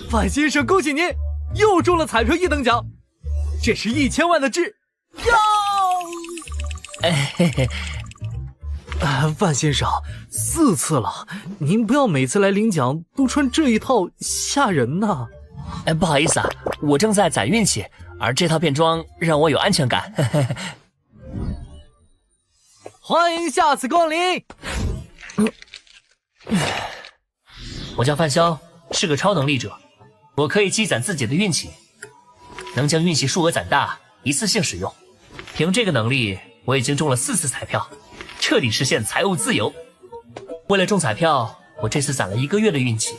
范先生，恭喜您又中了彩票1等奖，这是1000万的值哟！嘿嘿。范先生，4次了，您不要每次来领奖都穿这一套，吓人呐！不好意思啊，我正在攒运气，而这套便装让我有安全感。欢迎下次光临。我叫范潇，是个超能力者，我可以积攒自己的运气，能将运气数额攒大，一次性使用。凭这个能力，我已经中了4次彩票，彻底实现财务自由。为了中彩票，我这次攒了1个月的运气，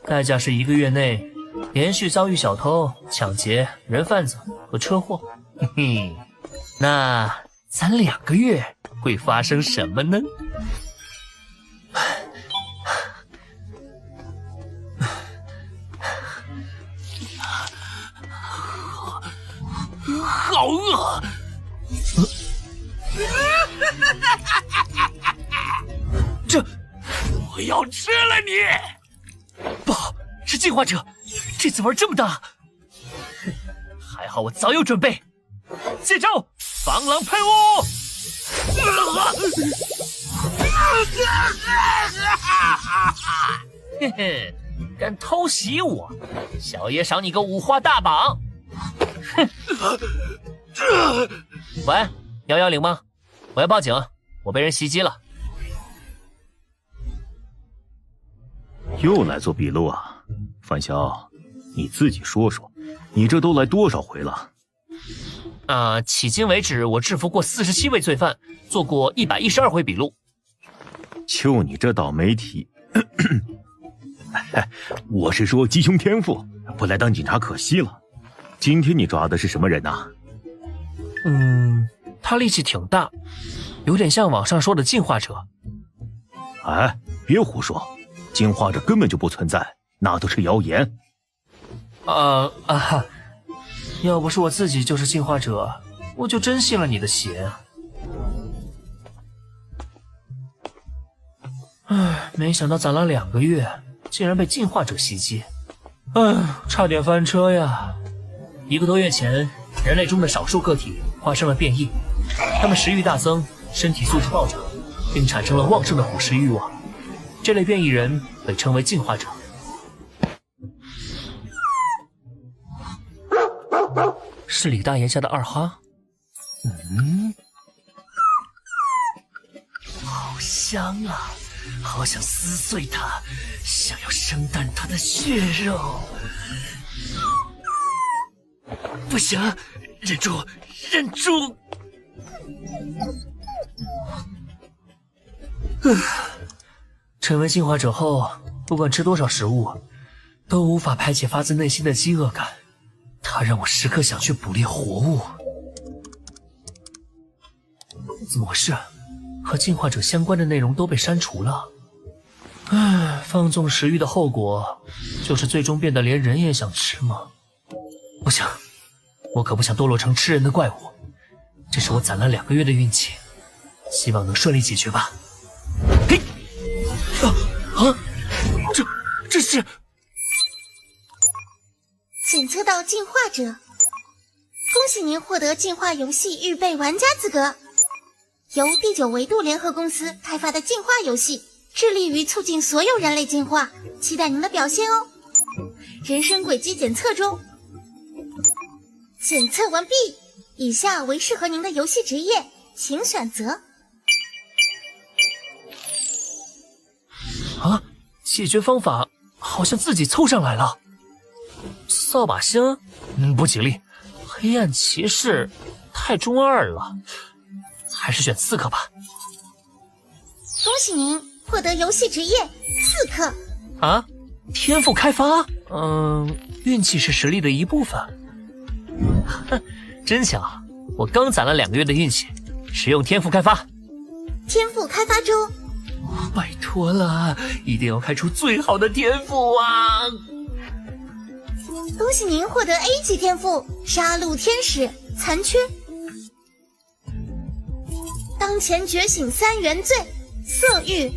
代价是1个月内连续遭遇小偷、抢劫、人贩子和车祸。嘿嘿，那攒2个月会发生什么呢？好饿！我要吃了你！不好，是进化者，这次玩这么大，还好我早有准备。接招，防狼喷雾！嘿嘿，敢偷袭我，小爷赏你个五花大绑！哼！喂，110吗？我要报警，我被人袭击了。又来做笔录啊，范潇，你自己说说，你这都来多少回了？迄今为止我制服过47位罪犯，做过112回笔录。就你这倒霉体，我是说鸡胸天赋，不来当警察可惜了。今天你抓的是什么人啊？他力气挺大，有点像网上说的进化者。哎，别胡说，进化者根本就不存在，那都是谣言。要不是我自己就是进化者，我就真信了你的邪。没想到攒了2个月，竟然被进化者袭击，差点翻车呀！1个多月前，人类中的少数个体发生了变异，他们食欲大增，身体素质暴涨，并产生了旺盛的捕食欲望。这类变异人被称为进化者。是李大爷家的二哈。好香啊，好想撕碎它，想要生啖它的血肉。不行，忍住，忍住！成为进化者后，不管吃多少食物，都无法排解发自内心的饥饿感。它让我时刻想去捕猎活物。怎么回事？和进化者相关的内容都被删除了。放纵食欲的后果，就是最终变得连人也想吃吗？不行，我可不想堕落成吃人的怪物。这是我攒了2个月的运气，希望能顺利解决吧。嘿，这是检测到进化者，恭喜您获得进化游戏预备玩家资格。由第9维度联合公司开发的进化游戏，致力于促进所有人类进化，期待您的表现哦。人生轨迹检测中，检测完毕，以下为适合您的游戏职业，请选择。解决方法好像自己凑上来了。扫把星，不吉利。黑暗骑士太中二了，还是选刺客吧。恭喜您获得游戏职业刺客。天赋开发？运气是实力的一部分。真巧，我刚攒了2个月的运气，使用天赋开发。天赋开发中。拜托了，一定要开出最好的天赋啊！恭喜您获得 A 级天赋杀戮天使残缺。当前觉醒3原罪：色欲、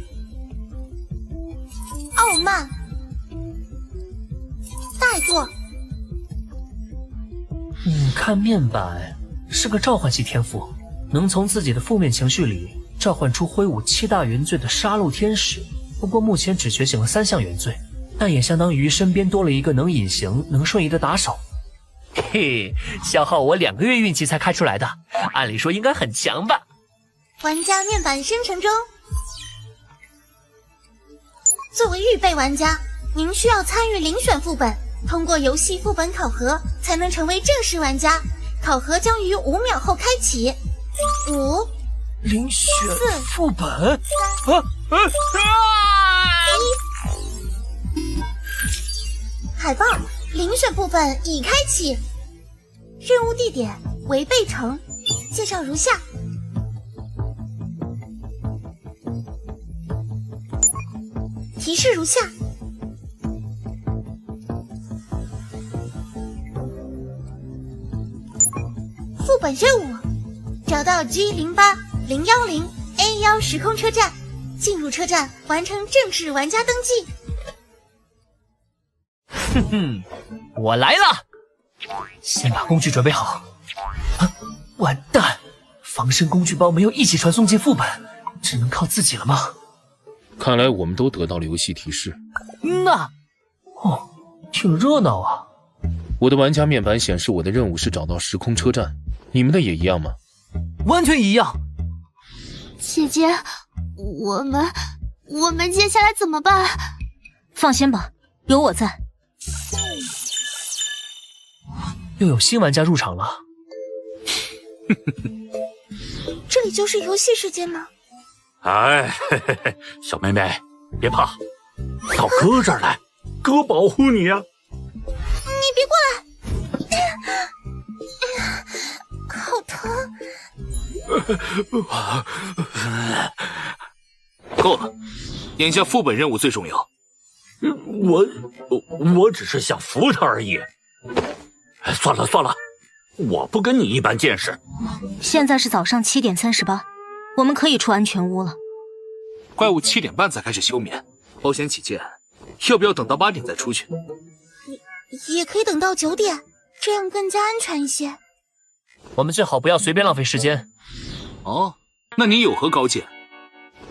傲慢、大作。看面板是个召唤系天赋，能从自己的负面情绪里召唤出挥舞7大原罪的杀戮天使。不过目前只觉醒了3项原罪，但也相当于身边多了一个能隐形、能瞬移的打手。嘿，消耗我2个月运气才开出来的，按理说应该很强吧？玩家面板生成中。作为预备玩家，您需要参与遴选副本，通过游戏副本考核才能成为正式玩家。考核将于5秒后开启。5、遴选4、副本海报遴选部分已开启。任务地点违背城，介绍如下。提示如下。副本任务：找到 G08010A1 时空车站，进入车站完成正式玩家登记。哼哼，我来了！先把工具准备好。啊，完蛋！防身工具包没有一起传送进副本，只能靠自己了吗？看来我们都得到了游戏提示。哦，挺热闹啊。我的玩家面板显示我的任务是找到时空车站，你们的也一样吗？完全一样。姐姐，我们接下来怎么办？放心吧，有我在。又有新玩家入场了。这里就是游戏世界吗？哎，嘿嘿嘿，小妹妹，别怕，到哥这儿来，哥保护你啊！你别过来！好疼！够了，眼下副本任务最重要。我只是想扶他而已。算了算了，我不跟你一般见识。现在是早上7点38，我们可以出安全屋了。怪物7点半才开始休眠，保险起见，要不要等到8点再出去？也可以等到9点，这样更加安全一些。我们最好不要随便浪费时间。哦，那你有何高见？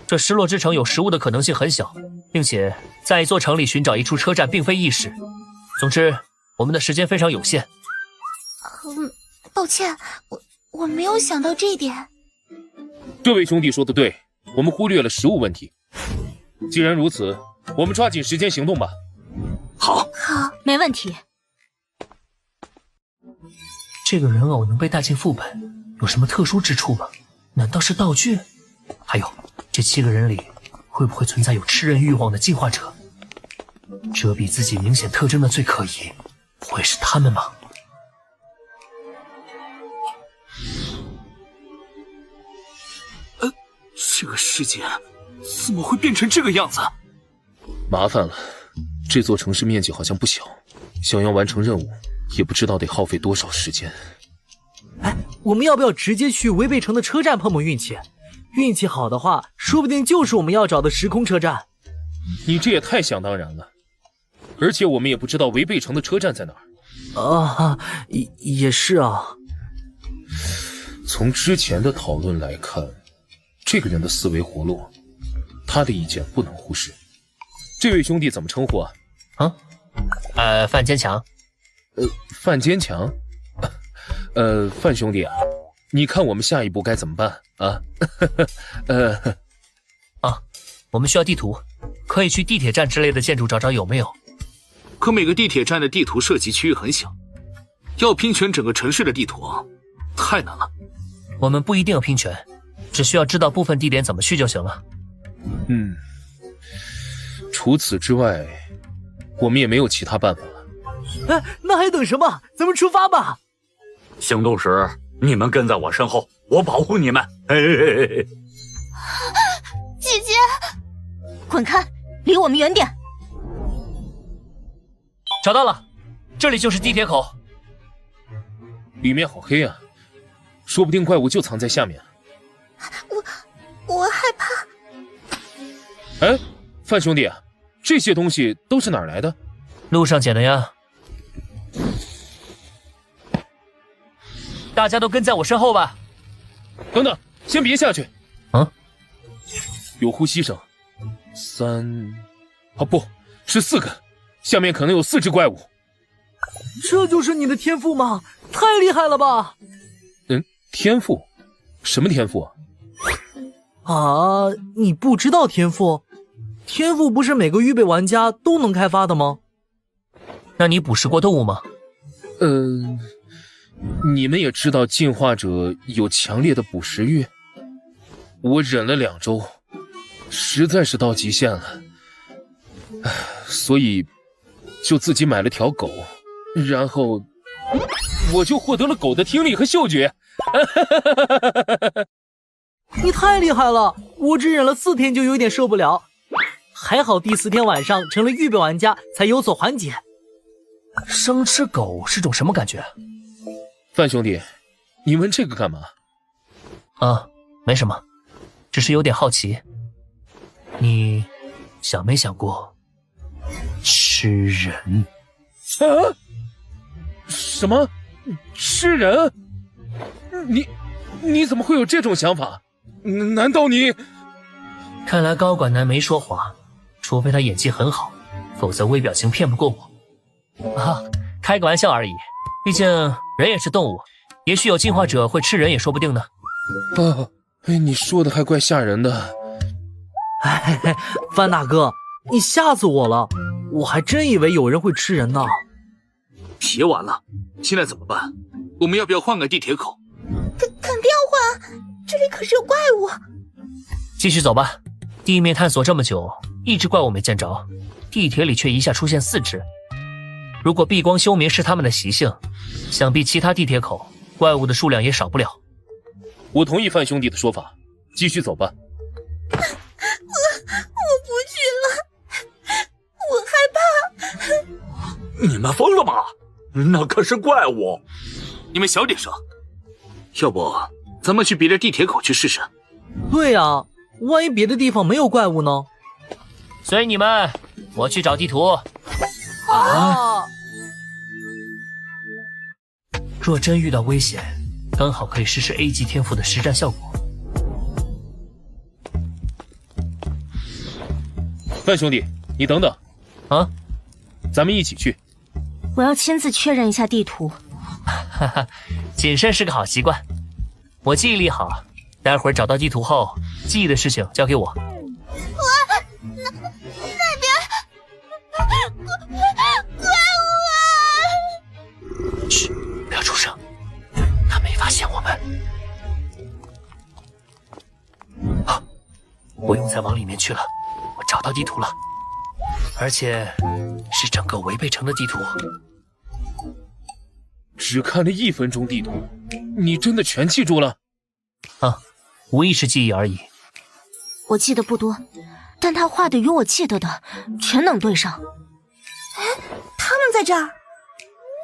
这失落之城有食物的可能性很小，并且在一座城里寻找一处车站并非易事。总之，我们的时间非常有限。抱歉，我没有想到这一点。这位兄弟说的对，我们忽略了食物问题。既然如此，我们抓紧时间行动吧。好，没问题。这个人偶能被带进副本，有什么特殊之处吗？难道是道具？还有，这7个人里会不会存在有吃人欲望的进化者？遮蔽自己明显特征的最可疑，不会是他们吗？这个世界怎么会变成这个样子？麻烦了，这座城市面积好像不小，想要完成任务，也不知道得耗费多少时间。哎，我们要不要直接去违背城的车站碰碰运气？运气好的话，说不定就是我们要找的时空车站。你这也太想当然了，而且我们也不知道违背城的车站在哪儿。啊，也是啊。从之前的讨论来看，这个人的思维活络，他的意见不能忽视。这位兄弟怎么称呼啊？范坚强。范坚强？范兄弟啊，你看我们下一步该怎么办啊？我们需要地图，可以去地铁站之类的建筑找找有没有。可每个地铁站的地图涉及区域很小，要拼全整个城市的地图太难了。我们不一定要拼全，只需要知道部分地点怎么去就行了。除此之外，我们也没有其他办法了。哎，那还等什么？咱们出发吧！行动时你们跟在我身后，我保护你们。姐姐，滚开，离我们远点！找到了，这里就是地铁口。里面好黑啊，说不定怪物就藏在下面。我害怕。哎，范兄弟，这些东西都是哪儿来的？路上捡的呀，大家都跟在我身后吧。等等，先别下去。啊？有呼吸声。不是4个，下面可能有4只怪物。这就是你的天赋吗？太厉害了吧！天赋？什么天赋啊？啊，你不知道天赋？天赋不是每个预备玩家都能开发的吗？那你捕食过动物吗？你们也知道进化者有强烈的捕食欲，我忍了2周，实在是到极限了，所以就自己买了条狗，然后我就获得了狗的听力和嗅觉。你太厉害了，我只忍了4天就有点受不了，还好第4天晚上成了预备玩家才有所缓解。生吃狗是种什么感觉？范兄弟，你问这个干嘛？啊，没什么，只是有点好奇。你想没想过吃人？啊？什么？吃人？你怎么会有这种想法？难道你……看来高管男没说谎，除非他演技很好，否则微表情骗不过我。啊，开个玩笑而已，毕竟人也是动物，也许有进化者会吃人也说不定呢。你说的还怪吓人的。范大哥，你吓死我了，我还真以为有人会吃人呢。别玩了，现在怎么办？我们要不要换个地铁口？肯定要换，这里可是有怪物。继续走吧，地面探索这么久，一只怪物没见着，地铁里却一下出现4只。如果避光休眠是他们的习性，想必其他地铁口怪物的数量也少不了。我同意范兄弟的说法，继续走吧。我不去了，我害怕。你们疯了吗？那可是怪物！你们小点声，要不咱们去别的地铁口去试试？对啊，万一别的地方没有怪物呢？随你们，我去找地图。啊！若真遇到危险，刚好可以试试 A 级天赋的实战效果。范兄弟，你等等。啊？咱们一起去。我要亲自确认一下地图。哈哈，谨慎是个好习惯。我记忆力好，待会儿找到地图后，记忆的事情交给我。那边怪物啊！嘘，不要出声，他没发现我们。啊，不用再往里面去了，我找到地图了，而且是整个违背城的地图。只看了1分钟地图，你真的全记住了？啊，无意识记忆而已。我记得不多，但他画的与我记得的全能对上。他们在这儿。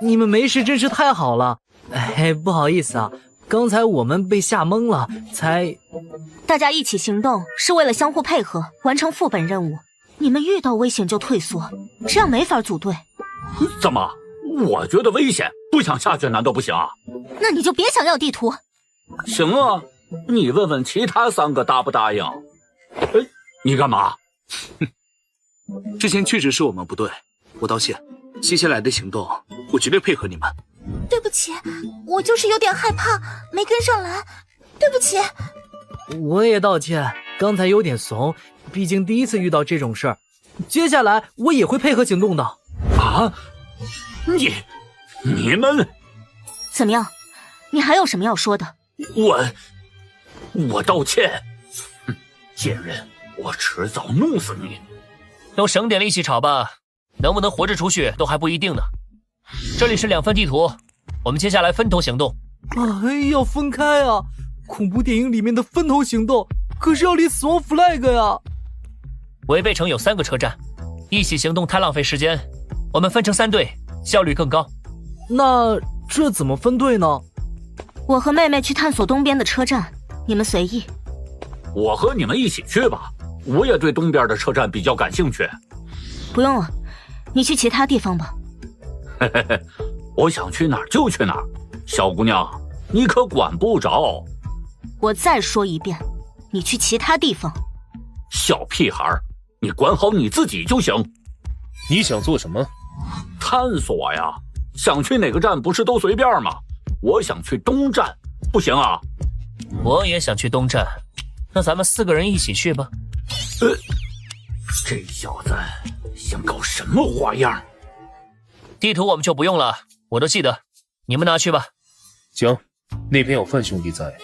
你们没事真是太好了。不好意思啊，刚才我们被吓懵了，才……大家一起行动是为了相互配合，完成副本任务。你们遇到危险就退缩，这样没法组队。怎么？我觉得危险，不想下去难道不行啊？那你就别想要地图。行啊，你问问其他3个答不答应？你干嘛？之前确实是我们不对，我道歉。接下来的行动，我绝对配合你们。对不起，我就是有点害怕，没跟上来。对不起。我也道歉，刚才有点怂，毕竟第一次遇到这种事儿。接下来我也会配合行动的。啊？你们怎么样？你还有什么要说的？我道歉。贱人，我迟早弄死你！都省点力气吵吧，能不能活着出去都还不一定呢。这里是2份地图，我们接下来分头行动。要分开啊！恐怖电影里面的分头行动，可是要立死亡 flag 呀！违背城有3个车站，一起行动太浪费时间，我们分成3队，效率更高。那这怎么分队呢？我和妹妹去探索东边的车站，你们随意。我和你们一起去吧，我也对东边的车站比较感兴趣。不用了，你去其他地方吧。我想去哪儿就去哪儿。小姑娘，你可管不着。我再说一遍，你去其他地方。小屁孩，你管好你自己就行。你想做什么？探索呀，想去哪个站不是都随便吗？我想去东站，不行啊？我也想去东站，那咱们4个人一起去吧。这小子想搞什么花样？地图我们就不用了，我都记得，你们拿去吧。行，那边有范兄弟在，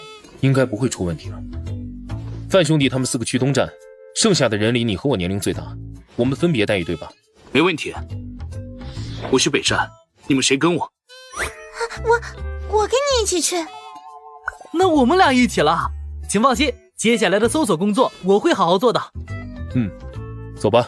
应该不会出问题了。范兄弟他们4个去东站，剩下的人里你和我年龄最大，我们分别带一队吧。没问题。我去北站，你们谁跟我？我跟你一起去。那我们俩一起了。请放心，接下来的搜索工作我会好好做的。走吧。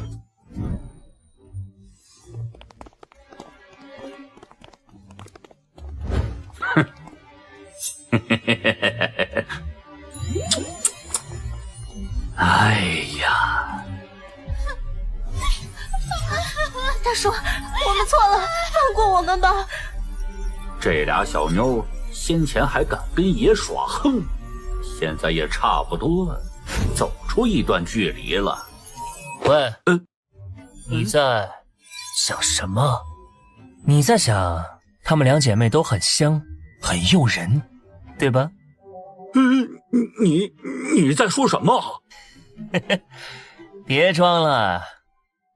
哎呀，大叔，我们错了，放过我们吧。这俩小妞先前还敢跟爷耍横，现在也差不多走出一段距离了。喂，你在想什么？你在想她们2姐妹都很香，很诱人，对吧？你在说什么？别装了，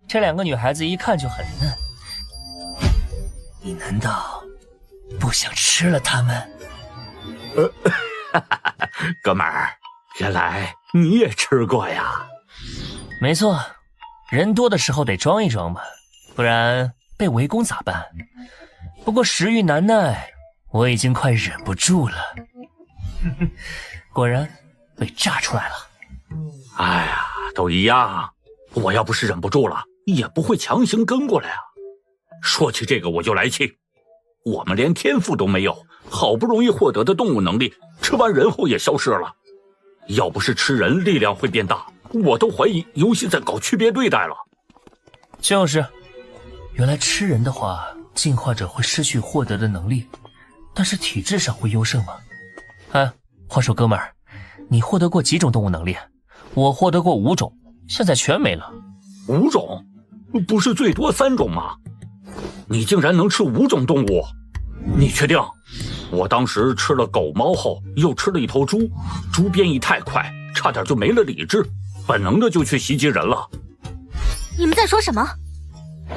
这2个女孩子一看就很嫩，你难道不想吃了她们？哥们儿，原来你也吃过呀？没错，人多的时候得装一装嘛，不然被围攻咋办？不过食欲难耐，我已经快忍不住了。果然被炸出来了。哎呀，都一样。我要不是忍不住了，也不会强行跟过来啊。说起这个我就来气，我们连天赋都没有，好不容易获得的动物能力，吃完人后也消失了。要不是吃人力量会变大，我都怀疑游戏在搞区别对待了。就是，原来吃人的话，进化者会失去获得的能力，但是体质上会优胜吗？哎，话说哥们儿，你获得过几种动物能力？我获得过5种，现在全没了。5种？不是最多3种吗？你竟然能吃5种动物？你确定？我当时吃了狗猫后，又吃了一头猪，猪变异太快，差点就没了理智，本能的就去袭击人了。你们在说什么？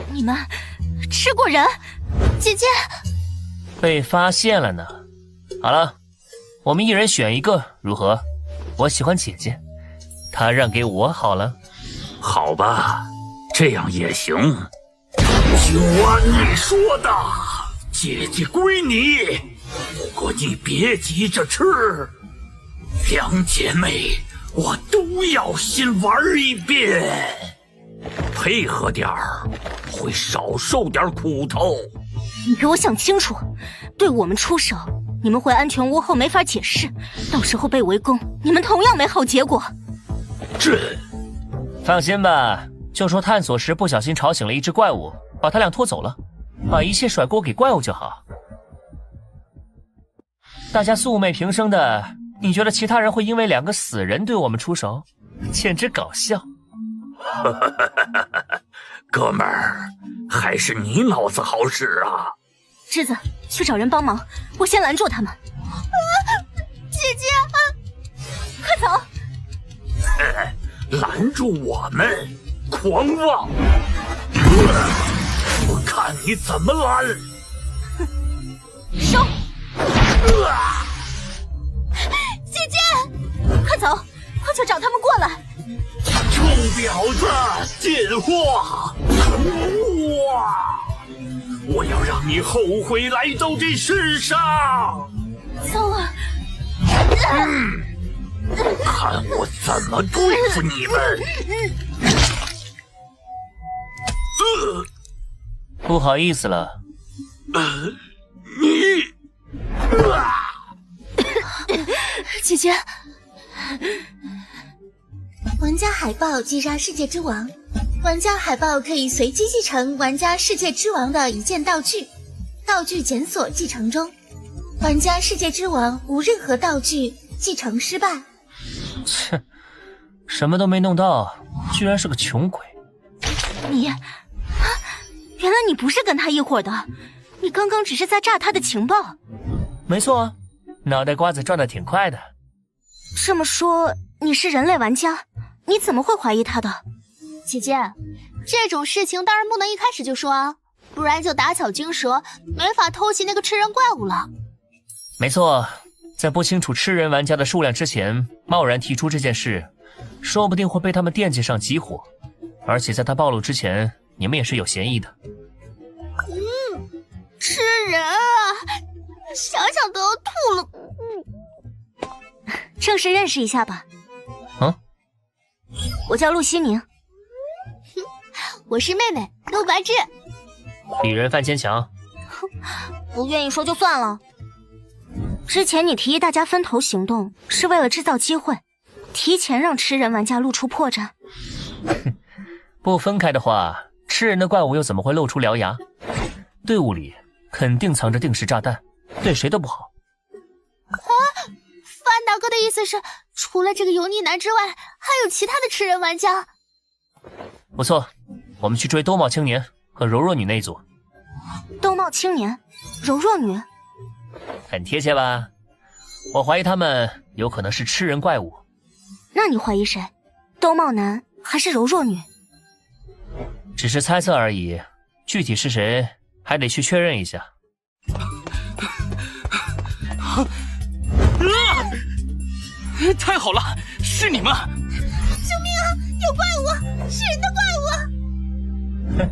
你们吃过人？姐姐被发现了呢。好了，我们一人选一个，如何？我喜欢姐姐，她让给我好了。好吧，这样也行。就按你说的，姐姐归你。不过你别急着吃，2姐妹我都要先玩一遍，配合点儿，会少受点苦头。你给我想清楚，对我们出手，你们回安全屋后没法解释，到时候被围攻，你们同样没好结果。放心吧，就说探索时不小心吵醒了一只怪物，把他俩拖走了，把一切甩锅给怪物就好。大家素昧平生的，你觉得其他人会因为2个死人对我们出手？简直搞笑。哥们儿，还是你脑子好使啊。栀子，去找人帮忙，我先拦住他们。姐姐，快走！拦住我们，狂妄！我看你怎么拦！收！姐姐，快走，快去找他们过来！臭婊子，贱货！哇！我要让你后悔来到这世上！糟了！看我怎么对付你们！不好意思了。姐姐，玩家海豹击杀世界之王，玩家海豹可以随机继承玩家世界之王的一件道具。道具检索继承中，玩家世界之王无任何道具，继承失败。切，什么都没弄到，居然是个穷鬼。你，原来你不是跟他一伙的，你刚刚只是在炸他的情报。没错啊，脑袋瓜子转得挺快的。这么说，你是人类玩家，你怎么会怀疑他的？姐姐，这种事情当然不能一开始就说啊，不然就打草惊蛇，没法偷袭那个吃人怪物了。没错，在不清楚吃人玩家的数量之前，贸然提出这件事，说不定会被他们惦记上急火。而且在他暴露之前，你们也是有嫌疑的。吃人啊，想想都要吐了。正式认识一下吧。我叫陆西宁。我是妹妹陆白志。鄙人范坚强。不愿意说就算了。之前你提议大家分头行动，是为了制造机会，提前让吃人玩家露出破绽。不分开的话，吃人的怪物又怎么会露出獠牙？队伍里肯定藏着定时炸弹，对谁都不好。范大哥的意思是，除了这个油腻男之外，还有其他的吃人玩家。不错，我们去追兜帽青年和柔弱女那一组。兜帽青年，柔弱女，很贴切吧？我怀疑他们有可能是吃人怪物。那你怀疑谁？兜帽男还是柔弱女？只是猜测而已，具体是谁还得去确认一下。太好了，是你们！救命啊！有怪物，是人的怪物！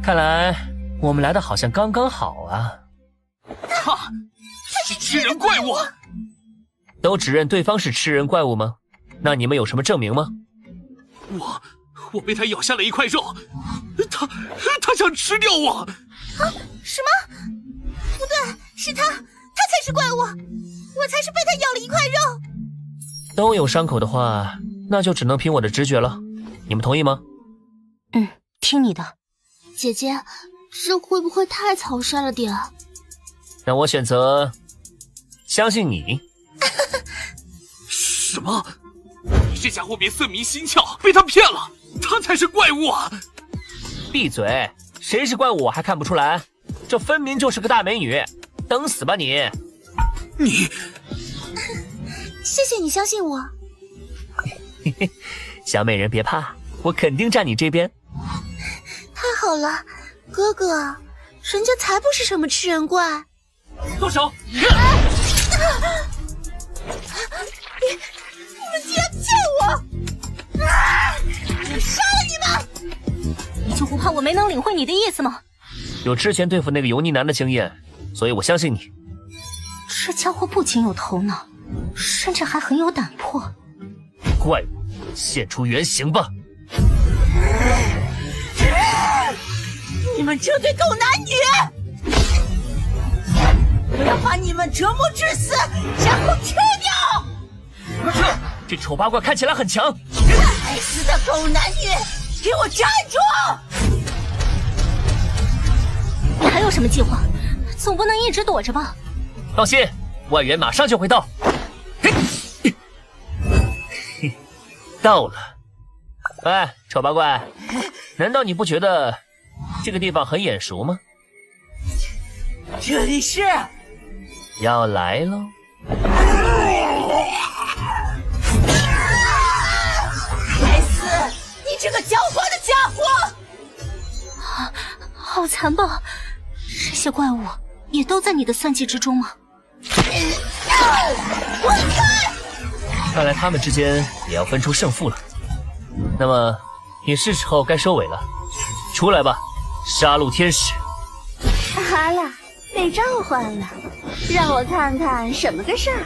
看来我们来的好像刚刚好啊。他是吃人怪物！都指认对方是吃人怪物吗？那你们有什么证明吗？我被他咬下了一块肉，他想吃掉我！啊？什么？不对，是他才是怪物，我才是被他咬了一块肉。都有伤口的话，那就只能凭我的直觉了。你们同意吗？听你的。姐姐，这会不会太草率了点？让我选择相信你。什么？你这家伙别色迷心窍，被他骗了，他才是怪物啊！闭嘴！谁是怪物我还看不出来？这分明就是个大美女，等死吧你！你，谢谢你相信我。嘿嘿，小美人别怕，我肯定站你这边。太好了，哥哥，人家才不是什么吃人怪。动手！你们竟然骗我！杀了你们！你就不怕我没能领会你的意思吗？有之前对付那个油腻男的经验，所以我相信你。这家伙不仅有头脑，甚至还很有胆魄。怪物，现出原形吧！你们这对狗男女！我要把你们折磨致死，然后吃掉！这丑八怪看起来很强。该死的狗男女，给我站住！你还有什么计划？总不能一直躲着吧？放心，外援马上就会到。到了。喂，丑八怪，难道你不觉得这个地方很眼熟吗？这里是要来喽！该死！你这个狡猾的家伙！好残暴！这些怪物也都在你的算计之中吗？滚开！看来他们之间也要分出胜负了。那么，也是时候该收尾了。出来吧，杀戮天使！好了，被召唤了，让我看看什么个事儿。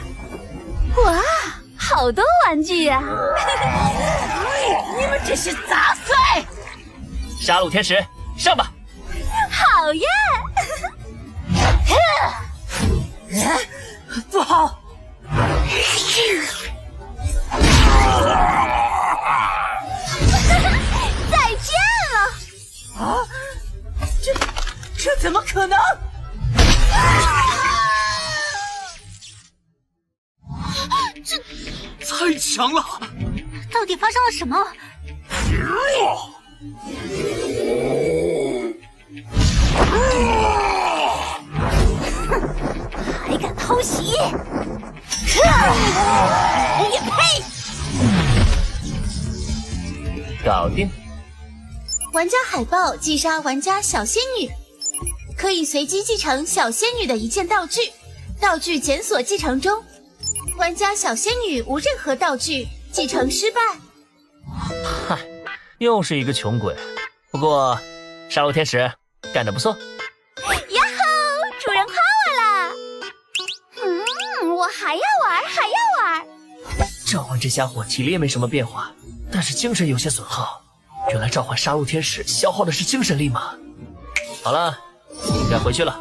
哇，好多玩具呀！你们这些杂碎！杀戮天使，上吧！好耶！不好！再见了！啊，这怎么可能？这太强了！到底发生了什么？还敢偷袭？也呸！搞定。玩家海豹击杀玩家小仙女，可以随机继承小仙女的一件道具，道具检索继承中。玩家小仙女无任何道具，继承失败。嗨，又是一个穷鬼。不过，杀戮天使干得不错。呀吼！主人夸我啦！我还要玩，还要玩。召唤这家伙体力也没什么变化，但是精神有些损耗。原来召唤杀戮天使消耗的是精神力吗？好了，应该回去了。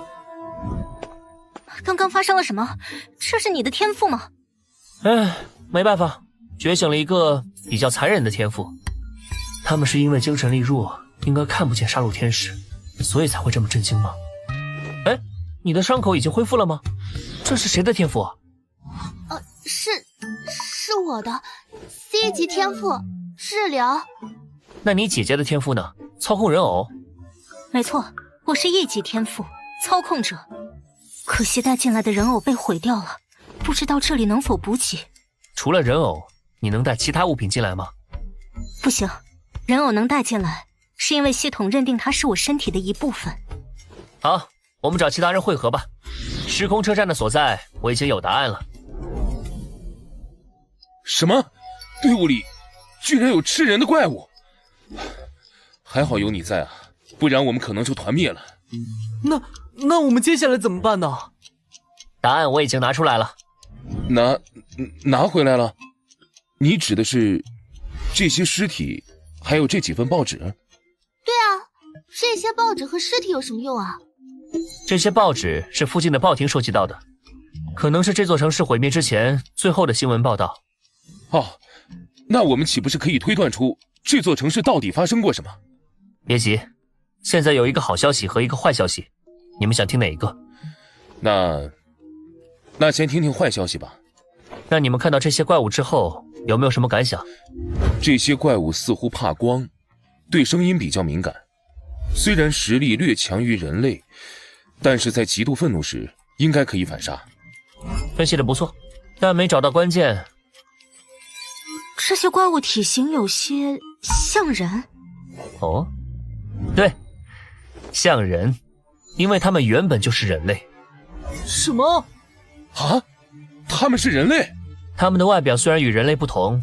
刚刚发生了什么？这是你的天赋吗？没办法，觉醒了一个比较残忍的天赋。他们是因为精神力弱，应该看不见杀戮天使，所以才会这么震惊吗？哎，你的伤口已经恢复了吗？这是谁的天赋？是我的 C 级天赋治疗。那你姐姐的天赋呢？操控人偶。没错，我是1级天赋操控者。可惜带进来的人偶被毁掉了，不知道这里能否补给。除了人偶，你能带其他物品进来吗？不行，人偶能带进来，是因为系统认定它是我身体的一部分。好，我们找其他人汇合吧。时空车站的所在我已经有答案了。什么？队伍里居然有吃人的怪物！还好有你在啊，不然我们可能就团灭了。那我们接下来怎么办呢？答案我已经拿出来了。拿回来了？你指的是这些尸体，还有这几份报纸？对啊，这些报纸和尸体有什么用啊？这些报纸是附近的报亭收集到的，可能是这座城市毁灭之前最后的新闻报道。哦，那我们岂不是可以推断出这座城市到底发生过什么？别急，现在有一个好消息和一个坏消息，你们想听哪一个？那先听听坏消息吧。那你们看到这些怪物之后，有没有什么感想？这些怪物似乎怕光，对声音比较敏感。虽然实力略强于人类，但是在极度愤怒时，应该可以反杀。分析得不错，但没找到关键。这些怪物体型有些像人。哦，对，像人，因为他们原本就是人类。什么？啊？他们是人类？他们的外表虽然与人类不同，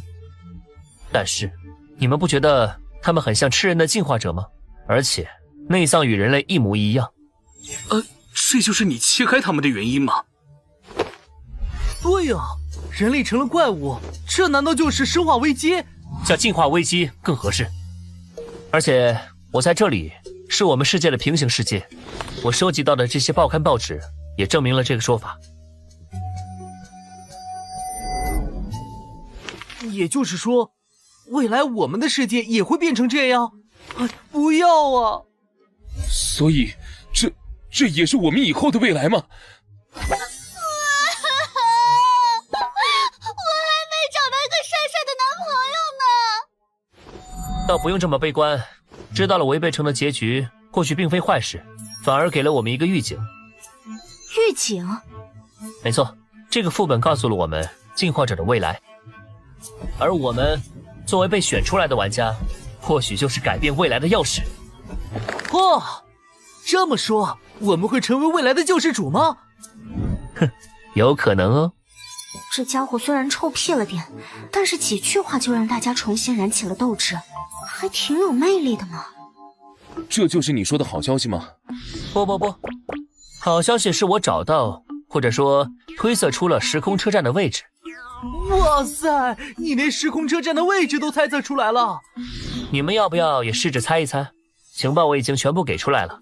但是你们不觉得他们很像吃人的进化者吗？而且内脏与人类一模一样。这就是你切开他们的原因吗？对呀，人类成了怪物，这难道就是生化危机？叫进化危机更合适。而且我在这里是我们世界的平行世界，我收集到的这些报刊报纸也证明了这个说法。也就是说，未来我们的世界也会变成这样？不要啊！所以，这也是我们以后的未来吗？我还没找到一个帅帅的男朋友呢。倒不用这么悲观，知道了违背城的结局，或许并非坏事，反而给了我们一个预警。预警？没错，这个副本告诉了我们进化者的未来。而我们作为被选出来的玩家，或许就是改变未来的钥匙。这么说，我们会成为未来的救世主吗？哼，有可能哦。这家伙虽然臭屁了点，但是几句话就让大家重新燃起了斗志，还挺有魅力的嘛。这就是你说的好消息吗？不，好消息是我找到，或者说推测出了时空车站的位置。哇塞，你连时空车站的位置都猜测出来了！你们要不要也试着猜一猜？情报我已经全部给出来了。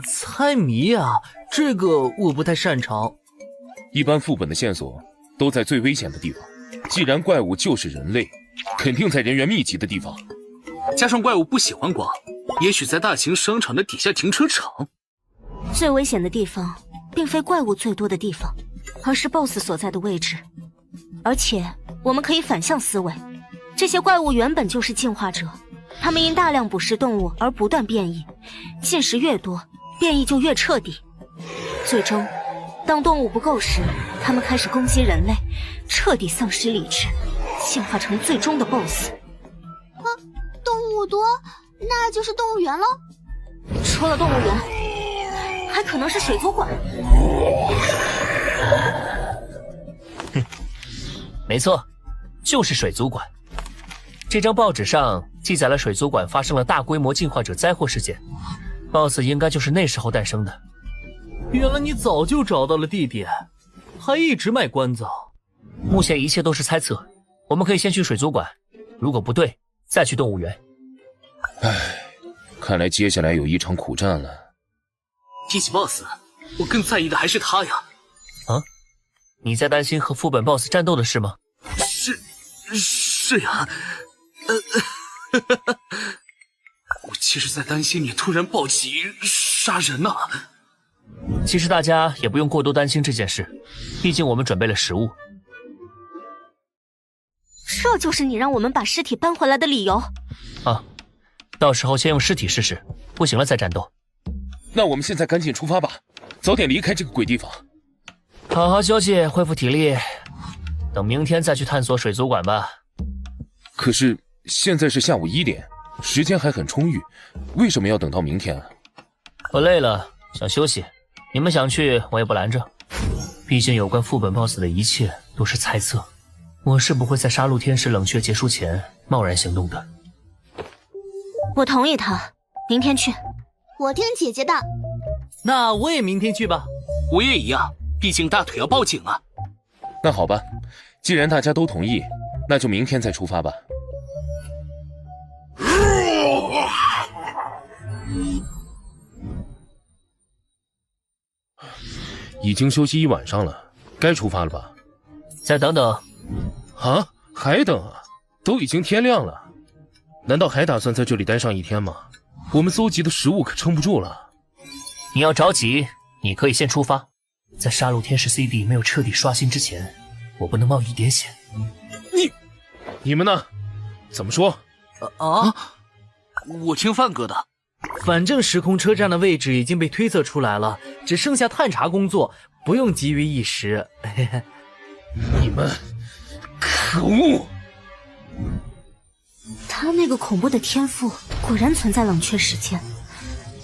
猜谜啊，这个我不太擅长。一般副本的线索都在最危险的地方，既然怪物就是人类，肯定在人员密集的地方。加上怪物不喜欢光，也许在大型商场的底下停车场。最危险的地方，并非怪物最多的地方，而是 BOSS 所在的位置。而且，我们可以反向思维，这些怪物原本就是进化者，他们因大量捕食动物而不断变异，进食越多，变异就越彻底。最终，当动物不够时，他们开始攻击人类，彻底丧失理智，进化成最终的 BOSS。动物多，那就是动物园喽。除了动物园，还可能是水族馆。没错，就是水族馆。这张报纸上记载了水族馆发生了大规模进化者灾祸事件，BOSS 应该就是那时候诞生的。原来你早就找到了地点，还一直卖关子。目前一切都是猜测，我们可以先去水族馆，如果不对，再去动物园。唉，看来接下来有一场苦战了。提起 BOSS， 我更在意的还是他呀。啊？你在担心和副本 BOSS 战斗的事吗？是呀。我其实在担心你突然暴起杀人呢。其实大家也不用过多担心这件事，毕竟我们准备了食物。这就是你让我们把尸体搬回来的理由啊！到时候先用尸体试试，不行了再战斗。那我们现在赶紧出发吧，早点离开这个鬼地方。好好休息，恢复体力，等明天再去探索水族馆吧。可是现在是下午1点，时间还很充裕，为什么要等到明天啊？我累了，想休息。你们想去，我也不拦着。毕竟有关副本 BOSS 的一切都是猜测，我是不会在杀戮天使冷却结束前贸然行动的。我同意他，明天去。我听姐姐的。那我也明天去吧。我也一样，毕竟大腿要报警啊。那好吧，既然大家都同意，那就明天再出发吧。已经休息1晚上了，该出发了吧？再等等。啊？还等啊？都已经天亮了，难道还打算在这里待上1天吗？我们搜集的食物可撑不住了。你要着急，你可以先出发。在杀戮天使 CD 没有彻底刷新之前，我不能冒一点险。你们呢？怎么说？我听范哥的。反正时空车站的位置已经被推测出来了，只剩下探查工作，不用急于一时。你们，可恶！他那个恐怖的天赋果然存在冷却时间，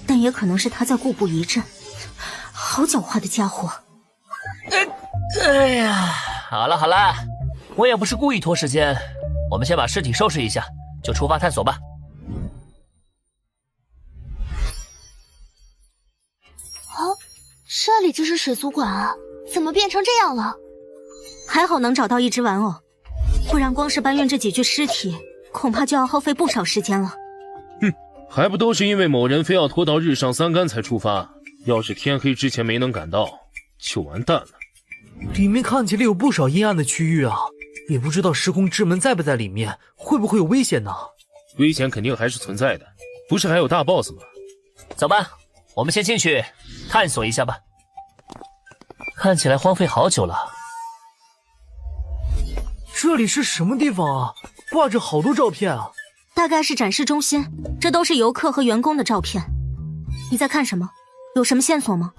但也可能是他在故布疑阵。好狡猾的家伙！哎呀，好了好了，我也不是故意拖时间，我们先把尸体收拾一下，就出发探索吧。这里就是水族馆啊，怎么变成这样了？还好能找到一只玩偶，不然光是搬运这几具尸体，恐怕就要耗费不少时间了。还不都是因为某人非要拖到日上3竿才出发，要是天黑之前没能赶到，就完蛋了。里面看起来有不少阴暗的区域啊，也不知道时空之门在不在里面，会不会有危险呢？危险肯定还是存在的，不是还有大 boss 吗？走吧，我们先进去探索一下吧。看起来荒废好久了。这里是什么地方啊？挂着好多照片啊！大概是展示中心，这都是游客和员工的照片。你在看什么？有什么线索吗？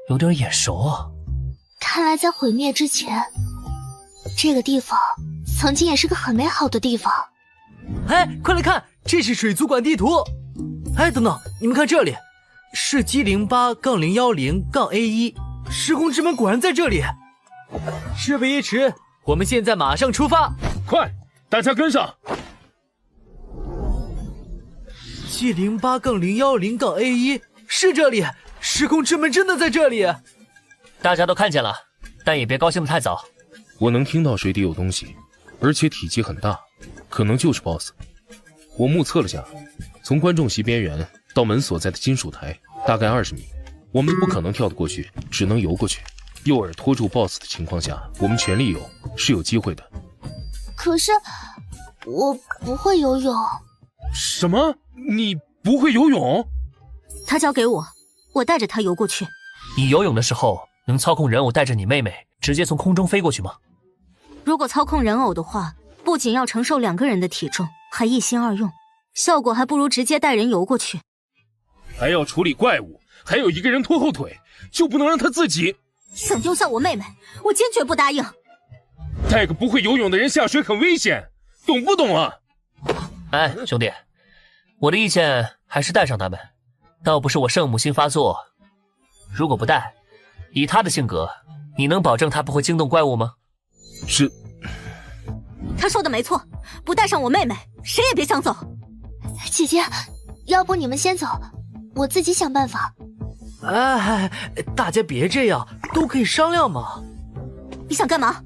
有点眼熟啊。看来在毁灭之前，这个地方曾经也是个很美好的地方。哎，快来看，这是水族馆地图。哎，等等，你们看这里，是G08-010-A1，时空之门果然在这里。事不宜迟，我们现在马上出发。快，大家跟上。G08-010-A1，是这里，时空之门真的在这里。大家都看见了，但也别高兴得太早。我能听到水底有东西，而且体积很大，可能就是 BOSS。我目测了下，从观众席边缘到门所在的金属台大概20米，我们不可能跳得过去，只能游过去。诱饵拖住 BOSS 的情况下，我们全力游是有机会的。可是我不会游泳。什么？你不会游泳？他交给我，我带着他游过去。你游泳的时候能操控人偶带着你妹妹直接从空中飞过去吗？如果操控人偶的话，不仅要承受2个人的体重，还一心二用，效果还不如直接带人游过去。还要处理怪物，还有一个人拖后腿，就不能让他自己。想丢下我妹妹，我坚决不答应。带个不会游泳的人下水很危险，懂不懂啊？哎，兄弟，我的意见还是带上他们。倒不是我圣母心发作，如果不带，以他的性格，你能保证他不会惊动怪物吗？是。他说的没错，不带上我妹妹，谁也别想走。姐姐，要不你们先走，我自己想办法。哎，大家别这样，都可以商量嘛。你想干嘛？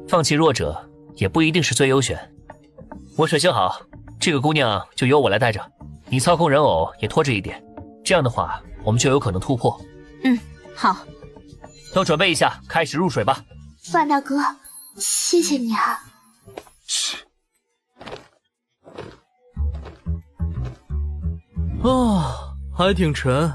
放弃弱者也不一定是最优选。我水性好，这个姑娘就由我来带着，你操控人偶也拖着一点，这样的话我们就有可能突破。好。都准备一下，开始入水吧。范大哥，谢谢你啊。还挺沉。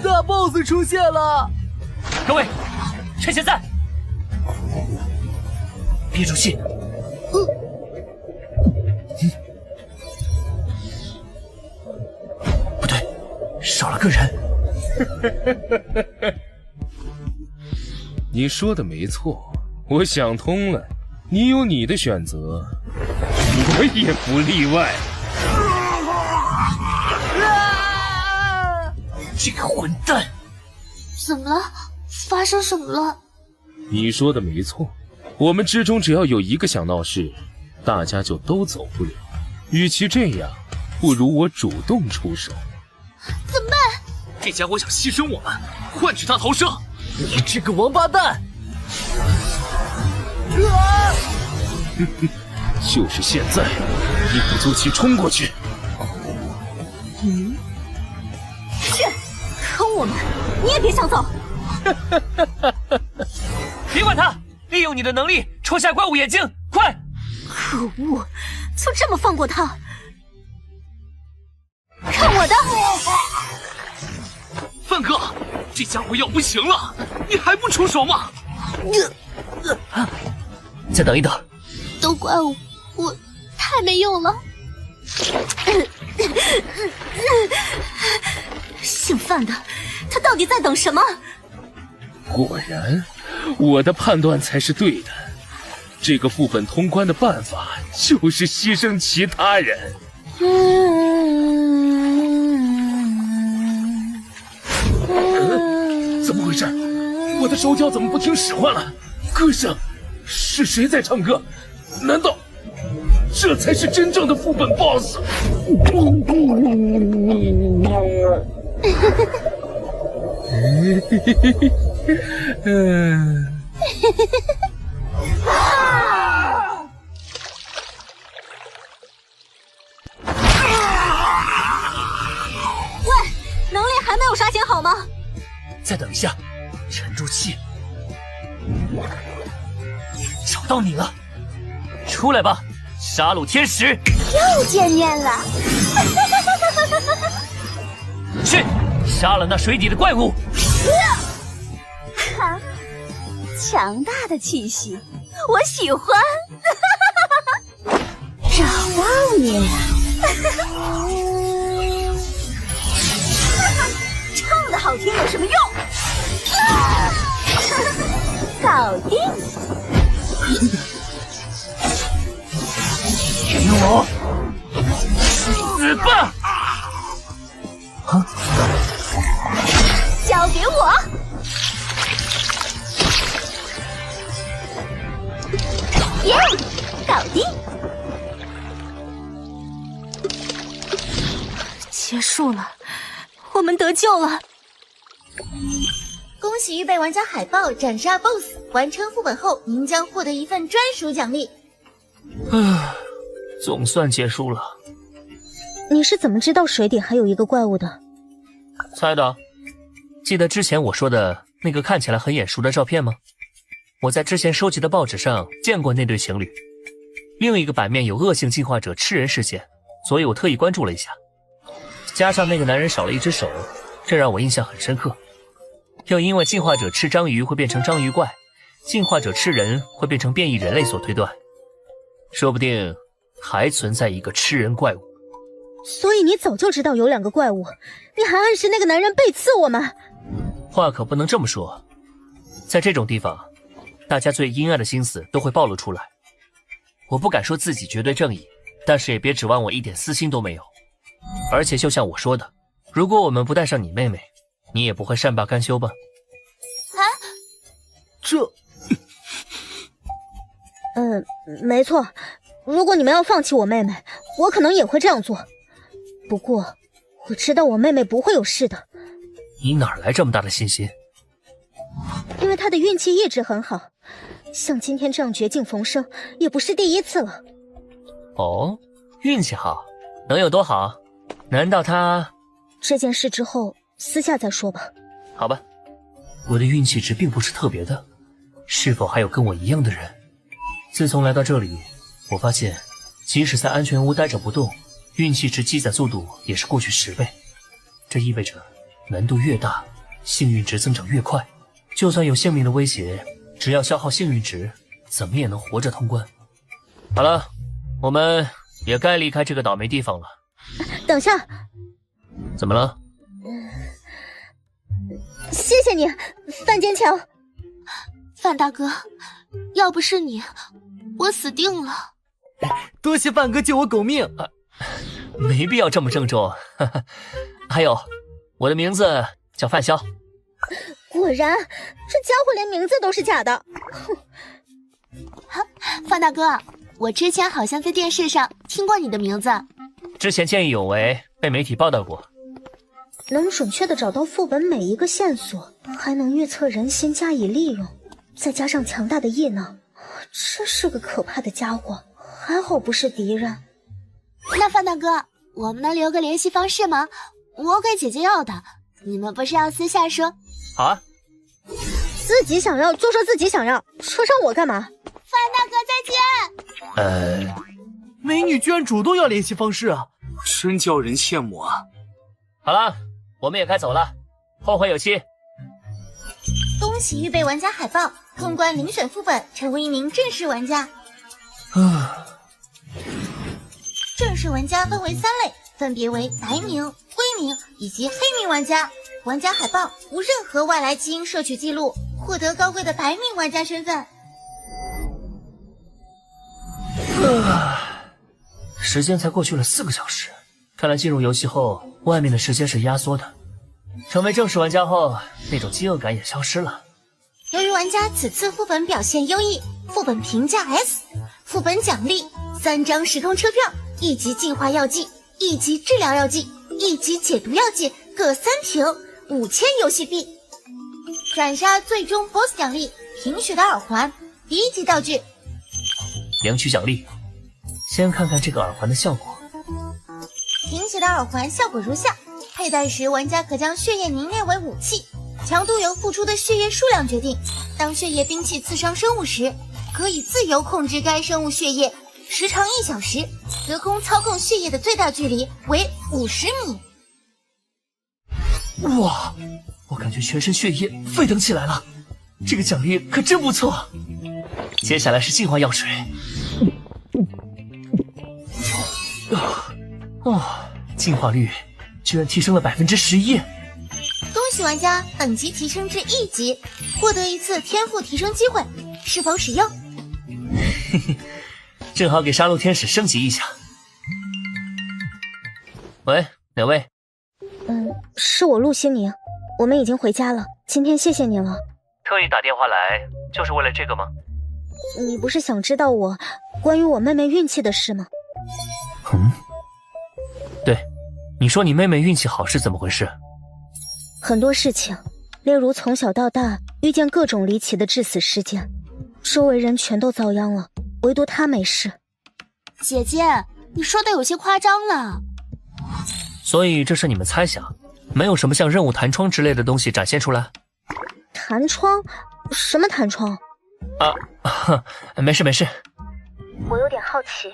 大 boss 出现了！各位，趁现在，憋住气。不对，少了个人。你说的没错，我想通了，你有你的选择，我也不例外。这个混蛋！怎么了？发生什么了？你说的没错，我们之中只要有一个想闹事，大家就都走不了。与其这样，不如我主动出手。怎么办？这家伙想牺牲我们，换取他逃生。你这个王八蛋！就是现在，一鼓作气冲过去。是，坑我们，你也别想走。别管他，利用你的能力戳下怪物眼睛，快！可恶，就这么放过他？看我的！范哥，这家伙要不行了，你还不出手吗？再等一等。都怪我太没用了。姓范的，他到底在等什么？果然，我的判断才是对的。这个副本通关的办法就是牺牲其他人。怎么回事？我的手脚怎么不听使唤了？歌声，是谁在唱歌？难道这才是真正的副本 BOSS？ 喂，能力还没有刷新好吗？再等一下，沉住气。找到你了，出来吧，杀戮天使！又见面了。去，杀了那水底的怪物。哈，强大的气息，我喜欢。找到你了。唱的好听有什么用？搞定！给我死吧！啊！交给我！耶，搞定！结束了，我们得救了。恭喜预备玩家海豹斩杀 BOSS， 完成副本后，您将获得一份专属奖励。总算结束了。你是怎么知道水底还有一个怪物的？猜的。记得之前我说的那个看起来很眼熟的照片吗？我在之前收集的报纸上见过那对情侣。另一个版面有恶性进化者吃人事件，所以我特意关注了一下。加上那个男人少了一只手，这让我印象很深刻。又因为进化者吃章鱼会变成章鱼怪，进化者吃人会变成变异人类所推断，说不定还存在一个吃人怪物。所以你早就知道有2个怪物，你还暗示那个男人背刺我们？话可不能这么说，在这种地方，大家最阴暗的心思都会暴露出来。我不敢说自己绝对正义，但是也别指望我一点私心都没有。而且就像我说的，如果我们不带上你妹妹，你也不会善罢甘休吧？没错，如果你们要放弃我妹妹，我可能也会这样做。不过我知道我妹妹不会有事的。你哪来这么大的信心？因为她的运气一直很好，像今天这样绝境逢生也不是第一次了。哦，运气好，能有多好？难道她……这件事之后私下再说吧。好吧，我的运气值并不是特别的，是否还有跟我一样的人？自从来到这里，我发现即使在安全屋待着不动，运气值积攒速度也是过去10倍。这意味着难度越大，幸运值增长越快。就算有性命的威胁，只要消耗幸运值，怎么也能活着通关。好了，我们也该离开这个倒霉地方了。等下，怎么了？谢谢你，范坚强。范大哥，要不是你，我死定了。多谢范哥救我狗命啊！没必要这么郑重。还有，我的名字叫范潇。果然，这家伙连名字都是假的。范大哥，我之前好像在电视上听过你的名字。之前见义勇为，被媒体报道过。能准确地找到副本每一个线索，还能预测人心加以利用，再加上强大的异能，这是个可怕的家伙。还好不是敌人。那范大哥，我们能留个联系方式吗？我给姐姐要的。你们不是要私下说？好啊。自己想要就说自己想要，说上我干嘛？范大哥再见。美女居然主动要联系方式啊，真叫人羡慕啊。好了，我们也该走了，后会有期。恭喜预备玩家海报通关遴选副本，成为一名正式玩家。正式玩家分为3类，分别为白名、灰名以及黑名玩家。玩家海报无任何外来基因摄取记录，获得高贵的白名玩家身份。时间才过去了4个小时，看来进入游戏后，外面的时间是压缩的。成为正式玩家后，那种饥饿感也消失了。由于玩家此次副本表现优异，副本评价 S， 副本奖励3张时空车票，1级净化药剂，1级治疗药剂，1级解毒药剂，各3瓶，5000游戏币。斩杀最终 BOSS 奖励贫血的耳环，1级道具。领取奖励，先看看这个耳环的效果。贫血的耳环效果如下：佩戴时，玩家可将血液凝练为武器，强度由付出的血液数量决定。当血液兵器刺伤生物时，可以自由控制该生物血液，时长1小时，隔空操控血液的最大距离为50米。哇，我感觉全身血液沸腾起来了，这个奖励可真不错。接下来是净化药水。净化率居然提升了11%。恭喜玩家等级提升至1级，获得1次天赋提升机会，是否使用？嘿嘿，正好给杀戮天使升级一下。喂，哪位？是我陆心宁，我们已经回家了。今天谢谢你了。特意打电话来，就是为了这个吗？你不是想知道我关于我妹妹运气的事吗？对，你说你妹妹运气好是怎么回事？很多事情，例如从小到大遇见各种离奇的致死事件，周围人全都遭殃了，唯独她没事。姐姐，你说的有些夸张了。所以这是你们猜想，没有什么像任务弹窗之类的东西展现出来？弹窗？什么弹窗？没事没事。我有点好奇，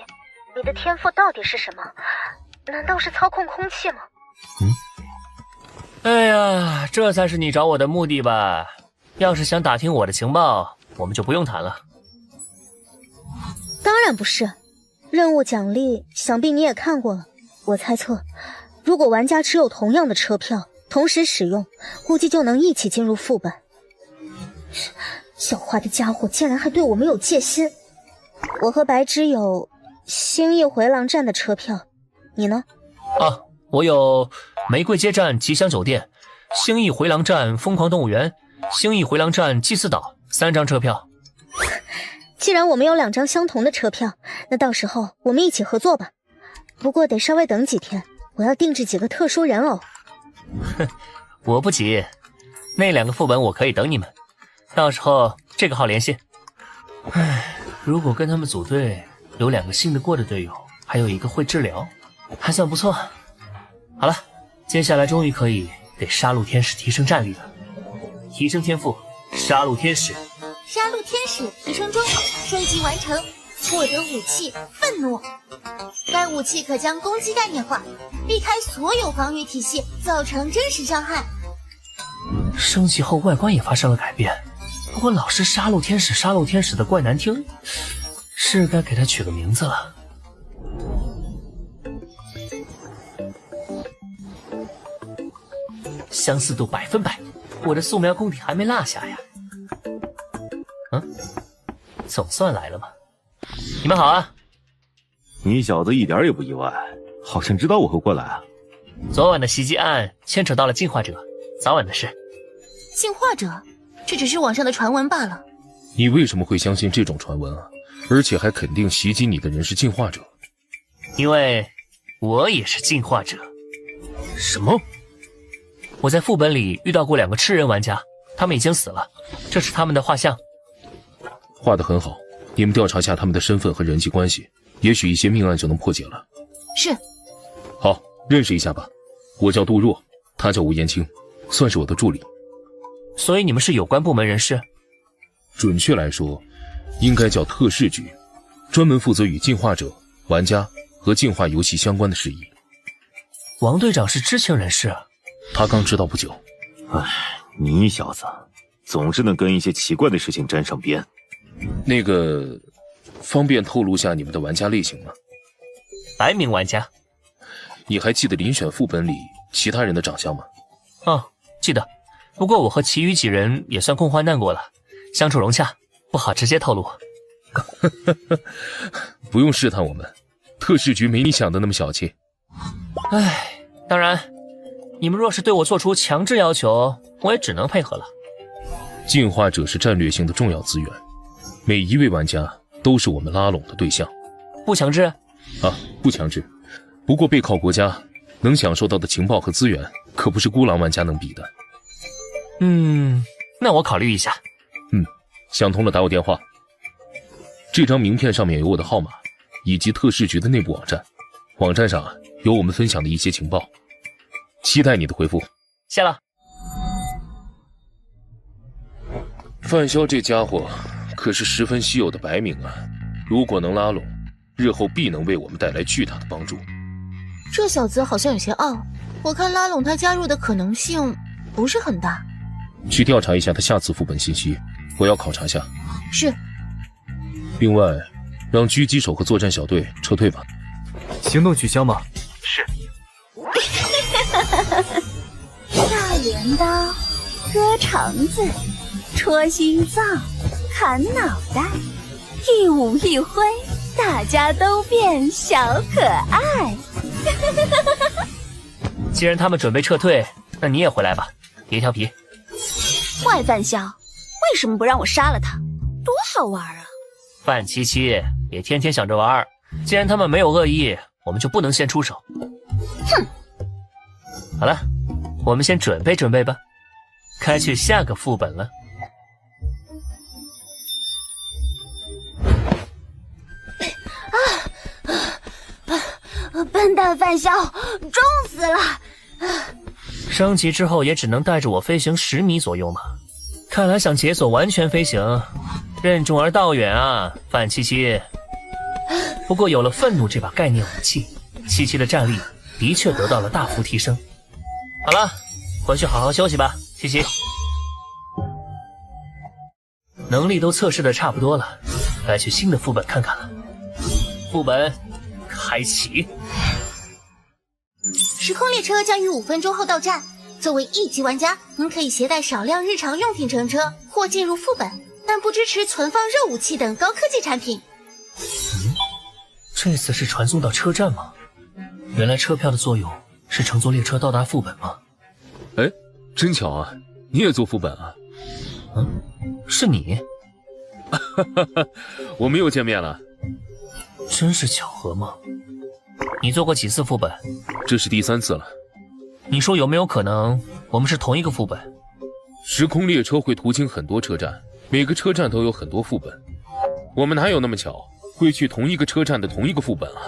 你的天赋到底是什么？难道是操控空气吗？哎呀，这才是你找我的目的吧？要是想打听我的情报，我们就不用谈了。当然不是，任务奖励想必你也看过了。我猜测，如果玩家持有同样的车票，同时使用，估计就能一起进入副本。狡猾的家伙竟然还对我没有戒心。我和白之有兴义回廊站的车票，你呢？我有玫瑰街站吉祥酒店、兴义回廊站疯狂动物园、兴义回廊站祭祀岛3张车票。既然我们有2张相同的车票，那到时候我们一起合作吧。不过得稍微等几天，我要定制几个特殊人偶。我不急，那2个副本我可以等你们，到时候这个号联系。如果跟他们组队，有2个信得过的队友，还有1个会治疗，还算不错。好了，接下来终于可以给杀戮天使提升战力了。提升天赋，杀戮天使。杀戮天使提升中，升级完成，获得武器愤怒。该武器可将攻击概念化，避开所有防御体系，造成真实伤害。升级后外观也发生了改变，不过老是杀戮天使的怪难听，是该给他取个名字了。相似度100%，我的素描功底还没落下呀。总算来了吧？你们好啊！你小子一点也不意外，好像知道我会过来啊。昨晚的袭击案牵扯到了进化者，早晚的事。进化者？这只是网上的传闻罢了。你为什么会相信这种传闻啊？而且还肯定袭击你的人是进化者？因为我也是进化者。什么？我在副本里遇到过2个吃人玩家，他们已经死了，这是他们的画像。画得很好，你们调查下他们的身份和人际关系，也许一些命案就能破解了。是。好，认识一下吧，我叫杜若，他叫吴延青，算是我的助理。所以你们是有关部门人士？准确来说，应该叫特事局，专门负责与进化者、玩家和进化游戏相关的事宜。王队长是知情人士？他刚知道不久。你小子总是能跟一些奇怪的事情沾上边。那个，方便透露下你们的玩家类型吗？白名玩家。你还记得遴选副本里其他人的长相吗？记得。不过我和其余几人也算共患难过了，相处融洽，不好直接透露。不用试探我们，特事局没你想的那么小气。当然，你们若是对我做出强制要求，我也只能配合了。进化者是战略性的重要资源，每一位玩家都是我们拉拢的对象。不强制？不强制。不过背靠国家，能享受到的情报和资源，可不是孤狼玩家能比的。那我考虑一下。想通了打我电话。这张名片上面有我的号码，以及特事局的内部网站，网站上有我们分享的一些情报。期待你的回复。谢了。范潇这家伙可是十分稀有的白名啊，如果能拉拢，日后必能为我们带来巨大的帮助。这小子好像有些傲，我看拉拢他加入的可能性不是很大。去调查一下他下次副本信息，我要考察下。是。另外，让狙击手和作战小队撤退吧。行动取消吗？是。大镰刀，割肠子，戳心脏，砍脑袋，一舞一挥，大家都变小可爱。既然他们准备撤退，那你也回来吧，别调皮。坏范潇，为什么不让我杀了他？多好玩啊！范七七，别天天想着玩。既然他们没有恶意，我们就不能先出手。哼！好了，我们先准备准备吧，开去下个副本了。笨蛋范潇，重死了！升级之后也只能带着我飞行10米左右嘛。看来想解锁完全飞行，任重而道远啊，范七七。不过有了愤怒这把概念武器，七七的战力的确得到了大幅提升。好了，回去好好休息吧，七七。能力都测试的差不多了，该去新的副本看看了。副本开启。时空列车将于5分钟后到站。作为1级玩家，您可以携带少量日常用品乘车或进入副本，但不支持存放热武器等高科技产品。这次是传送到车站吗？原来车票的作用是乘坐列车到达副本吗？哎，真巧啊，你也做副本啊？嗯，是你？我们又见面了。真是巧合吗？你做过几次副本？这是第3次了。你说有没有可能我们是同一个副本？时空列车会途经很多车站，每个车站都有很多副本。我们哪有那么巧会去同一个车站的同一个副本啊？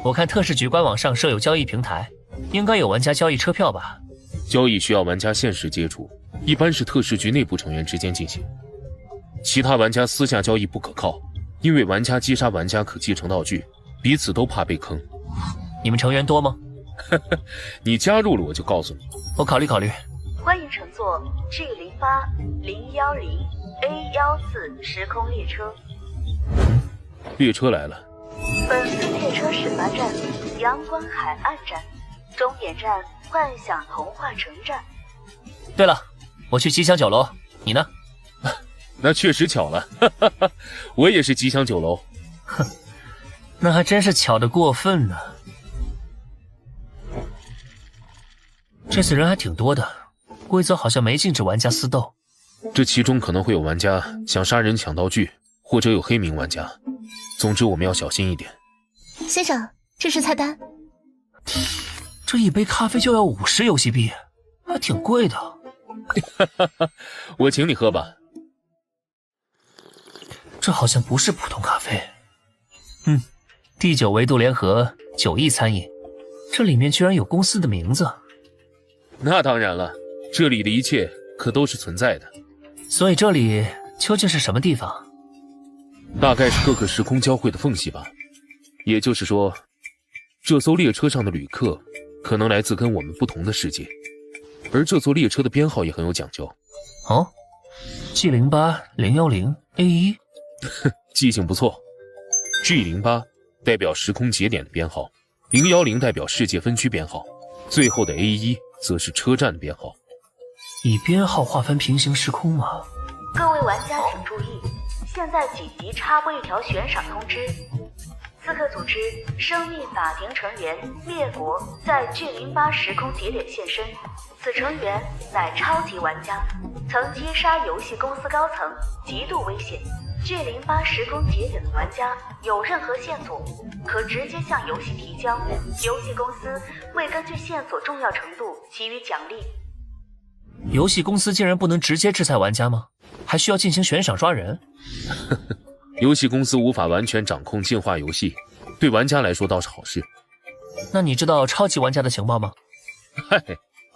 我看特市局官网上设有交易平台，应该有玩家交易车票吧？交易需要玩家现实接触，一般是特市局内部成员之间进行。其他玩家私下交易不可靠，因为玩家击杀玩家可继承道具，彼此都怕被坑。你们成员多吗？你加入了我就告诉你。我考虑考虑。欢迎乘坐 G08010A14 时空列车。列车来了。本次列车始发站阳光海岸站，终点站幻想童话城站。对了，我去吉祥酒楼，你呢？那确实巧了，我也是吉祥酒楼。哼，那还真是巧得过分呢。这次人还挺多的，规则好像没禁止玩家私斗。这其中可能会有玩家想杀人抢道具，或者有黑名玩家。总之我们要小心一点。先生，这是菜单。这一杯咖啡就要50游戏币，还挺贵的。我请你喝吧。这好像不是普通咖啡。第9维度联合9亿餐饮，这里面居然有公司的名字。那当然了，这里的一切可都是存在的。所以这里究竟是什么地方？大概是各个时空交汇的缝隙吧。也就是说，这艘列车上的旅客可能来自跟我们不同的世界，而这座列车的编号也很有讲究。哦 ，G08010A1，记性不错。G08代表时空节点的编号，010代表世界分区编号，最后的 A1则是车站的编号。以编号划分平行时空吗？各位玩家请注意，现在紧急插播一条悬赏通知。刺客组织生命法庭成员灭国在G08时空节点现身，此成员乃超级玩家，曾击杀游戏公司高层，极度危险。G08时空节点的玩家有任何线索，可直接向游戏提交，游戏公司会根据线索重要程度给予奖励。游戏公司竟然不能直接制裁玩家吗？还需要进行悬赏抓人？游戏公司无法完全掌控进化游戏，对玩家来说倒是好事。那你知道超级玩家的情报吗？嗨，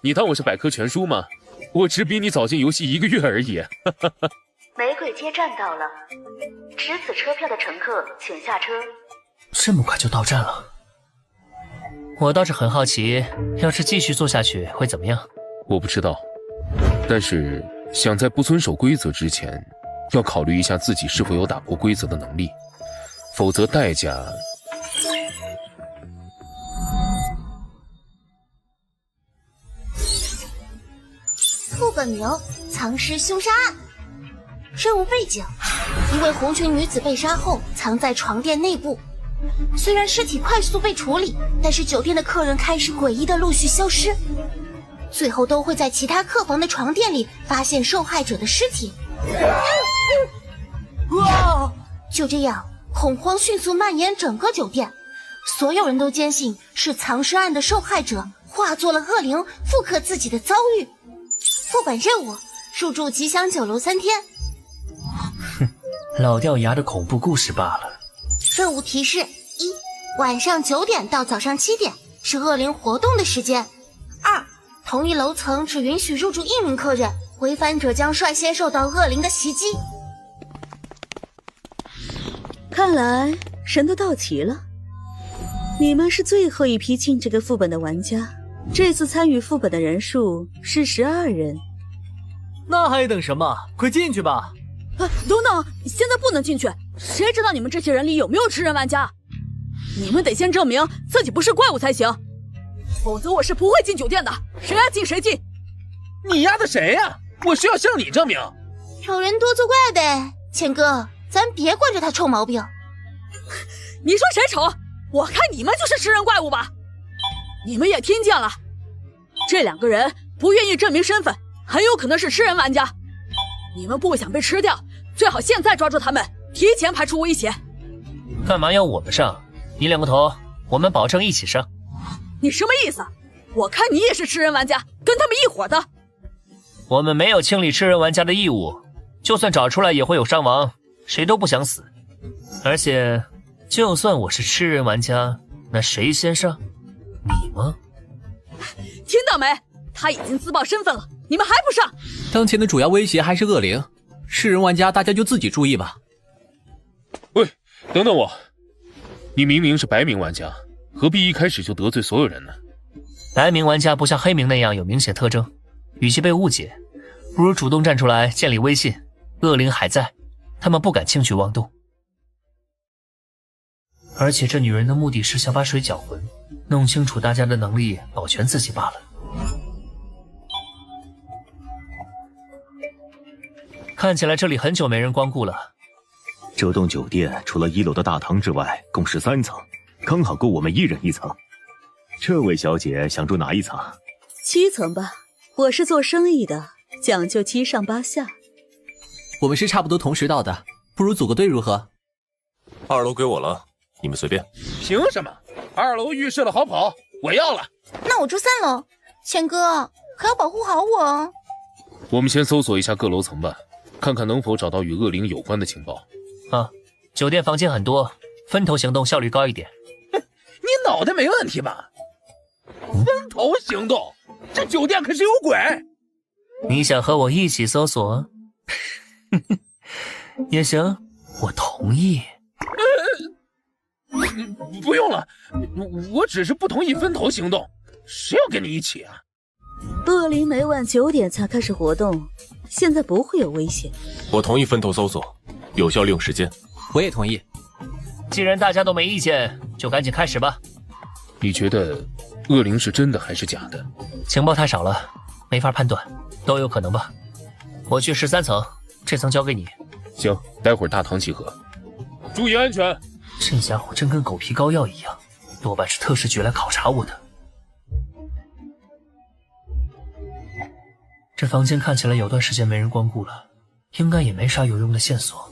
你当我是百科全书吗？我只比你早进游戏1个月而已。玫瑰街站到了，持此车票的乘客请下车。这么快就到站了？我倒是很好奇，要是继续做下去会怎么样？我不知道，但是想在不遵守规则之前，要考虑一下自己是否有打破规则的能力，否则代价……副本名：藏尸凶杀案。任务背景：一位红裙女子被杀后藏在床垫内部。虽然尸体快速被处理，但是酒店的客人开始诡异的陆续消失，最后都会在其他客房的床垫里发现受害者的尸体。哇！就这样，恐慌迅速蔓延整个酒店，所有人都坚信是藏尸案的受害者化作了恶灵，复刻自己的遭遇。副本任务：入住吉祥酒楼3天。老掉牙的恐怖故事罢了。任务提示：1. 晚上9点到早上7点是恶灵活动的时间。2. 同一楼层只允许入住1名客人，违反者将率先受到恶灵的袭击。看来神都到齐了，你们是最后一批进这个副本的玩家。这次参与副本的人数是12人。那还等什么？快进去吧！等等，现在不能进去，谁知道你们这些人里有没有吃人玩家？你们得先证明自己不是怪物才行，否则我是不会进酒店的，谁爱进谁进。你丫的谁呀？我需要向你证明。丑人多作怪呗，谦哥，咱别惯着他臭毛病。你说谁丑？我看你们就是吃人怪物吧。你们也听见了，这2个人不愿意证明身份，很有可能是吃人玩家。你们不想被吃掉，最好现在抓住他们，提前排除危险。干嘛要我们上？你2个头，我们保证一起上。你什么意思？我看你也是吃人玩家，跟他们一伙的。我们没有清理吃人玩家的义务，就算找出来也会有伤亡，谁都不想死。而且，就算我是吃人玩家，那谁先上？你吗？听到没？他已经自曝身份了，你们还不上？当前的主要威胁还是恶灵，吃人玩家大家就自己注意吧。喂，等等我，你明明是白名玩家，何必一开始就得罪所有人呢？白名玩家不像黑名那样有明显特征，与其被误解，不如主动站出来建立威信。恶灵还在，他们不敢轻举妄动。而且这女人的目的是想把水搅浑，弄清楚大家的能力，保全自己罢了。看起来这里很久没人光顾了。这栋酒店除了1楼的大堂之外，共是3层，刚好够我们1人1层。这位小姐想住哪一层？7层吧，我是做生意的，讲究7上8下。我们是差不多同时到的，不如组个队如何？2楼给我了，你们随便。凭什么？2楼预设了好跑，我要了。那我住3楼，谦哥可要保护好我哦。我们先搜索一下各楼层吧，看看能否找到与恶灵有关的情报。啊，酒店房间很多，分头行动效率高一点。你脑袋没问题吧？分头行动，这酒店可是有鬼。你想和我一起搜索？也行，我同意。不用了，我只是不同意分头行动，谁要跟你一起啊？恶灵每晚9点才开始活动，现在不会有危险。我同意分头搜索，有效利用时间。我也同意。既然大家都没意见，就赶紧开始吧。你觉得恶灵是真的还是假的？情报太少了，没法判断，都有可能吧。我去13层，这层交给你。行，待会儿大堂集合，注意安全。这家伙真跟狗皮膏药一样，多半是特使局来考察我的。这房间看起来有段时间没人光顾了，应该也没啥有用的线索。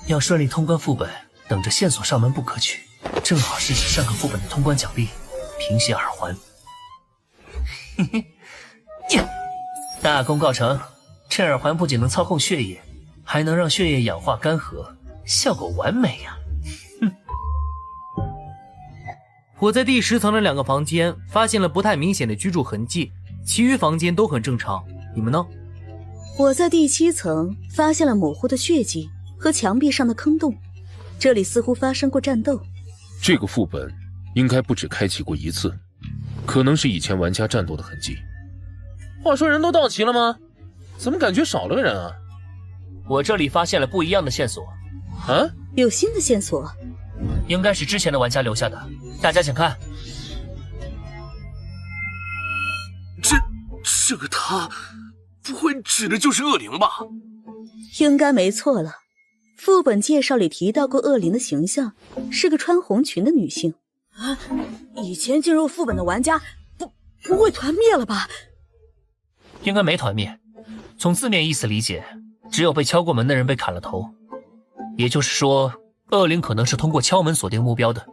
要顺利通关副本，等着线索上门不可取，正好试试上个副本的通关奖励——平血耳环。嘿嘿，大功告成！这耳环不仅能操控血液，还能让血液氧化干涸，效果完美呀！我在第10层的2个房间发现了不太明显的居住痕迹，其余房间都很正常。你们呢？我在第7层发现了模糊的血迹和墙壁上的坑洞，这里似乎发生过战斗。这个副本应该不止开启过1次，可能是以前玩家战斗的痕迹。话说人都到齐了吗？怎么感觉少了个人啊？我这里发现了不一样的线索。啊？有新的线索？应该是之前的玩家留下的，大家请看。这个他，不会指的就是恶灵吧？应该没错了。副本介绍里提到过恶灵的形象，是个穿红裙的女性。啊，以前进入副本的玩家不会团灭了吧？应该没团灭。从字面意思理解，只有被敲过门的人被砍了头。也就是说，恶灵可能是通过敲门锁定目标的。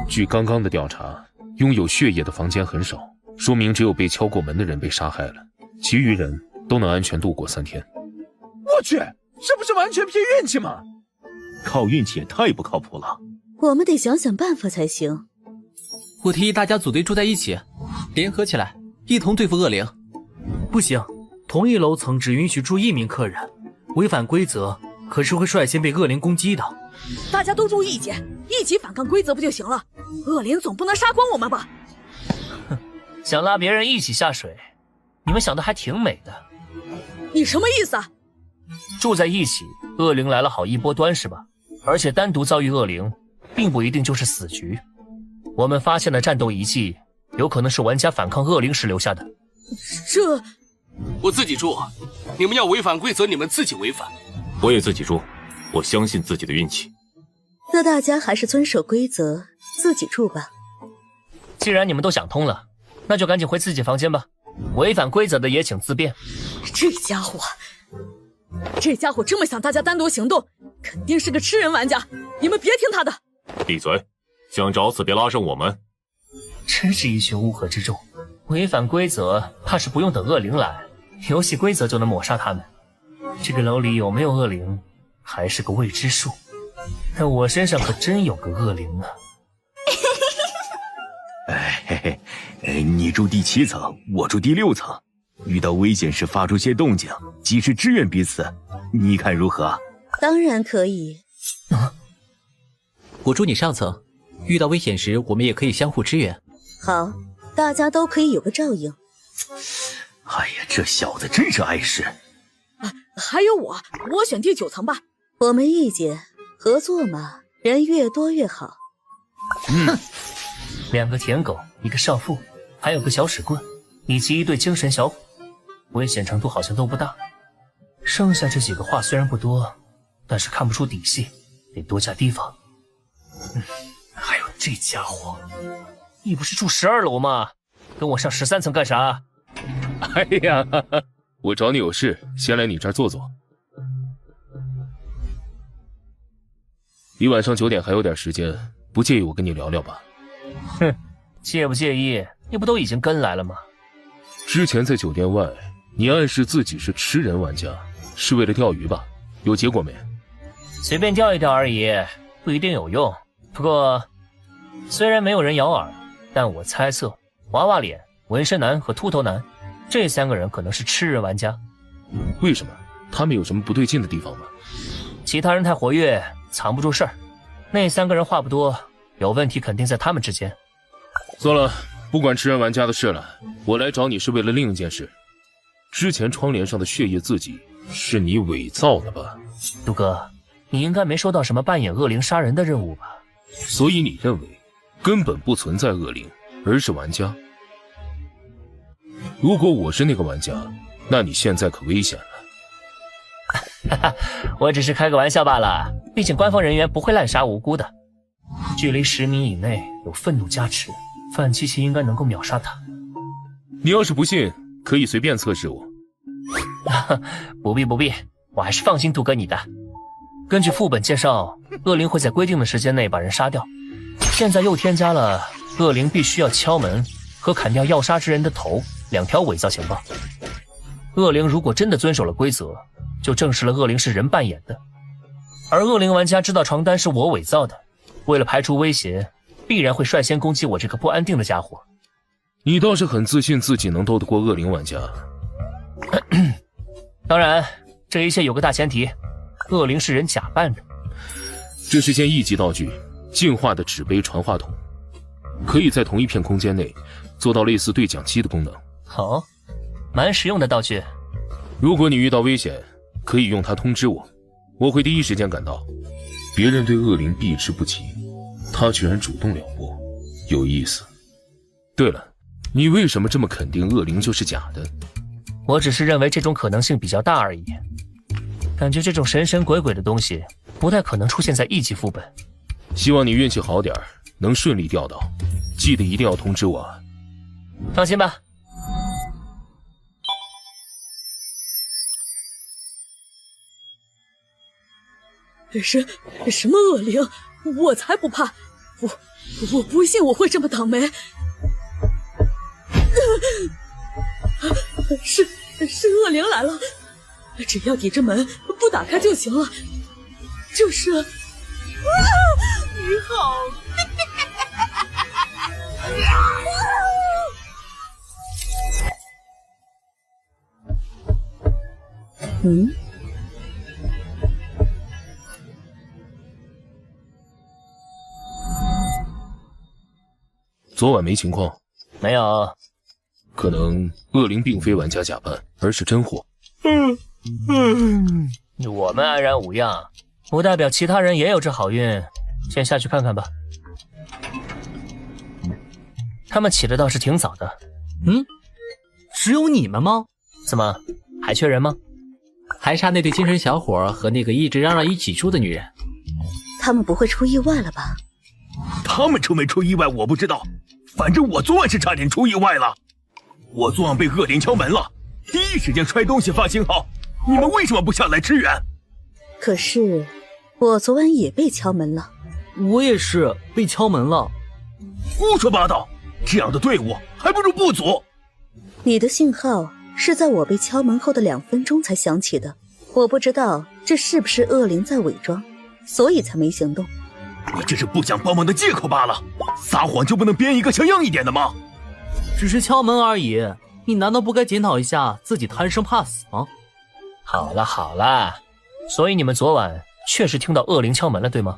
据刚刚的调查，拥有血液的房间很少，说明只有被敲过门的人被杀害了，其余人都能安全度过3天。我去，这不是完全凭运气吗？靠运气也太不靠谱了。我们得想想办法才行。我提议大家组队住在一起，联合起来，一同对付恶灵。不行，同一楼层只允许住1名客人，违反规则可是会率先被恶灵攻击的。大家都注意一些，一起反抗规则不就行了？恶灵总不能杀光我们吧？想拉别人一起下水，你们想的还挺美的。你什么意思啊？住在一起，恶灵来了好一波端是吧？而且单独遭遇恶灵，并不一定就是死局。我们发现的战斗遗迹，有可能是玩家反抗恶灵时留下的。这……我自己住，你们要违反规则，你们自己违反。我也自己住，我相信自己的运气。那大家还是遵守规则，自己住吧。既然你们都想通了，那就赶紧回自己房间吧。违反规则的也请自便。这家伙这么想大家单独行动，肯定是个吃人玩家，你们别听他的。闭嘴，想找死别拉上我们。真是一群乌合之众，违反规则怕是不用等恶灵来，游戏规则就能抹杀他们。这个楼里有没有恶灵，还是个未知数。但我身上可真有个恶灵啊！你住第7层，我住第6层。遇到危险时发出些动静，及时支援彼此，你看如何？当然可以。我住你上层，遇到危险时我们也可以相互支援。好，大家都可以有个照应。哎呀，这小子真是碍事。还有我选第9层吧。我没意见，合作嘛，人越多越好。2个舔狗，一个少妇，还有个小屎棍，以及一对精神小伙，危险程度好像都不大。剩下这几个话虽然不多，但是看不出底细，得多加提防。还有这家伙，你不是住12楼吗？跟我上13层干啥？哎呀，我找你有事，先来你这儿坐坐。离晚上9点还有点时间，不介意我跟你聊聊吧？哼，介不介意？你不都已经跟来了吗？之前在酒店外，你暗示自己是吃人玩家，是为了钓鱼吧？有结果没？随便钓一钓而已，不一定有用。不过，虽然没有人咬饵，但我猜测娃娃脸、纹身男和秃头男这3个人可能是吃人玩家。为什么？他们有什么不对劲的地方吗？其他人太活跃，藏不住事儿。那3个人话不多，有问题肯定在他们之间。算了，不管吃人玩家的事了，我来找你是为了另一件事。之前窗帘上的血液字迹是你伪造的吧？杜哥，你应该没收到什么扮演恶灵杀人的任务吧？所以你认为根本不存在恶灵，而是玩家？如果我是那个玩家，那你现在可危险了。哈哈，我只是开个玩笑罢了，毕竟官方人员不会滥杀无辜的。距离10米以内有愤怒加持，范七七应该能够秒杀他。你要是不信，可以随便测试我。不必，我还是放心杜哥你的。根据副本介绍，恶灵会在规定的时间内把人杀掉。现在又添加了恶灵必须要敲门和砍掉要杀之人的头2条伪造情报。恶灵如果真的遵守了规则，就证实了恶灵是人扮演的。而恶灵玩家知道床单是我伪造的，为了排除威胁，必然会率先攻击我这个不安定的家伙。你倒是很自信自己能斗得过恶灵玩家。当然，这一切有个大前提，恶灵是人假扮的。这是件1级道具，净化的纸杯传话筒，可以在同一片空间内做到类似对讲机的功能。好，蛮实用的道具。如果你遇到危险，可以用它通知我，我会第一时间赶到。别人对恶灵避之不及，他居然主动撩拨，有意思。对了，你为什么这么肯定恶灵就是假的？我只是认为这种可能性比较大而已。感觉这种神神鬼鬼的东西不太可能出现在1级副本。希望你运气好点，能顺利钓到，记得一定要通知我啊。放心吧。什么恶灵？我才不怕！我不信我会这么倒霉。是恶灵来了，只要抵着门不打开就行了。就是，你好。昨晚没情况？没有。可能恶灵并非玩家假扮，而是真货。我们安然无恙，不代表其他人也有这好运。先下去看看吧。他们起的倒是挺早的。只有你们吗？怎么还缺人吗？还差那对精神小伙和那个一直嚷嚷一起出的女人。他们不会出意外了吧？他们出没出意外我不知道，反正我昨晚是差点出意外了。我昨晚被恶灵敲门了，第一时间摔东西发信号，你们为什么不下来支援？可是我昨晚也被敲门了。我也是被敲门了。胡说八道，这样的队伍还不如不组。你的信号是在我被敲门后的2分钟才响起的，我不知道这是不是恶灵在伪装，所以才没行动。你这是不想帮忙的借口罢了，撒谎就不能编一个像样一点的吗？只是敲门而已，你难道不该检讨一下自己贪生怕死吗？好了好了，所以你们昨晚确实听到恶灵敲门了，对吗？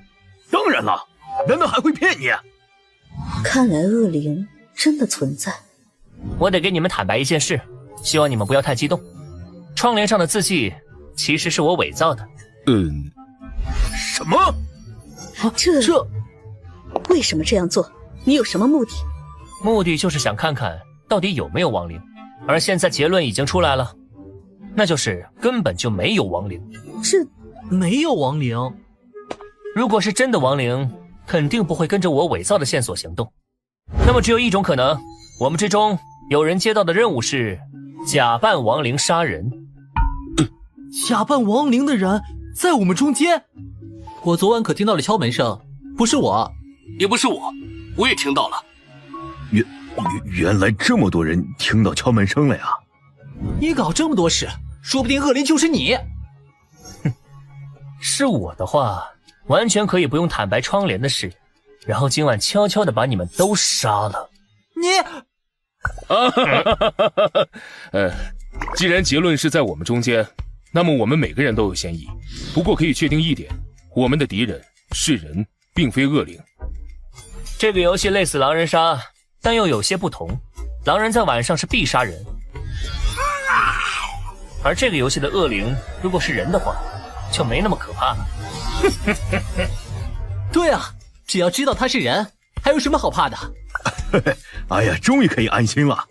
当然了，难道还会骗你？看来恶灵真的存在。我得给你们坦白一件事，希望你们不要太激动。窗帘上的字迹其实是我伪造的。什么？这为什么这样做？你有什么目的？目的就是想看看到底有没有亡灵，而现在结论已经出来了，那就是根本就没有亡灵。这没有亡灵？如果是真的亡灵，肯定不会跟着我伪造的线索行动。那么只有一种可能，我们之中有人接到的任务是假扮亡灵杀人。假扮亡灵的人在我们中间？我昨晚可听到了敲门声，不是我，也不是我，我也听到了。原来这么多人听到敲门声了呀！你搞这么多事，说不定恶灵就是你。是我的话，完全可以不用坦白窗帘的事，然后今晚悄悄地把你们都杀了。既然结论是在我们中间，那么我们每个人都有嫌疑。不过可以确定一点，我们的敌人是人，并非恶灵。这个游戏类似狼人杀，但又有些不同。狼人在晚上是必杀人，而这个游戏的恶灵如果是人的话，就没那么可怕了。对啊，只要知道他是人，还有什么好怕的？哎呀，终于可以安心了。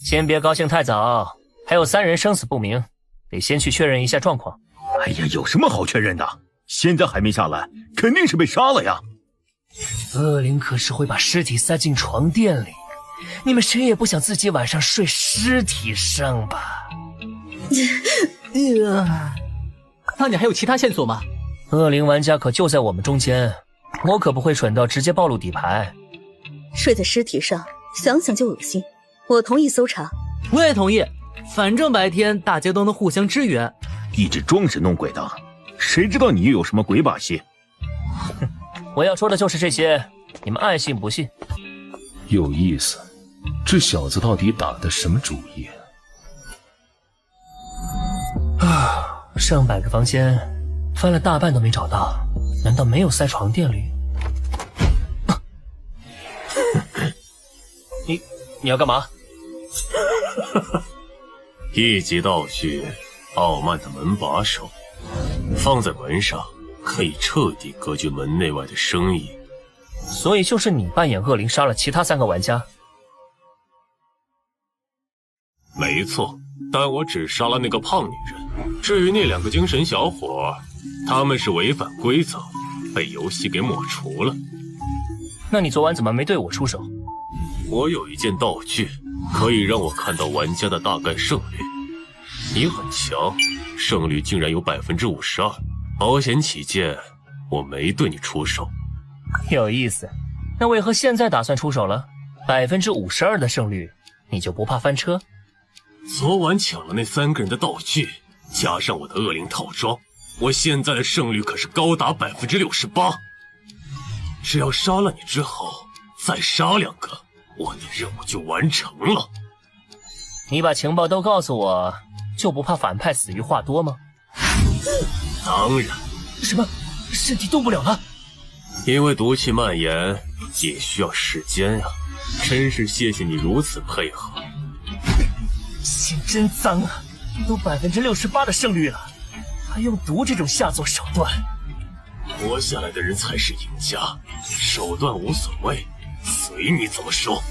先别高兴太早，还有3人生死不明，得先去确认一下状况。哎呀，有什么好确认的？现在还没下来，肯定是被杀了呀。恶灵可是会把尸体塞进床垫里，你们谁也不想自己晚上睡尸体上吧？那你还有其他线索吗？恶灵玩家可就在我们中间，我可不会蠢到直接暴露底牌。睡在尸体上，想想就恶心。我同意搜查。我也同意，反正白天大家都能互相支援。一直装神弄鬼的，谁知道你又有什么鬼把戏？我要说的就是这些，你们爱信不信。有意思，这小子到底打的什么主意啊？上百个房间翻了大半都没找到，难道没有塞床垫里？你要干嘛？一级道具，傲慢的门把手，放在门上可以彻底隔绝门内外的声音。所以就是你扮演恶灵杀了其他3个玩家？没错，但我只杀了那个胖女人。至于那2个精神小伙，他们是违反规则，被游戏给抹除了。那你昨晚怎么没对我出手？我有一件道具，可以让我看到玩家的大概胜率。你很强，胜率竟然有52%。保险起见，我没对你出手。有意思，那为何现在打算出手了？52%的胜率，你就不怕翻车？昨晚抢了那3个人的道具，加上我的恶灵套装，我现在的胜率可是高达68%。只要杀了你之后，再杀2个，我的任务就完成了。你把情报都告诉我，就不怕反派死于话多吗？当然。什么？身体动不了了？因为毒气蔓延也需要时间啊。真是谢谢你如此配合。心真脏啊！都68%的胜率了，还用毒这种下作手段？活下来的人才是赢家，手段无所谓，随你怎么说。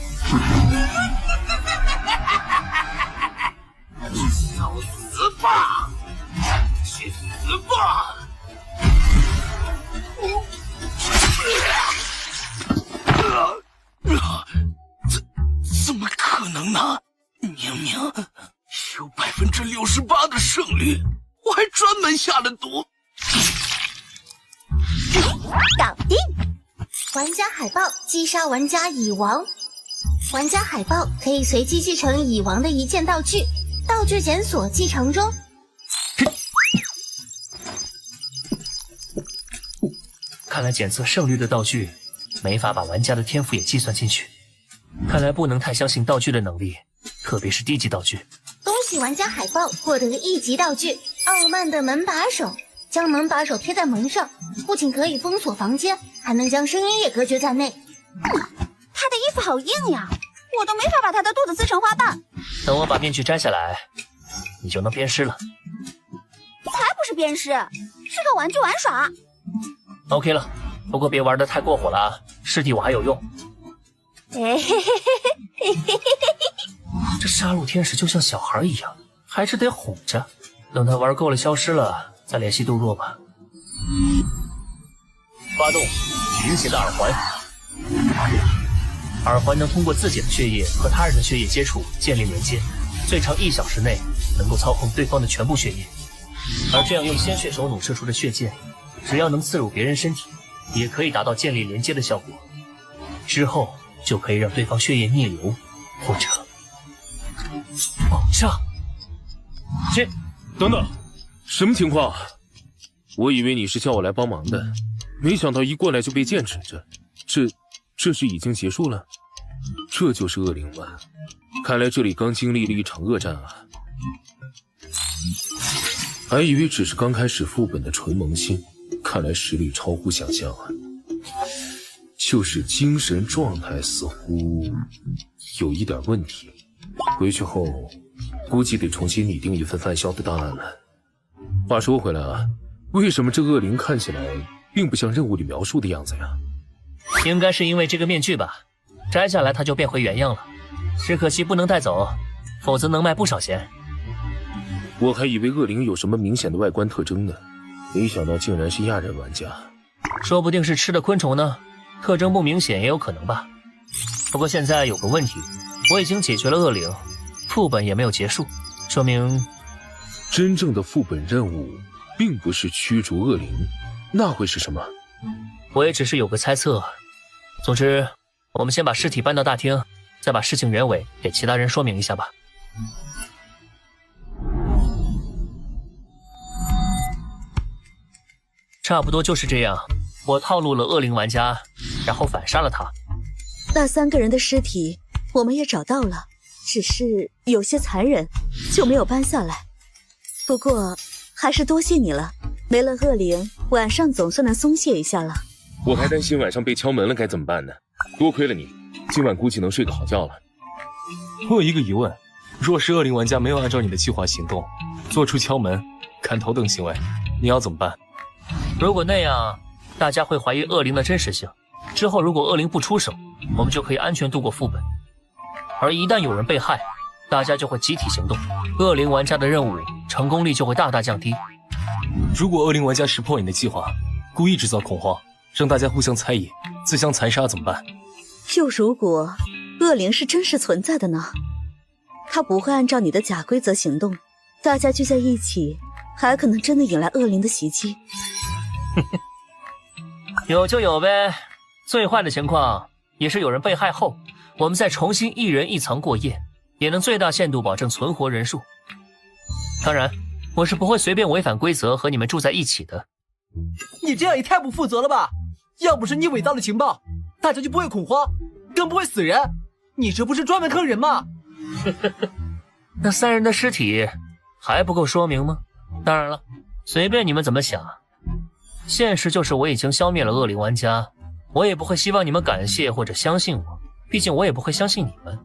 找死吧！去死吧！怎么可能呢？明明有68%的胜率，我还专门下了毒。搞定！玩家海豹击杀玩家蚁王。玩家海豹可以随机继承蚁王的一件道具，道具检索继承中。看来检测胜率的道具没法把玩家的天赋也计算进去，看来不能太相信道具的能力，特别是低级道具。恭喜玩家海豹获得1级道具傲慢的门把手，将门把手贴在门上，不仅可以封锁房间，还能将声音也隔绝在内。他的衣服好硬呀，我都没法把他的肚子撕成花瓣。等我把面具摘下来，你就能鞭尸了。才不是鞭尸，是个玩具玩耍。OK 了，不过别玩得太过火了啊，尸体我还有用。这杀戮天使就像小孩一样，还是得哄着，等他玩够了消失了再联系杜若吧。发动明显的耳环，耳环能通过自己的血液和他人的血液接触建立连接，最长1小时内能够操控对方的全部血液。而这样用鲜血手弩射出的血箭，只要能刺入别人身体，也可以达到建立连接的效果。之后就可以让对方血液逆流，或者爆炸。等等，什么情况？我以为你是叫我来帮忙的，没想到一过来就被剑指着。这是已经结束了？这就是恶灵湾，看来这里刚经历了一场恶战啊！还以为只是刚开始副本的纯萌新，看来实力超乎想象啊！就是精神状态似乎有一点问题，回去后估计得重新拟定一份犯销的档案了。话说回来啊，为什么这恶灵看起来并不像任务里描述的样子呀？应该是因为这个面具吧，摘下来它就变回原样了。只可惜不能带走，否则能卖不少钱。我还以为恶灵有什么明显的外观特征呢，没想到竟然是亚人玩家。说不定是吃的昆虫呢，特征不明显也有可能吧。不过现在有个问题，我已经解决了恶灵，副本也没有结束，说明真正的副本任务并不是驱逐恶灵，那会是什么？我也只是有个猜测。总之，我们先把尸体搬到大厅，再把事情原委给其他人说明一下吧。差不多就是这样，我套路了恶灵玩家，然后反杀了他。那3个人的尸体我们也找到了，只是有些残忍，就没有搬下来。不过还是多谢你了，没了恶灵，晚上总算能松懈一下了。我还担心晚上被敲门了该怎么办呢，多亏了你，今晚估计能睡个好觉了。我有一个疑问，若是恶灵玩家没有按照你的计划行动，做出敲门、砍头等行为，你要怎么办？如果那样，大家会怀疑恶灵的真实性。之后如果恶灵不出手，我们就可以安全度过副本。而一旦有人被害，大家就会集体行动，恶灵玩家的任务成功率就会大大降低。如果恶灵玩家识破你的计划，故意制造恐慌，让大家互相猜疑、自相残杀怎么办？又如果恶灵是真实存在的呢？他不会按照你的假规则行动，大家聚在一起，还可能真的引来恶灵的袭击。有就有呗，最坏的情况也是有人被害后，我们再重新1人1层过夜，也能最大限度保证存活人数。当然，我是不会随便违反规则和你们住在一起的。你这样也太不负责了吧！要不是你伪造了情报，大家就不会恐慌，更不会死人。你这不是专门坑人吗？那3人的尸体还不够说明吗？当然了，随便你们怎么想。现实就是我已经消灭了恶灵玩家，我也不会希望你们感谢或者相信我，毕竟我也不会相信你们。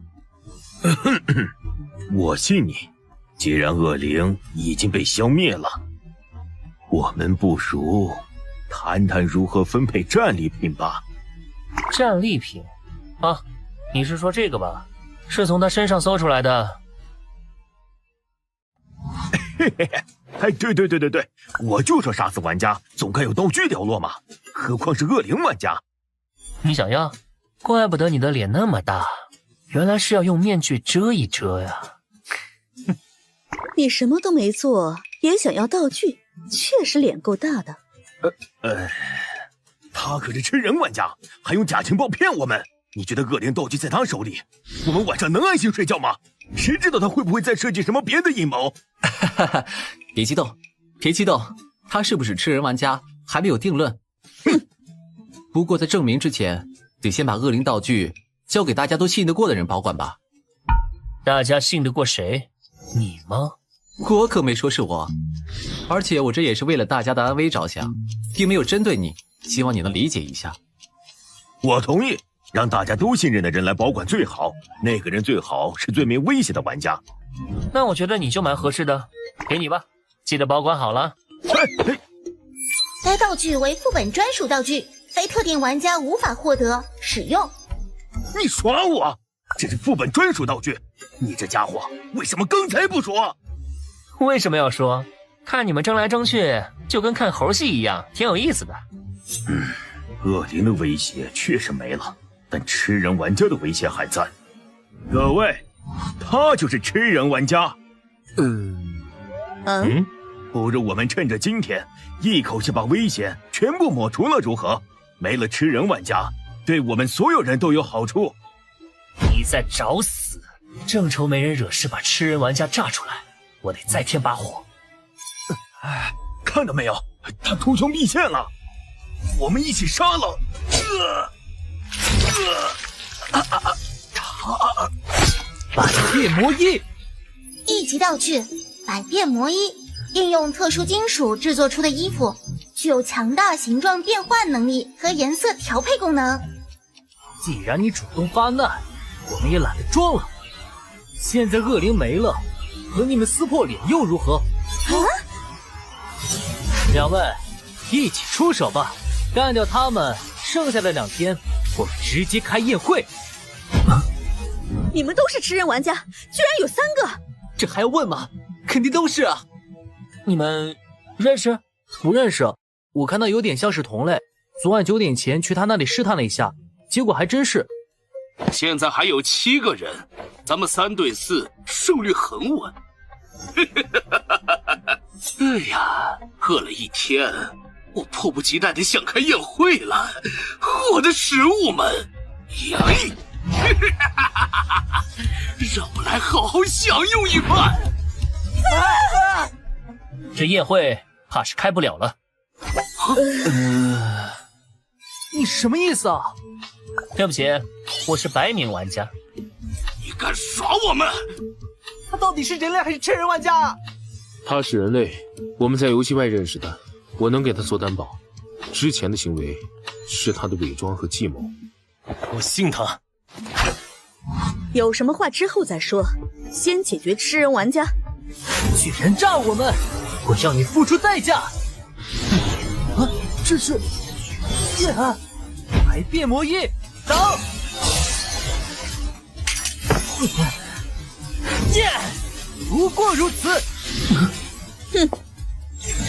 我信你，既然恶灵已经被消灭了，我们不如谈谈如何分配战利品吧。战利品？啊，你是说这个吧？是从他身上搜出来的。嘿嘿嘿，哎，对，我就说杀死玩家总该有道具掉落嘛，何况是恶灵玩家。你想要？怪不得你的脸那么大，原来是要用面具遮一遮呀。你什么都没做，也想要道具，确实脸够大的。他可是吃人玩家，还用假情报骗我们。你觉得恶灵道具在他手里，我们晚上能安心睡觉吗？谁知道他会不会再设计什么别的阴谋？别激动，他是不是吃人玩家还没有定论。不过在证明之前，得先把恶灵道具交给大家都信得过的人保管吧。大家信得过谁？你吗？我可没说是我，而且我这也是为了大家的安危着想，并没有针对你，希望你能理解一下。我同意，让大家都信任的人来保管最好，那个人最好是最没威胁的玩家。那我觉得你就蛮合适的，给你吧，记得保管好了。该道具为副本专属道具，非特定玩家无法获得使用。你耍我？这是副本专属道具，你这家伙为什么刚才不说？为什么要说？看你们争来争去，就跟看猴戏一样，挺有意思的。恶灵的威胁确实没了，但吃人玩家的威胁还在。各位，他就是吃人玩家。不如我们趁着今天，一口气把危险全部抹除了，如何？没了吃人玩家，对我们所有人都有好处。你在找死！正愁没人惹事把吃人玩家炸出来，我得再添把火。看到没有，他图穷匕见了，我们一起杀了。百变魔衣，一级道具百变魔衣，应用特殊金属制作出的衣服，具有强大形状变换能力和颜色调配功能。既然你主动发难，我们也懒得装了。现在恶灵没了，和你们撕破脸又如何？两位，一起出手吧，干掉他们，剩下的2天，我们直接开宴会。你们都是吃人玩家，居然有3个，这还要问吗？肯定都是啊。你们认识？不认识，我看到有点像是同类。昨晚9点前去他那里试探了一下，结果还真是。现在还有7个人，咱们3对4，胜率很稳。哎呀，饿了一天，我迫不及待的想开宴会了。我的食物们，耶！让我来好好享用一番。这宴会怕是开不了了。你什么意思啊？对不起，我是白名玩家。你敢耍我们？他到底是人类还是吃人玩家啊？他是人类，我们在游戏外认识的，我能给他做担保。之前的行为是他的伪装和计谋。我信他。有什么话之后再说，先解决吃人玩家。居然炸我们，我要你付出代价！这是百变魔衣，挡！不过如此。哼，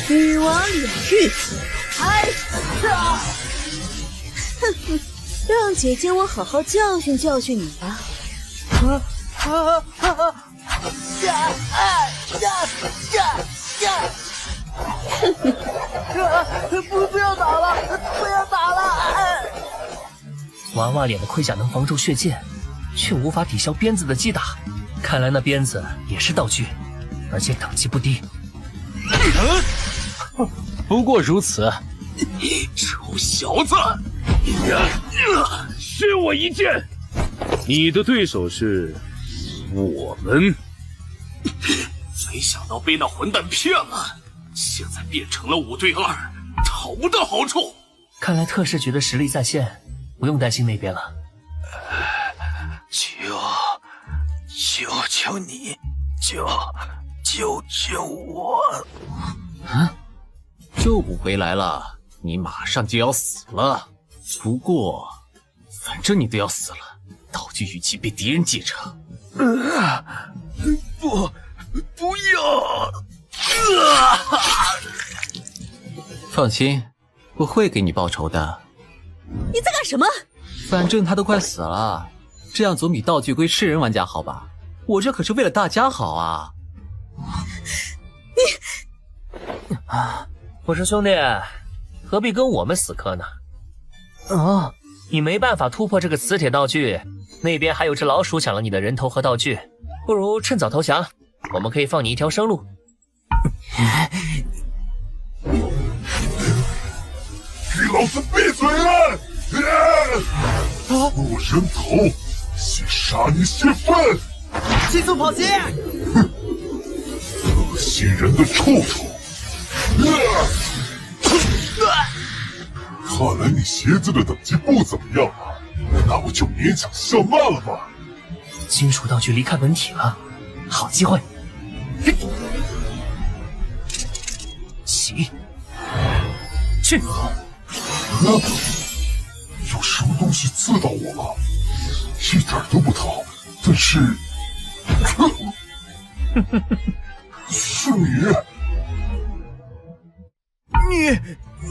女王领域，哼，让姐姐我好好教训教训你吧。不要打了，不要打了！娃娃脸的盔甲能防住血剑，却无法抵消鞭子的击打。看来那鞭子也是道具，而且等级不低。不过如此。臭小子，削我一剑！你的对手是我们。没想到被那混蛋骗了，现在变成了5对2，讨不到好处。看来特事局的实力在线，不用担心那边了。求求你，救我！救不回来了，你马上就要死了。不过，反正你都要死了，道具与其被敌人继承。不要！放心，我会给你报仇的。你在干什么？反正他都快死了，这样总比道具归吃人玩家好吧？我这可是为了大家好啊！我说兄弟，何必跟我们死磕呢？你没办法突破这个磁铁道具，那边还有只老鼠抢了你的人头和道具，不如趁早投降，我们可以放你一条生路。给老子闭嘴了！我人头，先杀你泄愤！迅速跑鞋！恶心人的臭虫！看来你鞋子的等级不怎么样啊，那我就勉强向慢了吧。金属道具离开本体了，好机会！起，去！有什么东西刺到我了？一点都不疼，但是，是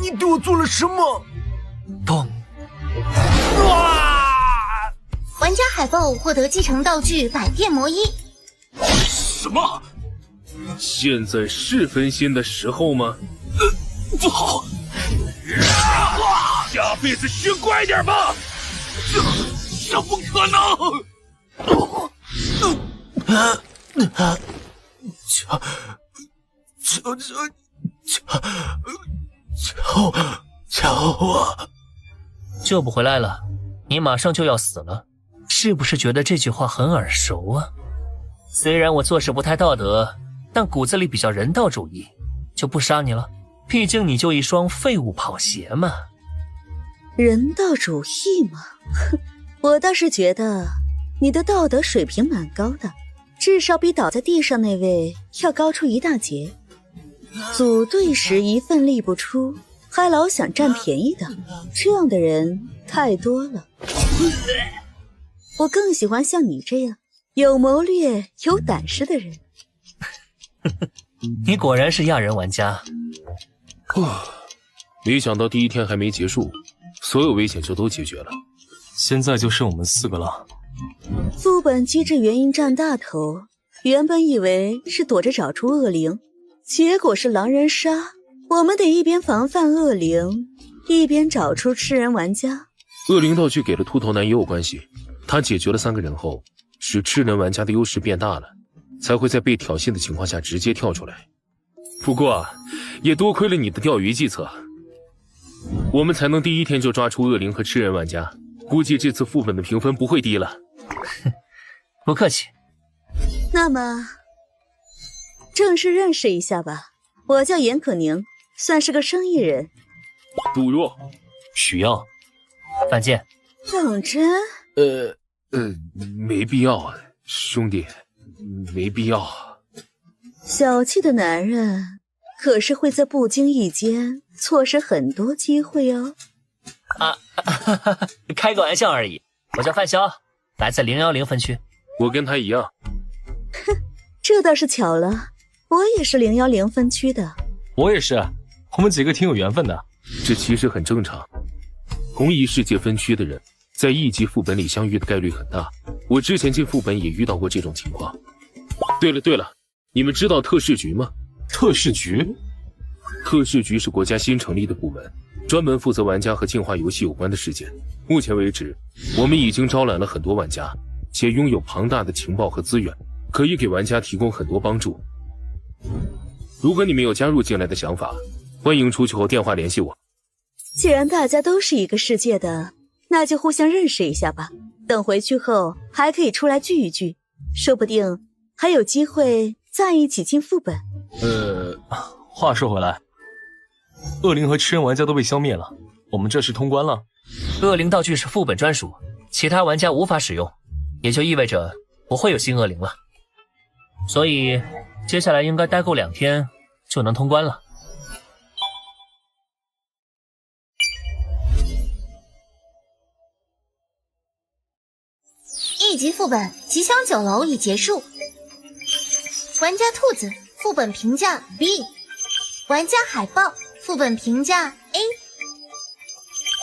你对我做了什么？咚！玩家海豹获得继承道具百变魔衣。什么？现在是分心的时候吗？不好！下辈子学乖点吧！这不可能！求我！救不回来了，你马上就要死了，是不是觉得这句话很耳熟啊？虽然我做事不太道德，但骨子里比较人道主义，就不杀你了。毕竟你就一双废物跑鞋嘛。人道主义嘛，哼，我倒是觉得你的道德水平蛮高的，至少比倒在地上那位要高出一大截。组队时一份力不出，还老想占便宜的，这样的人太多了。我更喜欢像你这样有谋略、有胆识的人。你果然是亚人玩家。没想到第一天还没结束，所有危险就都解决了。现在就剩我们4个了。副本机制原因占大头，原本以为是躲着找出恶灵，结果是狼人杀。我们得一边防范恶灵，一边找出吃人玩家。恶灵道具给了秃头男也有关系，他解决了3个人后，使吃人玩家的优势变大了，才会在被挑衅的情况下直接跳出来。不过也多亏了你的钓鱼计策，我们才能第一天就抓出恶灵和吃人玩家，估计这次副本的评分不会低了。不客气。那么正式认识一下吧，我叫严可宁，算是个生意人。杜若，许耀，范建，冷真。没必要啊，兄弟，没必要。小气的男人可是会在不经意间错失很多机会哦。开个玩笑而已。我叫范潇，来自010分区。我跟他一样。哼，这倒是巧了，我也是010分区的。我也是，我们几个挺有缘分的。这其实很正常，同一世界分区的人在一级副本里相遇的概率很大。我之前进副本也遇到过这种情况。对了，你们知道特事局吗？特事局？特事局是国家新成立的部门，专门负责玩家和进化游戏有关的事件。目前为止，我们已经招揽了很多玩家，且拥有庞大的情报和资源，可以给玩家提供很多帮助。如果你们有加入进来的想法，欢迎出去后电话联系我。既然大家都是一个世界的，那就互相认识一下吧。等回去后还可以出来聚一聚，说不定还有机会再一起进副本。话说回来，恶灵和吃人玩家都被消灭了，我们这是通关了。恶灵道具是副本专属，其他玩家无法使用，也就意味着不会有新恶灵了。所以接下来应该待够2天就能通关了。1级副本吉祥酒楼已结束。玩家兔子副本评价 B， 玩家海豹副本评价 A，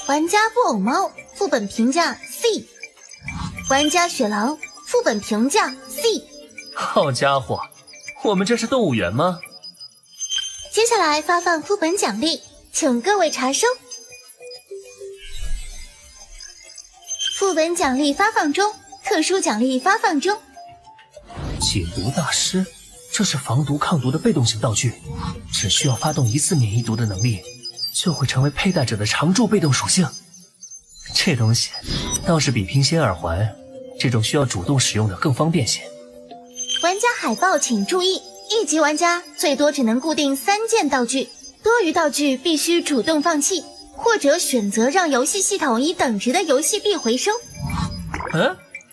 玩家布偶猫副本评价 C， 玩家雪狼副本评价 C。 好家伙，我们这是动物园吗？接下来发放副本奖励，请各位查收。副本奖励发放中，特殊奖励发放中。解毒大师，这是防毒抗毒的被动型道具，只需要发动1次免疫毒的能力，就会成为佩戴者的常驻被动属性。这东西倒是比平行耳环这种需要主动使用的更方便些。玩家海报请注意，1级玩家最多只能固定3件道具，多余道具必须主动放弃，或者选择让游戏系统以等值的游戏币回收。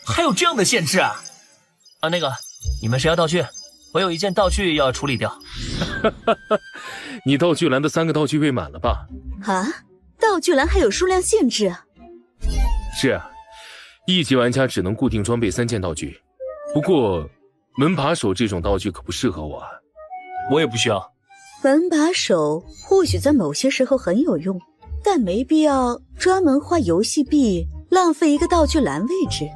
还有这样的限制啊？那个，你们谁要道具？我有1件道具要处理掉。你道具栏的3个道具被满了吧？啊，道具栏还有数量限制啊？是啊，1级玩家只能固定装备3件道具。不过门把手这种道具可不适合我啊。我也不需要。门把手或许在某些时候很有用，但没必要专门花游戏币浪费一个道具栏位置。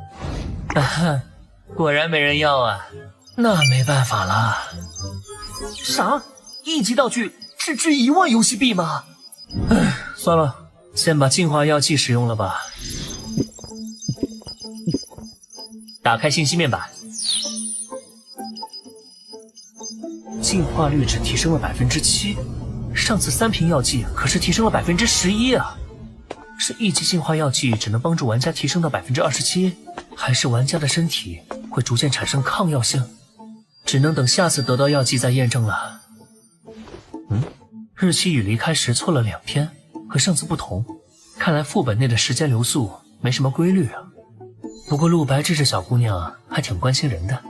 果然没人要啊，那没办法了。啥？1级道具只值1万游戏币吗？算了，先把净化药剂使用了吧。打开信息面板，净化率只提升了7%，上次3瓶药剂可是提升了11%啊！是1级净化药剂只能帮助玩家提升到27%，还是玩家的身体会逐渐产生抗药性？只能等下次得到药剂再验证了。日期与离开时错了2天，和上次不同，看来副本内的时间流速没什么规律啊。不过陆白这小姑娘还挺关心人的。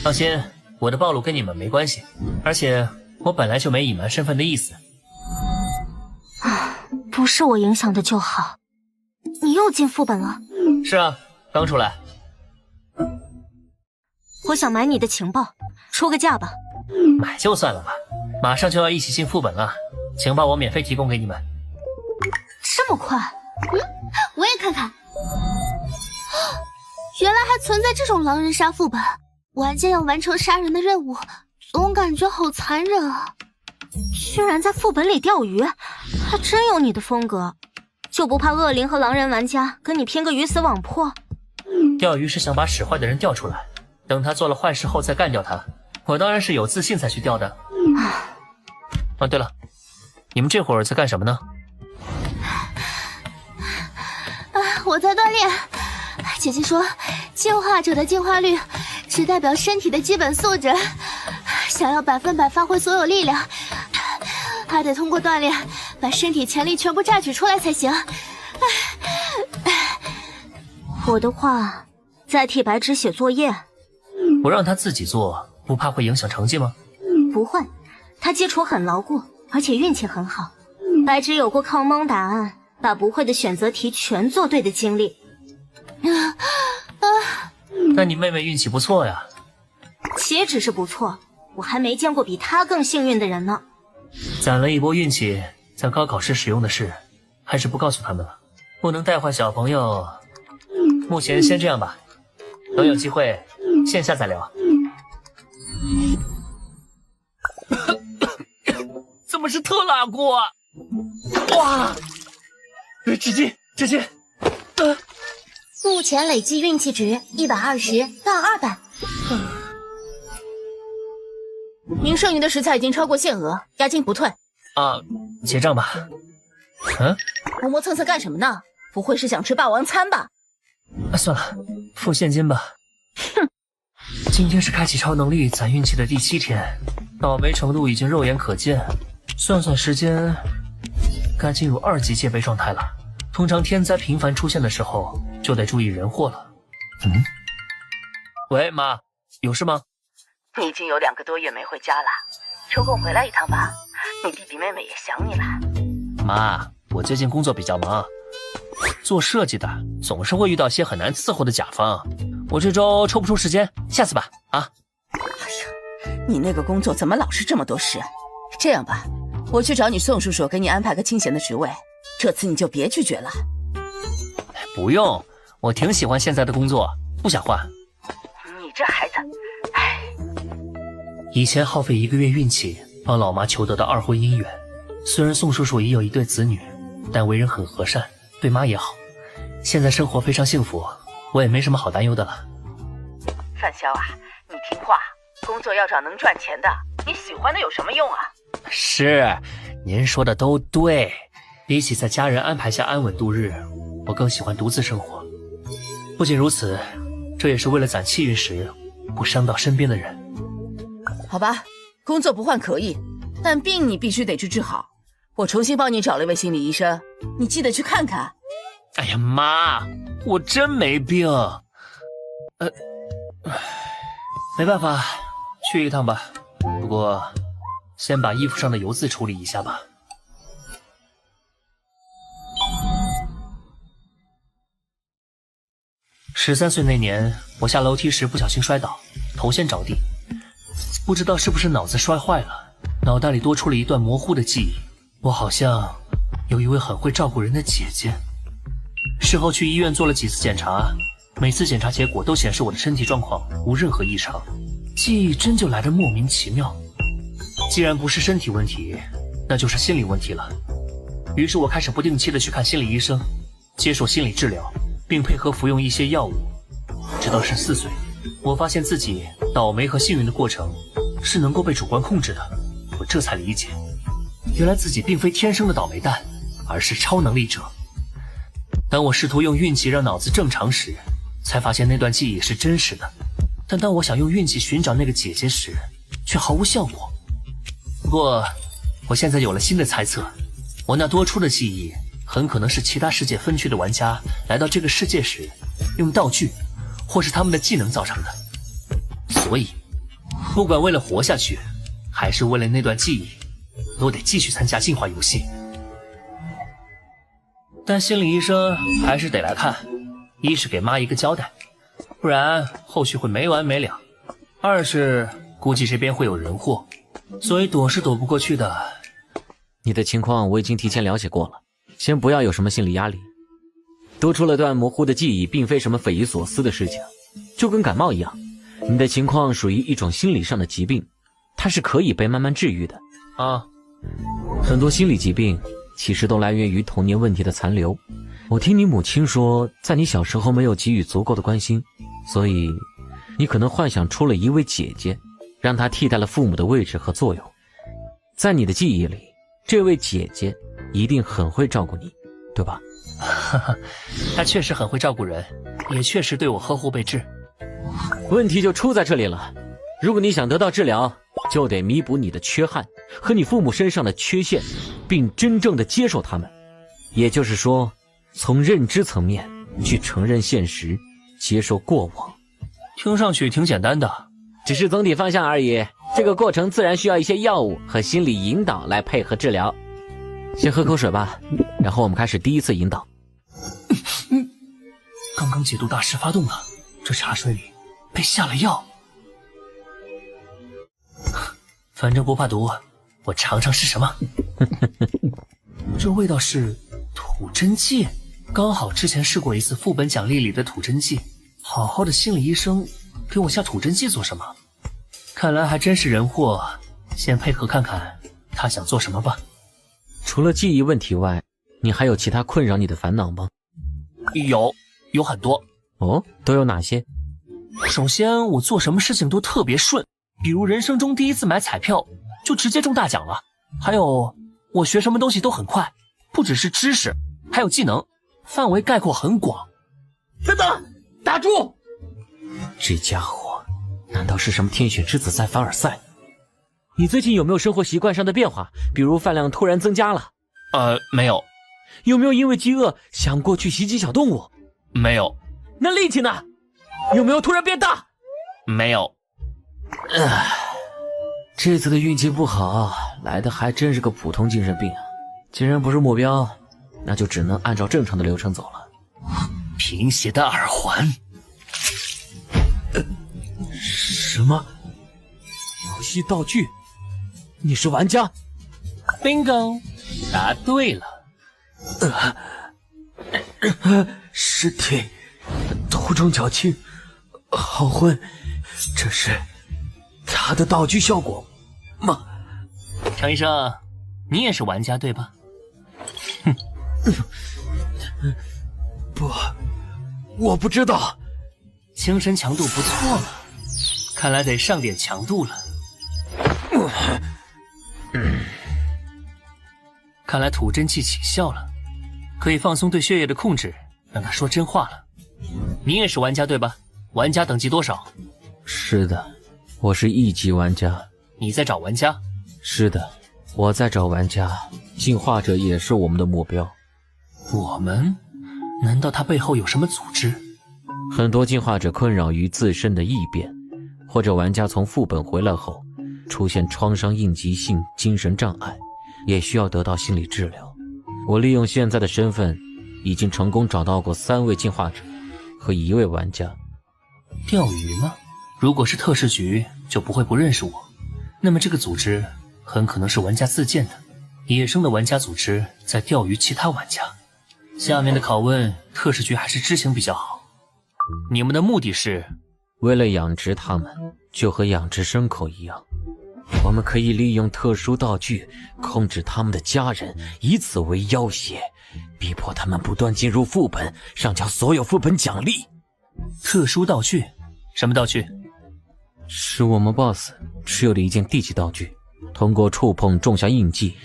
放心，我的暴露跟你们没关系，而且我本来就没隐瞒身份的意思。不是我影响的就好。你又进副本了？是啊，刚出来。我想买你的情报，出个价吧。买就算了吧，马上就要一起进副本了，情报我免费提供给你们。这么快？我也看看。原来还存在这种狼人杀副本，玩家要完成杀人的任务，总感觉好残忍啊！居然在副本里钓鱼，还真有你的风格，就不怕恶灵和狼人玩家跟你拼个鱼死网破？钓鱼是想把使坏的人钓出来，等他做了坏事后再干掉他。我当然是有自信才去钓的。对了，你们这会儿在干什么呢？我在锻炼。姐姐说，进化者的进化率只代表身体的基本素质，想要100%发挥所有力量，还得通过锻炼把身体潜力全部榨取出来才行。我的话，在替白纸写作业。不让他自己做，不怕会影响成绩吗？不会，他基础很牢固，而且运气很好。白纸有过靠蒙答案，把不会的选择题全做对的经历。那你妹妹运气不错呀。岂止是不错，我还没见过比她更幸运的人呢。攒了一波运气，在高考时使用的事，还是不告诉他们了，不能带坏小朋友。目前先这样吧，等有机会线下再聊。怎么是特拉锅啊？哇！纸巾！目前累计运气值120到200。您剩余的食材已经超过限额，押金不退。结账吧。磨磨蹭蹭干什么呢？不会是想吃霸王餐吧？算了，付现金吧。哼，今天是开启超能力攒运气的第7天，倒霉程度已经肉眼可见。算算时间，该进入2级戒备状态了。通常天灾频繁出现的时候，就得注意人祸了。喂，妈，有事吗？你已经有2个多月没回家了，抽空回来一趟吧。你弟弟妹妹也想你了。妈，我最近工作比较忙，做设计的总是会遇到些很难伺候的甲方，我这周抽不出时间，下次吧。啊！哎呀，你那个工作怎么老是这么多事？这样吧，我去找你宋叔叔，给你安排个清闲的职位，这次你就别拒绝了。不用，我挺喜欢现在的工作，不想换。你这孩子，唉。以前耗费1个月运气帮老妈求得的2婚姻缘，虽然宋叔叔也有一对子女，但为人很和善，对妈也好。现在生活非常幸福，我也没什么好担忧的了。范潇啊，你听话，工作要找能赚钱的，你喜欢的有什么用啊？是，您说的都对。比起在家人安排下安稳度日，我更喜欢独自生活。不仅如此，这也是为了攒气运时不伤到身边的人。好吧，工作不换可以，但病你必须得去治好。我重新帮你找了一位心理医生，你记得去看看。哎呀妈，我真没病。没办法，去一趟吧。不过，先把衣服上的油渍处理一下吧。13岁那年，我下楼梯时不小心摔倒，头先着地，不知道是不是脑子摔坏了，脑袋里多出了一段模糊的记忆。我好像有一位很会照顾人的姐姐。事后去医院做了几次检查，每次检查结果都显示我的身体状况无任何异常，记忆真就来得莫名其妙。既然不是身体问题，那就是心理问题了。于是我开始不定期的去看心理医生，接受心理治疗，并配合服用一些药物。直到14岁，我发现自己倒霉和幸运的过程是能够被主观控制的。我这才理解，原来自己并非天生的倒霉蛋，而是超能力者。当我试图用运气让脑子正常时，才发现那段记忆是真实的。但当我想用运气寻找那个姐姐时，却毫无效果。不过，我现在有了新的猜测，我那多出的记忆很可能是其他世界分区的玩家来到这个世界时用道具或是他们的技能造成的。所以，不管为了活下去，还是为了那段记忆，都得继续参加进化游戏。但心理医生还是得来看，一是给妈一个交代，不然后续会没完没了；二是估计这边会有人祸，所以躲是躲不过去的。你的情况我已经提前了解过了，先不要有什么心理压力。多出了段模糊的记忆，并非什么匪夷所思的事情，就跟感冒一样，你的情况属于一种心理上的疾病，它是可以被慢慢治愈的。很多心理疾病其实都来源于童年问题的残留。我听你母亲说，在你小时候没有给予足够的关心，所以你可能幻想出了一位姐姐，让她替代了父母的位置和作用。在你的记忆里，这位姐姐一定很会照顾你，对吧？她确实很会照顾人，也确实对我呵护备至。问题就出在这里了，如果你想得到治疗，就得弥补你的缺憾和你父母身上的缺陷，并真正的接受他们。也就是说，从认知层面去承认现实，接受过往。听上去挺简单的，只是总体方向而已。这个过程自然需要一些药物和心理引导来配合治疗。先喝口水吧，然后我们开始第一次引导。刚刚解毒大师发动了，这茶水里被下了药。反正不怕毒，我尝尝是什么。这味道是土真剂，刚好之前试过一次副本奖励里的土真剂。好好的心理医生给我下土真剂做什么？看来还真是人祸，先配合看看他想做什么吧。除了记忆问题外，你还有其他困扰你的烦恼吗？有很多。哦，都有哪些？首先，我做什么事情都特别顺，比如人生中第一次买彩票就直接中大奖了。还有，我学什么东西都很快，不只是知识，还有技能，范围概括很广。等等，打住！这家伙难道是什么天选之子在凡尔赛？你最近有没有生活习惯上的变化？比如饭量突然增加了？没有。有没有因为饥饿想过去袭击小动物？没有。那力气呢？有没有突然变大？没有。这次的运气不好，来的还真是个普通精神病啊！既然不是目标，那就只能按照正常的流程走了。贫血的耳环。什么？游戏道具？你是玩家 ？Bingo， 答对了。尸体头重脚轻，好混，这是他的道具效果吗？程医生，你也是玩家对吧？哼，不，我不知道。精神强度不错嘛，看来得上点强度了。看来吐真气起效了，可以放松对血液的控制，让他说真话了。你也是玩家对吧？玩家等级多少？是的，我是1级玩家。你在找玩家？是的，我在找玩家。进化者也是我们的目标。我们？难道他背后有什么组织？很多进化者困扰于自身的异变，或者玩家从副本回来后出现创伤应激性精神障碍，也需要得到心理治疗。我利用现在的身份，已经成功找到过3位进化者和1位玩家。钓鱼吗？如果是特事局，就不会不认识我。那么这个组织很可能是玩家自建的，野生的玩家组织在钓鱼其他玩家。下面的拷问，特事局还是知情比较好。你们的目的是？为了养殖它们，就和养殖牲口一样。我们可以利用特殊道具控制他们的家人，以此为要挟，逼迫他们不断进入副本，上交所有副本奖励。特殊道具？什么道具？是我们 BOSS 持有的一件地级道具，通过触碰种下印记，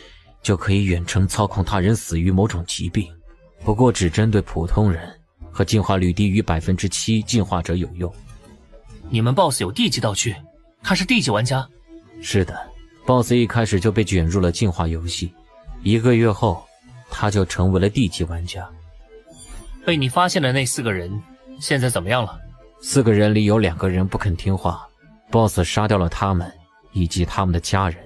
就可以远程操控他人死于某种疾病。不过只针对普通人和进化率低于 7% 进化者有用。你们 BOSS 有地级道具？他是地级玩家？是的， BOSS 一开始就被卷入了进化游戏，1个月后他就成为了地级玩家。被你发现的那4个人现在怎么样了？4个人里有2个人不肯听话， BOSS 杀掉了他们以及他们的家人，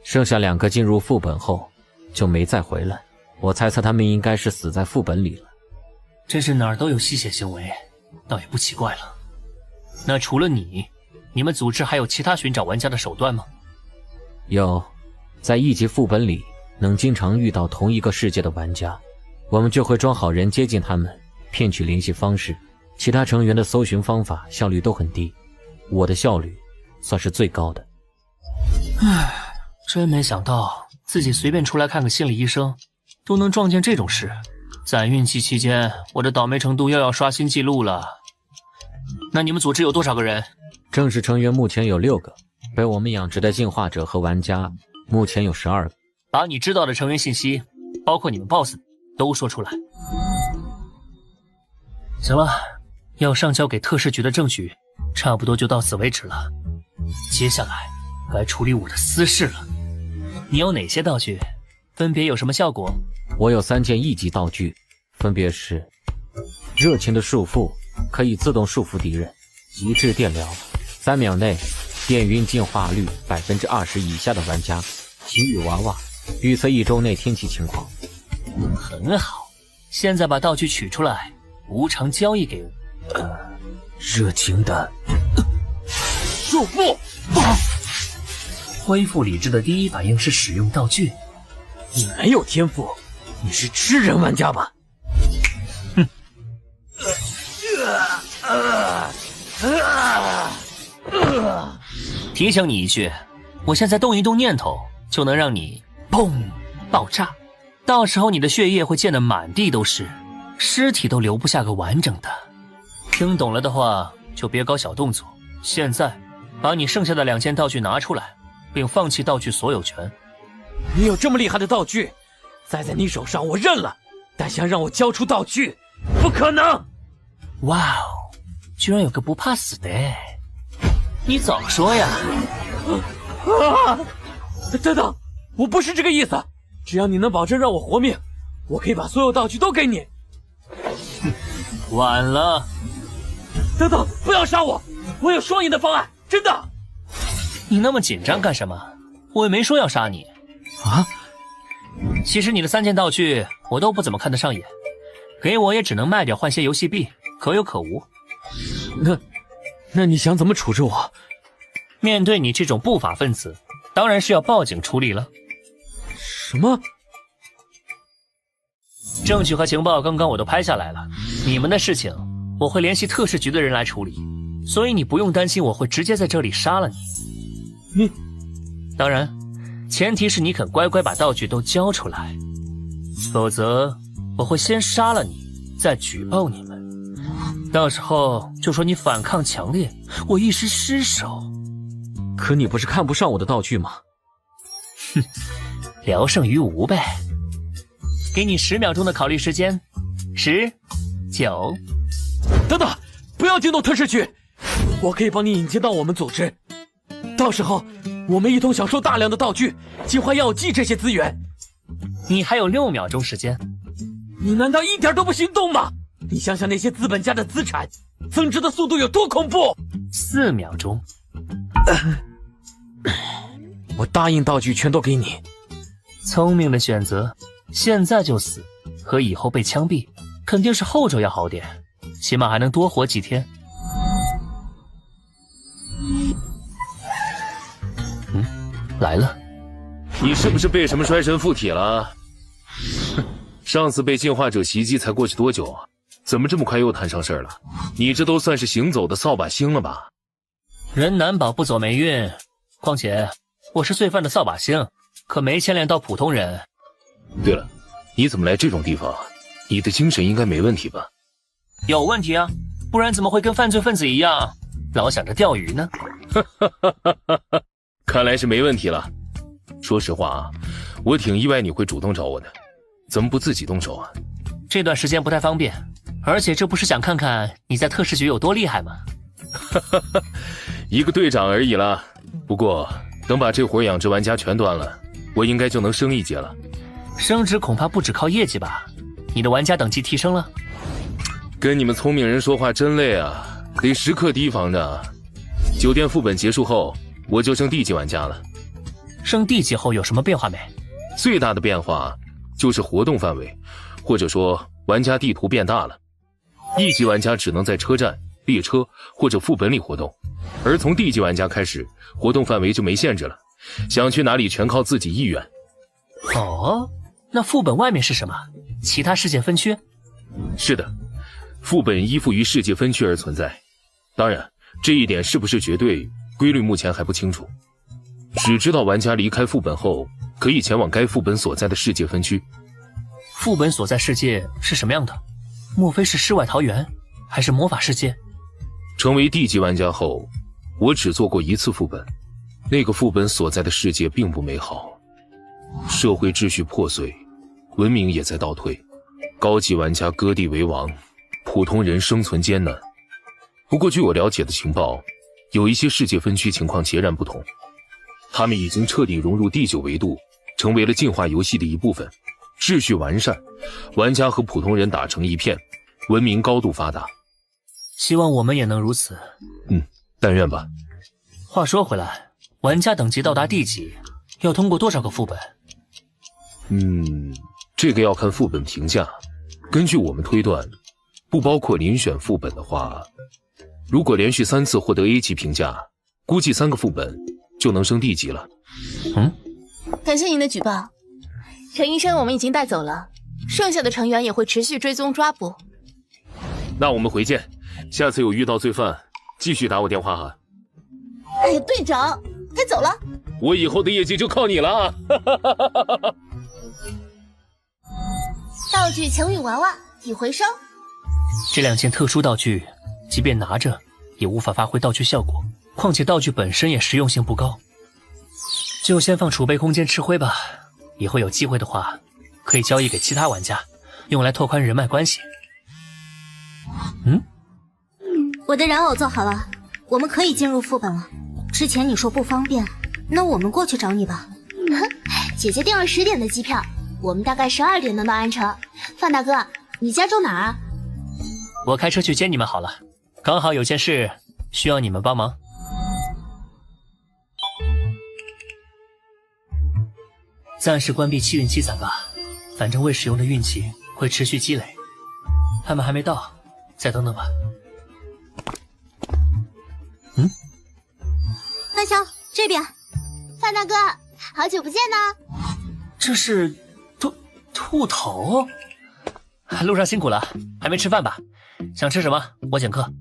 剩下2个进入副本后就没再回来。我猜测他们应该是死在副本里了。真是哪儿都有吸血行为，倒也不奇怪了。那除了你们组织还有其他寻找玩家的手段吗？有，在1级副本里能经常遇到同一个世界的玩家，我们就会装好人接近他们，骗取联系方式。其他成员的搜寻方法效率都很低，我的效率算是最高的。唉，真没想到自己随便出来看个心理医生都能撞见这种事。攒运气期间，我的倒霉程度又要刷新记录了。那你们组织有多少个人？正式成员目前有6个，被我们养殖的进化者和玩家目前有12个。把你知道的成员信息，包括你们 BOSS 都说出来。行了，要上交给特事局的证据差不多就到此为止了。接下来该处理我的私事了。你有哪些道具？分别有什么效果？我有3件1级道具，分别是热情的束缚，可以自动束缚敌人；极致电疗，3秒内电晕进化率 20% 以下的玩家；奇遇娃娃，预测1周内天气情况。很好，现在把道具取出来，无偿交易给我。热情的束缚。恢复理智的第一反应是使用道具。你没有天赋，你是吃人玩家吧？哼！提醒你一句，我现在动一动念头，就能让你砰爆炸，到时候你的血液会溅得满地都是，尸体都留不下个完整的。听懂了的话，就别搞小动作。现在把你剩下的2件道具拿出来，并放弃道具所有权。你有这么厉害的道具，栽在你手上我认了，但想让我交出道具，不可能！哇哦，居然有个不怕死的，你早说呀！等等，我不是这个意思，只要你能保证让我活命，我可以把所有道具都给你。晚了。等等，不要杀我，我有双赢的方案，真的。你那么紧张干什么？我也没说要杀你啊。其实你的3件道具我都不怎么看得上眼，给我也只能卖掉换些游戏币，可有可无。那你想怎么处置我？面对你这种不法分子，当然是要报警处理了。什么？证据和情报刚刚我都拍下来了，你们的事情我会联系特事局的人来处理，所以你不用担心我会直接在这里杀了你。当然，前提是你肯乖乖把道具都交出来，否则我会先杀了你，再举报你们。到时候就说你反抗强烈，我一时失手。可你不是看不上我的道具吗？哼，聊胜于无呗。给你10秒钟的考虑时间，10、9。等等，不要惊动特事局，我可以帮你引荐到我们组织，到时候我们一同享受大量的道具、进化药剂这些资源。你还有6秒钟时间，你难道一点都不心动吗？你想想那些资本家的资产增值的速度有多恐怖！4秒钟，我答应道具全都给你。聪明的选择，现在就死和以后被枪毙，肯定是后者要好点，起码还能多活几天。来了，你是不是被什么衰神附体了？哼，上次被进化者袭击才过去多久啊？怎么这么快又摊上事儿了？你这都算是行走的扫把星了吧？人难保不走霉运，况且我是罪犯的扫把星，可没牵连到普通人。对了，你怎么来这种地方？你的精神应该没问题吧？有问题啊，不然怎么会跟犯罪分子一样，老想着钓鱼呢？看来是没问题了。说实话啊，我挺意外你会主动找我的，怎么不自己动手啊？这段时间不太方便，而且这不是想看看你在特事局有多厉害吗？一个队长而已啦。不过等把这伙养殖玩家全端了，我应该就能升一阶了。升职恐怕不只靠业绩吧？你的玩家等级提升了？跟你们聪明人说话真累啊，得时刻提防着。酒店副本结束后，我就升D级玩家了。升D级后有什么变化没？最大的变化就是活动范围，或者说玩家地图变大了。E级玩家只能在车站、列车或者副本里活动，而从D级玩家开始，活动范围就没限制了，想去哪里全靠自己意愿。哦，那副本外面是什么？其他世界分区？是的，副本依附于世界分区而存在。当然，这一点是不是绝对，规律目前还不清楚。只知道玩家离开副本后，可以前往该副本所在的世界分区。副本所在世界是什么样的？莫非是世外桃源，还是魔法世界？成为D级玩家后，我只做过1次副本，那个副本所在的世界并不美好，社会秩序破碎，文明也在倒退，高级玩家割地为王，普通人生存艰难。不过据我了解的情报，有一些世界分区情况截然不同，他们已经彻底融入第9维度，成为了进化游戏的一部分，秩序完善，玩家和普通人打成一片，文明高度发达。希望我们也能如此。但愿吧。话说回来，玩家等级到达D级，要通过多少个副本？这个要看副本评价。根据我们推断，不包括遴选副本的话，如果连续3次获得 A 级评价，估计3个副本就能升D级了。感谢您的举报，陈医生我们已经带走了，剩下的成员也会持续追踪抓捕。那我们回见，下次有遇到罪犯，继续打我电话哈。哎呀，队长，该走了。我以后的业绩就靠你了啊！道具求雨娃娃已回收。这2件特殊道具，即便拿着，也无法发挥道具效果。况且道具本身也实用性不高，就先放储备空间吃灰吧。以后有机会的话，可以交易给其他玩家，用来拓宽人脉关系。我的人偶做好了，我们可以进入副本了。之前你说不方便，那我们过去找你吧。姐姐订了10点的机票，我们大概12点能到安城。范大哥，你家住哪儿啊？我开车去接你们好了，刚好有件事需要你们帮忙。暂时关闭气运积攒吧，反正未使用的运气会持续积累。他们还没到，再等等吧。范潇这边，范大哥，好久不见呢。这是兔头，路上辛苦了，还没吃饭吧？想吃什么？我请客。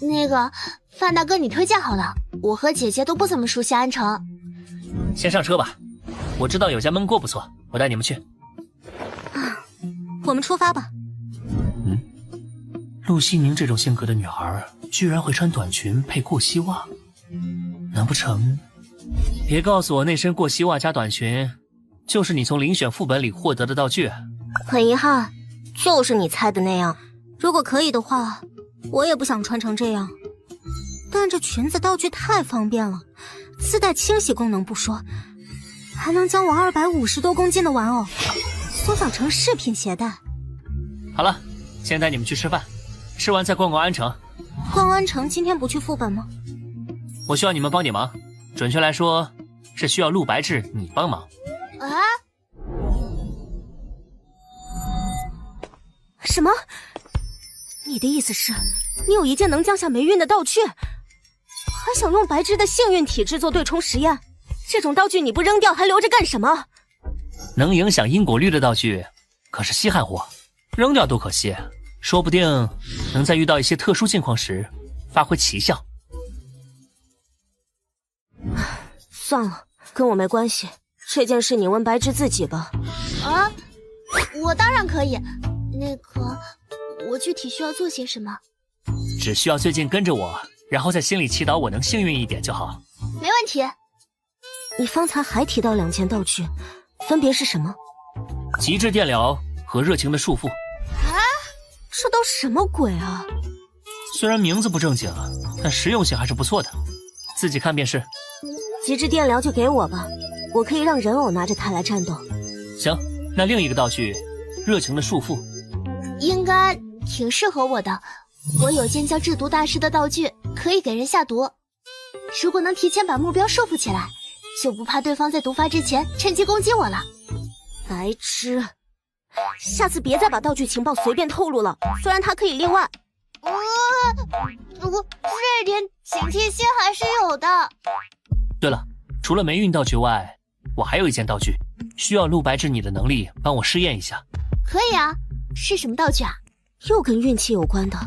那个范大哥，你推荐好了，我和姐姐都不怎么熟悉安城。先上车吧，我知道有家焖锅不错，我带你们去。我们出发吧。陆西宁这种性格的女孩，居然会穿短裙配过膝袜，难不成？别告诉我那身过膝袜加短裙，就是你从遴选副本里获得的道具。很遗憾，就是你猜的那样。如果可以的话，我也不想穿成这样。但这裙子道具太方便了，自带清洗功能不说，还能将我250多公斤的玩偶缩小成饰品携带。好了，先带你们去吃饭，吃完再逛逛安城。逛安城今天不去副本吗？我需要你们帮点忙，准确来说是需要陆白志你帮忙。啊？什么？你的意思是，你有一件能降下霉运的道具，还想用白芝的幸运体制作对冲实验？这种道具你不扔掉还留着干什么？能影响因果律的道具可是稀罕货，扔掉多可惜，说不定能在遇到一些特殊境况时发挥奇效。算了，跟我没关系，这件事你问白芝自己吧。啊，我当然可以。那个，我具体需要做些什么？只需要最近跟着我，然后在心里祈祷我能幸运一点就好。没问题。你方才还提到2件道具，分别是什么？极致电疗和热情的束缚。啊，这都什么鬼啊？虽然名字不正经，但实用性还是不错的，自己看便是。极致电疗就给我吧，我可以让人偶拿着它来战斗。行，那另一个道具，热情的束缚，应该挺适合我的。我有件叫制毒大师的道具，可以给人下毒。如果能提前把目标束缚起来，就不怕对方在毒发之前趁机攻击我了。白痴，下次别再把道具情报随便透露了，虽然它可以另外。不过这点警惕心还是有的。对了，除了霉运道具外，我还有一件道具，需要陆白志你的能力帮我试验一下。可以啊，是什么道具啊？又跟运气有关的。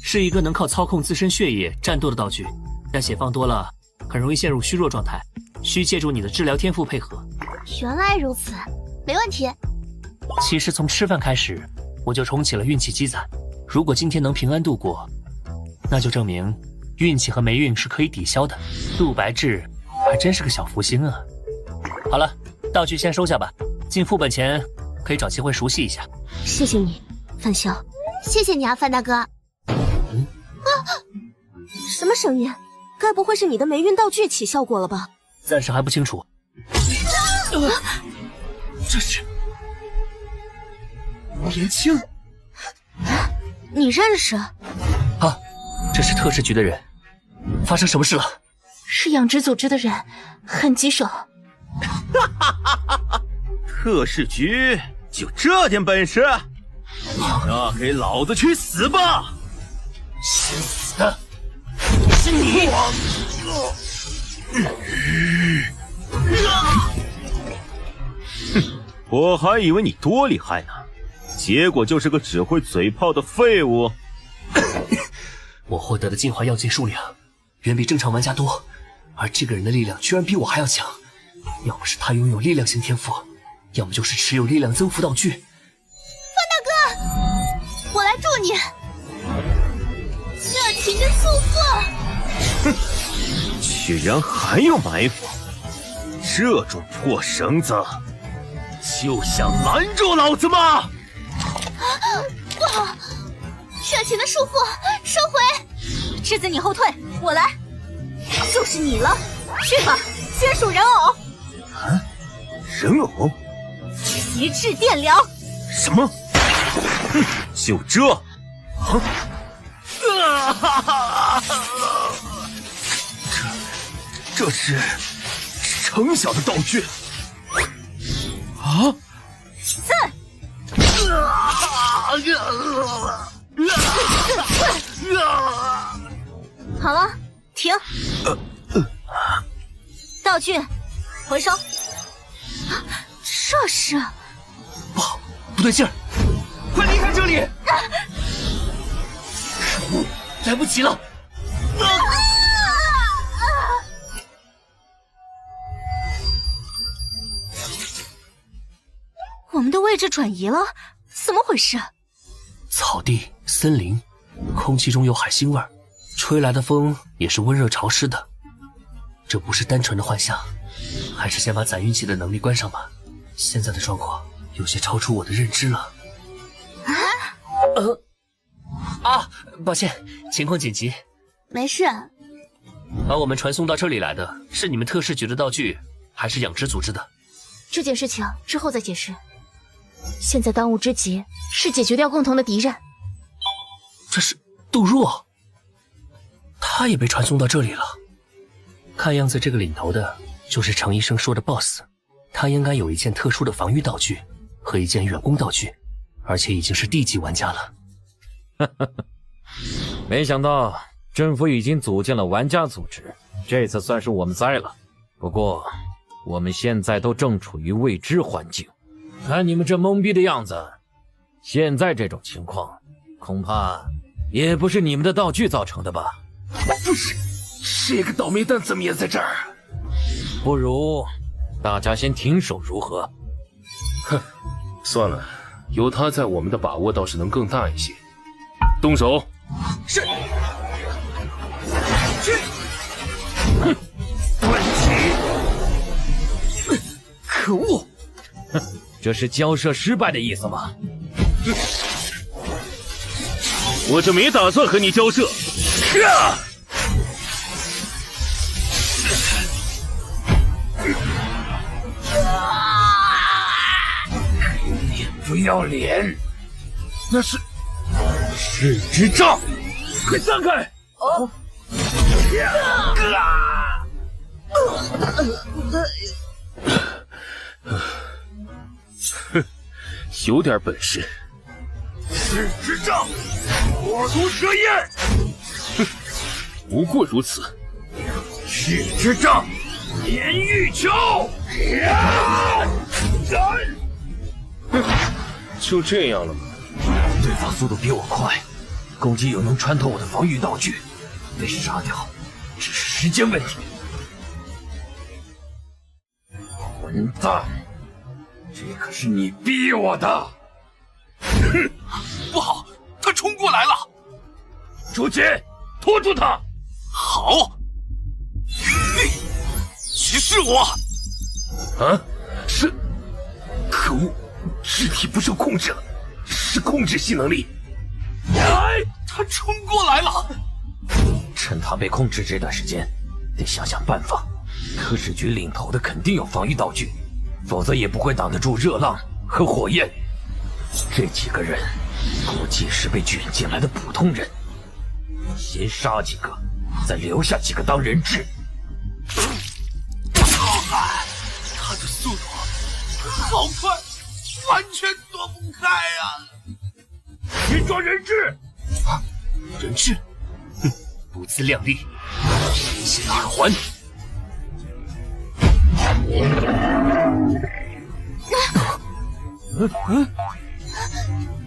是一个能靠操控自身血液战斗的道具，但血放多了很容易陷入虚弱状态，需借助你的治疗天赋配合。原来如此，没问题。其实从吃饭开始，我就重启了运气积攒。如果今天能平安度过，那就证明运气和霉运是可以抵消的。陆白志还真是个小福星啊！好了，道具先收下吧，进副本前可以找机会熟悉一下。谢谢你，范潇。谢谢你啊，范大哥。什么声音？该不会是你的霉运道具起效果了吧？暂时还不清楚。这是年轻。你认识？啊，这是特使局的人。发生什么事了？是养殖组织的人，很棘手。特使局就这点本事？那给老子去死吧！先死的是你！我还以为你多厉害呢，结果就是个只会嘴炮的废物。我获得的进化药剂数量远比正常玩家多，而这个人的力量居然比我还要强。要不是他拥有力量型天赋，要么就是持有力量增幅道具。范大哥，我来助你。热情的束缚。哼，居然还有埋伏！这种破绳子，就想拦住老子吗？热情的束缚，收回。质子，你后退，我来。就是你了，去吧，仙属人偶。啊，人偶？极致电疗。什么？哼，就这？啊！这是程小的道具啊！好了，停。道具回收。这是不好，不对劲儿，快离开这里！可恶，来不及了！我们的位置转移了，怎么回事？草地、森林，空气中有海腥味儿，吹来的风也是温热潮湿的。这不是单纯的幻象，还是先把攒运气的能力关上吧。现在的状况有些超出我的认知了。抱歉，情况紧急。没事。把我们传送到这里来的是你们特使局的道具，还是养殖组织的？这件事情之后再解释。现在当务之急是解决掉共同的敌人。这是杜若，他也被传送到这里了。看样子这个领头的就是程医生说的 BOSS， 他应该有一件特殊的防御道具和一件远攻道具，而且已经是地级玩家了。没想到政府已经组建了玩家组织，这次算是我们栽了。不过我们现在都正处于未知环境，看你们这懵逼的样子，现在这种情况恐怕也不是你们的道具造成的吧？不是，这个倒霉蛋怎么也在这儿？不如大家先停手如何？哼，算了，有他在，我们的把握倒是能更大一些。动手！是。去。哼，问题。可恶！哼，这是交涉失败的意思吗？我这没打算和你交涉。不要脸！那是是之杖，快散开！哦，哼，有点本事。是之杖，火毒蛇焰。哼，不过如此。是之杖，连玉球。就这样了吗？对方速度比我快，攻击又能穿透我的防御道具，被杀掉只是时间问题。混蛋，这可是你逼我的！哼，不好，他冲过来了！朱杰，拖住他！好。去是我！啊，是，可恶！肢体不受控制了，是控制系能力。哎，他冲过来了！趁他被控制这段时间，得想想办法。特使局领头的肯定有防御道具，否则也不会挡得住热浪和火焰。这几个人估计是被卷进来的普通人，先杀几个，再留下几个当人质。他的速度好快，完全躲不开啊！去抓人质！啊，人质？哼，不自量力，天险耳环！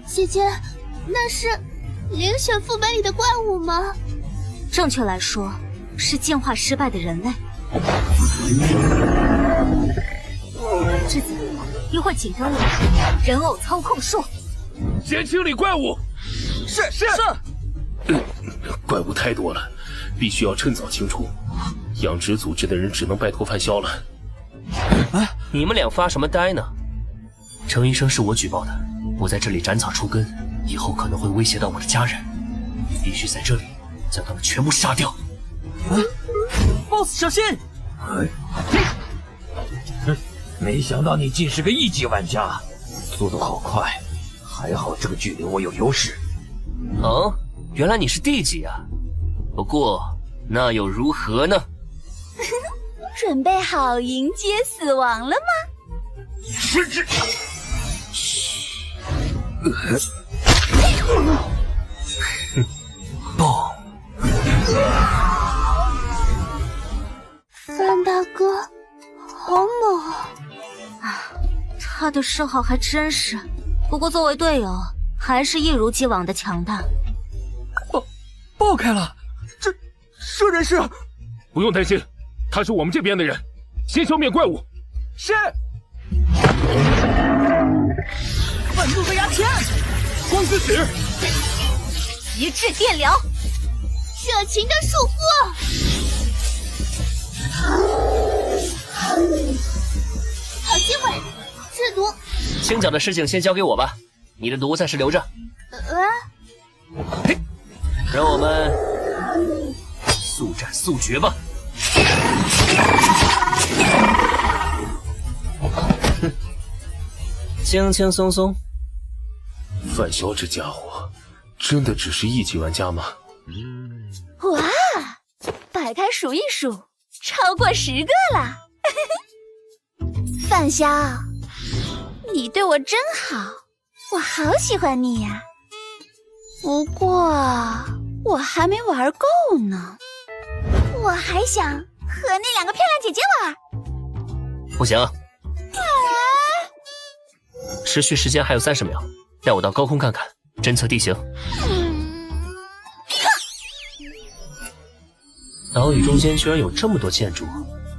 姐姐，那是遴选副本里的怪物吗？正确来说，是进化失败的人类。质子，一会儿请跟我。人偶操控术，先清理怪物。是。怪物太多了，必须要趁早清除。养殖组织的人只能拜托范萧了。你们俩发什么呆呢？程医生是我举报的，我在这里斩草除根，以后可能会威胁到我的家人，必须在这里将他们全部杀掉。BOSS 小心！没想到你竟是个1级玩家，速度好快，还好这个距离我有优势。哦，原来你是D级啊！不过那又如何呢？准备好迎接死亡了吗？是这。爆！范大哥，好猛啊！他的嗜好还真是，不过作为队友，还是一如既往的强大。爆开了！这人是……不用担心，他是我们这边的人。先消灭怪物。是。愤怒的牙签，光之石，极致电疗，热情的束缚。好机会，制毒。清剿的事情先交给我吧，你的毒暂时留着。嘿，让我们速战速决吧。轻轻松松。范潇这家伙，真的只是1级玩家吗？哇，摆开数一数，超过10个了。范潇，你对我真好，我好喜欢你呀。不过我还没玩够呢，我还想和那2个漂亮姐姐玩。不行，持续时间还有30秒，带我到高空看看，侦测地形。岛屿中间居然有这么多建筑，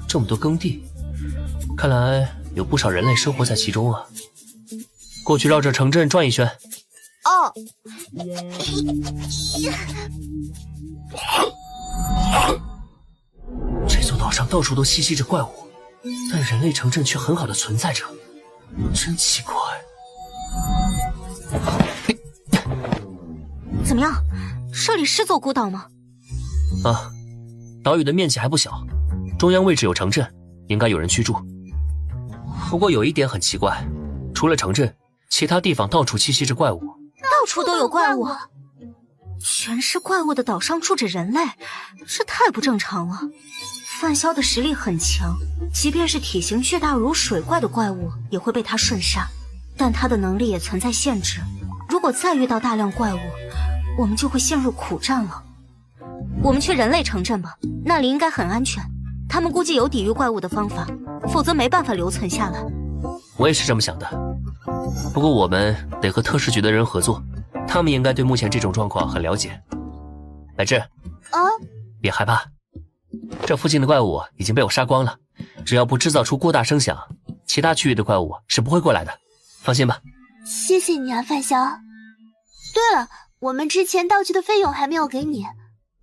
这么多耕地，看来有不少人类生活在其中啊。过去绕着城镇转一圈。哦。这座岛上到处都栖息着怪物，但人类城镇却很好的存在着，真奇怪。怎么样？这里是座孤岛吗？啊，岛屿的面积还不小，中央位置有城镇，应该有人居住。不过有一点很奇怪，除了城镇，其他地方到处栖息着怪物。到处都有怪物？全是怪物的岛上住着人类，这太不正常了。范潇的实力很强，即便是体型巨大如水怪的怪物也会被他瞬杀，但他的能力也存在限制。如果再遇到大量怪物，我们就会陷入苦战了。我们去人类城镇吧，那里应该很安全，他们估计有抵御怪物的方法，否则没办法留存下来。我也是这么想的，不过我们得和特使局的人合作，他们应该对目前这种状况很了解。白志，别害怕，这附近的怪物已经被我杀光了，只要不制造出过大声响，其他区域的怪物是不会过来的，放心吧。谢谢你啊，范潇。对了，我们之前道具的费用还没有给你，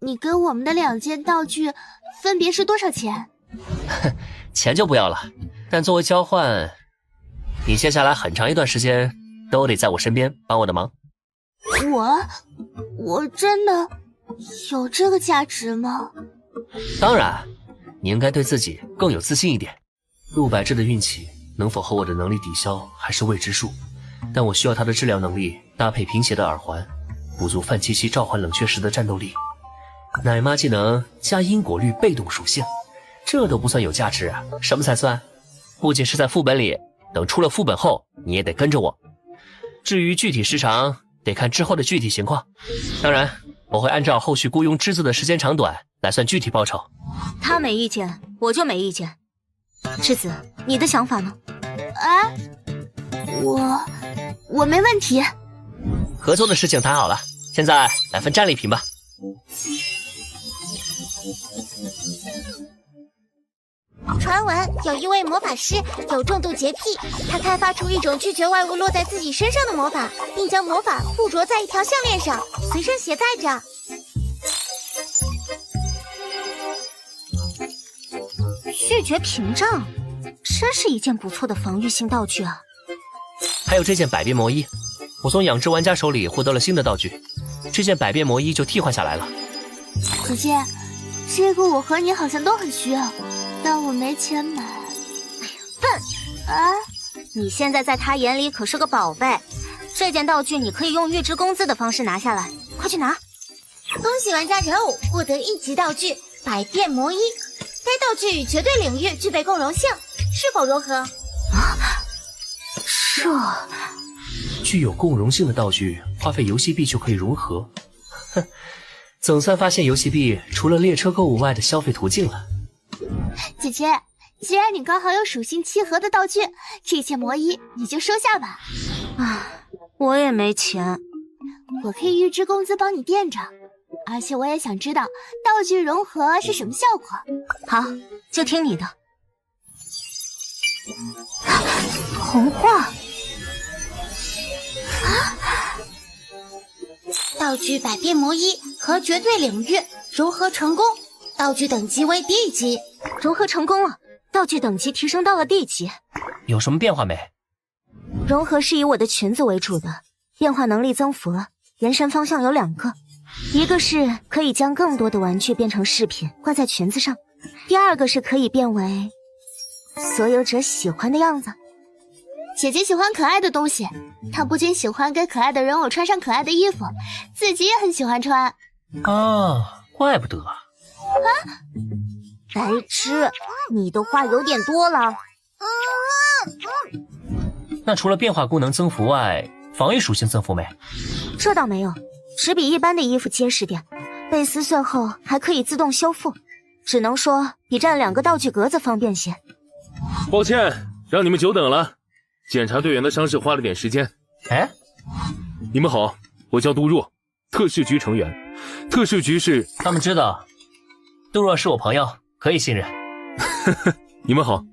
你跟我们的2件道具分别是多少钱？钱就不要了，但作为交换，你接下来很长一段时间都得在我身边帮我的忙。我真的有这个价值吗？当然，你应该对自己更有自信一点。陆百志的运气能否和我的能力抵消还是未知数，但我需要他的治疗能力搭配贫血的耳环，补足范七七召唤冷却时的战斗力。奶妈技能加因果律被动属性，这都不算有价值啊，什么才算？不仅是在副本里，等出了副本后你也得跟着我。至于具体时长，得看之后的具体情况。当然，我会按照后续雇佣之子的时间长短来算具体报酬。他没意见，我就没意见。之子，你的想法呢？我没问题。合作的事情谈好了，现在来分战利品吧。传闻有一位魔法师有重度洁癖，他开发出一种拒绝外物落在自己身上的魔法，并将魔法附着在一条项链上，随身携带着。拒绝屏障，真是一件不错的防御性道具啊！还有这件百变魔衣，我从养殖玩家手里获得了新的道具，这件百变魔衣就替换下来了。姐姐，这个我和你好像都很需要，但我没钱买。笨啊！你现在在他眼里可是个宝贝，这件道具你可以用预支工资的方式拿下来，快去拿！恭喜玩家人物获得1级道具百变魔衣，该道具与绝对领域具备共融性，是否融合？具有共融性的道具，花费游戏币就可以融合。哼，总算发现游戏币除了列车购物外的消费途径了。姐姐，既然你刚好有属性契合的道具，这件魔衣你就收下吧。我也没钱，我可以预支工资帮你垫着，而且我也想知道道具融合是什么效果。好，就听你的。童话。道具百变魔衣和绝对领域融合成功，道具等级为D级。融合成功了，道具等级提升到了D级。有什么变化没？融合是以我的裙子为主的，变化能力增幅了，延伸方向有2个，一个是可以将更多的玩具变成饰品挂在裙子上，第2个是可以变为所有者喜欢的样子。姐姐喜欢可爱的东西，她不仅喜欢给可爱的人偶穿上可爱的衣服，自己也很喜欢穿。啊，怪不得。白痴，你的话有点多了。那除了变化功能增幅外，防御属性增幅没？这倒没有，只比一般的衣服结实点，被撕碎后还可以自动修复，只能说比占2个道具格子方便些。抱歉，让你们久等了。检查队员的伤势花了点时间。哎，你们好，我叫杜若，特事局成员。特事局是……他们知道，杜若是我朋友，可以信任。你们好，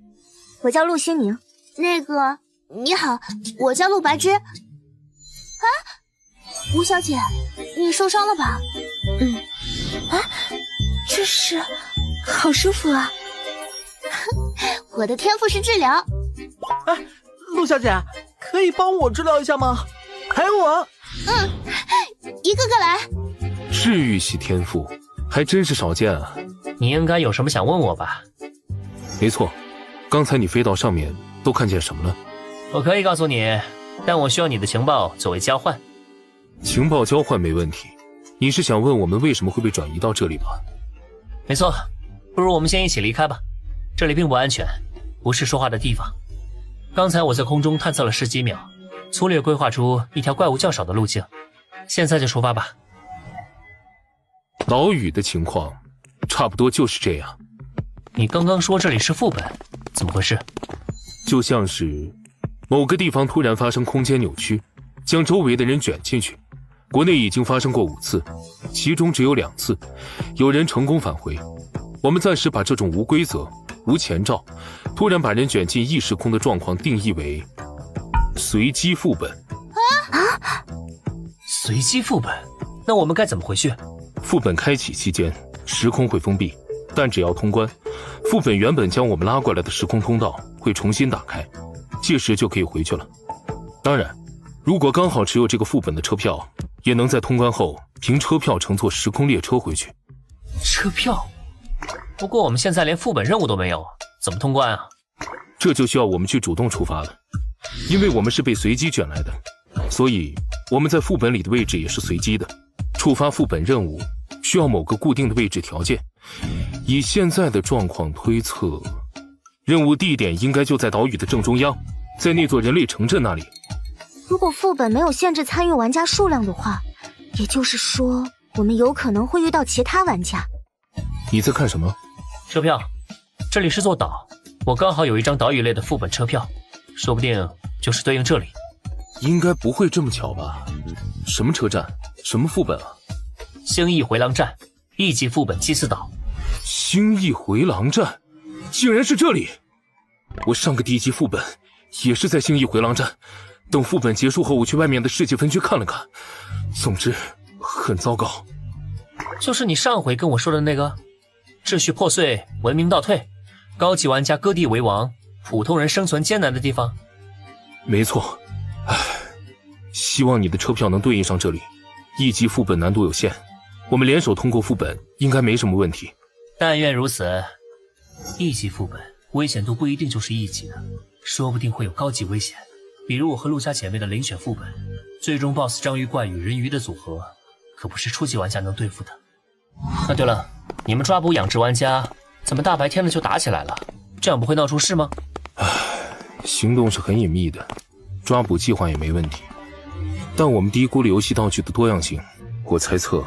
我叫陆心宁。那个，你好，我叫陆白芝。吴小姐，你受伤了吧？这是，好舒服啊！我的天赋是治疗。陆小姐，可以帮我治疗一下吗？还有我。一个个来。治愈系天赋还真是少见啊！你应该有什么想问我吧？没错，刚才你飞到上面都看见什么了？我可以告诉你，但我需要你的情报作为交换。情报交换没问题，你是想问我们为什么会被转移到这里吧？没错，不如我们先一起离开吧，这里并不安全，不是说话的地方。刚才我在空中探测了10几秒，粗略规划出一条怪物较少的路径，现在就出发吧。岛屿的情况差不多就是这样。你刚刚说这里是副本，怎么回事？就像是某个地方突然发生空间扭曲，将周围的人卷进去。国内已经发生过5次，其中只有2次有人成功返回。我们暂时把这种无规则、无前兆，突然把人卷进异时空的状况定义为随机副本。随机副本？那我们该怎么回去？副本开启期间，时空会封闭，但只要通关，副本原本将我们拉过来的时空通道会重新打开，届时就可以回去了。当然，如果刚好持有这个副本的车票，也能在通关后凭车票乘坐时空列车回去。车票？不过我们现在连副本任务都没有，怎么通关啊？这就需要我们去主动出发了，因为我们是被随机卷来的，所以我们在副本里的位置也是随机的。触发副本任务需要某个固定的位置条件，以现在的状况推测，任务地点应该就在岛屿的正中央，在那座人类城镇那里。如果副本没有限制参与玩家数量的话，也就是说我们有可能会遇到其他玩家。你在看什么？车票，这里是座岛，我刚好有一张岛屿类的副本车票，说不定就是对应这里。应该不会这么巧吧？什么车站？什么副本啊？星翼回廊站，1级副本祭祀岛。星翼回廊站，竟然是这里！我上个低级副本也是在星翼回廊站。等副本结束后，我去外面的世界分区看了看，总之很糟糕。就是你上回跟我说的那个，秩序破碎，文明倒退，高级玩家割地为王，普通人生存艰难的地方。没错，唉，希望你的车票能对应上这里。1级副本难度有限，我们联手通过副本应该没什么问题。但愿如此。1级副本危险度不一定就是1级的，说不定会有高级危险，比如我和陆家姐妹的遴选副本，最终 BOSS 章鱼怪与人鱼的组合，可不是初级玩家能对付的。对了，你们抓捕养殖玩家，怎么大白天的就打起来了？这样不会闹出事吗？行动是很隐秘的，抓捕计划也没问题，但我们低估了游戏道具的多样性。我猜测，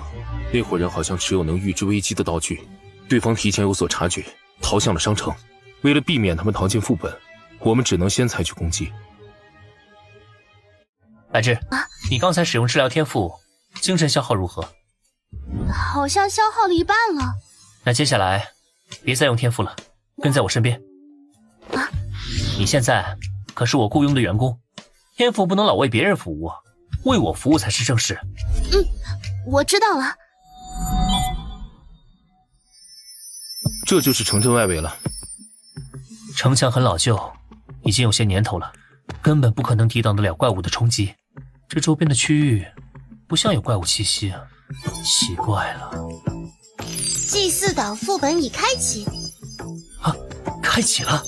那伙人好像持有能预知危机的道具，对方提前有所察觉，逃向了商城。为了避免他们逃进副本，我们只能先采取攻击。白芝，你刚才使用治疗天赋，精神消耗如何？好像消耗了一半了。那接下来别再用天赋了，跟在我身边。你现在可是我雇佣的员工，天赋不能老为别人服务，为我服务才是正事。我知道了。这就是城镇外围了。城墙很老旧，已经有些年头了，根本不可能抵挡得了怪物的冲击。这周边的区域不像有怪物气息啊，奇怪了。祭祀岛副本已开启。开启了。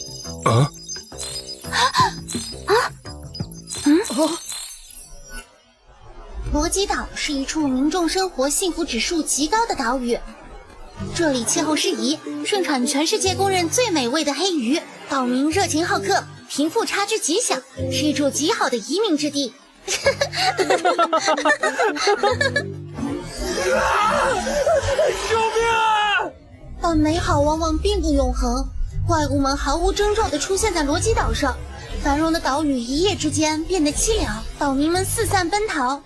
罗基岛是一处民众生活幸福指数极高的岛屿，这里气候适宜，盛产全世界公认最美味的黑鱼，岛民热情好客，贫富差距极小，是一处极好的移民之地。救命！但美好往往并不永恒，怪物们毫无征兆地出现在罗基岛上，繁荣的岛屿一夜之间变得凄凉，岛民们四散奔逃。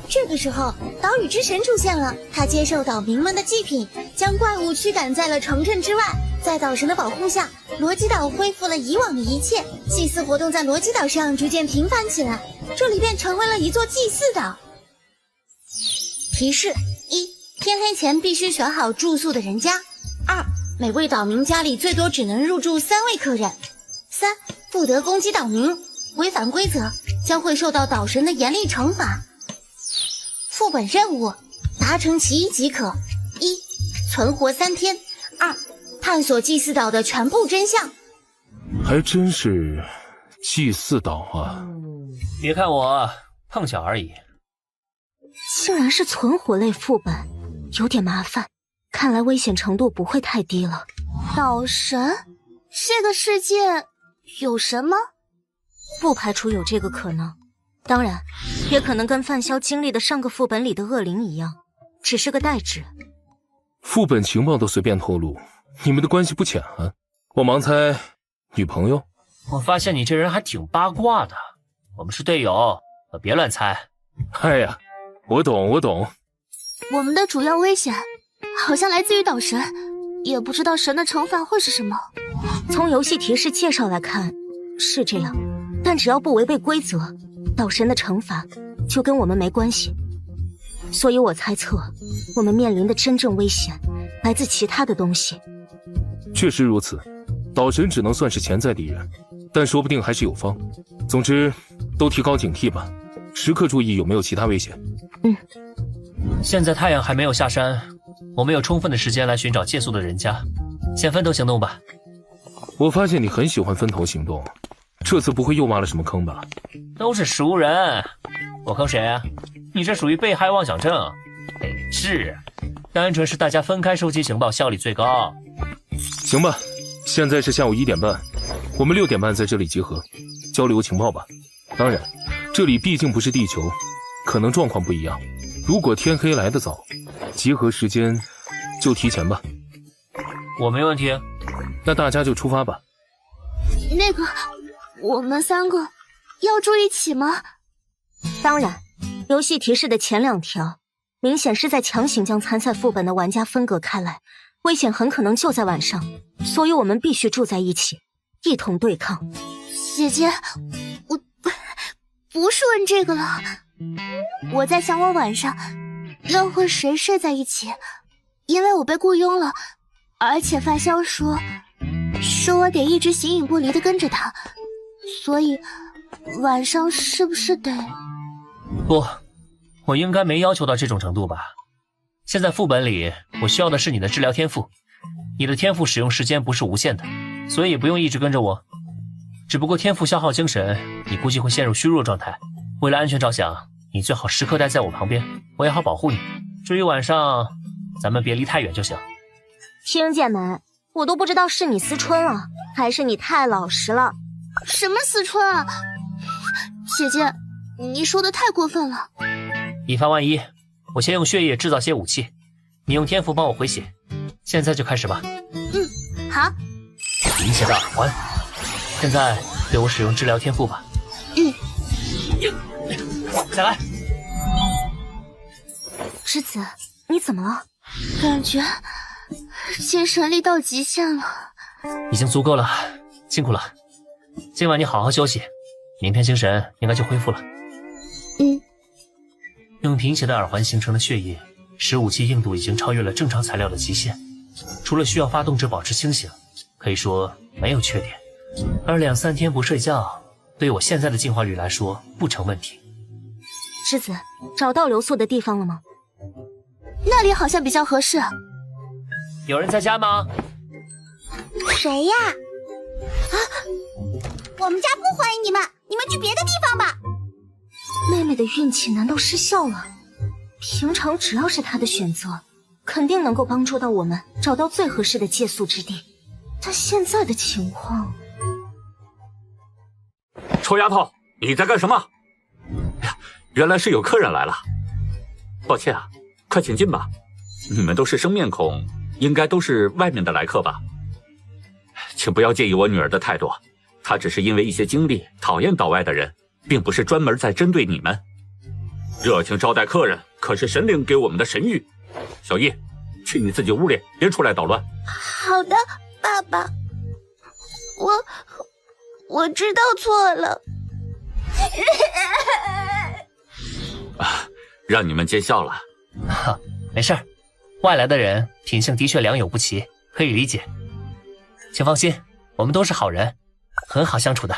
这个时候，岛屿之神出现了，他接受岛民们的祭品，将怪物驱赶在了城镇之外。在岛神的保护下，罗基岛恢复了以往的一切，祭祀活动在罗基岛上逐渐频繁起来，这里便成为了一座祭祀岛。提示： 1. 天黑前必须选好住宿的人家。2. 每位岛民家里最多只能入住3位客人。3. 不得攻击岛民，违反规则将会受到岛神的严厉惩罚。副本任务达成其一即可： 1. 存活3天； 2. 探索祭祀岛的全部真相。还真是祭祀岛啊！别看我碰巧而已。竟然是存活类副本，有点麻烦，看来危险程度不会太低了。岛神？这个世界有神吗？不排除有这个可能，当然也可能跟范潇经历的上个副本里的恶灵一样，只是个代指。副本情报都随便透露，你们的关系不浅啊！我盲猜，女朋友？我发现你这人还挺八卦的。我们是队友，可别乱猜。哎呀，我懂。我们的主要危险好像来自于岛神，也不知道神的惩罚会是什么。从游戏提示介绍来看是这样，但只要不违背规则，岛神的惩罚就跟我们没关系。所以我猜测，我们面临的真正危险来自其他的东西。确实如此，岛神只能算是潜在敌人，但说不定还是有方。总之，都提高警惕吧，时刻注意有没有其他危险。现在太阳还没有下山，我们有充分的时间来寻找借宿的人家，先分头行动吧。我发现你很喜欢分头行动，这次不会又挖了什么坑吧？都是熟人，我坑谁啊？你这属于被害妄想症。是，单纯是大家分开收集情报效率最高。行吧，现在是下午1点半，我们6点半在这里集合，交流情报吧。当然，这里毕竟不是地球，可能状况不一样。如果天黑来得早，集合时间就提前吧。我没问题。那大家就出发吧。那个，我们3个要住一起吗？当然，游戏提示的前2条明显是在强行将参赛副本的玩家分隔开来，危险很可能就在晚上，所以我们必须住在一起，一同对抗。姐姐，我不是问这个了，我在想我晚上要和谁睡在一起，因为我被雇佣了，而且范潇说我得一直形影不离的跟着他，所以晚上是不是得……不，我应该没要求到这种程度吧？现在副本里，我需要的是你的治疗天赋。你的天赋使用时间不是无限的，所以也不用一直跟着我。只不过天赋消耗精神，你估计会陷入虚弱状态。为了安全着想，你最好时刻待在我旁边，我也好保护你。至于晚上，咱们别离太远就行。听见没？我都不知道是你思春了，还是你太老实了。什么思春啊？姐姐，你说的太过分了。以防万一，我先用血液制造些武器，你用天赋帮我回血。现在就开始吧。好。理解的耳环，现在对我使用治疗天赋吧。再来。栀子，你怎么了？感觉精神力到极限了。已经足够了，辛苦了。今晚你好好休息，明天精神应该就恢复了。用贫血的耳环形成的血液，使武器硬度已经超越了正常材料的极限。除了需要发动者保持清醒，可以说没有缺点。而2-3天不睡觉，对于我现在的进化率来说不成问题。栀子，找到留宿的地方了吗？那里好像比较合适。有人在家吗？谁呀？啊！我们家不欢迎你们，你们去别的地方吧。妹妹的运气难道失效了？平常只要是她的选择，肯定能够帮助到我们找到最合适的借宿之地。但现在的情况……臭丫头，你在干什么？哎呀，原来是有客人来了。抱歉啊，快请进吧。你们都是生面孔，应该都是外面的来客吧？请不要介意我女儿的态度，她只是因为一些经历讨厌岛外的人，并不是专门在针对你们。热情招待客人可是神灵给我们的神谕。小易，去你自己屋里，别出来捣乱。好的，爸爸。我知道错了。让你们见笑了。没事儿，外来的人品性的确良莠不齐，可以理解。请放心，我们都是好人，很好相处的。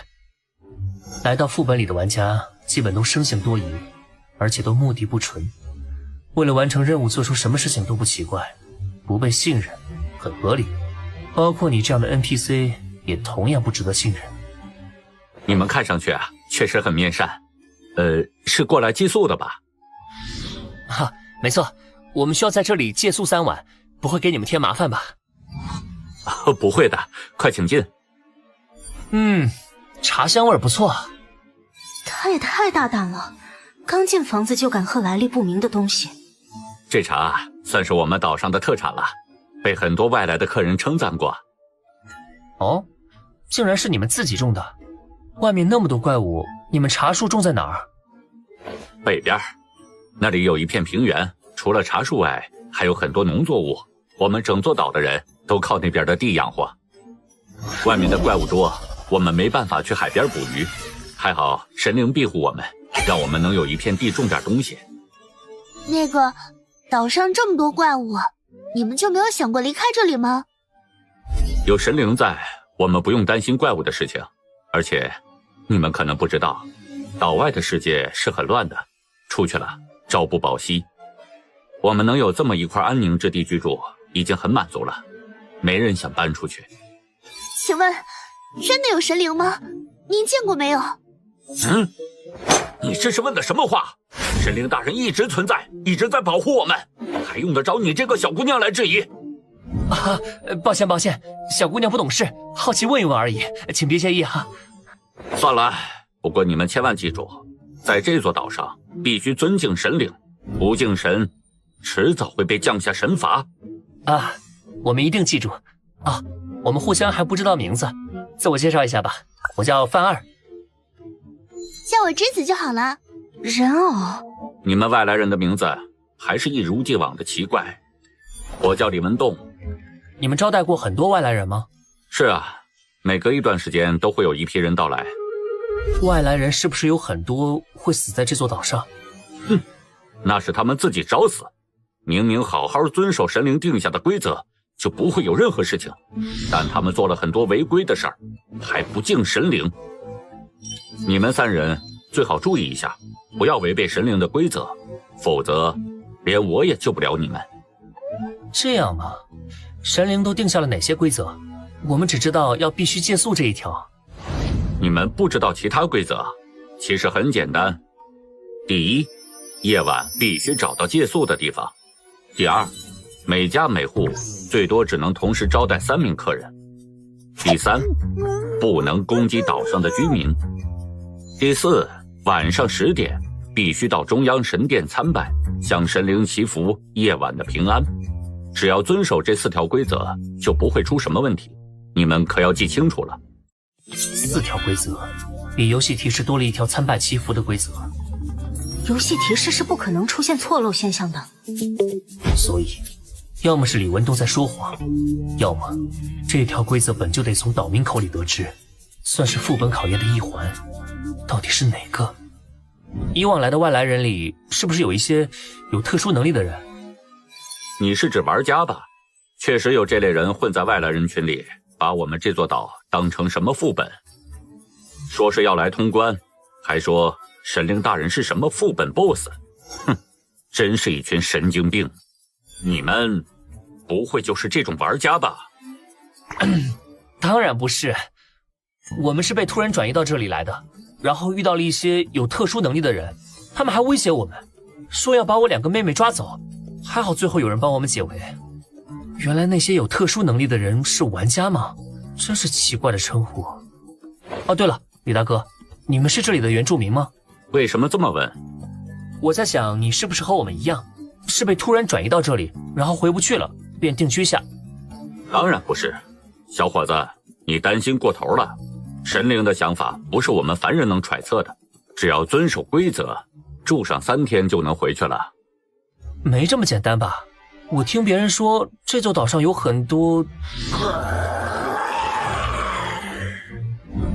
来到副本里的玩家基本都生性多疑，而且都目的不纯。为了完成任务做出什么事情都不奇怪，不被信任很合理。包括你这样的 NPC 也同样不值得信任。你们看上去啊，确实很面善。是过来寄宿的吧？没错，我们需要在这里借宿3晚，不会给你们添麻烦吧？不会的，快请进。茶香味不错。他也太大胆了，刚进房子就敢喝来历不明的东西。这茶算是我们岛上的特产了，被很多外来的客人称赞过。哦，竟然是你们自己种的？外面那么多怪物，你们茶树种在哪儿？北边，那里有一片平原，除了茶树外，还有很多农作物。我们整座岛的人都靠那边的地养活。外面的怪物多，我们没办法去海边捕鱼，还好神灵庇护我们，让我们能有一片地种点东西。那个，岛上这么多怪物，你们就没有想过离开这里吗？有神灵在，我们不用担心怪物的事情。而且，你们可能不知道，岛外的世界是很乱的，出去了朝不保夕。我们能有这么一块安宁之地居住，已经很满足了，没人想搬出去。请问，真的有神灵吗？您见过没有？你这是问的什么话？神灵大人一直存在，一直在保护我们，还用得着你这个小姑娘来质疑？抱歉，小姑娘不懂事，好奇问一问而已，请别介意哈。算了，不过你们千万记住，在这座岛上必须尊敬神灵，不敬神，迟早会被降下神罚。我们一定记住。我们互相还不知道名字，自我介绍一下吧，我叫范二。叫我栀子就好了。人偶。你们外来人的名字还是一如既往的奇怪。我叫李文栋。你们招待过很多外来人吗？是啊，每隔一段时间都会有一批人到来。外来人是不是有很多会死在这座岛上？那是他们自己找死。明明好好遵守神灵定下的规则，就不会有任何事情，但他们做了很多违规的事儿，还不敬神灵。你们3人最好注意一下，不要违背神灵的规则，否则连我也救不了你们。这样吗？神灵都定下了哪些规则？我们只知道要必须借宿这一条。你们不知道其他规则？其实很简单。第一，夜晚必须找到借宿的地方。第二，每家每户最多只能同时招待3名客人。第三，不能攻击岛上的居民。第四，晚上10点必须到中央神殿参拜，向神灵祈福夜晚的平安。只要遵守这4条规则，就不会出什么问题。你们可要记清楚了。4条规则，比游戏提示多了1条参拜祈福的规则。游戏提示是不可能出现错漏现象的，所以，要么是李文东在说谎，要么这条规则本就得从岛民口里得知，算是副本考验的一环。到底是哪个？以往来的外来人里，是不是有一些有特殊能力的人？你是指玩家吧？确实有这类人混在外来人群里，把我们这座岛当成什么副本，说是要来通关，还说神灵大人是什么副本 BOSS。 哼，真是一群神经病。你们不会就是这种玩家吧？当然不是，我们是被突然转移到这里来的，然后遇到了一些有特殊能力的人，他们还威胁我们，说要把我2个妹妹抓走，还好最后有人帮我们解围。原来那些有特殊能力的人是玩家吗？真是奇怪的称呼。哦，对了，李大哥，你们是这里的原住民吗？为什么这么问？我在想，你是不是和我们一样，是被突然转移到这里，然后回不去了，便定居下？当然不是，小伙子，你担心过头了。神灵的想法不是我们凡人能揣测的，只要遵守规则，住上3天就能回去了。没这么简单吧？我听别人说，这座岛上有很多……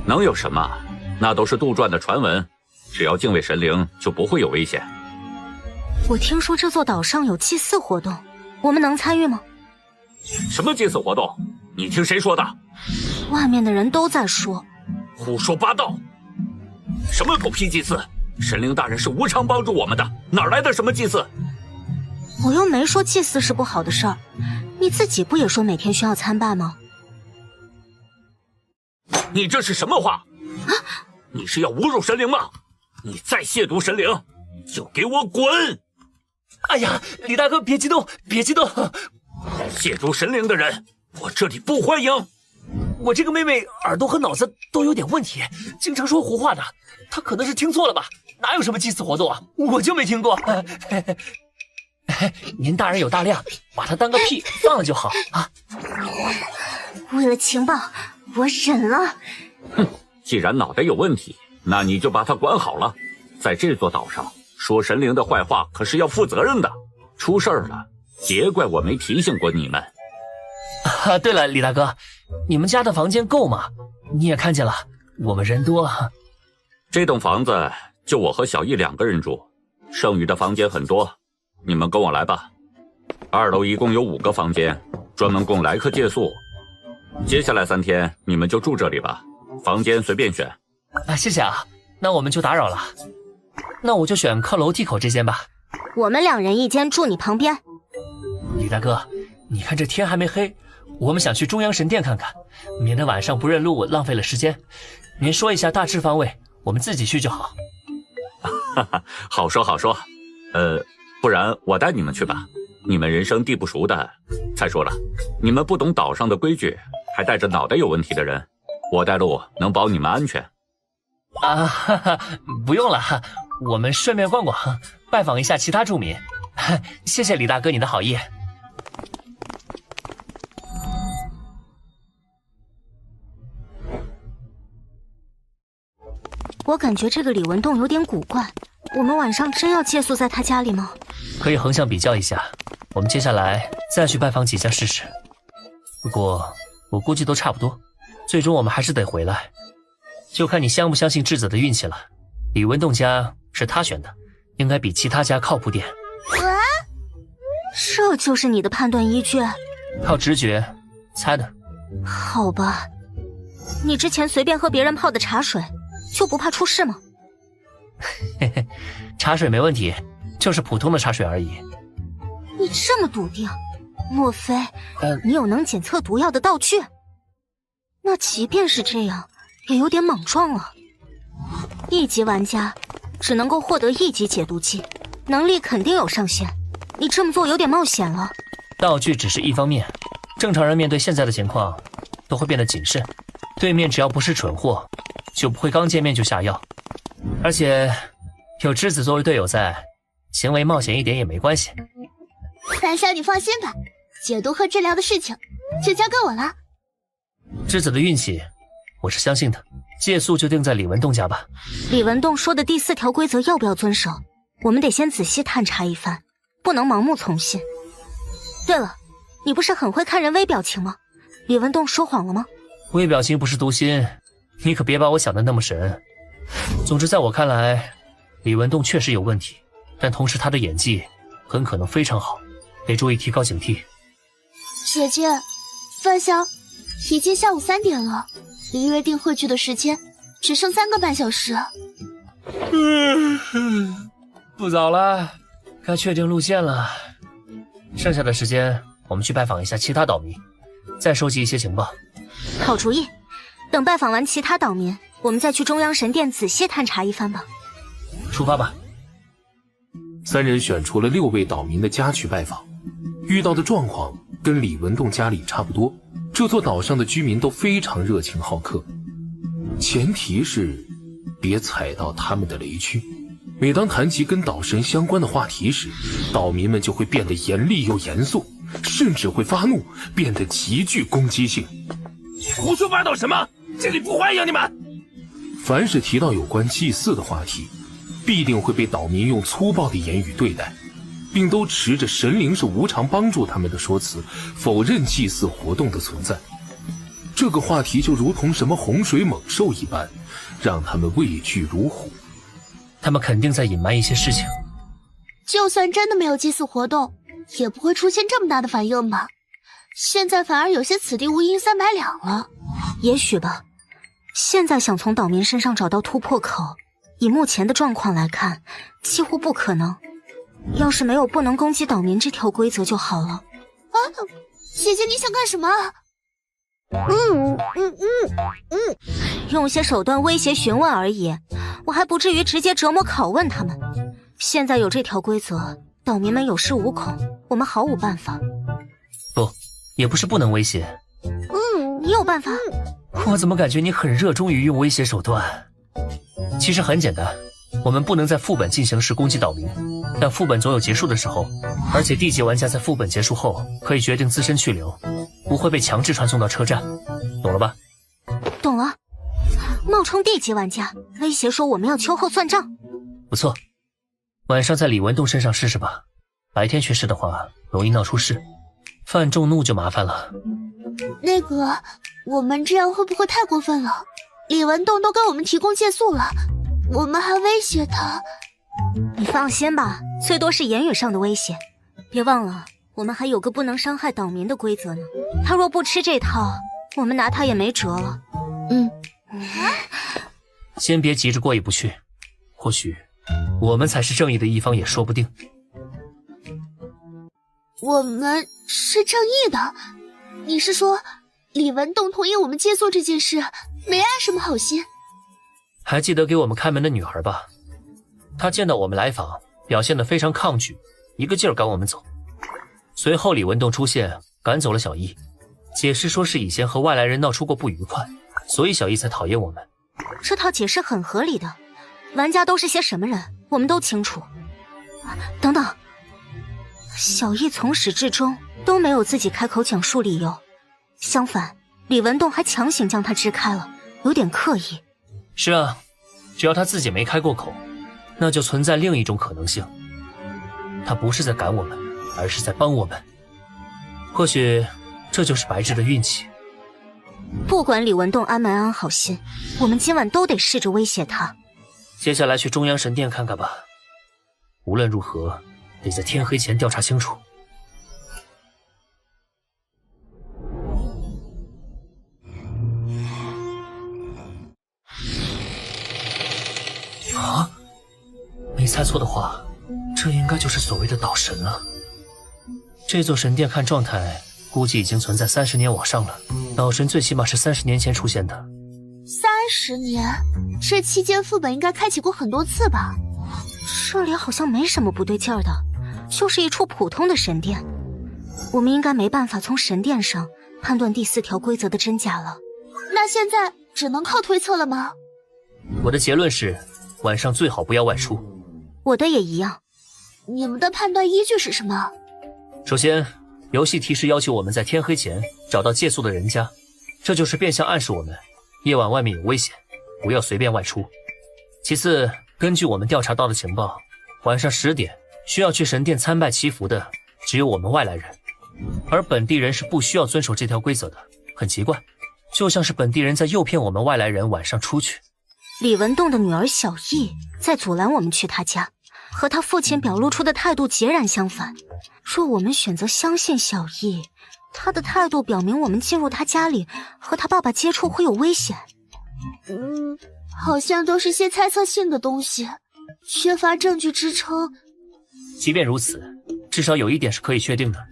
能有什么？那都是杜撰的传闻。只要敬畏神灵，就不会有危险。我听说这座岛上有祭祀活动，我们能参与吗？什么祭祀活动？你听谁说的？外面的人都在说。胡说八道！什么狗屁祭祀？神灵大人是无偿帮助我们的，哪来的什么祭祀？我又没说祭祀是不好的事儿，你自己不也说每天需要参拜吗？你这是什么话？啊！你是要侮辱神灵吗？你再亵渎神灵，就给我滚！哎呀，李大哥，别激动，别激动！亵渎神灵的人，我这里不欢迎。我这个妹妹耳朵和脑子都有点问题，经常说胡话的，她可能是听错了吧？哪有什么祭祀活动啊？我就没听过。您大人有大量，把她当个屁放了就好啊。为了情报，我忍了。哼，既然脑袋有问题，那你就把他管好了。在这座岛上说神灵的坏话可是要负责任的，出事儿了别怪我没提醒过你们。啊，对了，李大哥，你们家的房间够吗？你也看见了，我们人多。这栋房子就我和小易2个人住，剩余的房间很多，你们跟我来吧。2楼一共有5个房间，专门供来客借宿。接下来3天你们就住这里吧，房间随便选。啊，谢谢啊，那我们就打扰了。那我就选靠楼梯口这间吧。我们2人一间，住你旁边。李大哥，你看这天还没黑，我们想去中央神殿看看，免得晚上不认路浪费了时间。您说一下大致方位，我们自己去就好。哈哈，好说好说。不然我带你们去吧，你们人生地不熟的。再说了，你们不懂岛上的规矩，还带着脑袋有问题的人，我带路能保你们安全。啊，哈哈，不用了，我们顺便逛逛，拜访一下其他住民。谢谢李大哥你的好意。我感觉这个李文栋有点古怪，我们晚上真要借宿在他家里吗？可以横向比较一下，我们接下来再去拜访几家试试。不过我估计都差不多，最终我们还是得回来，就看你相不相信智子的运气了。李文栋家是他选的，应该比其他家靠谱点。这就是你的判断依据？靠直觉猜的。好吧，你之前随便喝别人泡的茶水，就不怕出事吗？嘿嘿，茶水没问题，就是普通的茶水而已。你这么笃定，莫非你有能检测毒药的道具？那即便是这样，也有点莽撞了。1级玩家只能够获得1级解毒剂，能力肯定有上限。你这么做有点冒险了。道具只是一方面，正常人面对现在的情况都会变得谨慎。对面只要不是蠢货，就不会刚见面就下药。而且有栀子作为队友在，行为冒险一点也没关系。樊少，你放心吧，解毒和治疗的事情就交给我了。栀子的运气，我是相信的。借宿就定在李文栋家吧。李文栋说的第4条规则要不要遵守？我们得先仔细探查一番，不能盲目从信。对了，你不是很会看人微表情吗？李文栋说谎了吗？微表情不是读心，你可别把我想的那么神。总之，在我看来，李文栋确实有问题，但同时他的演技很可能非常好，得注意提高警惕。姐姐，范潇，已经下午3点了，离约定汇聚的时间只剩3个半小时。不早了，该确定路线了。剩下的时间，我们去拜访一下其他岛民，再收集一些情报。好主意，等拜访完其他岛民，我们再去中央神殿仔细探查一番吧。出发吧。3人选出了6位岛民的家去拜访，遇到的状况跟李文栋家里差不多。这座岛上的居民都非常热情好客，前提是别踩到他们的雷区。每当谈及跟岛神相关的话题时，岛民们就会变得严厉又严肃，甚至会发怒，变得极具攻击性。胡说八道什么？这里不欢迎你们！凡是提到有关祭祀的话题，必定会被岛民用粗暴的言语对待，并都持着神灵是无偿帮助他们的说辞，否认祭祀活动的存在。这个话题就如同什么洪水猛兽一般，让他们畏惧如虎。他们肯定在隐瞒一些事情。就算真的没有祭祀活动，也不会出现这么大的反应吧？现在反而有些此地无银三百两了。也许吧。现在想从岛民身上找到突破口，以目前的状况来看，几乎不可能。要是没有不能攻击岛民这条规则就好了。啊，姐姐你想干什么？用些手段威胁询问而已，我还不至于直接折磨拷问他们。现在有这条规则，岛民们有恃无恐，我们毫无办法。不，也不是不能威胁。你有办法？我怎么感觉你很热衷于用威胁手段？其实很简单，我们不能在副本进行时攻击岛民，但副本总有结束的时候，而且D级玩家在副本结束后可以决定自身去留，不会被强制传送到车站，懂了吧？懂了。冒充D级玩家，威胁说我们要秋后算账。不错，晚上在李文栋身上试试吧，白天去试的话容易闹出事，犯众怒就麻烦了。那个，我们这样会不会太过分了？李文栋都给我们提供借宿了，我们还威胁他。你放心吧，最多是言语上的威胁。别忘了，我们还有个不能伤害岛民的规则呢。他若不吃这套，我们拿他也没辙了。先别急着过意不去，或许我们才是正义的一方也说不定。我们是正义的？你是说李文栋同意我们借宿这件事没安什么好心？还记得给我们开门的女孩吧？她见到我们来访，表现得非常抗拒，一个劲儿赶我们走。随后李文栋出现，赶走了小易，解释说是以前和外来人闹出过不愉快，所以小易才讨厌我们。这套解释很合理的，玩家都是些什么人，我们都清楚。等等，小易从始至终都没有自己开口讲述理由，相反，李文栋还强行将他支开了，有点刻意。是啊，只要他自己没开过口，那就存在另一种可能性，他不是在赶我们，而是在帮我们。或许这就是白芝的运气。不管李文栋安没安好心，我们今晚都得试着威胁他。接下来去中央神殿看看吧，无论如何得在天黑前调查清楚。啊！这座神殿看状态，估计已经存在30年往上了。岛神最起码是30年前出现的。30年，这期间副本应该开启过很多次吧？这里好像没什么不对劲儿的，就是一处普通的神殿。我们应该没办法从神殿上判断第4条规则的真假了。那现在只能靠推测了吗？我的结论是，晚上最好不要外出。我的也一样。你们的判断依据是什么？首先，游戏提示要求我们在天黑前找到借宿的人家，这就是变相暗示我们夜晚外面有危险，不要随便外出。其次，根据我们调查到的情报，晚上10点需要去神殿参拜祈福的只有我们外来人，而本地人是不需要遵守这条规则的。很奇怪，就像是本地人在诱骗我们外来人晚上出去。李文栋的女儿小艺在阻拦我们去他家，和他父亲表露出的态度截然相反。若我们选择相信小艺，他的态度表明我们进入他家里和他爸爸接触会有危险。好像都是些猜测性的东西，缺乏证据支撑。即便如此，至少有一点是可以确定的，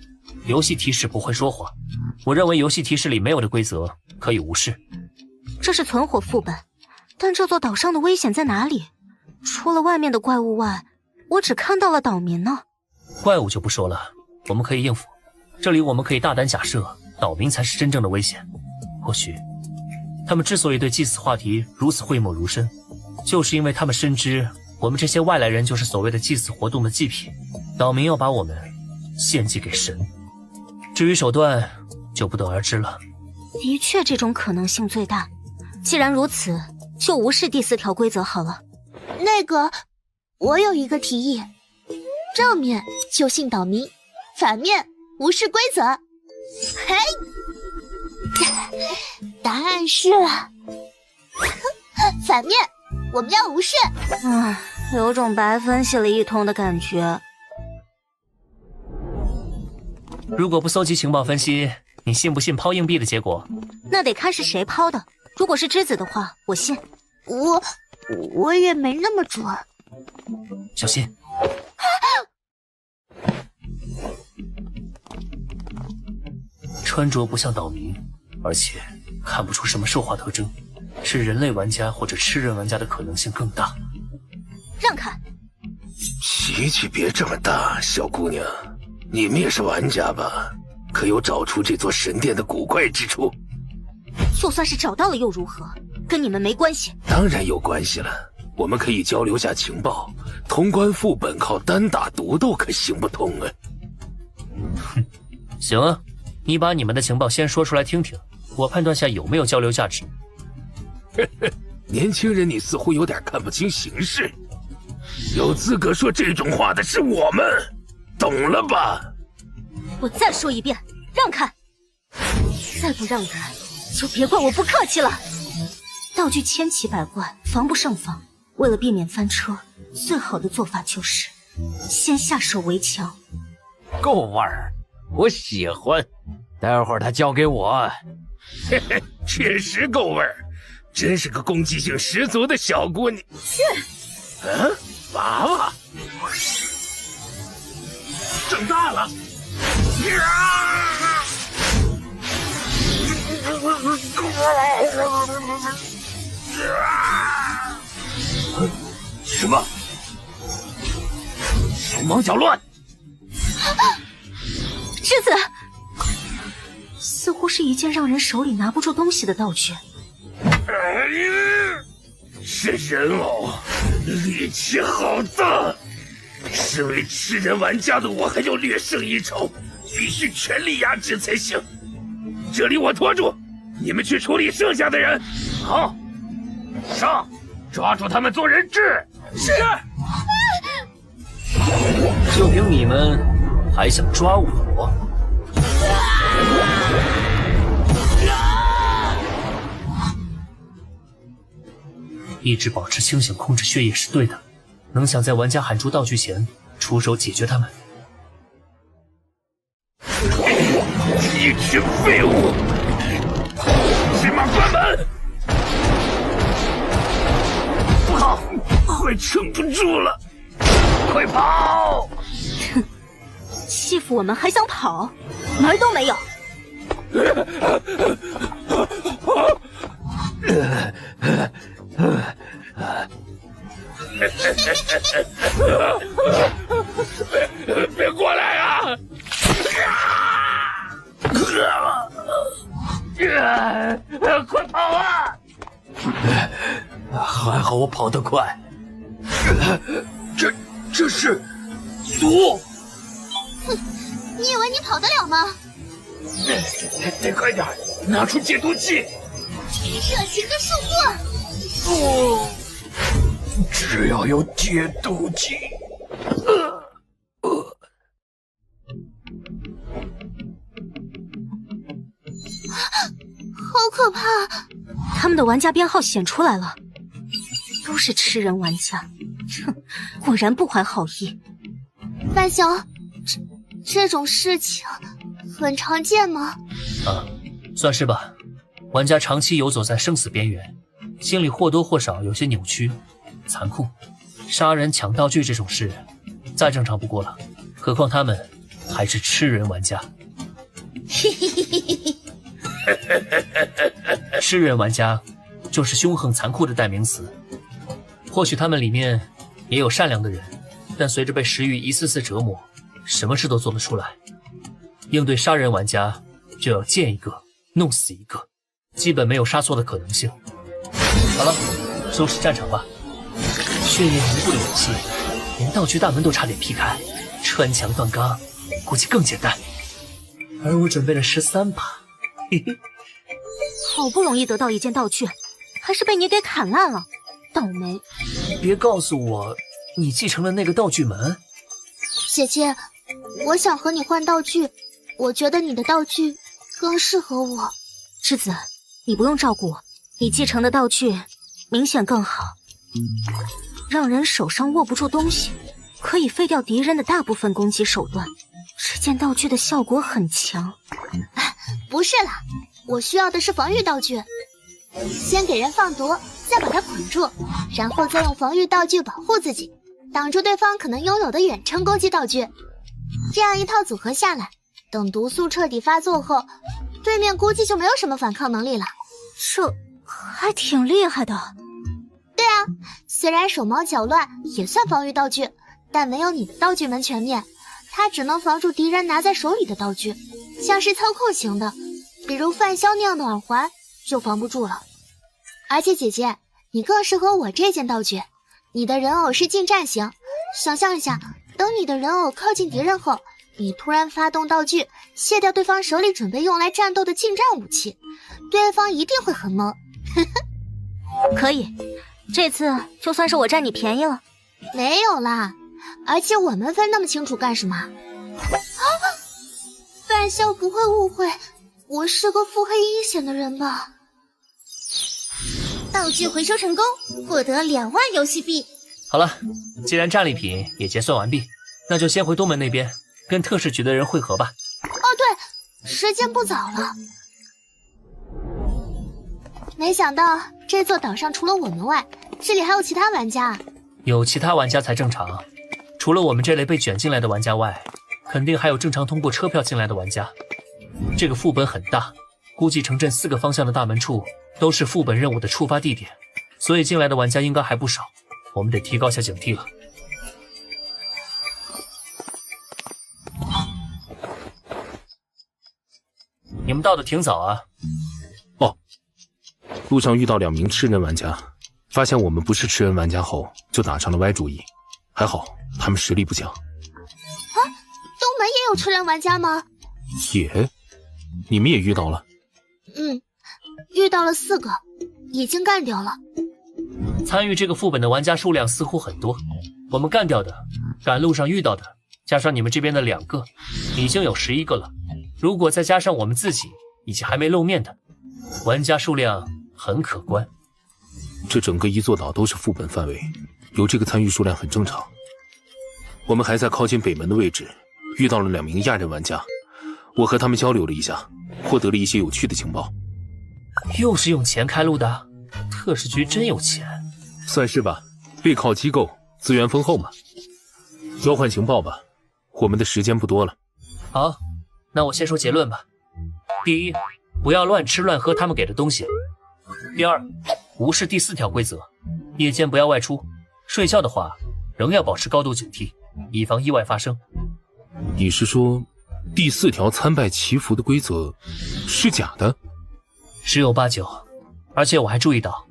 游戏提示不会说谎。我认为游戏提示里没有的规则可以无视。这是存活副本，但这座岛上的危险在哪里？除了外面的怪物外，我只看到了岛民呢。怪物就不说了，我们可以应付。这里我们可以大胆假设，岛民才是真正的危险。或许他们之所以对祭祀话题如此讳莫如深，就是因为他们深知我们这些外来人就是所谓的祭祀活动的祭品，岛民要把我们献祭给神。至于手段就不得而知了。的确这种可能性最大。既然如此，就无视第4条规则好了。那个，我有一个提议，正面就信岛民，反面无视规则。嘿，答案是反面，我们要无视。有种白分析了一通的感觉。如果不搜集情报分析，你信不信抛硬币的结果？那得看是谁抛的。如果是栀子的话，我信。我也没那么准。小心！穿着不像岛民，而且看不出什么兽化特征，是人类玩家或者吃人玩家的可能性更大。让开！脾气别这么大，小姑娘，你们也是玩家吧？可有找出这座神殿的古怪之处？就算是找到了又如何？跟你们没关系。当然有关系了，我们可以交流下情报。通关副本靠单打独斗可行不通啊！行啊，你把你们的情报先说出来听听，我判断下有没有交流价值。年轻人，你似乎有点看不清形势。有资格说这种话的是我们，懂了吧？我再说一遍，让开！再不让开，就别怪我不客气了。道具千奇百怪，防不胜防。为了避免翻车，最好的做法就是先下手为强。够味儿，我喜欢。待会儿他交给我。嘿嘿，确实够味儿，真是个攻击性十足的小姑娘。娃娃，长大了。什么？手忙脚乱。栀子，似乎是一件让人手里拿不住东西的道具。是人偶，力气好大。身为吃人玩家的我还要略胜一筹，必须全力压制才行。这里我拖住，你们去处理剩下的人。好，上，抓住他们做人质。是。就凭你们，还想抓我？一直保持清醒，控制血液是对的。能想在玩家喊出道具前出手解决他们。一群废物！骑马关门！不好，快撑不住了！快跑！欺负我们还想跑，门儿都没有！别过来啊！快跑啊！还好我跑得快。这是毒！哼，你以为你跑得了吗？得快点，拿出解毒剂！热情的束缚。只要有解毒剂。好可怕！他们的玩家编号显出来了，都是吃人玩家。哼，果然不怀好意。范潇，这种事情很常见吗？算是吧。玩家长期游走在生死边缘，心里或多或少有些扭曲、残酷。杀人、抢道具这种事，再正常不过了。何况他们还是吃人玩家。嘿嘿嘿嘿嘿。吃人玩家就是凶狠残酷的代名词。或许他们里面也有善良的人，但随着被食欲一次次折磨，什么事都做得出来。应对杀人玩家，就要见一个弄死一个，基本没有杀错的可能性。好了，收拾战场吧。血液凝固的武器，连道具大门都差点劈开，穿墙断钢，估计更简单。而我准备了13把。嘿嘿，好不容易得到一件道具，还是被你给砍烂了，倒霉！别告诉我你继承了那个道具门。姐姐，我想和你换道具，我觉得你的道具更适合我。栀子，你不用照顾我，你继承的道具明显更好，让人手上握不住东西，可以废掉敌人的大部分攻击手段。这件道具的效果很强。不是啦，我需要的是防御道具。先给人放毒，再把他捆住，然后再用防御道具保护自己，挡住对方可能拥有的远程攻击道具。这样一套组合下来，等毒素彻底发作后，对面估计就没有什么反抗能力了。这还挺厉害的。对啊，虽然手忙脚乱也算防御道具，但没有你的道具门全面，它只能防住敌人拿在手里的道具，像是操控型的，比如范潇那样的耳环就防不住了。而且姐姐，你更适合我这件道具，你的人偶是近战型，想象一下，等你的人偶靠近敌人后，你突然发动道具，卸掉对方手里准备用来战斗的近战武器，对方一定会很懵。可以，这次就算是我占你便宜了。没有啦，而且我们分那么清楚干什么？啊！范潇不会误会，我是个腹黑阴险的人吧？道具回收成功，获得2万游戏币。好了，既然战利品也结算完毕，那就先回东门那边跟特使局的人会合吧。哦对，时间不早了。没想到这座岛上除了我们外，这里还有其他玩家。有其他玩家才正常，除了我们这类被卷进来的玩家外，肯定还有正常通过车票进来的玩家。这个副本很大，估计城镇4个方向的大门处都是副本任务的触发地点，所以进来的玩家应该还不少，我们得提高下警惕了。你们到的挺早啊。哦，路上遇到2名吃人玩家，发现我们不是吃人玩家后，就打上了歪主意。还好他们实力不强。啊，东门也有吃人玩家吗？也，你们也遇到了？遇到了4个，已经干掉了。参与这个副本的玩家数量似乎很多，我们干掉的、赶路上遇到的，加上你们这边的2个，已经有11个了。如果再加上我们自己以及还没露面的，玩家数量很可观。这整个一座岛都是副本范围，有这个参与数量很正常。我们还在靠近北门的位置遇到了2名亚人玩家，我和他们交流了一下，获得了一些有趣的情报。又是用钱开路的？特使局真有钱。算是吧，背靠机构，资源丰厚嘛。交换情报吧，我们的时间不多了。好，那我先说结论吧。第一，不要乱吃乱喝他们给的东西。第二，无视第4条规则，夜间不要外出，睡觉的话仍要保持高度警惕，以防意外发生。你是说第4条参拜祈福的规则是假的？十有八九。而且我还注意到，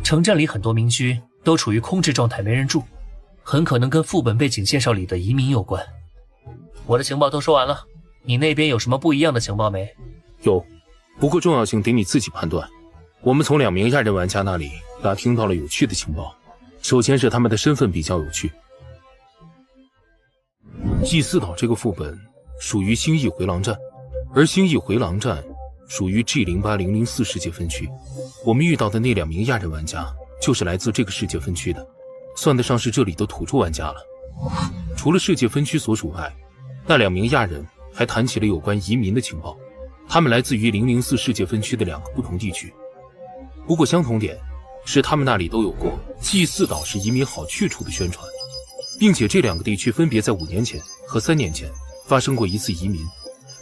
城镇里很多民居都处于空置状态，没人住，很可能跟副本背景介绍里的移民有关。我的情报都说完了，你那边有什么不一样的情报没？有，不过重要性得你自己判断。我们从2名亚人玩家那里打听到了有趣的情报。首先是他们的身份比较有趣。祭祀岛这个副本属于星翼回廊站，而星翼回廊站属于 G08004 世界分区。我们遇到的那2名亚人玩家就是来自这个世界分区的，算得上是这里的土著玩家了。除了世界分区所属外，那2名亚人还谈起了有关移民的情报。他们来自于004世界分区的2个不同地区，不过相同点是他们那里都有过祭祀岛是移民好去处的宣传，并且这2个地区分别在5年前和3年前发生过一次移民，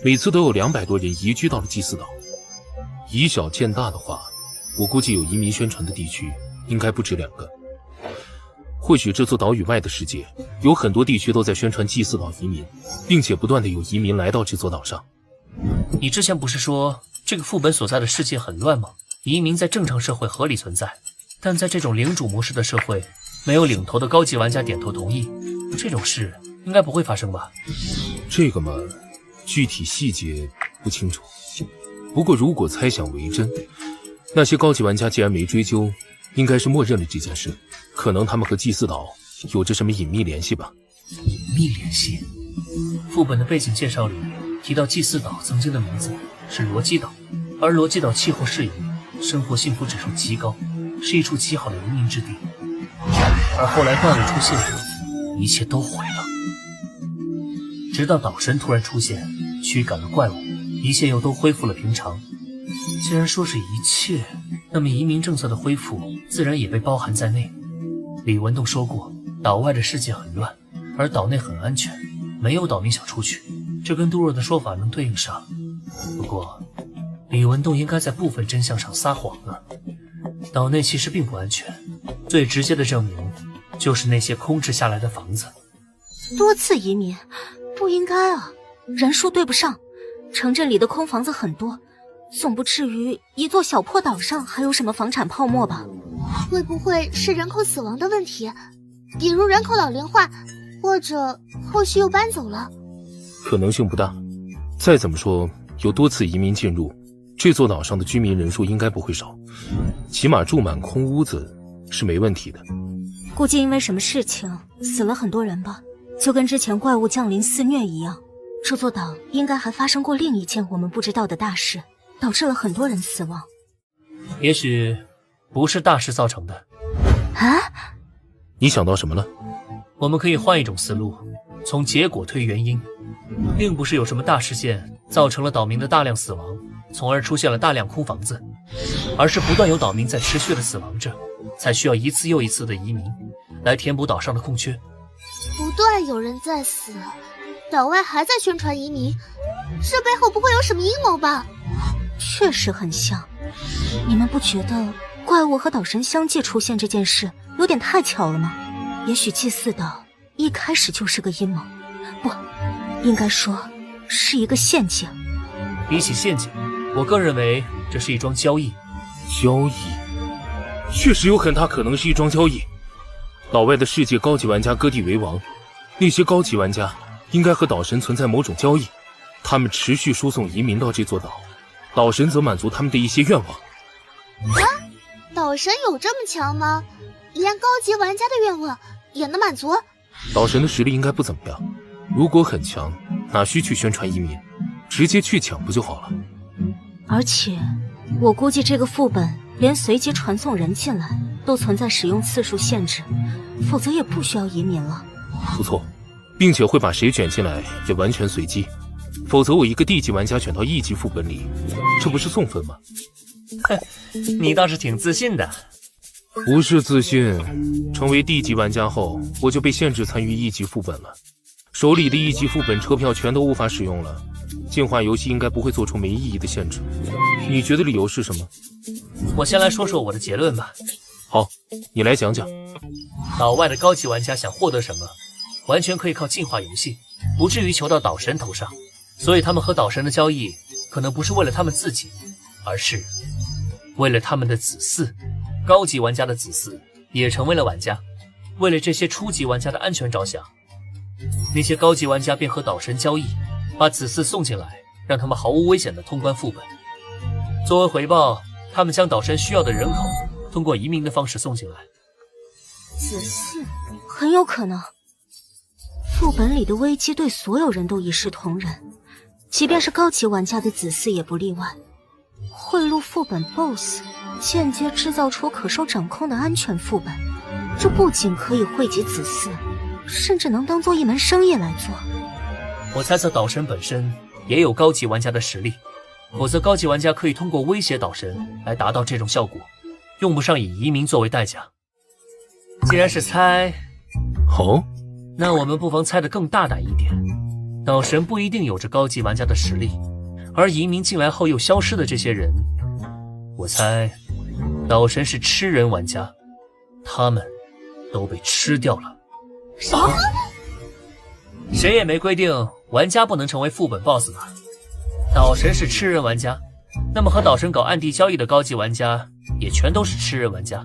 每次都有200多人移居到了祭祀岛。以小见大的话，我估计有移民宣传的地区应该不止2个。或许这座岛屿外的世界有很多地区都在宣传祭祀岛移民，并且不断的有移民来到这座岛上。你之前不是说这个副本所在的世界很乱吗？移民在正常社会合理存在，但在这种领主模式的社会，没有领头的高级玩家点头同意，这种事应该不会发生吧？这个嘛，具体细节不清楚。不过如果猜想为真，那些高级玩家既然没追究，应该是默认了这件事，可能他们和祭祀岛有着什么隐秘联系吧。隐秘联系？副本的背景介绍里提到祭祀岛曾经的名字是罗基岛，而罗基岛气候适宜，生活幸福指数极高，是一处极好的移民之地。而后来怪物出现，一切都毁了。直到岛神突然出现，驱赶了怪物，一切又都恢复了平常。既然说是一切，那么移民政策的恢复自然也被包含在内。李文栋说过，岛外的世界很乱，而岛内很安全，没有岛民想出去，这跟杜若的说法能对应上。不过李文栋应该在部分真相上撒谎了，岛内其实并不安全，最直接的证明就是那些空置下来的房子。多次移民不应该啊，人数对不上，城镇里的空房子很多，总不至于一座小破岛上还有什么房产泡沫吧？会不会是人口死亡的问题？比如人口老龄化，或者后续又搬走了？可能性不大。再怎么说，有多次移民进入，这座岛上的居民人数应该不会少，起码住满空屋子是没问题的。估计因为什么事情死了很多人吧，就跟之前怪物降临肆虐一样。这座岛应该还发生过另一件我们不知道的大事，导致了很多人死亡。也许不是大事造成的。啊？你想到什么了？我们可以换一种思路，从结果推原因，并不是有什么大事件造成了岛民的大量死亡，从而出现了大量空房子，而是不断有岛民在持续的死亡着，才需要一次又一次的移民来填补岛上的空缺。不断有人在死，岛外还在宣传移民，这背后不会有什么阴谋吧？确实很像。你们不觉得怪物和岛神相继出现这件事有点太巧了吗？也许祭祀岛一开始就是个阴谋，不，应该说是一个陷阱。比起陷阱，我更认为这是一桩交易。交易？确实有很大可能是一桩交易。岛外的世界高级玩家割地为王，那些高级玩家应该和岛神存在某种交易，他们持续输送移民到这座岛，岛神则满足他们的一些愿望。啊？岛神有这么强吗？连高级玩家的愿望也能满足？岛神的实力应该不怎么样，如果很强，哪需去宣传移民，直接去抢不就好了？而且我估计这个副本连随机传送人进来都存在使用次数限制，否则也不需要移民了。不错，并且会把谁卷进来也完全随机，否则我一个地级玩家卷到1级副本里，这不是送分吗？你倒是挺自信的。不是自信，成为地级玩家后，我就被限制参与1级副本了。手里的1级副本车票全都无法使用了，进化游戏应该不会做出没意义的限制。你觉得理由是什么？我先来说说我的结论吧。好，你来讲讲。岛外的高级玩家想获得什么，完全可以靠进化游戏，不至于求到岛神头上。所以他们和岛神的交易，可能不是为了他们自己，而是为了他们的子嗣。高级玩家的子嗣也成为了玩家，为了这些初级玩家的安全着想，那些高级玩家便和岛神交易，把子嗣送进来，让他们毫无危险地通关副本。作为回报，他们将岛神需要的人口通过移民的方式送进来。子嗣很有可能。副本里的危机对所有人都一视同仁，即便是高级玩家的子嗣也不例外。贿赂副本 BOSS， 间接制造出可受掌控的安全副本，这不仅可以惠及子嗣，甚至能当做一门生意来做。我猜测岛神本身也有高级玩家的实力，否则高级玩家可以通过威胁岛神来达到这种效果，用不上以移民作为代价。既然是猜，那我们不妨猜得更大胆一点。岛神不一定有着高级玩家的实力，而移民进来后又消失的这些人，我猜岛神是吃人玩家，他们都被吃掉了。什么？谁也没规定玩家不能成为副本 BOSS 吧？岛神是吃人玩家，那么和岛神搞暗地交易的高级玩家也全都是吃人玩家。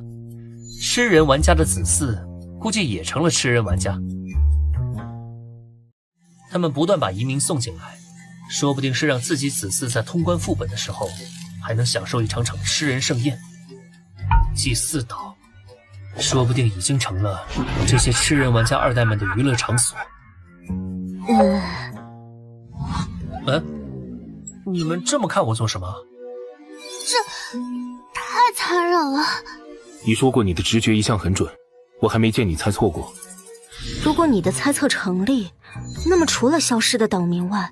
吃人玩家的子嗣估计也成了吃人玩家。他们不断把移民送进来，说不定是让自己子嗣在通关副本的时候还能享受一场场吃人盛宴。祭祀岛说不定已经成了这些吃人玩家二代们的娱乐场所。你们这么看我做什么？这太残忍了。你说过你的直觉一向很准，我还没见你猜错过。如果你的猜测成立，那么除了消失的岛民外，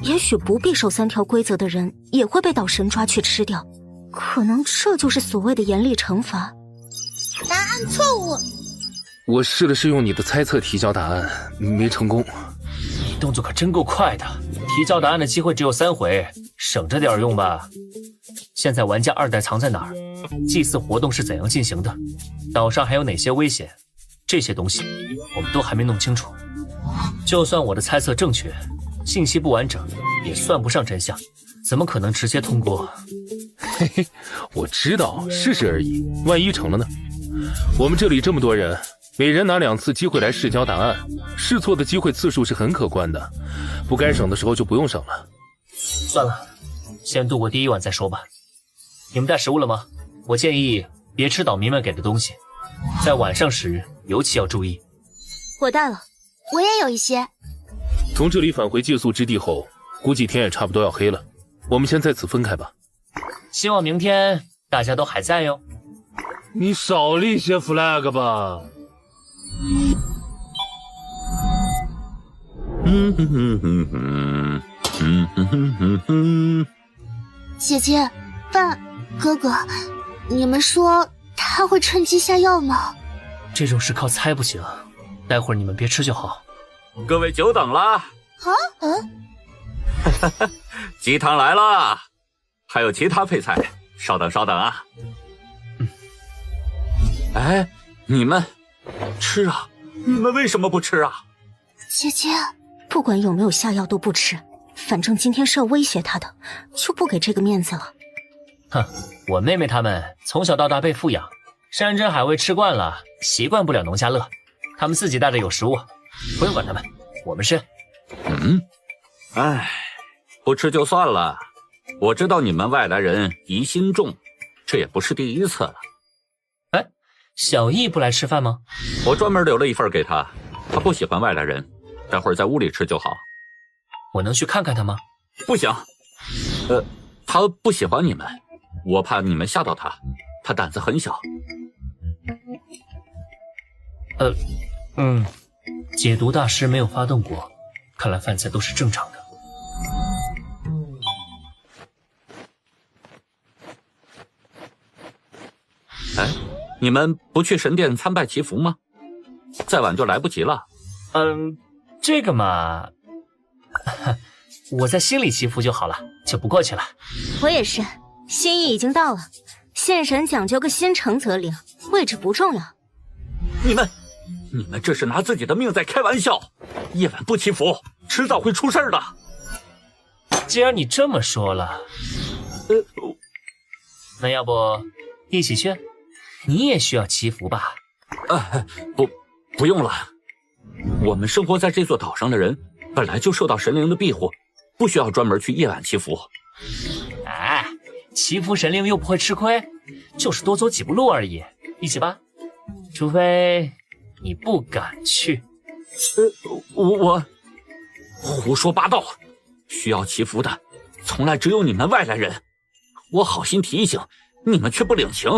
也许不必守3条规则的人也会被岛神抓去吃掉。可能这就是所谓的严厉惩罚。答案错误。我试了试用你的猜测提交答案，没成功。你动作可真够快的，提交答案的机会只有3回，省着点用吧。现在玩家2代藏在哪儿？祭祀活动是怎样进行的？岛上还有哪些危险？这些东西我们都还没弄清楚。就算我的猜测正确，信息不完整，也算不上真相，怎么可能直接通过？嘿嘿，我知道，试试而已，万一成了呢？我们这里这么多人，每人拿2次机会来试交答案，试错的机会次数是很可观的，不该省的时候就不用省了。算了，先度过第1晚再说吧。你们带食物了吗？我建议别吃岛民们给的东西，在晚上时尤其要注意。我带了。我也有一些。从这里返回借宿之地后，估计天也差不多要黑了，我们先在此分开吧。希望明天大家都还在哟。你少立些 flag 吧。姐姐、爸、哥哥，你们说他会趁机下药吗？这种事靠猜不行，待会儿你们别吃就好。各位久等了。鸡汤来了，还有其他配菜，稍等稍等啊。哎，你们吃啊？你们为什么不吃啊？姐姐，不管有没有下药都不吃，反正今天是要威胁他的，就不给这个面子了。哼，我妹妹她们从小到大被富养，山珍海味吃惯了，习惯不了农家乐，他们自己带着有食物，不用管他们，我们是。哎，不吃就算了，我知道你们外来人疑心重，这也不是第一次了。哎，小易不来吃饭吗？我专门留了一份给他，他不喜欢外来人，待会儿在屋里吃就好。我能去看看他吗？不行，他不喜欢你们，我怕你们吓到他，他胆子很小。解毒大师没有发动过，看来饭菜都是正常的。哎，你们不去神殿参拜祈福吗？再晚就来不及了。这个嘛，我在心里祈福就好了，就不过去了。我也是，心意已经到了。现神讲究个心诚则灵，位置不重要。你们这是拿自己的命在开玩笑！夜晚不祈福，迟早会出事的。既然你这么说了，那要不一起去？你也需要祈福吧？不用了。我们生活在这座岛上的人，本来就受到神灵的庇护，不需要专门去夜晚祈福。哎，祈福神灵又不会吃亏，就是多走几步路而已。一起吧，除非你不敢去。我胡说八道！需要祈福的，从来只有你们外来人。我好心提醒，你们却不领情。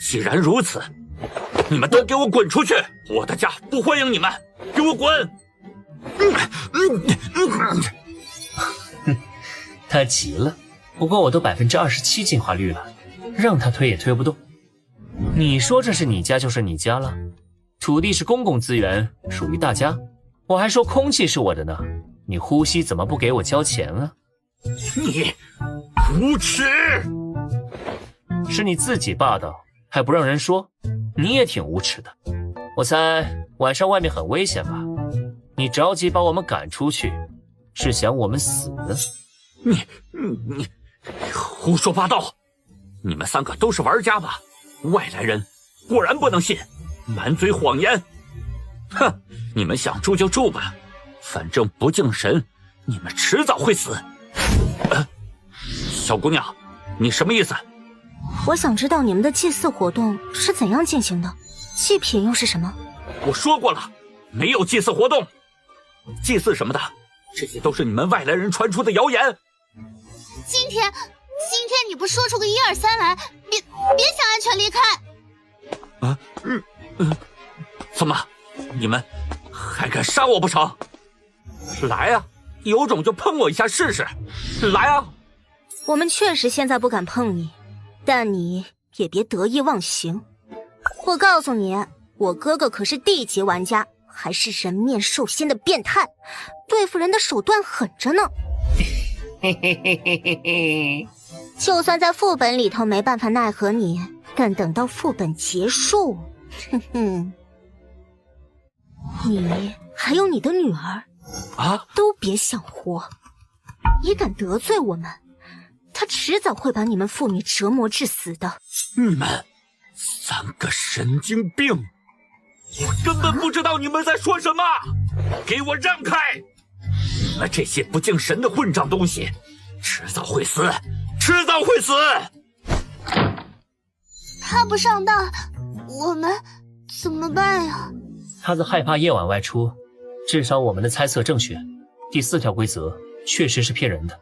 既然如此，你们都给我滚出去！我的家不欢迎你们，给我滚！他急了，不过我都27%进化率了，让他推也推不动。你说这是你家就是你家了，土地是公共资源，属于大家。我还说空气是我的呢，你呼吸怎么不给我交钱啊？你无耻！是你自己霸道，还不让人说，你也挺无耻的。我猜晚上外面很危险吧？你着急把我们赶出去，是想我们死的？你胡说八道！你们3个都是玩家吧？外来人果然不能信，满嘴谎言！哼，你们想住就住吧，反正不敬神，你们迟早会死。小姑娘，你什么意思？我想知道你们的祭祀活动是怎样进行的，祭品又是什么？我说过了，没有祭祀活动，祭祀什么的，这些都是你们外来人传出的谣言。今天你不说出个1、2、3来，别想安全离开。怎么，你们还敢杀我不成？来啊，有种就碰我一下试试！来啊！我们确实现在不敢碰你，但你也别得意忘形。我告诉你，我哥哥可是地级玩家，还是人面兽心的变态，对付人的手段狠着呢。嘿嘿嘿嘿嘿嘿。就算在副本里头没办法奈何你，但等到副本结束，哼哼，你还有你的女儿都别想活。你敢得罪我们，他迟早会把你们父女折磨致死的。你们3个神经病，我根本不知道你们在说什么！给我让开！你们这些不敬神的混账东西，迟早会死！迟早会死！他不上当，我们怎么办呀？他在害怕夜晚外出，至少我们的猜测正确。第4条规则确实是骗人的，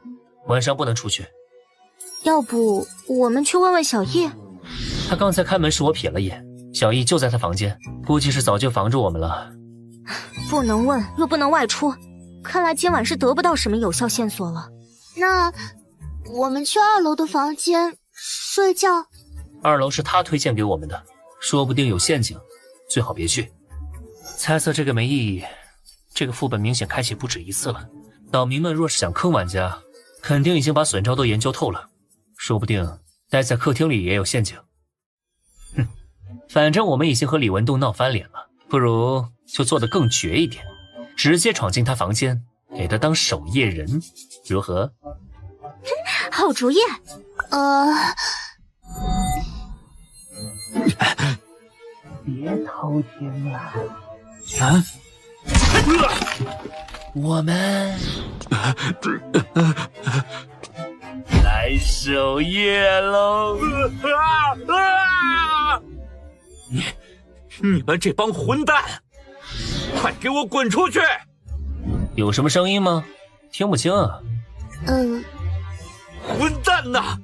晚上不能出去。要不我们去问问小易？他刚才开门时我瞥了眼，小易就在他房间，估计是早就防着我们了。不能问又不能外出，看来今晚是得不到什么有效线索了。那我们去2楼的房间睡觉。2楼是他推荐给我们的，说不定有陷阱，最好别去。猜测这个没意义，这个副本明显开启不止1次了。岛民们若是想坑玩家，肯定已经把损招都研究透了，说不定待在客厅里也有陷阱。哼，反正我们已经和李文栋闹翻脸了，不如就做得更绝一点，直接闯进他房间，给他当守夜人，如何？好主意。别偷听了。我们来守夜喽！你们这帮混蛋，快给我滚出去！有什么声音吗？听不清啊。混蛋呐！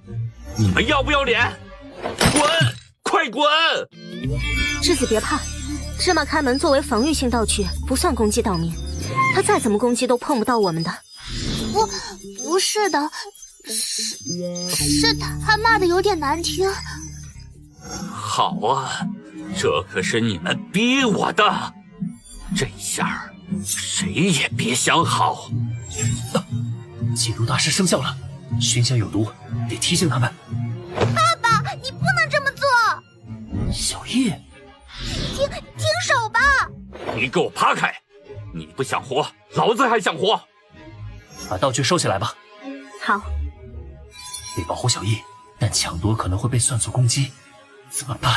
你们要不要脸？滚！快滚！栀子别怕，芝麻开门作为防御性道具，不算攻击岛民。他再怎么攻击都碰不到我们的。不是的，是他骂的有点难听。好啊，这可是你们逼我的，这下谁也别想好。解毒大师生效了，熏香有毒，得提醒他们。爸爸，你不能这么做！小易，停手吧！你给我趴开！你不想活，老子还想活！把道具收起来吧。好。得保护小易，但抢夺可能会被算作攻击，怎么办？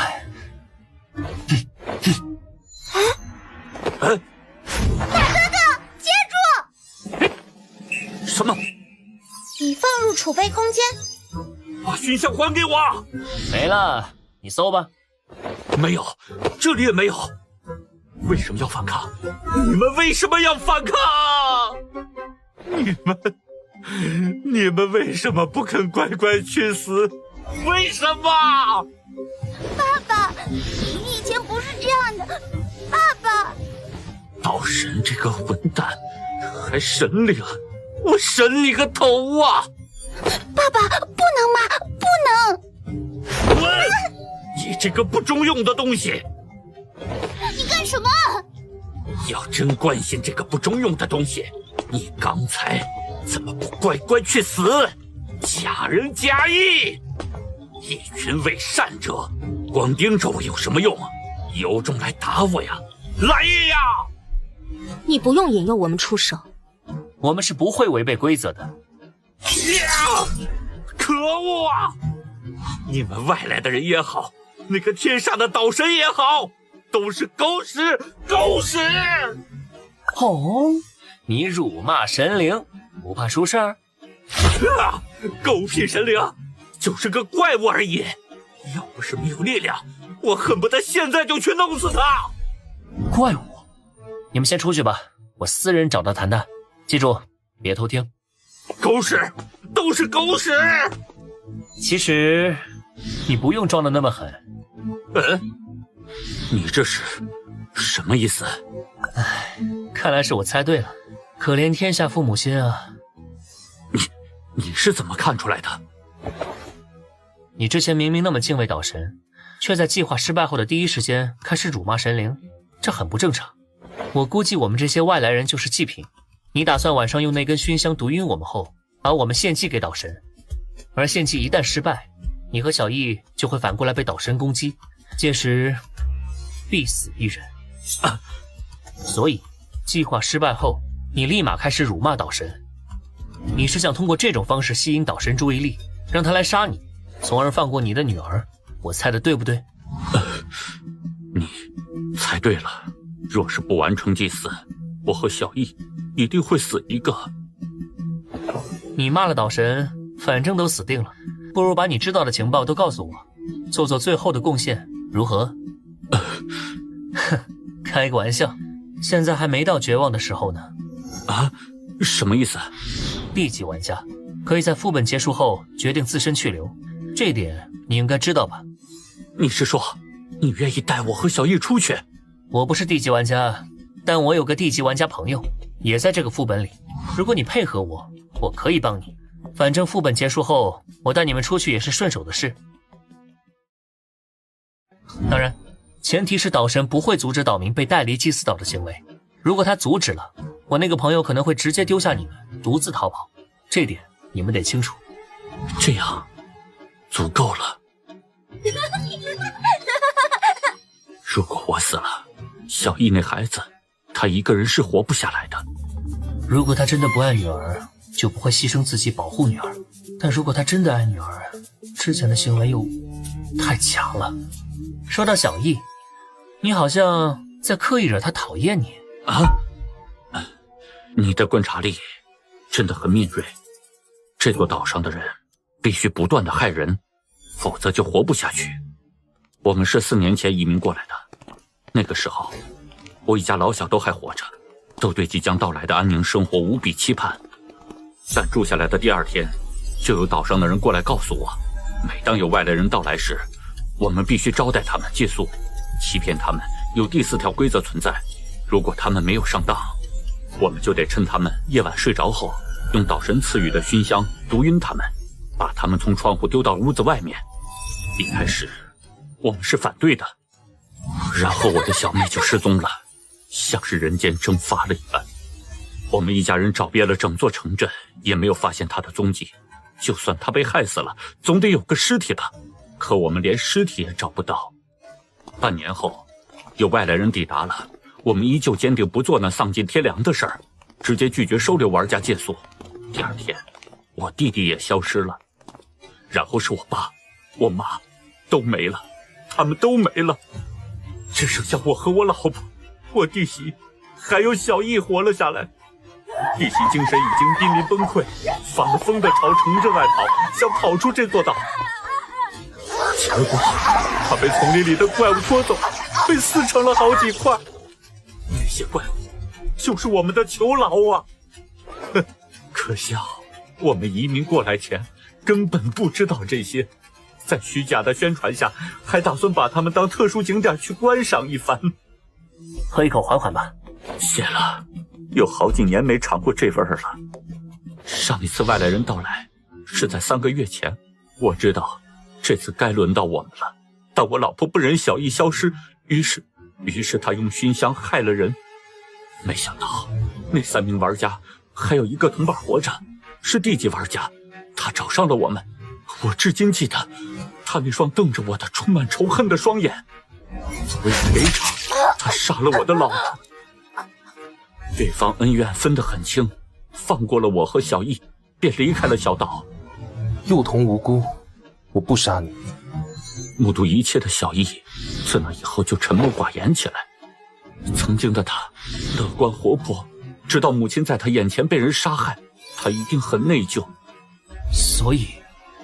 大哥哥，接住！什么？已放入储备空间。把熏香还给我！没了，你搜吧。没有，这里也没有。为什么要反抗？你们为什么要反抗？你们为什么不肯乖乖去死？为什么？爸爸，你以前不是这样的，爸爸。道神这个混蛋，还神灵，我神你个头啊！爸爸，不能骂，不能！滚！你这个不中用的东西！你干什么？要真关心这个不中用的东西，你刚才怎么不乖乖去死？假仁假义，一群伪善者，光盯着我有什么用？有种来打我呀！来呀！你不用引诱我们出手，我们是不会违背规则的。呀！可恶啊！你们外来的人也好，那个天上的岛神也好，都是狗屎，狗屎！哦，你辱骂神灵，不怕出事儿？啊！狗屁神灵，就是个怪物而已。要不是没有力量，我恨不得现在就去弄死他。怪物，你们先出去吧，我私人找他谈谈。记住，别偷听。狗屎，都是狗屎！其实你不用装的那么狠。你这是什么意思？唉，看来是我猜对了。可怜天下父母心啊！你是怎么看出来的？你之前明明那么敬畏岛神，却在计划失败后的第一时间开始辱骂神灵，这很不正常。我估计我们这些外来人就是祭品。你打算晚上用那根熏香毒晕我们后，把我们献祭给岛神，而献祭一旦失败，你和小易就会反过来被岛神攻击，届时必死一人。所以计划失败后，你立马开始辱骂岛神。你是想通过这种方式吸引岛神注意力，让他来杀你，从而放过你的女儿。我猜的对不对？你猜对了。若是不完成祭祀，我和小易一定会死一个。你骂了岛神，反正都死定了，不如把你知道的情报都告诉我，做做最后的贡献，如何？哼，开个玩笑，现在还没到绝望的时候呢。啊？什么意思？D 级玩家可以在副本结束后决定自身去留，这一点你应该知道吧？你是说，你愿意带我和小易出去？我不是 D 级玩家，但我有个 D 级玩家朋友，也在这个副本里。如果你配合我，我可以帮你。反正副本结束后，我带你们出去也是顺手的事。当然，前提是岛神不会阻止岛民被带离祭祀岛的行为。如果他阻止了，我那个朋友可能会直接丢下你们，独自逃跑。这点你们得清楚。这样，足够了。如果我死了，小易那孩子，他一个人是活不下来的。如果他真的不爱女儿，就不会牺牲自己保护女儿。但如果他真的爱女儿，之前的行为又太强了。说到小易，你好像在刻意惹他讨厌你啊？你的观察力真的很敏锐。这座岛上的人必须不断的害人，否则就活不下去。我们是4年前移民过来的，那个时候我一家老小都还活着，都对即将到来的安宁生活无比期盼。但住下来的第2天，就有岛上的人过来告诉我，每当有外来人到来时，我们必须招待他们借宿，欺骗他们有第4条规则存在，如果他们没有上当，我们就得趁他们夜晚睡着后，用岛神赐予的熏香毒晕他们，把他们从窗户丢到屋子外面。一开始我们是反对的，然后我的小妹就失踪了，像是人间蒸发了一般。我们一家人找遍了整座城镇，也没有发现他的踪迹。就算他被害死了，总得有个尸体吧？可我们连尸体也找不到。半年后，有外来人抵达了，我们依旧坚定不做那丧尽天良的事儿，直接拒绝收留玩家借宿。第二天，我弟弟也消失了，然后是我爸、我妈都没了，他们都没了，只剩下我和我老婆、我弟媳还有小易活了下来。弟媳精神已经濒临崩溃，发了疯的朝城镇外跑，想跑出这座岛。结果他被丛林里的怪物拖走，被撕成了好几块。那些怪物就是我们的囚牢啊！哼，可笑，我们移民过来前根本不知道这些，在虚假的宣传下，还打算把他们当特殊景点去观赏一番。喝一口缓缓吧。谢了，有好几年没尝过这味儿了。上一次外来人到来是在3个月前，我知道这次该轮到我们了。但我老婆不忍小易消失，于是她用熏香害了人。没想到那3名玩家还有一个同伴活着，是地级玩家，他找上了我们。我至今记得他那双瞪着我的充满仇恨的双眼。为了赔偿，他杀了我的老婆。对方恩怨分得很清，放过了我和小易，便离开了小岛。幼童无辜，我不杀你。目睹一切的小易，自那以后就沉默寡言起来。曾经的他乐观活泼，直到母亲在他眼前被人杀害，他一定很内疚。所以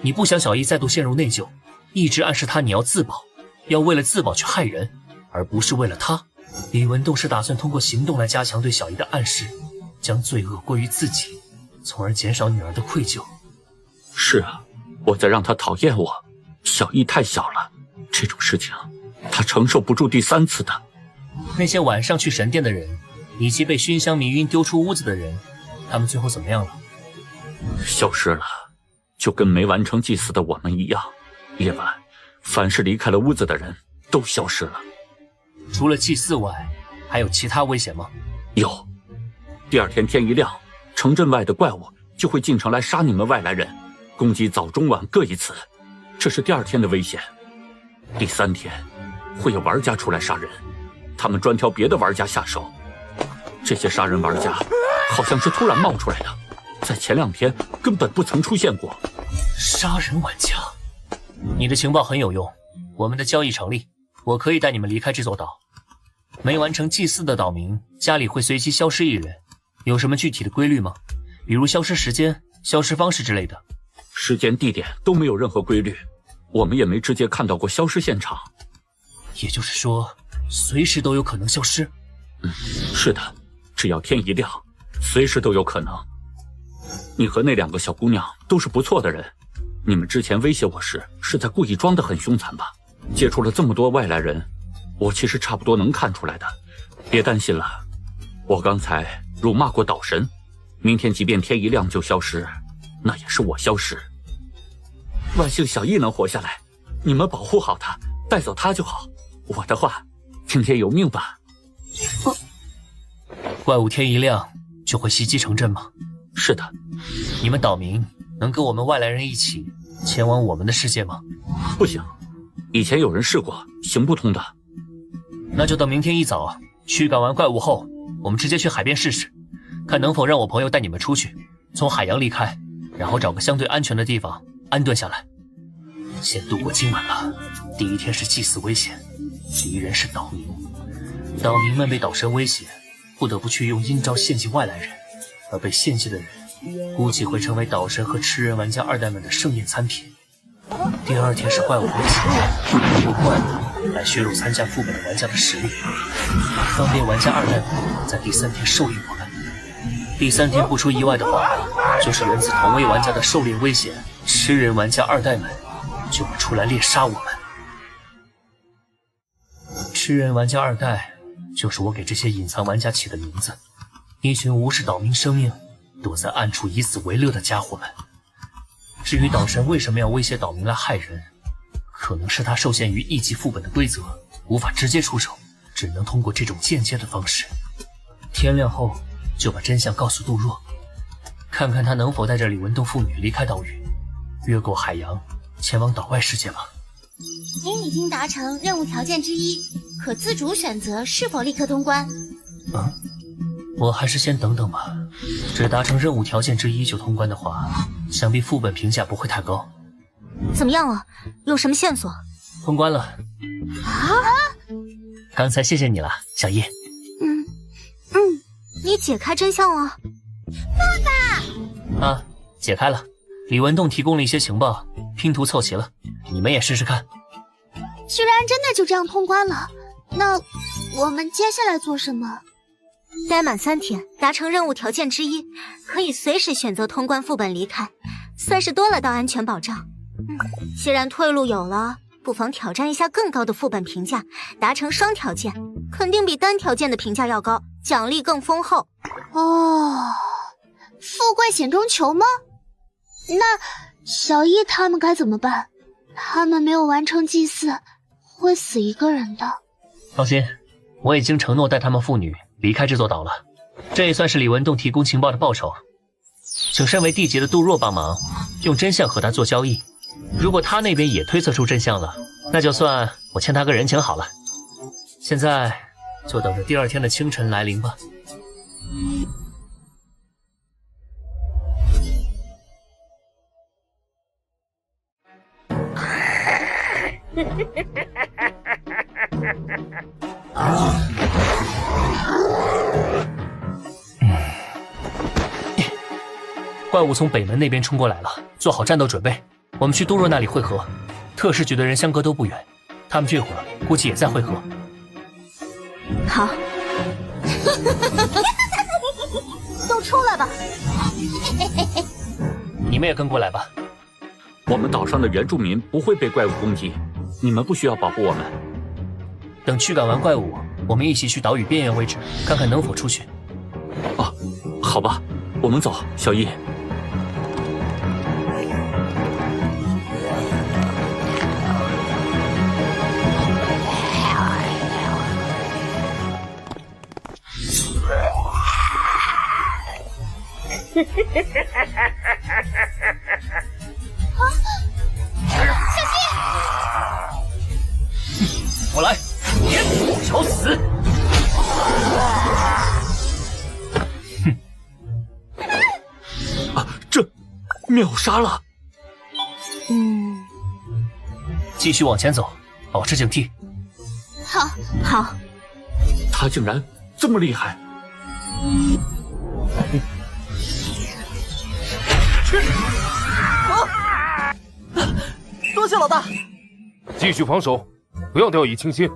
你不想小易再度陷入内疚，一直暗示他你要自保，要为了自保去害人，而不是为了他。李文栋是打算通过行动来加强对小易的暗示，将罪恶归于自己，从而减少女儿的愧疚。是啊，我在让他讨厌我。小易太小了，这种事情他承受不住第3次的。那些晚上去神殿的人，以及被熏香迷晕丢出屋子的人，他们最后怎么样了？消失了，就跟没完成祭祀的我们一样。夜晚，凡是离开了屋子的人都消失了。除了祭祀外，还有其他危险吗？有。第二天天一亮，城镇外的怪物就会进城来杀你们外来人，攻击早中晚各一次，这是第2天的危险。第3天会有玩家出来杀人，他们专挑别的玩家下手。这些杀人玩家好像是突然冒出来的，在前2天根本不曾出现过。杀人玩家，你的情报很有用，我们的交易成立，我可以带你们离开这座岛。没完成祭祀的岛民家里会随机消失1人，有什么具体的规律吗？比如消失时间、消失方式之类的。时间、地点都没有任何规律，我们也没直接看到过消失现场。也就是说，随时都有可能消失？是的，只要天一亮，随时都有可能。你和那2个小姑娘都是不错的人，你们之前威胁我时是在故意装得很凶残吧？接触了这么多外来人，我其实差不多能看出来的。别担心了，我刚才辱骂过岛神，明天即便天一亮就消失，那也是我消失。万幸小易能活下来，你们保护好他，带走他就好。我的话，听天由命吧。怪物天一亮就会袭击城镇吗？是的。你们岛民能跟我们外来人一起前往我们的世界吗？不行，以前有人试过，行不通的。那就等明天一早驱赶完怪物后，我们直接去海边试试，看能否让我朋友带你们出去，从海洋离开，然后找个相对安全的地方安顿下来。先度过今晚了。第1天是祭祀危险，敌人是岛民，岛民们被岛神威胁，不得不去用阴招献祭外来人，而被献祭的人估计会成为岛神和吃人玩家2代们的盛宴餐品。第2天是怪物危险，用怪物来削弱参加副本的玩家的实力，方便玩家2代们在第3天狩猎我们。第3天不出意外的话，就是源自同为玩家的狩猎危险，吃人玩家2代们就会出来猎杀我们。吃人玩家2代就是我给这些隐藏玩家起的名字，一群无视岛民生命，躲在暗处以死为乐的家伙们。至于岛神为什么要威胁岛民来害人，可能是他受限于1级副本的规则，无法直接出手，只能通过这种间接的方式。天亮后就把真相告诉杜若，看看他能否带着李文栋父女离开岛屿，越过海洋，前往岛外世界吧。您已经达成任务条件之一，可自主选择是否立刻通关。我还是先等等吧。只达成任务条件之一就通关的话，想必副本评价不会太高。怎么样了？有什么线索？通关了。啊！刚才谢谢你了，小叶。你解开真相了？爸爸！啊，解开了。李文栋提供了一些情报，拼图凑齐了，你们也试试看。居然真的就这样通关了，那我们接下来做什么？待满3天，达成任务条件之一，可以随时选择通关副本离开，算是多了道安全保障。既然退路有了，不妨挑战一下更高的副本评价，达成双条件，肯定比单条件的评价要高，奖励更丰厚。哦，富贵险中求吗？那小易他们该怎么办？他们没有完成祭祀，会死一个人的。放心，我已经承诺带他们父女离开这座岛了，这也算是李文栋提供情报的报酬。请身为地级的杜若帮忙，用真相和他做交易。如果他那边也推测出真相了，那就算我欠他个人情好了。现在就等着第2天的清晨来临吧。怪物从北门那边冲过来了，做好战斗准备。我们去杜若那里会合，特使局的人相隔都不远，他们这会儿估计也在会合。好，都出来吧！你们也跟过来吧。我们岛上的原住民不会被怪物攻击，你们不需要保护我们。等驱赶完怪物，我们一起去岛屿边缘位置，看看能否出去。哦，好吧，我们走，小易。小心！我来，别找死！啊，这秒杀了！继续往前走，保持警惕。好。他竟然这么厉害！多谢老大。继续防守，不要掉以轻心。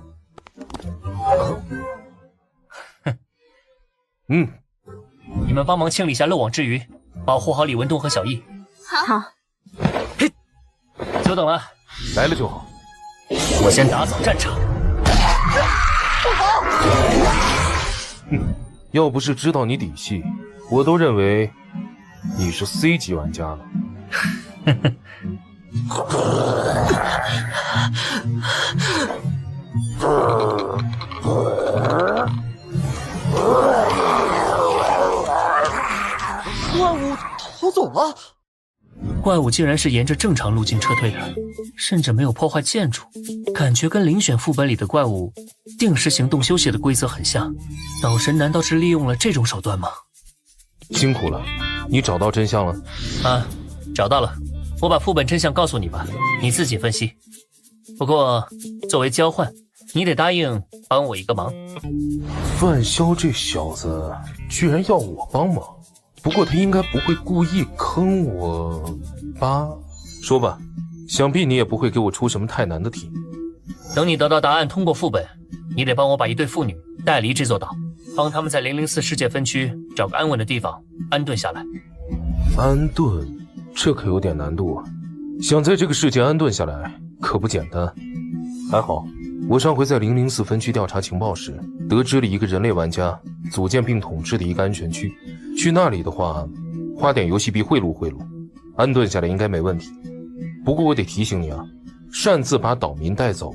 你们帮忙清理一下漏网之鱼，保护好李文栋和小易。好。久等了，来了就好。我先打扫战场。不好！要不是知道你底细，我都认为你是 C 级玩家了。怪物逃走了。怪物竟然是沿着正常路径撤退的，甚至没有破坏建筑，感觉跟遴选副本里的怪物定时行动休息的规则很像。岛神难道是利用了这种手段吗？辛苦了，你找到真相了？啊，找到了。我把副本真相告诉你吧，你自己分析。不过作为交换，你得答应帮我一个忙。范潇这小子居然要我帮忙，不过他应该不会故意坑我吧？说吧，想必你也不会给我出什么太难的题。等你得到答案，通过副本，你得帮我把一对父女带离这座岛，帮他们在004世界分区找个安稳的地方安顿下来。安顿，这可有点难度啊！想在这个世界安顿下来，可不简单。还好，我上回在004分区调查情报时，得知了一个人类玩家组建并统治的一个安全区。去那里的话，花点游戏币贿赂贿赂，安顿下来应该没问题。不过我得提醒你啊，擅自把岛民带走，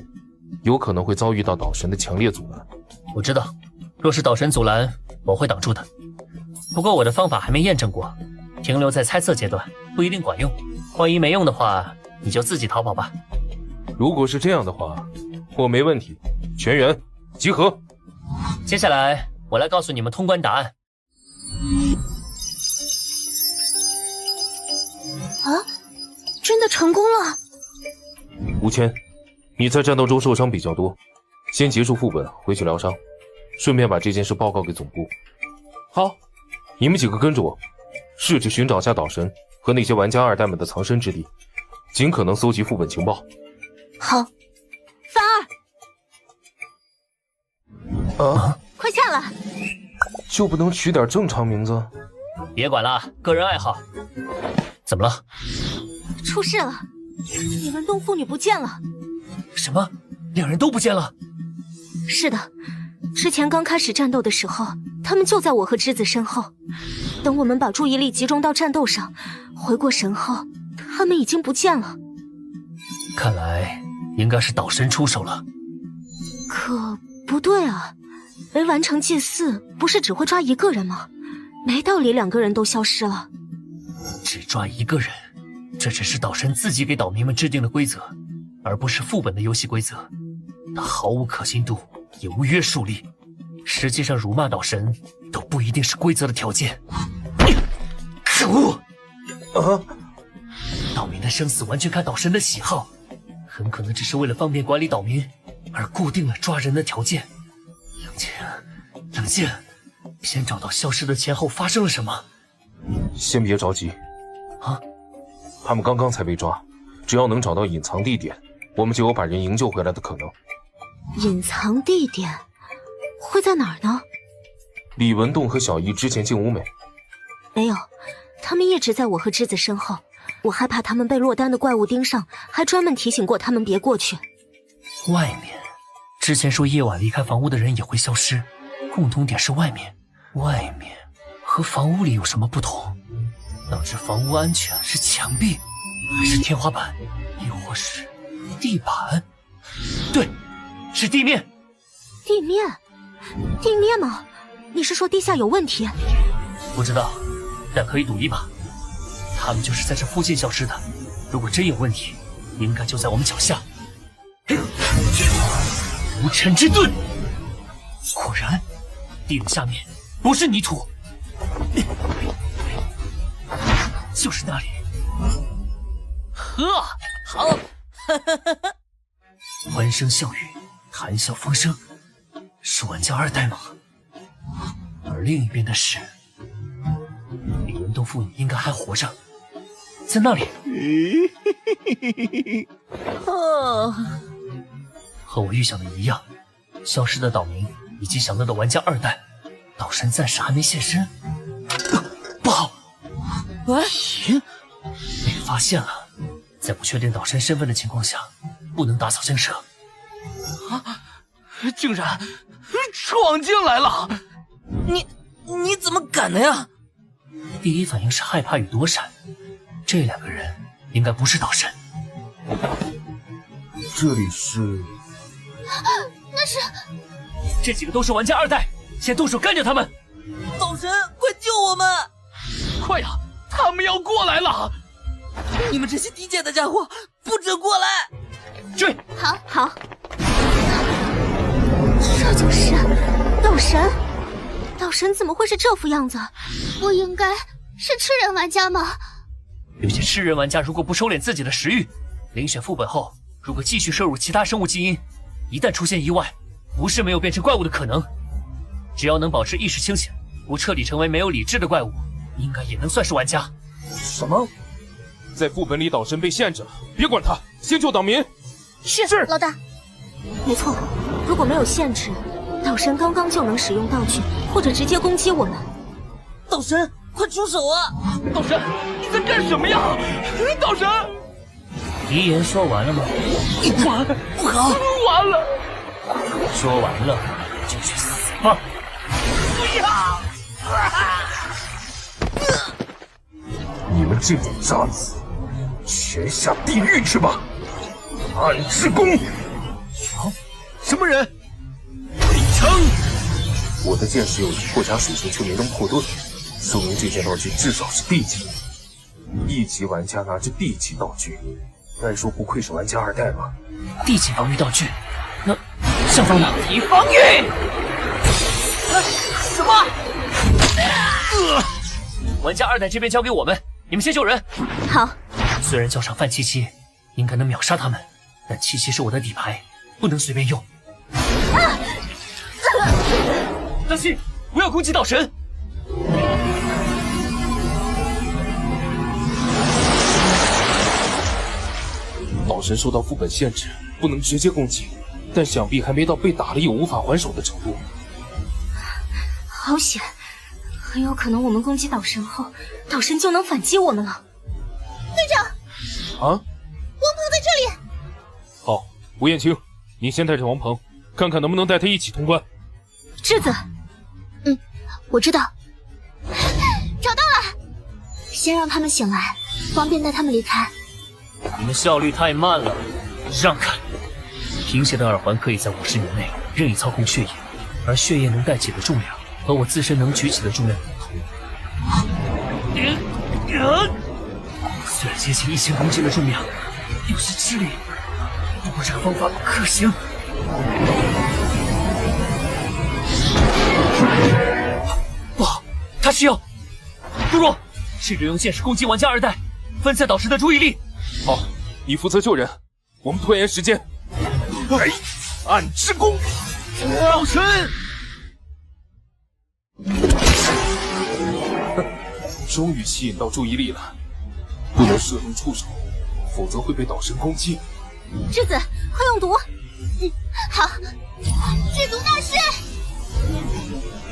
有可能会遭遇到岛神的强烈阻拦。我知道，若是岛神阻拦，我会挡住的。不过我的方法还没验证过，停留在猜测阶段，不一定管用。万一没用的话，你就自己逃跑吧。如果是这样的话，我没问题。全员集合。接下来我来告诉你们通关答案。啊，真的成功了！吴谦，你在战斗中受伤比较多，先结束副本，回去疗伤，顺便把这件事报告给总部。好，你们几个跟着我，试着寻找下岛神和那些玩家二代们的藏身之地，尽可能搜集副本情报。好，范儿，啊，快下来！就不能取点正常名字？别管了，个人爱好。怎么了？出事了！李文东父女不见了。什么？两人都不见了？是的，之前刚开始战斗的时候，他们就在我和之子身后。等我们把注意力集中到战斗上，回过神后，他们已经不见了。看来应该是岛神出手了。可不对啊，没完成祭祀不是只会抓一个人吗？没道理两个人都消失了。只抓一个人，这只是岛神自己给岛民们制定的规则，而不是副本的游戏规则。它毫无可信度，也无约束力。实际上辱骂岛神都不一定是规则的条件。可恶！岛民的生死完全看岛神的喜好，很可能只是为了方便管理岛民而固定了抓人的条件。冷静，先找到消失的前后发生了什么。先别着急。啊，他们刚刚才被抓，只要能找到隐藏地点，我们就有把人营救回来的可能。隐藏地点会在哪儿呢？李文栋和小易之前进屋没？没有，他们一直在我和之子身后。我害怕他们被落单的怪物盯上，还专门提醒过他们别过去。外面，之前说夜晚离开房屋的人也会消失，共同点是外面。外面和房屋里有什么不同？导致房屋安全是墙壁，还是天花板，又或是地板？对，是地面。地面？地面吗？你是说地下有问题？不知道，但可以赌一把。他们就是在这附近消失的，如果真有问题，应该就在我们脚下。无尘之盾，果然，地的下面不是泥土，就是那里。呵，好，欢声笑语，谈笑风生，是玩家二代吗？而另一边的是，李文东父女应该还活着。在那里，和我预想的一样，消失的岛民以及享乐的玩家二代，岛神暂时还没现身。不好，被发现了。在不确定岛神身份的情况下，不能打草惊蛇。啊！竟然闯进来了！你怎么敢的呀？第一反应是害怕与躲闪。这两个人应该不是岛神。这里是？那是？这几个都是玩家二代，先动手干掉他们！岛神，快救我们！快呀，他们要过来了！你们这些低贱的家伙，不准过来！追！好，好。这就是岛神。岛神怎么会是这副样子？不应该是吃人玩家吗？有些吃人玩家如果不收敛自己的食欲，遴选副本后，如果继续摄入其他生物基因，一旦出现意外，不是没有变成怪物的可能。只要能保持意识清醒，不彻底成为没有理智的怪物，应该也能算是玩家。什么？在副本里岛神被限制了，别管他，先救岛民。是，老大。没错，如果没有限制，岛神刚刚就能使用道具，或者直接攻击我们。岛神，快出手啊！岛神，你在干什么呀？岛神，遗言说完了吗？不好，完了！说完了就去死吧！不要！你们这种渣子，全下地狱去吧！暗之弓。什么人？李成。我的剑士有破甲属性却没能破盾，说明这件道具至少是 D 级。1级玩家拿着 D 级道具，该说不愧是玩家2代吧。D 级防御道具，那上方呢？你防御！什么？玩家2代这边交给我们，你们先救人。好。虽然叫上范七七，应该能秒杀他们，但七七是我的底牌，不能随便用。当心，不要攻击岛神！岛神受到副本限制，不能直接攻击，但想必还没到被打了又无法还手的程度。好险，很有可能我们攻击岛神后，岛神就能反击我们了。队长，啊？王鹏在这里。好，吴彦青，你先带着王鹏，看看能不能带他一起通关。质子，我知道，找到了。先让他们醒来，方便带他们离开。你们效率太慢了，让开！贫血的耳环可以在50秒内任意操控血液，而血液能带起的重量和我自身能举起的重量不同。虽然接近1000公斤的重量，有些吃力，不过这个方法可行。不好，他需要杜若，试着用剑士攻击玩家2代，分散导师的注意力。好，你负责救人，我们拖延时间。暗之弓，岛神！终于吸引到注意力了，不能射动触手，否则会被岛神攻击。质子，快用毒！好，剧毒大师。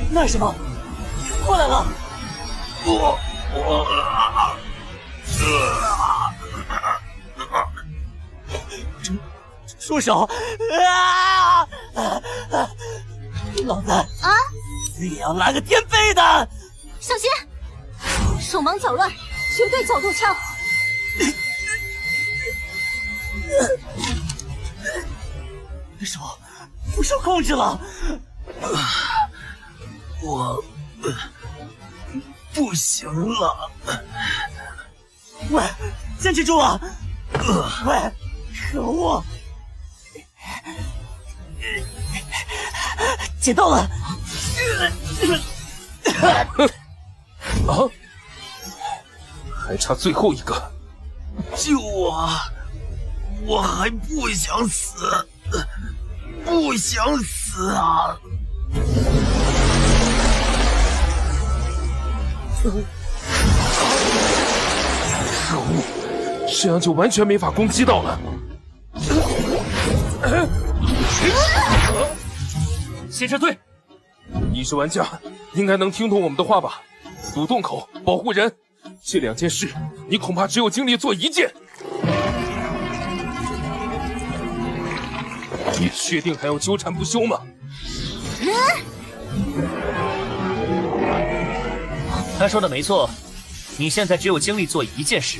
那是什么？过来了！住手！老子啊，死也要来个颠飞的！小心，手忙脚乱，绝对角度枪。手不受控制了，我不行了。喂，坚持住啊！喂，可恶！捡到了！啊！还差最后一个，救我！我还不想死，不想死啊！可恶，这样就完全没法攻击到了。先撤退！你是玩家，应该能听懂我们的话吧？堵洞口，保护人，这2件事，你恐怕只有精力做1件。你确定还要纠缠不休吗？他说的没错，你现在只有精力做1件事，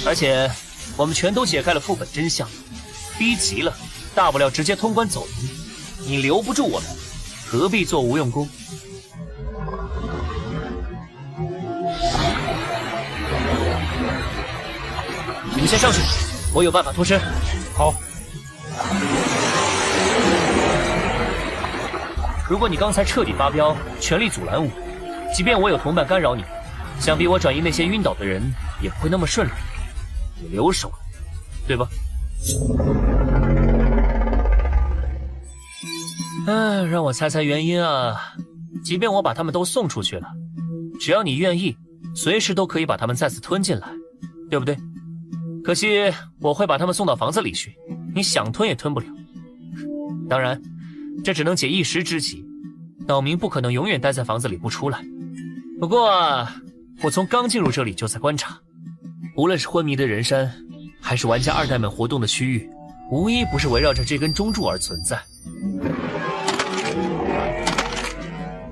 而且我们全都解开了副本真相，逼急了，大不了直接通关走人。你留不住我们，何必做无用功？你们先上去，我有办法脱身。好。如果你刚才彻底发飙，全力阻拦我，即便我有同伴干扰你，想必我转移那些晕倒的人也不会那么顺利。你留手了，对吧？让我猜猜原因啊！即便我把他们都送出去了，只要你愿意，随时都可以把他们再次吞进来，对不对？可惜我会把他们送到房子里去，你想吞也吞不了。当然，这只能解一时之急，岛民不可能永远待在房子里不出来。不过我从刚进入这里就在观察，无论是昏迷的人山，还是玩家2代们活动的区域，无一不是围绕着这根中柱而存在。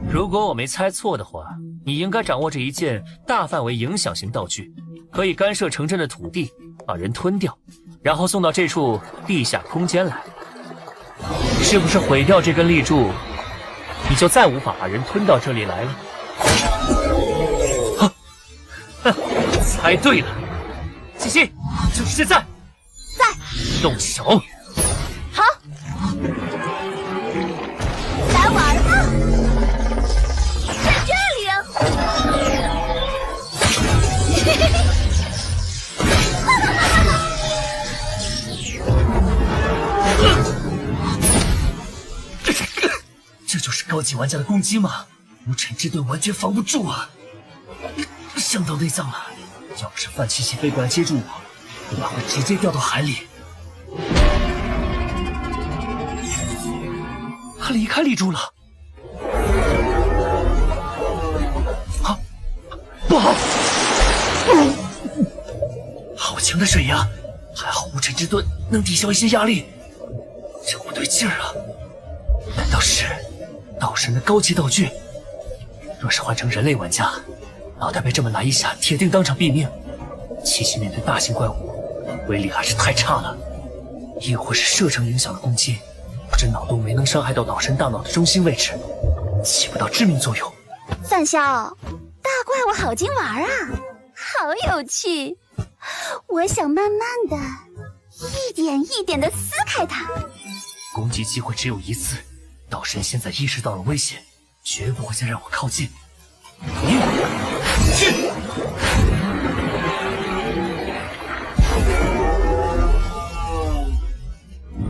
如果我没猜错的话，你应该掌握着一件大范围影响型道具，可以干涉城镇的土地，把人吞掉，然后送到这处地下空间来。是不是毁掉这根立柱，你就再无法把人吞到这里来了。猜对了，西西，就是现在，动手。好，来玩吧，在这里。这就是高级玩家的攻击吗？无尘之盾完全防不住啊！伤到内脏了，要不是范七七飞过来接住我，我会直接掉到海里。他离开立柱了。啊，不好！好强的水压，还好无尘之盾能抵消一些压力。这不对劲儿啊！难道是道神的高级道具？若是换成人类玩家，脑袋被这么来一下，铁定当场毙命。七七面对大型怪物，威力还是太差了。亦或是射程影响了攻击，这脑洞没能伤害到岛神大脑的中心位置，起不到致命作用。范萧，大怪物好经玩啊，好有趣。我想慢慢的，一点一点的撕开它。攻击机会只有一次，岛神现在意识到了危险，绝不会再让我靠近。去！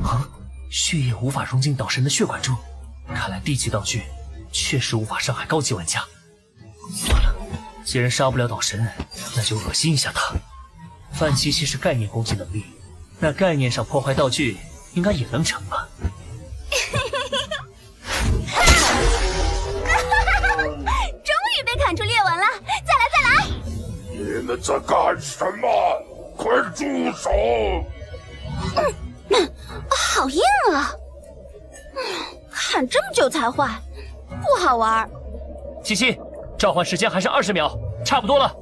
啊！血液无法融进岛神的血管中，看来低级道具确实无法伤害高级玩家。算了，既然杀不了岛神，那就恶心一下他。范七七是概念攻击能力，那概念上破坏道具应该也能成吧？终于被砍出裂纹了！再来！你们在干什么？快住手！好硬啊！砍这么久才坏，不好玩。七七，召唤时间还剩20秒，差不多了。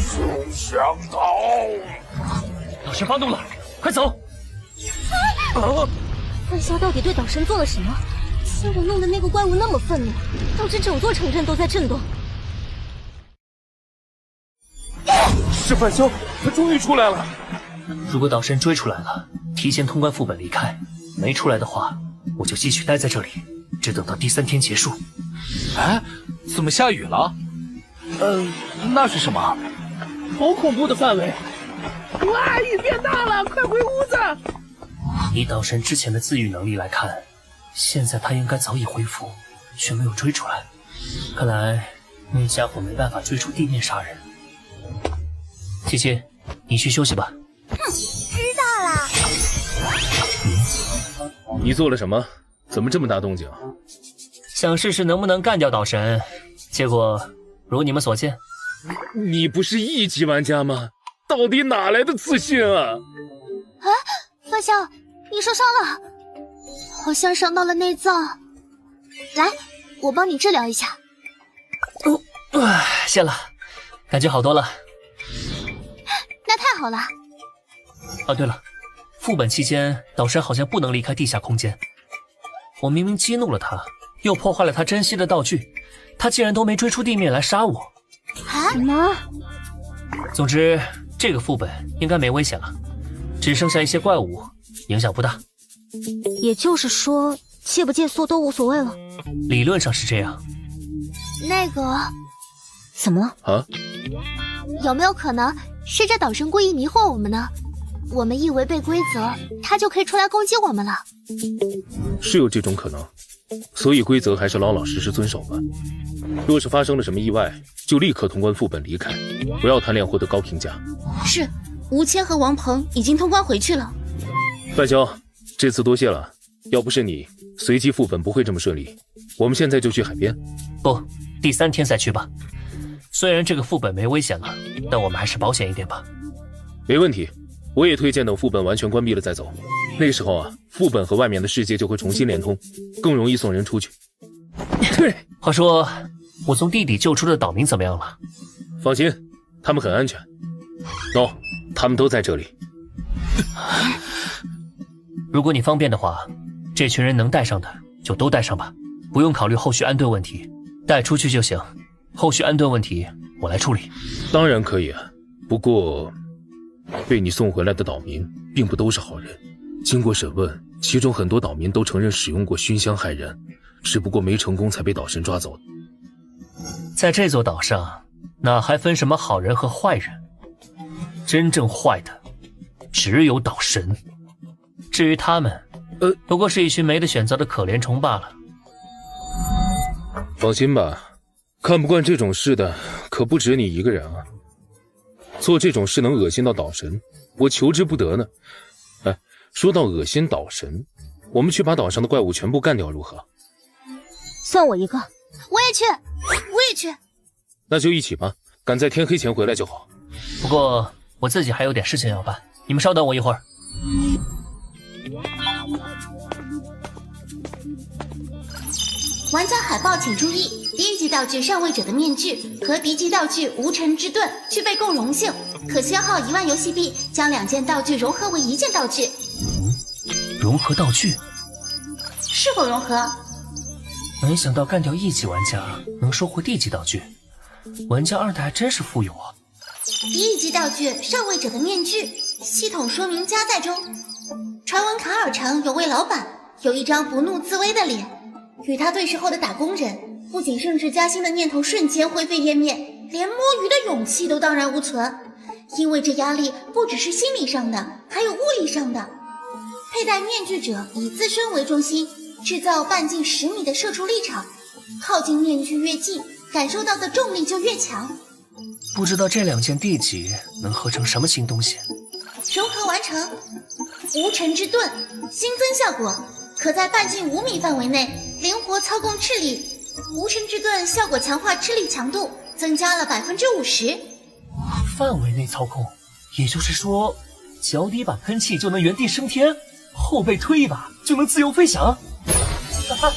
休想逃！岛神发怒了，快走！范萧到底对岛神做了什么？结果弄得那个怪物那么愤怒，导致整座城镇都在震动。是范萧，他终于出来了。如果岛神追出来了，提前通关副本离开；没出来的话，我就继续待在这里，直等到第3天结束。哎，怎么下雨了？那是什么？好恐怖的范围！哇，雨变大了，快回屋子！以岛神之前的自愈能力来看，现在他应该早已恢复，却没有追出来。看来那家伙没办法追出地面杀人。七七，你去休息吧。知道了。你做了什么？怎么这么大动静？想试试能不能干掉岛神，结果如你们所见。你不是1级玩家吗？到底哪来的自信啊？范萧，你受伤了，好像伤到了内脏。来，我帮你治疗一下。谢了，感觉好多了。那太好了。哦，对了，副本期间岛神好像不能离开地下空间。我明明激怒了他，又破坏了他珍惜的道具，他竟然都没追出地面来杀我。什么？总之，这个副本应该没危险了，只剩下一些怪物，影响不大。也就是说，借不借宿都无所谓了。理论上是这样。那个，怎么了？啊？有没有可能是这岛神故意迷惑我们呢？我们一违背规则，他就可以出来攻击我们了。是有这种可能，所以规则还是老老实实遵守吧。若是发生了什么意外，就立刻通关副本离开，不要贪恋获得高评价。是，吴谦和王鹏已经通关回去了。范萧，这次多谢了，要不是你，随机副本不会这么顺利。我们现在就去海边。不，第3天再去吧。虽然这个副本没危险了，但我们还是保险一点吧。没问题，我也推荐等副本完全关闭了再走。那时候啊，副本和外面的世界就会重新连通，更容易送人出去。话说，我从地底救出的岛民怎么样了？放心，他们很安全。喏，他们都在这里。如果你方便的话，这群人能带上的就都带上吧，不用考虑后续安顿问题，带出去就行。后续安顿问题我来处理。当然可以啊，不过被你送回来的岛民并不都是好人。经过审问，其中很多岛民都承认使用过熏香害人，只不过没成功才被岛神抓走的。在这座岛上，哪还分什么好人和坏人？真正坏的只有岛神。至于他们，不过是一群没得选择的可怜虫罢了。放心吧，看不惯这种事的可不止你一个人啊。做这种事能恶心到岛神，我求之不得呢。哎，说到恶心岛神，我们去把岛上的怪物全部干掉如何？算我一个。我也去，我也去。那就一起吧，赶在天黑前回来就好。不过我自己还有点事情要办，你们稍等我一会儿。玩家海报请注意，第一级道具上位者的面具和敌级道具无尘之盾具备共融性，可消耗1万游戏币将2件道具融合为1件道具。融合道具？是否融合？没想到干掉1级玩家能收获地级道具，玩家2代还真是富有啊。第一级道具上位者的面具，系统说明加载中。传闻卡尔城有位老板有一张不怒自威的脸，与他对视后的打工人不仅升职加薪的念头瞬间灰飞烟灭，连摸鱼的勇气都荡然无存。因为这压力不只是心理上的，还有物理上的。佩戴面具者以自身为中心，制造半径10米的射出力场，靠近面具越近，感受到的重力就越强。不知道这2件地级能合成什么新东西。融合完成。无尘之盾新增效果，可在半径5米范围内灵活操控斥力。无尘之盾效果强化斥力强度，增加了50%。范围内操控，也就是说，脚底板喷气就能原地升天，后背推一把就能自由飞翔。哈哈，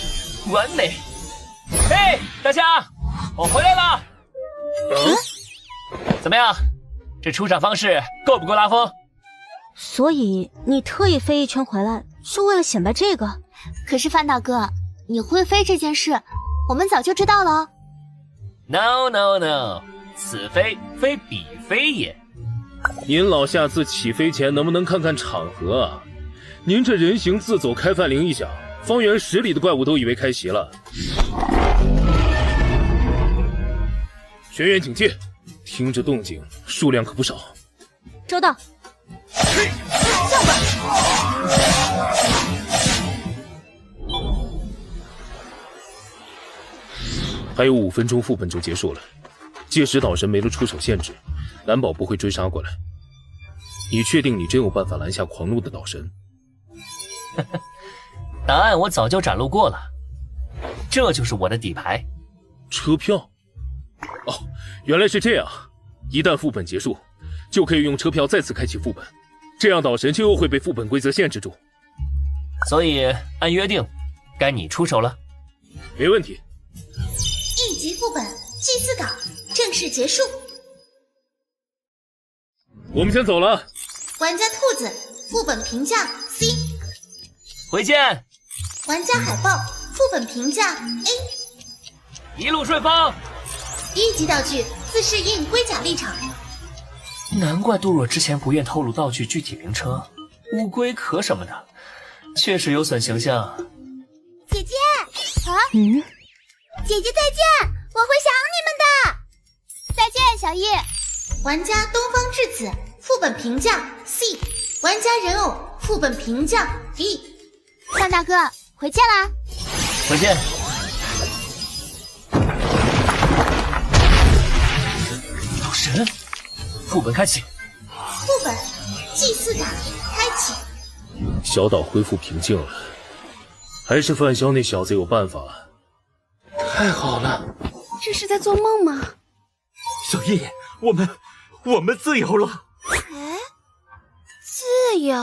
完美！嘿，大家，我回来了。怎么样？这出场方式够不够拉风？所以你特意飞一圈回来，是为了显摆这个？可是范大哥，你会飞这件事，我们早就知道了。No no no， 此非非彼非也。您老下次起飞前能不能看看场合啊？您这人形自走开饭铃一响，方圆10里的怪物都以为开席了。学员警戒，听着动静，数量可不少。收到。上吧。还有5分钟副本就结束了，届时岛神没了出手限制，难保不会追杀过来。你确定你真有办法拦下狂怒的岛神？答案我早就展露过了，这就是我的底牌。车票？哦，原来是这样。一旦副本结束，就可以用车票再次开启副本，这样岛神就又会被副本规则限制住。所以按约定，该你出手了。没问题。1级副本祭祀岛正式结束。我们先走了。玩家兔子副本评价 C， 回见。玩家海豹副本评价 A， 一路顺风。1级道具自适应龟甲立场。难怪杜若之前不愿透露道具具体名称，乌龟壳什么的，确实有损形象。姐姐啊，姐姐再见，我会想你们的。再见，小叶。玩家东方智子副本评价 C， 玩家人偶副本评价 D。范大哥，回见啦。回见。老神，副本开启。副本祭祀岛开启。小岛恢复平静了，还是范萧那小子有办法。太好了，这是在做梦吗？小叶，我们自由了。哎，自由。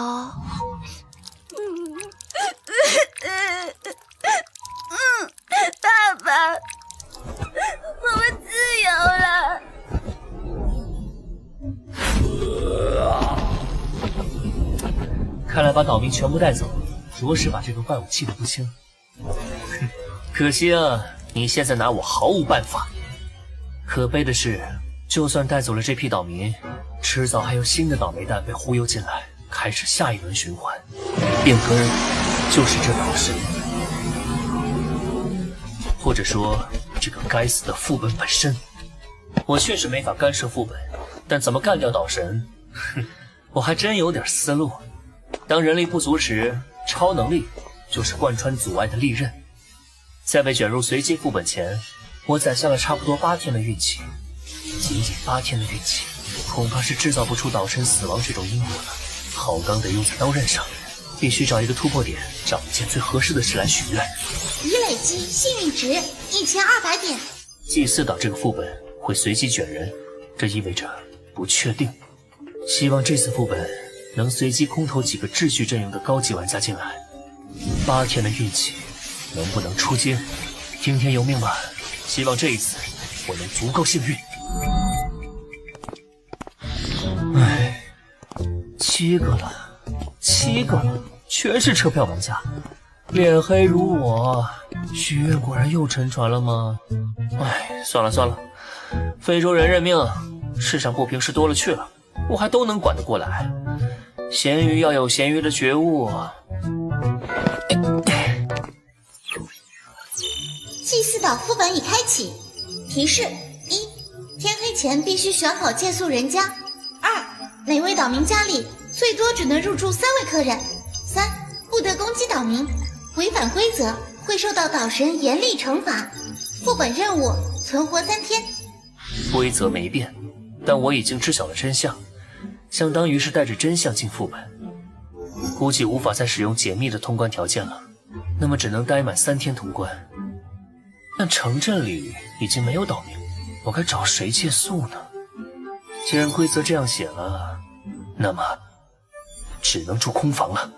爸爸，我们自由了。来把岛民全部带走，着实把这个怪物气得不轻。可惜啊，你现在拿我毫无办法。可悲的是，就算带走了这批岛民，迟早还有新的倒霉蛋被忽悠进来，开始下一轮循环。变根就是这岛神，或者说这个该死的副本本身。我确实没法干涉副本，但怎么干掉岛神，哼，我还真有点思路。当人力不足时，超能力就是贯穿阻碍的利刃。在被卷入随机副本前，我攒下了差不多8天的运气。仅仅8天的运气，恐怕是制造不出岛神死亡这种因果的。好钢得用在刀刃上，必须找一个突破点，找一件最合适的事来许愿。已累积幸运值1200点。祭司岛这个副本会随机卷人，这意味着不确定。希望这次副本能随机空投几个秩序阵营的高级玩家进来。8天的运气，能不能出街，听天由命吧。希望这一次我能足够幸运。唉，7个了，7个了，全是车票玩家。脸黑如我，许愿果然又沉船了吗？唉，算了算了，非洲人认命，世上不平事多了去了，我还都能管得过来。咸鱼要有咸鱼的觉悟。祭祀岛副本已开启，提示：1、天黑前必须选好借宿人家；2、每位岛民家里最多只能入住3位客人；3、不得攻击岛民，违反规则会受到岛神严厉惩罚。副本任务：存活3天。规则没变，但我已经知晓了真相，相当于是带着真相进副本。估计无法再使用解密的通关条件了，那么只能待满3天通关。但城镇里已经没有岛民，我该找谁借宿呢？既然规则这样写了，那么只能住空房了。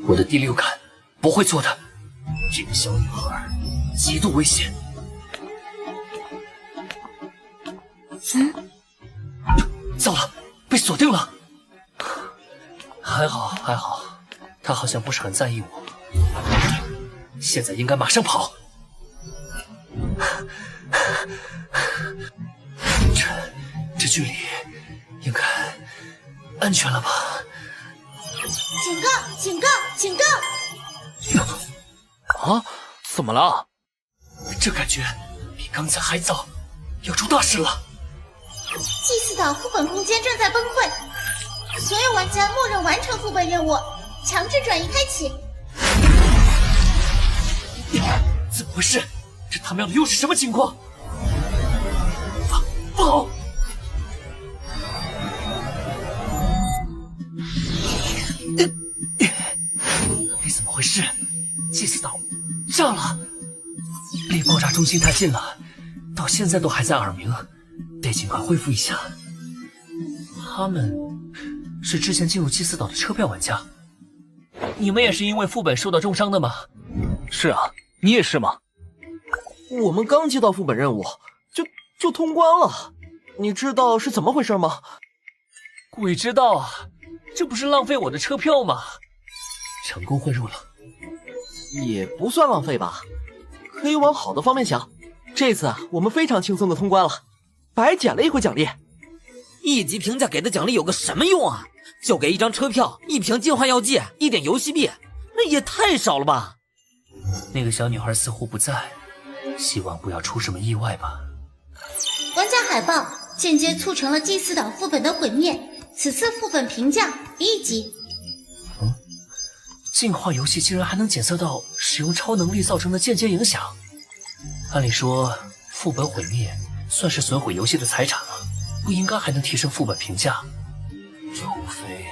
我的第6感不会错的，这个小女孩极度危险。糟了，被锁定了。还好还好，她好像不是很在意我。现在应该马上跑。这距离应该安全了吧？警告！警告！警告！啊，怎么了？这感觉比刚才还糟，要出大事了。祭祀岛副本空间正在崩溃，所有玩家默认完成副本任务，强制转移开启。怎么回事？这他喵的又是什么情况？不好！你怎么回事？祭祀岛炸了，离爆炸中心太近了，到现在都还在耳鸣，得尽快恢复一下。他们是之前进入祭祀岛的车票玩家，你们也是因为副本受到重伤的吗？是啊，你也是吗？我们刚接到副本任务，就通关了，你知道是怎么回事吗？鬼知道啊，这不是浪费我的车票吗？成功混入了，也不算浪费吧，可以往好的方面想。这次我们非常轻松的通关了，白捡了一回奖励。1级评价给的奖励有个什么用啊？就给1张车票、1瓶净化药剂、1点游戏币，那也太少了吧？那个小女孩似乎不在，希望不要出什么意外吧。玩家海报间接促成了祭祀岛副本的毁灭，此次副本评价1级。净化游戏竟然还能检测到使用超能力造成的间接影响。按理说，副本毁灭算是损毁游戏的财产了，不应该还能提升副本评价。除非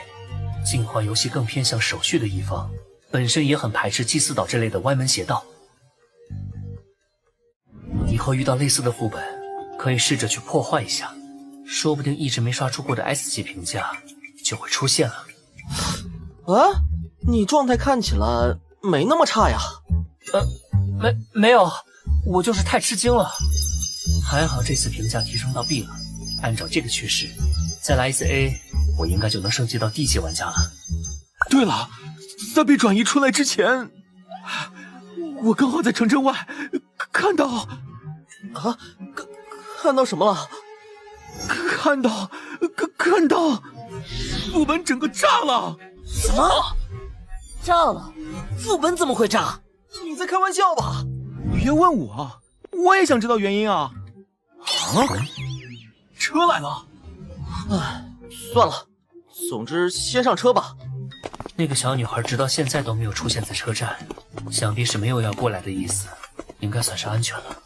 净化游戏更偏向手续的一方，本身也很排斥祭祀岛这类的歪门邪道。以后遇到类似的副本，可以试着去破坏一下，说不定一直没刷出过的 S 级评价就会出现了。啊，你状态看起来没那么差呀。没有，我就是太吃惊了。还好这次评价提升到 B 了，按照这个趋势，再来一次 A， 我应该就能升级到D 级玩家了。对了，在被转移出来之前，我刚好在城镇外看到看到什么了？看到副本整个炸了！什么？炸了？副本怎么会炸？你在开玩笑吧？别问我，我也想知道原因啊！车来了！唉，算了，总之先上车吧。那个小女孩直到现在都没有出现在车站，想必是没有要过来的意思，应该算是安全了。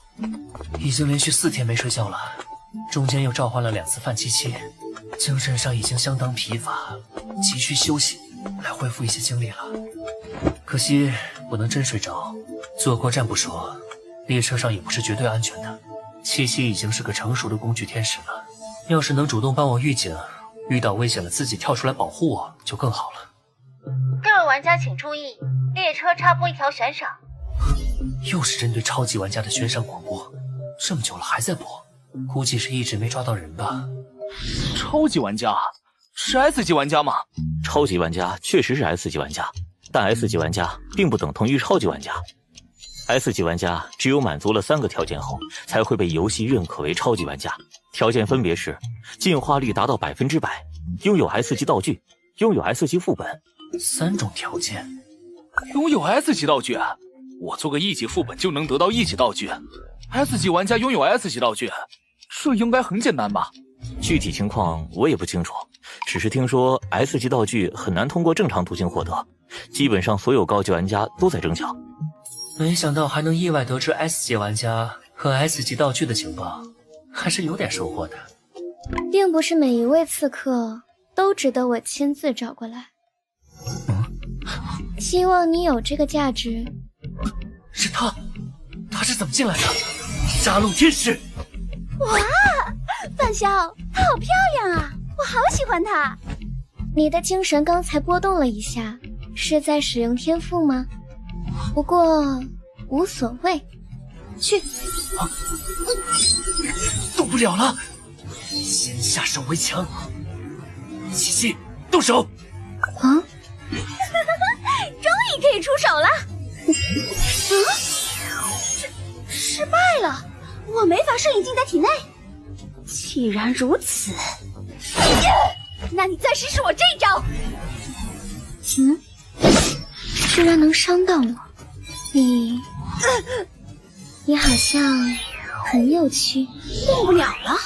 已经连续4天没睡觉了，中间又召唤了2次范七七，精神上已经相当疲乏，急需休息来恢复一些精力了。可惜不能真睡着，坐过站不说，列车上也不是绝对安全的。七七已经是个成熟的工具天使了，要是能主动帮我预警，遇到危险了自己跳出来保护我就更好了。各位玩家请注意，列车插播一条悬赏。又是针对超级玩家的悬赏广播，这么久了还在播，估计是一直没抓到人吧。超级玩家是 S 级玩家吗？超级玩家确实是 S 级玩家，但 S 级玩家并不等同于超级玩家。S 级玩家只有满足了3个条件后，才会被游戏认可为超级玩家。条件分别是：进化率达到100%，拥有 S 级道具，拥有 S 级副本。3种条件。拥有 S 级道具，我做个 E 级副本就能得到 E 级道具。S 级玩家拥有 S 级道具，这应该很简单吧？具体情况我也不清楚，只是听说 S 级道具很难通过正常途径获得，基本上所有高级玩家都在争抢。没想到还能意外得知 S 级玩家和 S 级道具的情报，还是有点收获的。并不是每一位刺客都值得我亲自找过来。希望你有这个价值。是他是怎么进来的？杀戮天使！哇，范潇，她好漂亮啊，我好喜欢她。你的精神刚才波动了一下，是在使用天赋吗？不过无所谓，去。动不了了，先下手为强。七七，动手！啊！终于可以出手了。失败了，我没法摄影进在体内。既然如此，那你再试试我这一招。居然能伤到我，你好像很有趣。动不了了，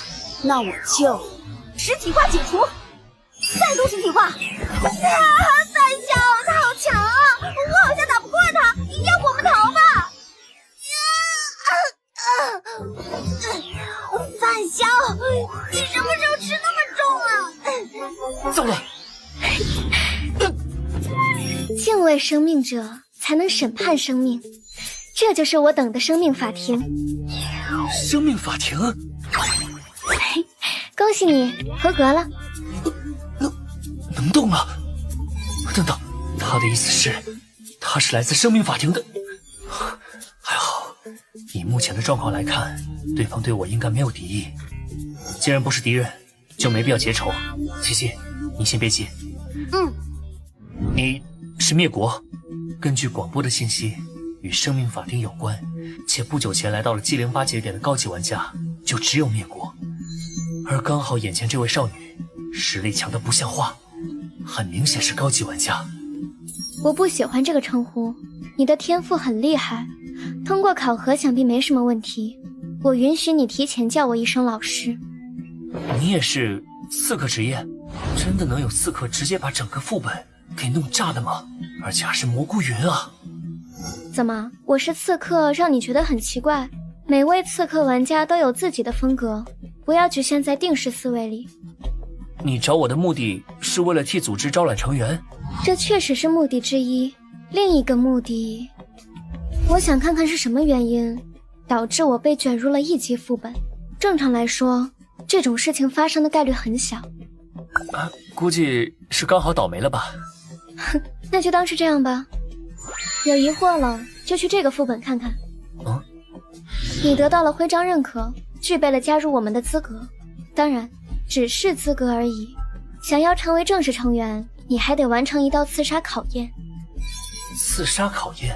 那我就实体化解除，再度实体化。范潇，他好强啊，我好像打不过他，要不我们逃吧。范潇，你什么时候吃那么重啊？糟了！敬畏生命者才能审判生命，这就是我等的生命法庭。生命法庭？恭喜你合格了。能动了。等等，他的意思是，他是来自生命法庭的。还好，以目前的状况来看，对方对我应该没有敌意。既然不是敌人，就没必要结仇。七七，你先别急。你是灭国，根据广播的信息，与生命法庭有关，且不久前来到了G08节点的高级玩家就只有灭国，而刚好眼前这位少女实力强得不像话，很明显是高级玩家。我不喜欢这个称呼，你的天赋很厉害，通过考核想必没什么问题，我允许你提前叫我一声老师。你也是刺客职业？真的能有刺客直接把整个副本给弄炸的吗？而且还是蘑菇云啊！怎么，我是刺客让你觉得很奇怪？每位刺客玩家都有自己的风格，不要局限在定式思维里。你找我的目的是为了替组织招揽成员？这确实是目的之一，另一个目的，我想看看是什么原因导致我被卷入了1级副本。正常来说，这种事情发生的概率很小。估计是刚好倒霉了吧。哼，那就当是这样吧。有疑惑了就去这个副本看看。你得到了徽章认可，具备了加入我们的资格，当然只是资格而已。想要成为正式成员，你还得完成一道刺杀考验。刺杀考验？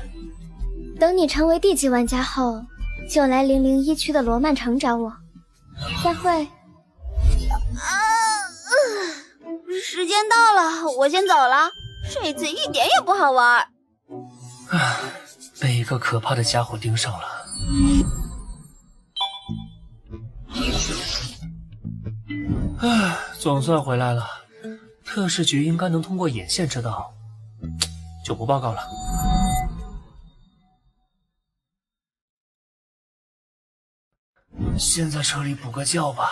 等你成为地级玩家后，就来001区的罗曼城找我。再会。时间到了，我先走了。这次一点也不好玩。被一个可怕的家伙盯上了。总算回来了。特事局应该能通过眼线知道，就不报告了。先在车里补个觉吧。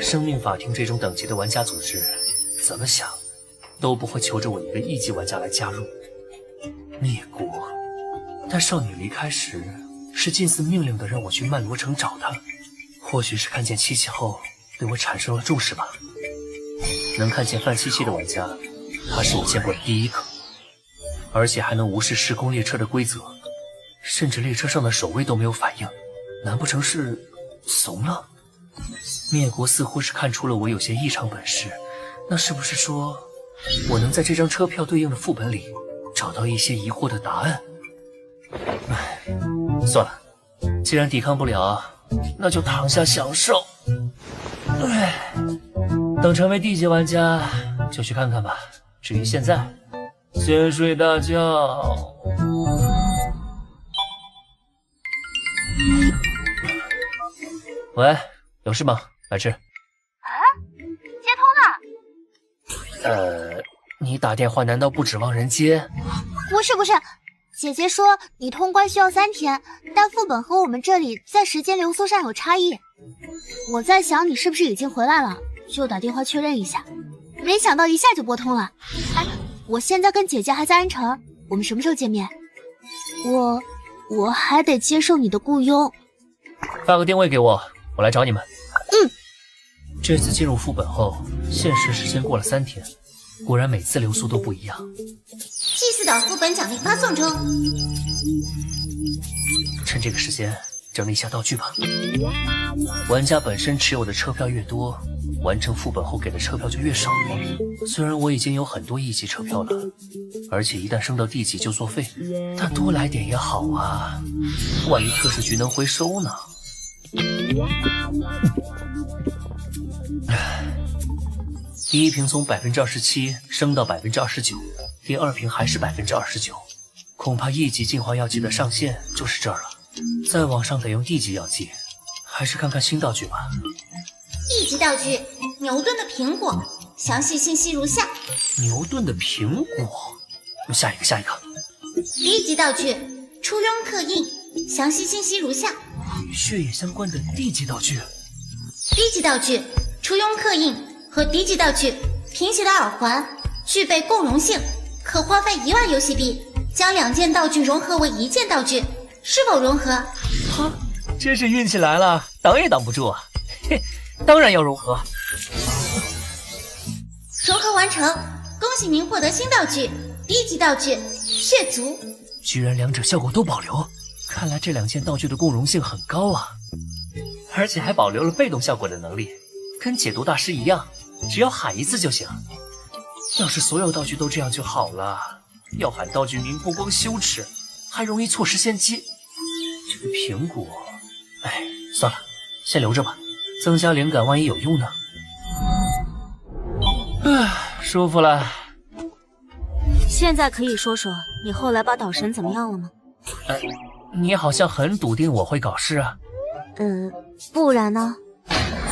生命法庭这种等级的玩家组织，怎么想都不会求着我一个1级玩家来加入。灭国，但少女离开时是近似命令的让我去曼罗城找她，或许是看见七七后对我产生了重视吧。能看见范七七的玩家，他是我见过的第一个，而且还能无视时空列车的规则，甚至列车上的守卫都没有反应，难不成是怂了？灭国似乎是看出了我有些异常本事，那是不是说我能在这张车票对应的副本里找到一些疑惑的答案？唉，算了，既然抵抗不了，那就躺下享受。唉，等成为地级玩家就去看看吧。至于现在，先睡大觉。喂，有事吗，白痴？接通了。你打电话难道不指望人接？不是，姐姐说你通关需要3天，但副本和我们这里在时间流速上有差异。我在想你是不是已经回来了，就打电话确认一下。没想到一下就拨通了。哎，我现在跟姐姐还在安城，我们什么时候见面？我还得接受你的雇佣。发个定位给我，我来找你们。这次进入副本后，现实时间过了3天，果然每次流速都不一样。祭祀岛副本奖励发送中。趁这个时间整理一下道具吧。玩家本身持有的车票越多，完成副本后给的车票就越少。虽然我已经有很多1级车票了，而且一旦升到地级就作废，但多来点也好啊，万一特事局能回收呢？第一瓶从27%升到29%，第二瓶还是29%，恐怕1级净化药剂的上限就是这儿了。再往上得用地级药剂，还是看看新道具吧。1级道具：牛顿的苹果，详细信息如下。牛顿的苹果，下一个。1级道具：初庸刻印，详细信息如下。与血液相关的地级道具。低级道具：初庸刻印和低级道具：贫血的耳环，具备共融性，可花费1万游戏币，将2件道具融合为1件道具，是否融合？哈，真是运气来了，挡也挡不住啊！嘿，当然要融合。融合完成，恭喜您获得新道具，低级道具血族。居然2者效果都保留，看来这2件道具的共融性很高啊，而且还保留了被动效果的能力，跟解毒大师一样，只要喊一次就行。要是所有道具都这样就好了，要喊道具名不光羞耻，还容易错失先机。这个苹果，哎，算了，先留着吧，增加灵感，万一有用呢。舒服了。现在可以说说你后来把岛神怎么样了吗？你好像很笃定我会搞事啊。不然呢？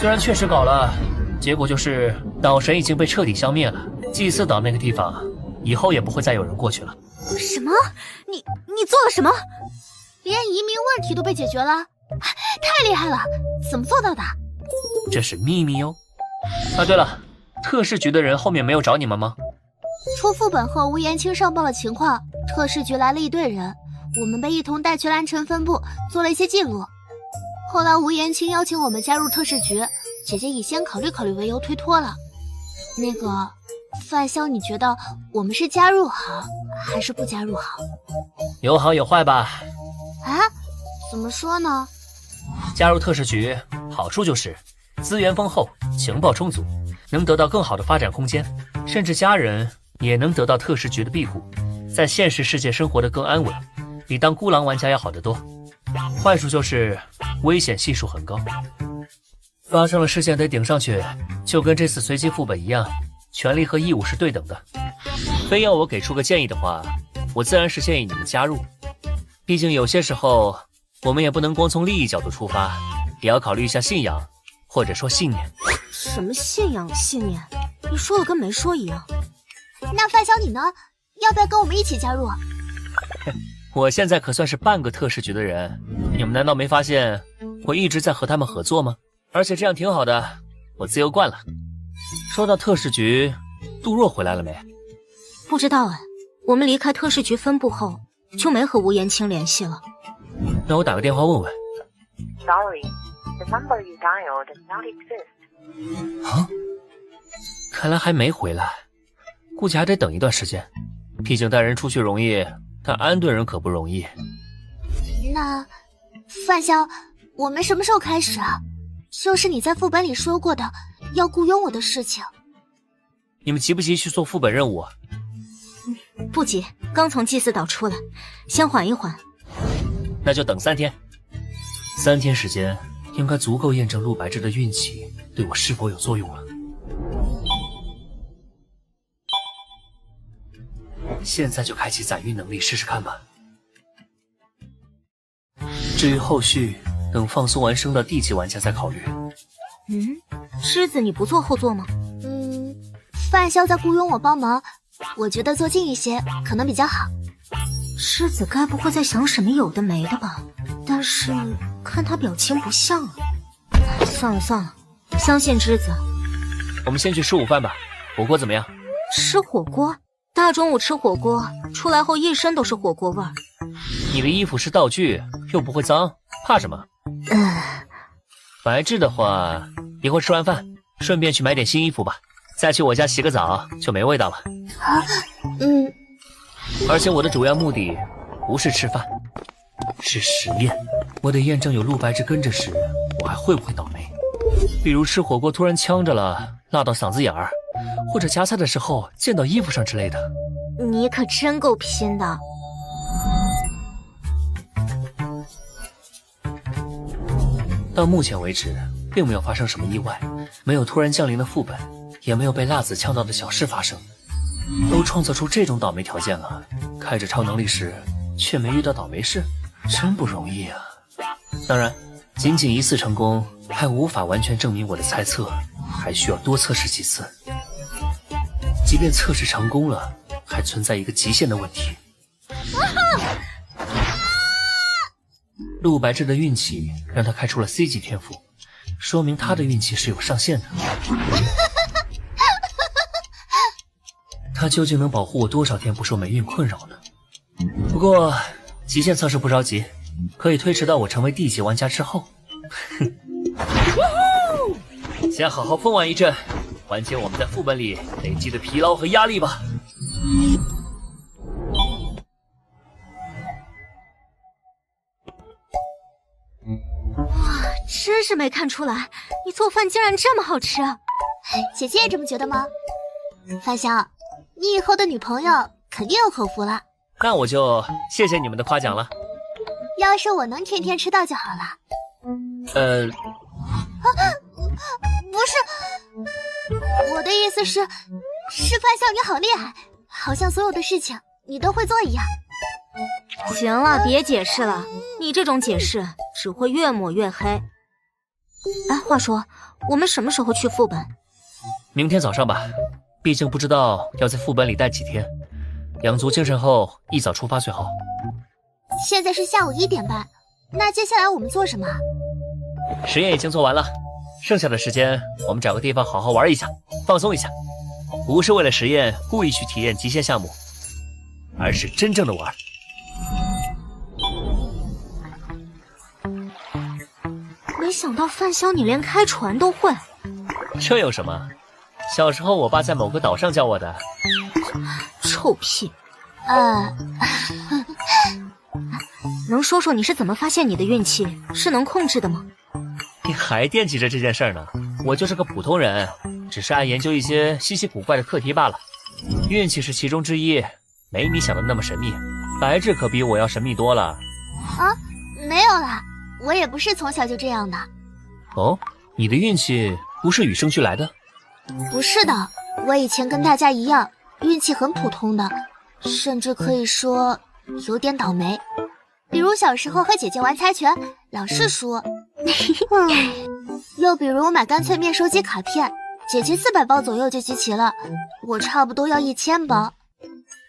虽然确实搞了，结果就是岛神已经被彻底消灭了，祭祀岛那个地方以后也不会再有人过去了。什么？你做了什么？连移民问题都被解决了，太厉害了！怎么做到的？这是秘密哟。啊，对了，特事局的人后面没有找你们吗？出副本后，吴延青上报了情况，特事局来了一队人，我们被一同带去蓝城分部做了一些记录。后来吴延青邀请我们加入特事局，姐姐以先考虑为由推脱了。那个范潇，你觉得我们是加入好还是不加入好？有好有坏吧。啊？怎么说呢？加入特事局好处就是资源丰厚，情报充足，能得到更好的发展空间，甚至家人也能得到特使局的庇护，在现实世界生活得更安稳，比当孤狼玩家要好得多。坏处就是危险系数很高，发生了事件得顶上去，就跟这次随机副本一样，权利和义务是对等的。非要我给出个建议的话，我自然是建议你们加入。毕竟有些时候，我们也不能光从利益角度出发，也要考虑一下信仰，或者说信念。什么信仰信念？你说的跟没说一样。那范晓你呢？要不要跟我们一起加入？我现在可算是半个特使局的人，你们难道没发现我一直在和他们合作吗？而且这样挺好的，我自由惯了。说到特使局，杜若回来了没？不知道哎，我们离开特使局分部后就没和吴延青联系了。那我打个电话问问。Sorry, the number you dialed does not exist. 啊？看来还没回来，估计还得等一段时间。毕竟带人出去容易，但安顿人可不容易。那范萧，我们什么时候开始啊？就是你在副本里说过的要雇佣我的事情。你们急不急去做副本任务？不急，刚从祭祀岛出来，先缓一缓。那就等3天。3天时间应该足够验证陆白芝的运气对我是否有作用了。现在就开启载运能力试试看吧。至于后续，等放松完升到D级玩家再考虑。狮子你不做后座吗？范萧在雇佣我帮忙，我觉得坐近一些可能比较好。狮子该不会在想什么有的没的吧？但是看他表情不像啊。算了算了，相信之子。我们先去吃午饭吧，火锅怎么样？吃火锅？大中午吃火锅，出来后一身都是火锅味儿。你的衣服是道具，又不会脏，怕什么？白质的话，一会儿吃完饭，顺便去买点新衣服吧，再去我家洗个澡就没味道了。而且我的主要目的不是吃饭，是实验。我得验证有陆白芝跟着时，我还会不会倒霉。比如吃火锅突然呛着了，辣到嗓子眼儿，或者夹菜的时候溅到衣服上之类的。你可真够拼的。到目前为止，并没有发生什么意外，没有突然降临的副本，也没有被辣子呛到的小事发生。都创造出这种倒霉条件了，开着超能力时却没遇到倒霉事，真不容易啊。当然，仅仅1次成功还无法完全证明我的猜测，还需要多测试几次。即便测试成功了，还存在一个极限的问题。陆白芝的运气让他开出了 C 级天赋，说明他的运气是有上限的。他究竟能保护我多少天不受霉运困扰呢？不过极限测试不着急，可以推迟到我成为D级玩家之后。先好好疯玩一阵，缓解我们在副本里累积的疲劳和压力吧。哇，真是没看出来，你做饭竟然这么好吃。姐姐也这么觉得吗？范晓，你以后的女朋友肯定有口福了。那我就谢谢你们的夸奖了。要是我能天天吃到就好了。不是，我的意思是范晓你好厉害，好像所有的事情你都会做一样。行了，别解释了，你这种解释只会越抹越黑。哎，话说，我们什么时候去副本？明天早上吧，毕竟不知道要在副本里待几天，养足精神后一早出发最好。现在是下午1点半，那接下来我们做什么？实验已经做完了，剩下的时间我们找个地方好好玩一下，放松一下。不是为了实验故意去体验极限项目，而是真正的玩。没想到范晓你连开船都会。这有什么？小时候我爸在某个岛上教我的。臭屁。能说说你是怎么发现你的运气是能控制的吗？你还惦记着这件事呢？我就是个普通人，只是爱研究一些稀奇古怪的课题罢了。运气是其中之一，没你想的那么神秘。白质可比我要神秘多了。啊，没有啦，我也不是从小就这样的。哦，你的运气不是与生俱来的？不是的，我以前跟大家一样，运气很普通的，甚至可以说有点倒霉。比如小时候和姐姐玩猜拳，老是输。又比如买干脆面收集卡片，姐姐400包左右就集齐了，我差不多要1000包。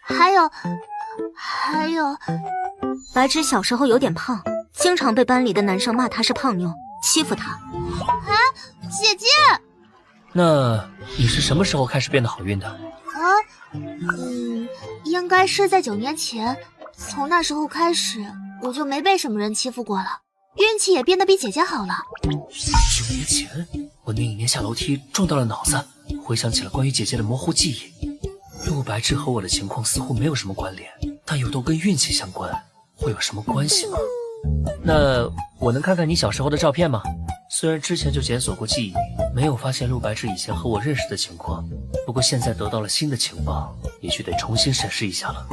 还有，白芷小时候有点胖，经常被班里的男生骂她是胖妞，欺负她。啊，姐姐！那你是什么时候开始变得好运的？应该是在9年前，从那时候开始，我就没被什么人欺负过了，运气也变得比姐姐好了。9年前，我那一年下楼梯撞到了脑子，回想起了关于姐姐的模糊记忆。陆白芷和我的情况似乎没有什么关联，但又都跟运气相关，会有什么关系吗？那我能看看你小时候的照片吗？虽然之前就检索过记忆，没有发现陆白芷以前和我认识的情况，不过现在得到了新的情报，也许得重新审视一下了。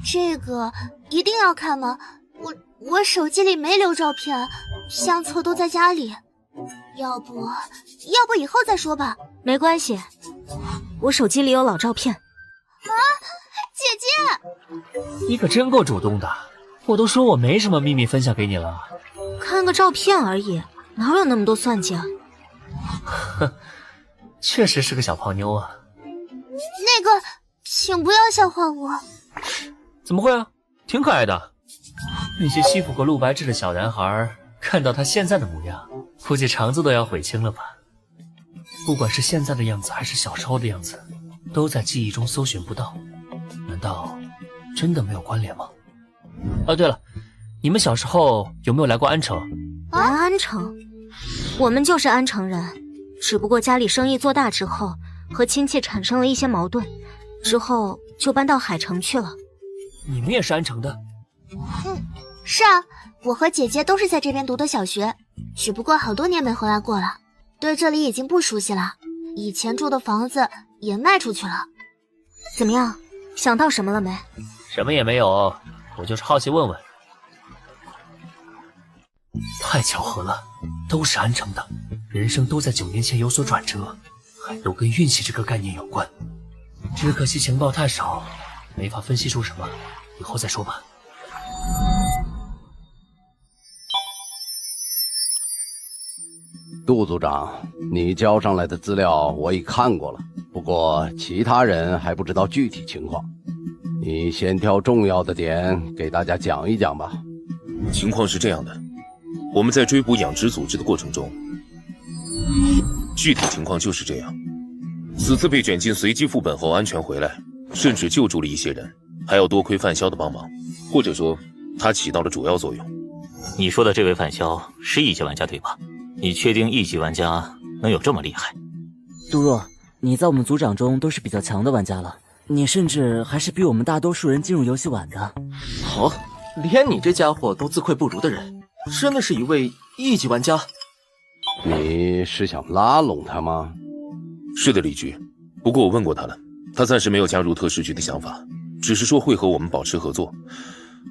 这个一定要看吗？我手机里没留照片，相册都在家里。要不以后再说吧。没关系，我手机里有老照片。啊，姐姐，你可真够主动的，我都说我没什么秘密分享给你了。看个照片而已，哪有那么多算计啊？哼，确实是个小胖妞啊。那个，请不要笑话我。怎么会啊？挺可爱的。那些欺负过陆白芷的小男孩，看到他现在的模样，估计肠子都要悔青了吧。不管是现在的样子还是小时候的样子，都在记忆中搜寻不到。难道真的没有关联吗？对了，你们小时候有没有来过安城？来安城？我们就是安城人，只不过家里生意做大之后，和亲戚产生了一些矛盾，之后就搬到海城去了。你们也是安城的？是啊，我和姐姐都是在这边读的小学，只不过好多年没回来过了，对这里已经不熟悉了。以前住的房子也卖出去了。怎么样，想到什么了没？什么也没有，我就是好奇问问。太巧合了，都是安城的，人生都在9年前有所转折，还都跟运气这个概念有关。只可惜情报太少，没法分析出什么，以后再说吧。杜组长，你交上来的资料我已看过了，不过其他人还不知道具体情况，你先挑重要的点给大家讲一讲吧。情况是这样的，我们在追捕养殖组织的过程中，具体情况就是这样。此次被卷进随机副本后安全回来，甚至救助了一些人，还要多亏范潇的帮忙，或者说他起到了主要作用。你说的这位范潇是1级玩家对吧？你确定1级玩家能有这么厉害？杜若，你在我们组长中都是比较强的玩家了，你甚至还是比我们大多数人进入游戏晚的。哦，连你这家伙都自愧不如的人，真的是一位1级玩家？你是想拉拢他吗？是的，李局。不过我问过他了，他暂时没有加入特事局的想法，只是说会和我们保持合作。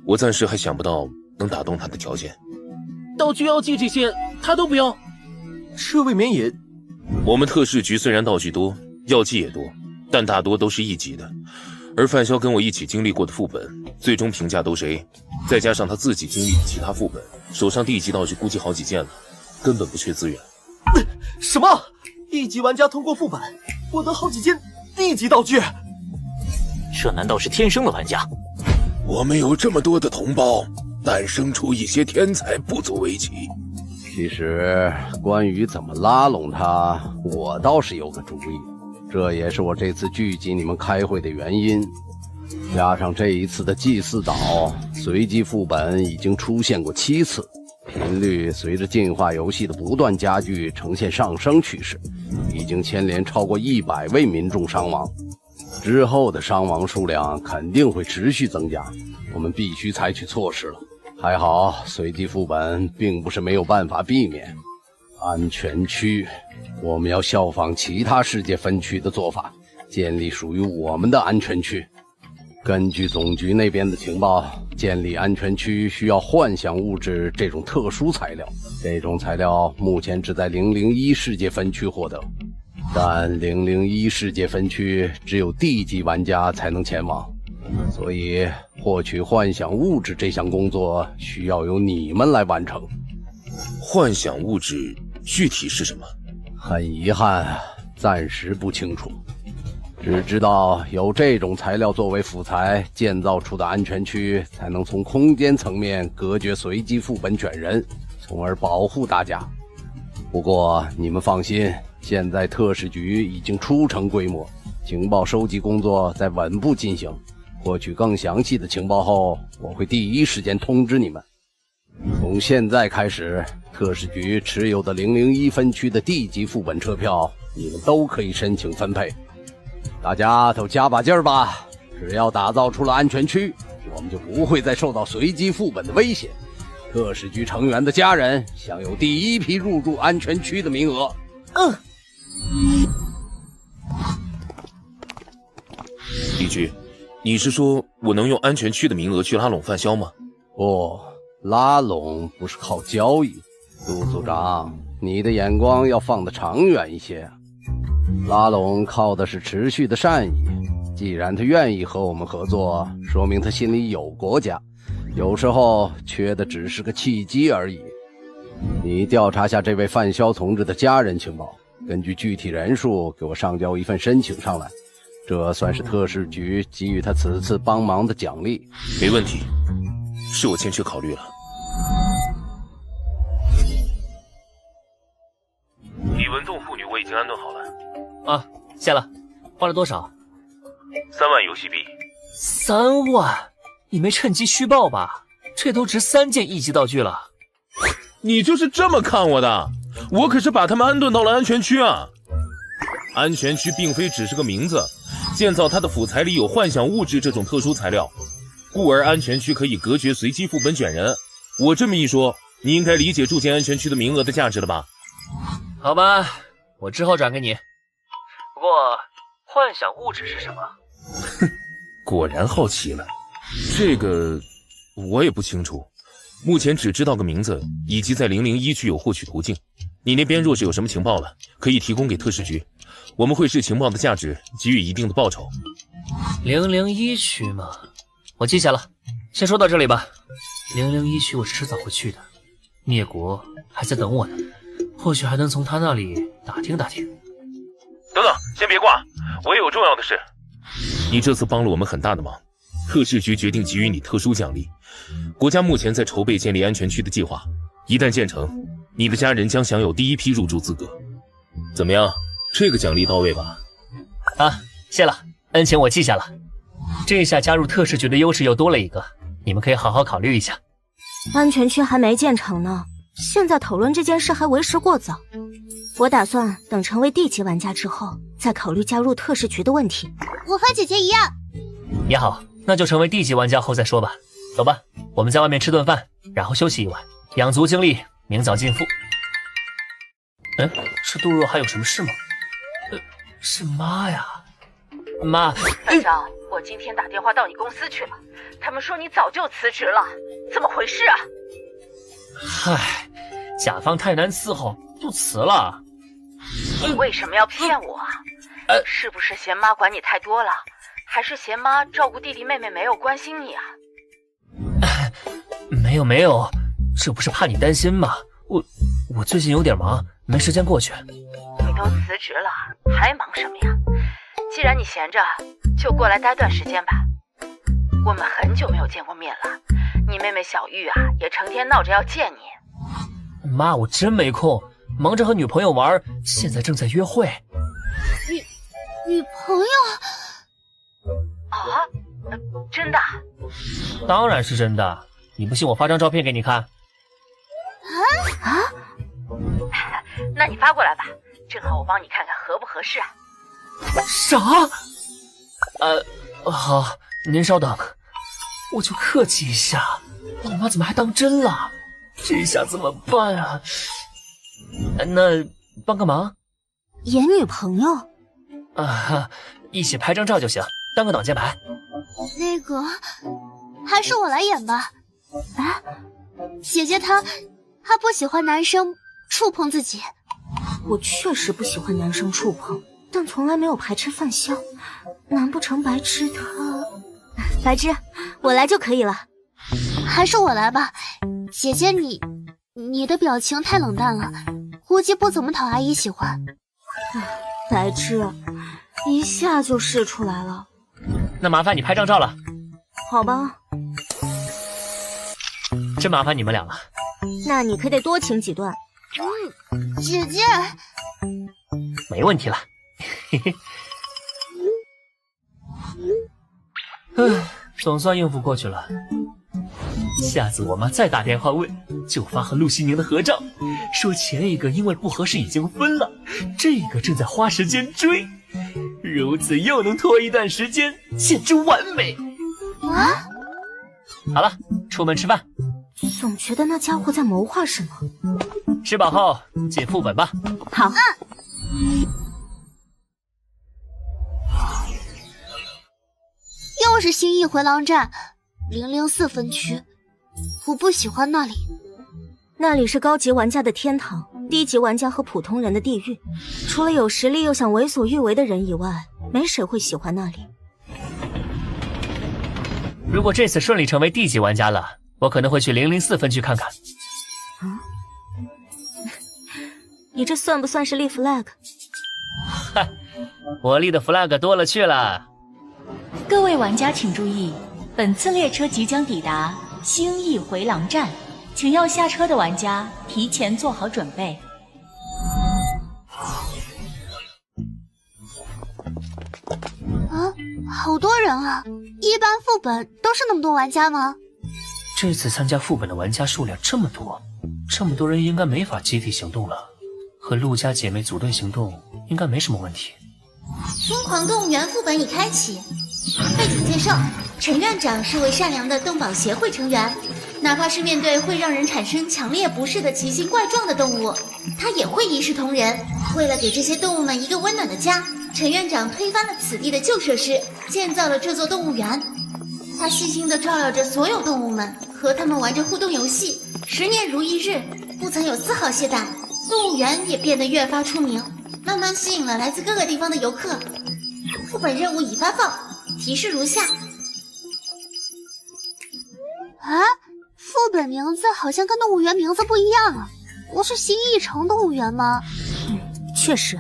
我暂时还想不到能打动他的条件。道具、药剂这些他都不要，这未免也……我们特事局虽然道具多，药剂也多，但大多都是1级的。而范潇跟我一起经历过的副本，最终评价都是 A， 再加上他自己经历的其他副本，手上D级道具估计好几件了，根本不缺资源。什么？1级玩家通过副本获得好几件D级道具？这难道是天生的玩家？我们有这么多的同胞，诞生出一些天才不足为奇。其实关于怎么拉拢他，我倒是有个主意，这也是我这次聚集你们开会的原因。加上这一次的祭祀岛随机副本已经出现过7次，频率随着进化游戏的不断加剧呈现上升趋势，已经牵连超过100位民众伤亡。之后的伤亡数量肯定会持续增加，我们必须采取措施了。还好随机副本并不是没有办法避免，安全区，我们要效仿其他世界分区的做法，建立属于我们的安全区。根据总局那边的情报，建立安全区需要幻想物质这种特殊材料，这种材料目前只在001世界分区获得，但001世界分区只有地级玩家才能前往，所以获取幻想物质这项工作需要由你们来完成。幻想物质具体是什么？很遗憾，暂时不清楚，只知道有这种材料作为辅材建造出的安全区，才能从空间层面隔绝随机副本卷人，从而保护大家。不过你们放心，现在特使局已经初成规模，情报收集工作在稳步进行。获取更详细的情报后，我会第一时间通知你们。从现在开始，特使局持有的001分区的地级副本车票，你们都可以申请分配。大家都加把劲儿吧！只要打造出了安全区，我们就不会再受到随机副本的威胁。特使局成员的家人享有第一批入住安全区的名额。李局，你是说我能用安全区的名额去拉拢范潇吗？不，拉拢不是靠交易。陆组长，你的眼光要放得长远一些。拉拢靠的是持续的善意，既然他愿意和我们合作，说明他心里有国家，有时候缺的只是个契机而已。你调查下这位范潇同志的家人情报，根据具体人数给我上交一份申请上来，这算是特使局给予他此次帮忙的奖励。没问题，是我欠缺考虑了。李文栋父女我已经安顿好了。啊，谢了。花了多少？3万游戏币。3万？你没趁机虚报吧？这都值3件1级道具了。你就是这么看我的？我可是把他们安顿到了安全区啊！安全区并非只是个名字，建造它的辅材里有幻想物质这种特殊材料，故而安全区可以隔绝随机副本卷人。我这么一说，你应该理解筑建安全区的名额的价值了吧？好吧，我之后转给你。不过，幻想物质是什么？哼，果然好奇了。这个我也不清楚，目前只知道个名字，以及在001区有获取途径。你那边若是有什么情报了，可以提供给特使局，我们会视情报的价值给予一定的报酬。001区嘛，我记下了。先说到这里吧。001区我迟早会去的，灭国还在等我呢，或许还能从他那里打听打听。等等，先别挂，我也有重要的事。你这次帮了我们很大的忙，特使局决定给予你特殊奖励。国家目前在筹备建立安全区的计划，一旦建成，你的家人将享有第一批入住资格。怎么样，这个奖励到位吧？啊，谢了，恩情我记下了。这下加入特使局的优势又多了一个，你们可以好好考虑一下。安全区还没建成呢，现在讨论这件事还为时过早。我打算等成为地级玩家之后，再考虑加入特使局的问题。我和姐姐一样。也好，那就成为地级玩家后再说吧。走吧，我们在外面吃顿饭，然后休息一晚，养足精力，明早进腹。这杜若还有什么事吗？是妈呀。妈，班长，我今天打电话到你公司去了，他们说你早就辞职了，怎么回事啊？唉，甲方太难伺候，就辞了。你为什么要骗我啊？是不是嫌妈管你太多了，还是嫌妈照顾弟弟妹妹没有关心你啊？没有，这不是怕你担心吗？我最近有点忙，没时间过去。你都辞职了，还忙什么呀？既然你闲着，就过来待段时间吧。我们很久没有见过面了，你妹妹小玉啊，也成天闹着要见你。妈，我真没空，忙着和女朋友玩，现在正在约会。女朋友？啊？真的？当然是真的，你不信我发张照片给你看。那你发过来吧，正好我帮你看看合不合适啊。啥？好，您稍等，我就客气一下。我妈怎么还当真了？这下怎么办啊？那帮个忙？演女朋友？啊，一起拍张照就行，当个挡箭牌。那个，还是我来演吧。啊，姐姐她不喜欢男生触碰自己。我确实不喜欢男生触碰，但从来没有排斥范笑。难不成白芝她……白芝，我来就可以了。还是我来吧，姐姐你的表情太冷淡了，估计不怎么讨阿姨喜欢。白芝，一下就试出来了。那麻烦你拍张照了。好吧。真麻烦你们俩了。那你可得多请几段。姐姐。没问题了。嘿嘿。总算应付过去了。下次我妈再打电话问，就发和陆西宁的合照，说前一个因为不合适已经分了，这个正在花时间追，如此又能拖一段时间，简直完美。啊！好了，出门吃饭。总觉得那家伙在谋划什么。吃饱后进副本吧。好。又是新义回廊站004分区，我不喜欢那里。那里是高级玩家的天堂，低级玩家和普通人的地狱。除了有实力又想为所欲为的人以外，没谁会喜欢那里。如果这次顺利成为地级玩家了，我可能会去004分区看看。啊？你这算不算是立 flag？ 嗨，我立的 flag 多了去了。各位玩家请注意，本次列车即将抵达兴义回廊站，请要下车的玩家提前做好准备。啊，好多人啊！一般副本都是那么多玩家吗？这次参加副本的玩家数量这么多，这么多人应该没法集体行动了。和陆家姐妹组队行动应该没什么问题。疯狂动物园副本已开启。背景介绍：陈院长是位善良的动保协会成员，哪怕是面对会让人产生强烈不适的奇形怪状的动物，他也会一视同仁。为了给这些动物们一个温暖的家，陈院长推翻了此地的旧设施，建造了这座动物园。他细心地照料着所有动物们，和他们玩着互动游戏，10年如一日，不曾有丝毫懈怠。动物园也变得越发出名，慢慢吸引了来自各个地方的游客。副本任务已发放，提示如下。啊，副本名字好像跟动物园名字不一样啊，不是新义城动物园吗？确实，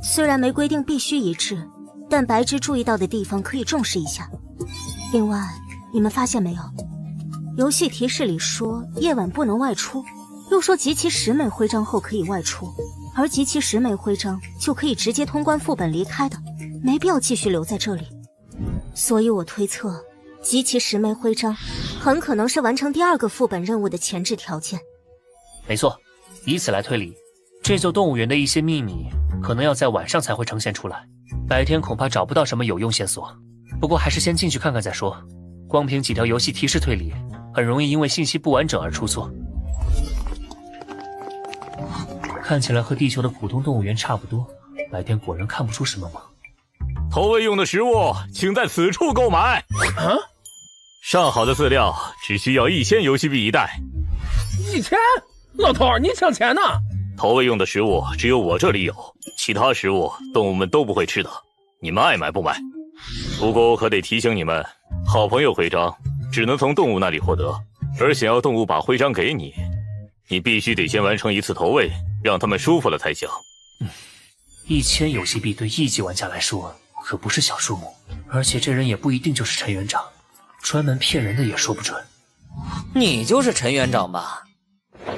虽然没规定必须一致，但白芝注意到的地方可以重视一下。另外，你们发现没有？游戏提示里说夜晚不能外出，又说集齐10枚徽章后可以外出，而集齐10枚徽章就可以直接通关副本离开的，没必要继续留在这里。所以我推测，集齐10枚徽章很可能是完成第2个副本任务的前置条件。没错，以此来推理，这座动物园的一些秘密可能要在晚上才会呈现出来，白天恐怕找不到什么有用线索。不过还是先进去看看再说，光凭几条游戏提示推理，很容易因为信息不完整而出错。看起来和地球的普通动物园差不多，白天果然看不出什么吗？投喂用的食物，请在此处购买。啊？上好的饲料只需要1000游戏币一袋。1000？老头儿，你抢钱呢？投喂用的食物只有我这里有，其他食物动物们都不会吃的，你们爱买不买？不过我可得提醒你们，好朋友徽章只能从动物那里获得，而想要动物把徽章给你，你必须得先完成一次投喂，让他们舒服了才行。1000游戏币对1级玩家来说可不是小数目，而且这人也不一定就是陈园长，专门骗人的也说不准。你就是陈园长吧？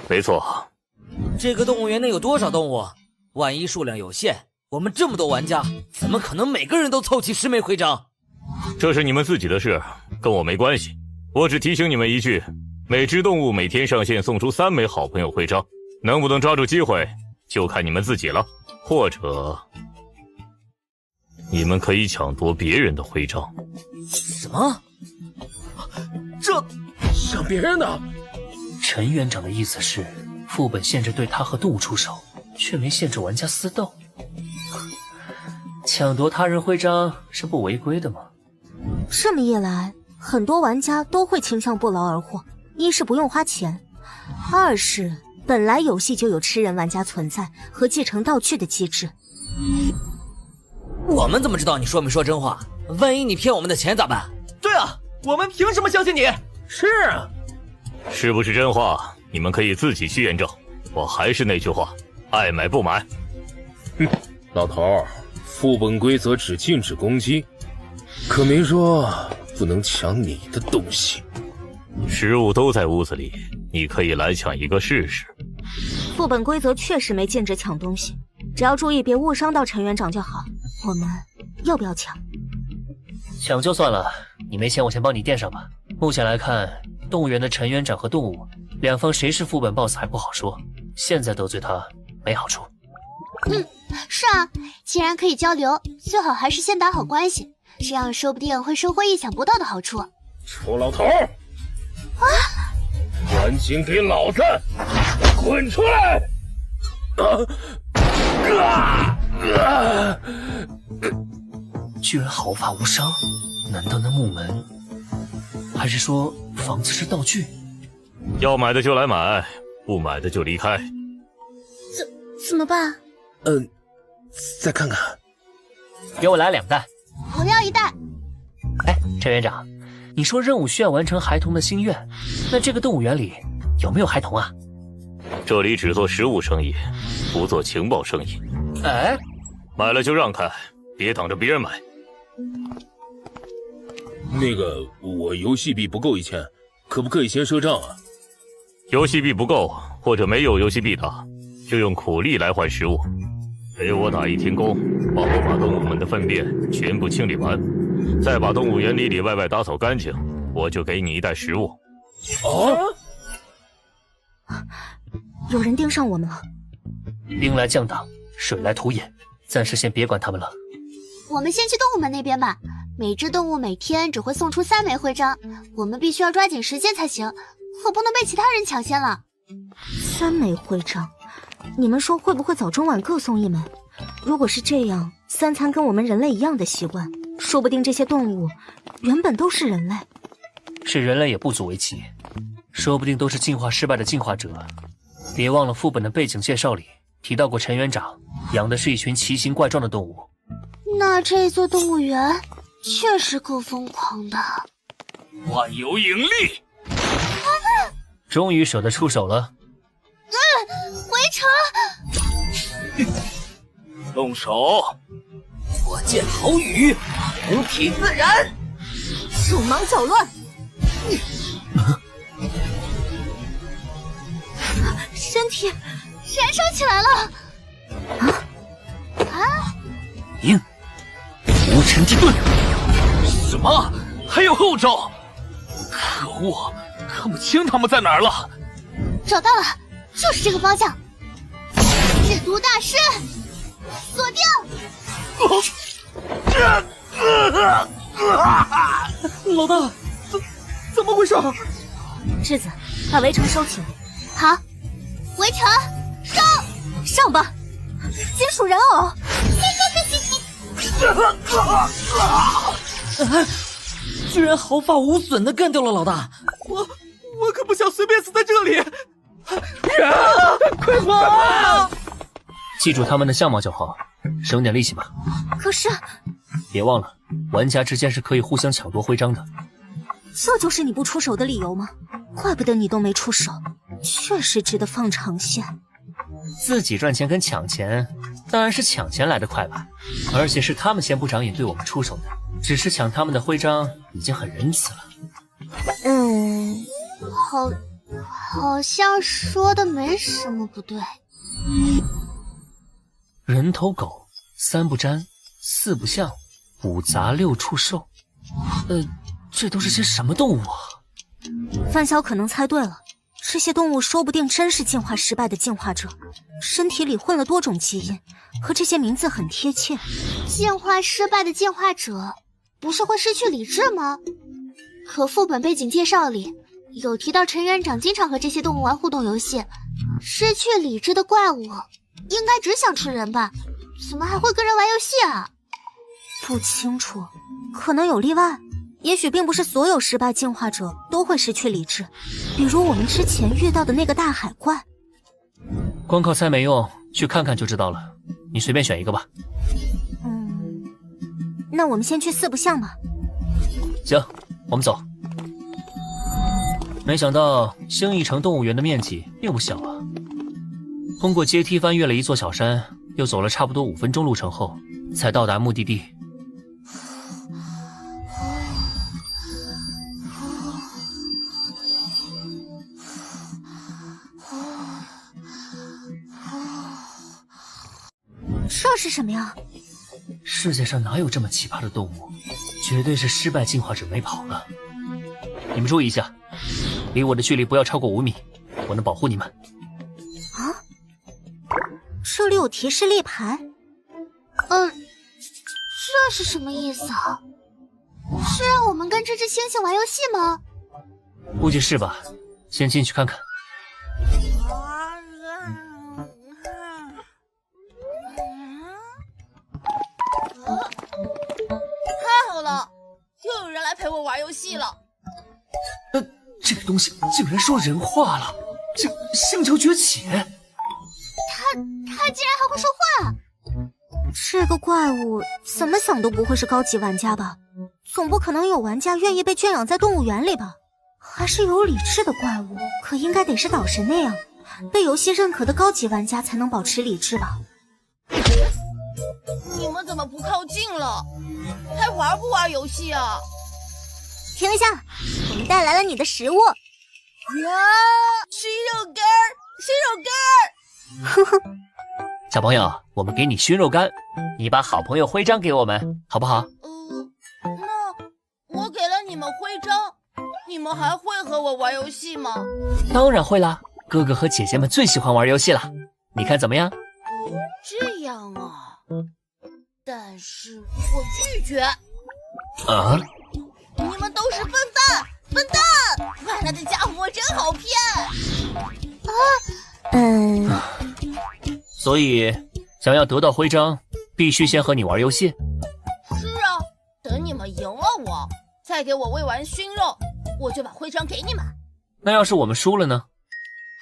没错。这个动物园内有多少动物？万一数量有限，我们这么多玩家，怎么可能每个人都凑齐10枚徽章？这是你们自己的事，跟我没关系。我只提醒你们一句，每只动物每天上线送出3枚好朋友徽章，能不能抓住机会，就看你们自己了。或者，你们可以抢夺别人的徽章。什么？这抢别人的？陈园长的意思是，副本限制对他和动物出手，却没限制玩家私斗。抢夺他人徽章是不违规的吗？这么一来，很多玩家都会倾向不劳而获。一是不用花钱，二是本来游戏就有吃人玩家存在和继承道具的机制。我们怎么知道你说没说真话？万一你骗我们的钱咋办？对啊，我们凭什么相信你？是啊，是不是真话？你们可以自己去验证。我还是那句话，爱买不买。哼，老头，副本规则只禁止攻击，可没说不能抢你的东西。食物都在屋子里，你可以来抢一个试试。副本规则确实没禁止抢东西，只要注意别误伤到陈园长就好。我们要不要抢？抢就算了，你没钱我先帮你垫上吧。目前来看，动物园的陈园长和动物两方谁是副本 BOSS 还不好说，现在得罪他没好处。是啊，既然可以交流，最好还是先打好关系，这样说不定会收获意想不到的好处。臭老头！赶紧给老子滚出来！居然毫发无伤，难道那木门，还是说房子是道具？要买的就来买，不买的就离开。怎么办？再看看。给我来2袋。我要1袋。哎，陈园长，你说任务需要完成孩童的心愿，那这个动物园里有没有孩童啊？这里只做食物生意，不做情报生意。哎，买了就让开，别等着别人买。那个，我游戏币不够1000，可不可以先赊账啊？游戏币不够，或者没有游戏币的，就用苦力来换食物。陪我打1天工，帮我把动物们的粪便全部清理完，再把动物园里里外外打扫干净，我就给你1袋食物。有人盯上我们了。兵来将挡，水来土掩，暂时先别管他们了。我们先去动物们那边吧。每只动物每天只会送出3枚徽章，我们必须要抓紧时间才行，可不能被其他人抢先了。3枚徽章，你们说会不会早中晚各送1枚？如果是这样，3餐跟我们人类一样的习惯，说不定这些动物原本都是人类。是人类也不足为奇，说不定都是进化失败的进化者。别忘了副本的背景介绍里提到过，陈园长养的是一群奇形怪状的动物。那这座动物园确实够疯狂的。万有引力！终于舍得出手了。围城！动手！火箭好雨，同体自燃，手忙脚乱。身体燃烧起来了！赢！无尘之盾！什么？还有后招？可恶，看不清他们在哪儿了。找到了，就是这个方向。制毒大师，锁定！老大，怎么回事？智子，把围城收起来。好，围城上吧！金属人偶。居然毫发无损的干掉了老大！我可不想随便死在这里！快跑！记住他们的相貌就好，省点力气吧。可是，别忘了，玩家之间是可以互相抢夺徽章的。这就是你不出手的理由吗？怪不得你都没出手，确实值得放长线。自己赚钱跟抢钱，当然是抢钱来得快吧。而且是他们先不长眼对我们出手的，只是抢他们的徽章已经很仁慈了。好像说的没什么不对。人头狗，3不沾，4不像，5杂6畜兽。这都是些什么动物啊？范晓可能猜对了，这些动物说不定真是进化失败的进化者，身体里混了多种基因，和这些名字很贴切。进化失败的进化者，不是会失去理智吗？可副本背景介绍里有提到陈园长经常和这些动物玩互动游戏，失去理智的怪物应该只想吃人吧？怎么还会跟人玩游戏啊？不清楚，可能有例外。也许并不是所有失败进化者都会失去理智，比如我们之前遇到的那个大海怪。光靠猜没用，去看看就知道了。你随便选一个吧。那我们先去四不像吧。行，我们走。没想到星翼城动物园的面积并不小啊。通过阶梯翻越了一座小山，又走了差不多5分钟路程后，才到达目的地。这是什么呀？世界上哪有这么奇葩的动物？绝对是失败进化者没跑了。你们注意一下，离我的距离不要超过5米，我能保护你们。啊？这里有提示立牌。这是什么意思啊？是让我们跟这只猩猩玩游戏吗？估计是吧，先进去看看。太好了，又有人来陪我玩游戏了。这个东西竟然说人话了，星球崛起。他竟然还会说话。这个怪物怎么想都不会是高级玩家吧？总不可能有玩家愿意被圈养在动物园里吧？还是有理智的怪物，可应该得是岛神那样，被游戏认可的高级玩家才能保持理智吧？你们怎么不靠近了？还玩不玩游戏啊？停一下，我们带来了你的食物。熏肉干儿，熏肉干儿！呵呵。小朋友，我们给你熏肉干，你把好朋友徽章给我们，好不好？那我给了你们徽章，你们还会和我玩游戏吗？当然会啦，哥哥和姐姐们最喜欢玩游戏了，你看怎么样？这样啊，但是我拒绝。啊？你们都是笨蛋，笨蛋！外来的家伙真好骗。所以，想要得到徽章，必须先和你玩游戏。是啊，等你们赢了我，再给我喂完熏肉，我就把徽章给你们。那要是我们输了呢？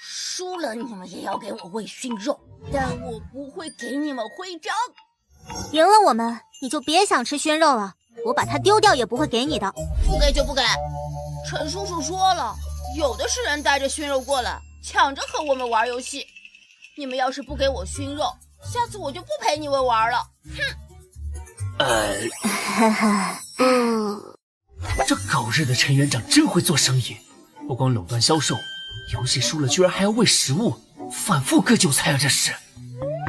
输了你们也要给我喂熏肉，但我不会给你们徽章。赢了我们，你就别想吃熏肉了，我把它丢掉也不会给你的。不给就不给。陈叔叔说了，有的是人带着熏肉过来，抢着和我们玩游戏。你们要是不给我熏肉，下次我就不陪你们玩了。哼。这狗日的陈园长真会做生意，不光垄断销售，游戏输了居然还要喂食物，反复割韭菜啊！这是。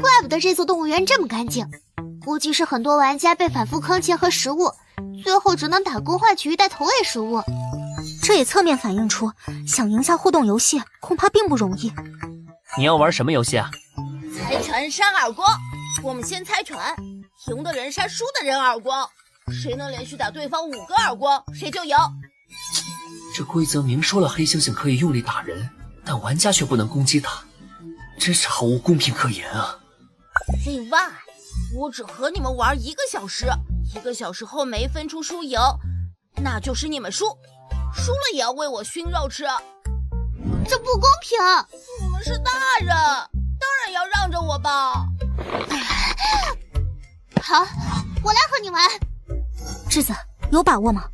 怪不得这座动物园这么干净，估计是很多玩家被反复坑钱和食物，最后只能打工换取1袋投喂食物。这也侧面反映出，想赢下互动游戏恐怕并不容易。你要玩什么游戏啊？猜拳扇耳光，我们先猜拳，赢的人扇输的人耳光，谁能连续打对方5个耳光，谁就赢。这规则明说了黑猩猩可以用力打人，但玩家却不能攻击他，真是毫无公平可言啊！另外，我只和你们玩1个小时，1个小时后没分出输赢，那就是你们输，输了也要喂我熏肉吃。这不公平！你们是大人，当然要让着我吧。好，我来和你玩。智子，有把握吗？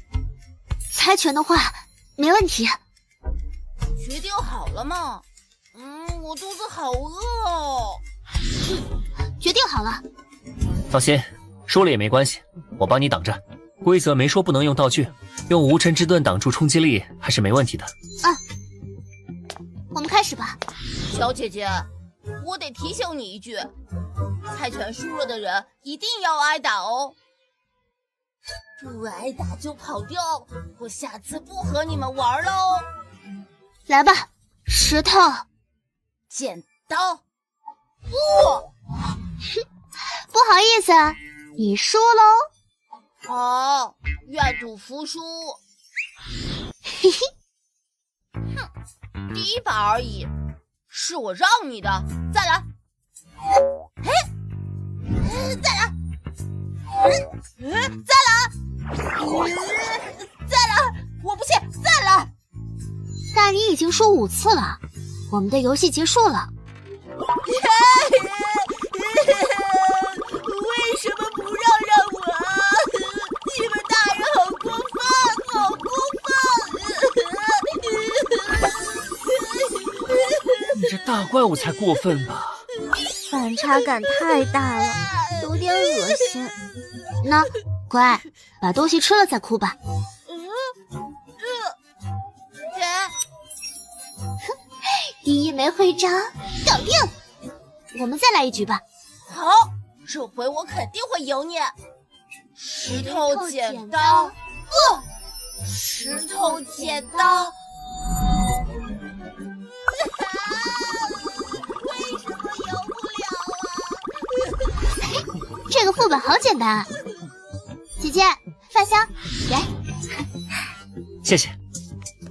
猜拳的话，没问题。决定好了吗？我肚子好饿哦。决定好了。放心，输了也没关系，我帮你挡着。规则没说不能用道具，用无尘之盾挡住冲击力还是没问题的。我们开始吧。小姐姐，我得提醒你一句，猜拳输了的人一定要挨打哦。不挨打就跑掉，我下次不和你们玩喽。来吧，石头剪刀布。不好意思，你输喽。好，愿赌服输。嘿嘿。哼，第一把而已，是我让你的，再来。再来！再来！再来！我不信，再来！大你已经输5次了，我们的游戏结束了。为什么不让我？你们大人好过分，好过分！你这大怪物才过分吧？反差感太大了，有点恶心。那乖，把东西吃了再哭吧。第一枚徽章搞定，我们再来一局吧。好，这回我肯定会赢你。石头剪刀，石头剪刀。为什么赢不了啊？这个副本好简单啊！姐姐，饭香，给。谢谢。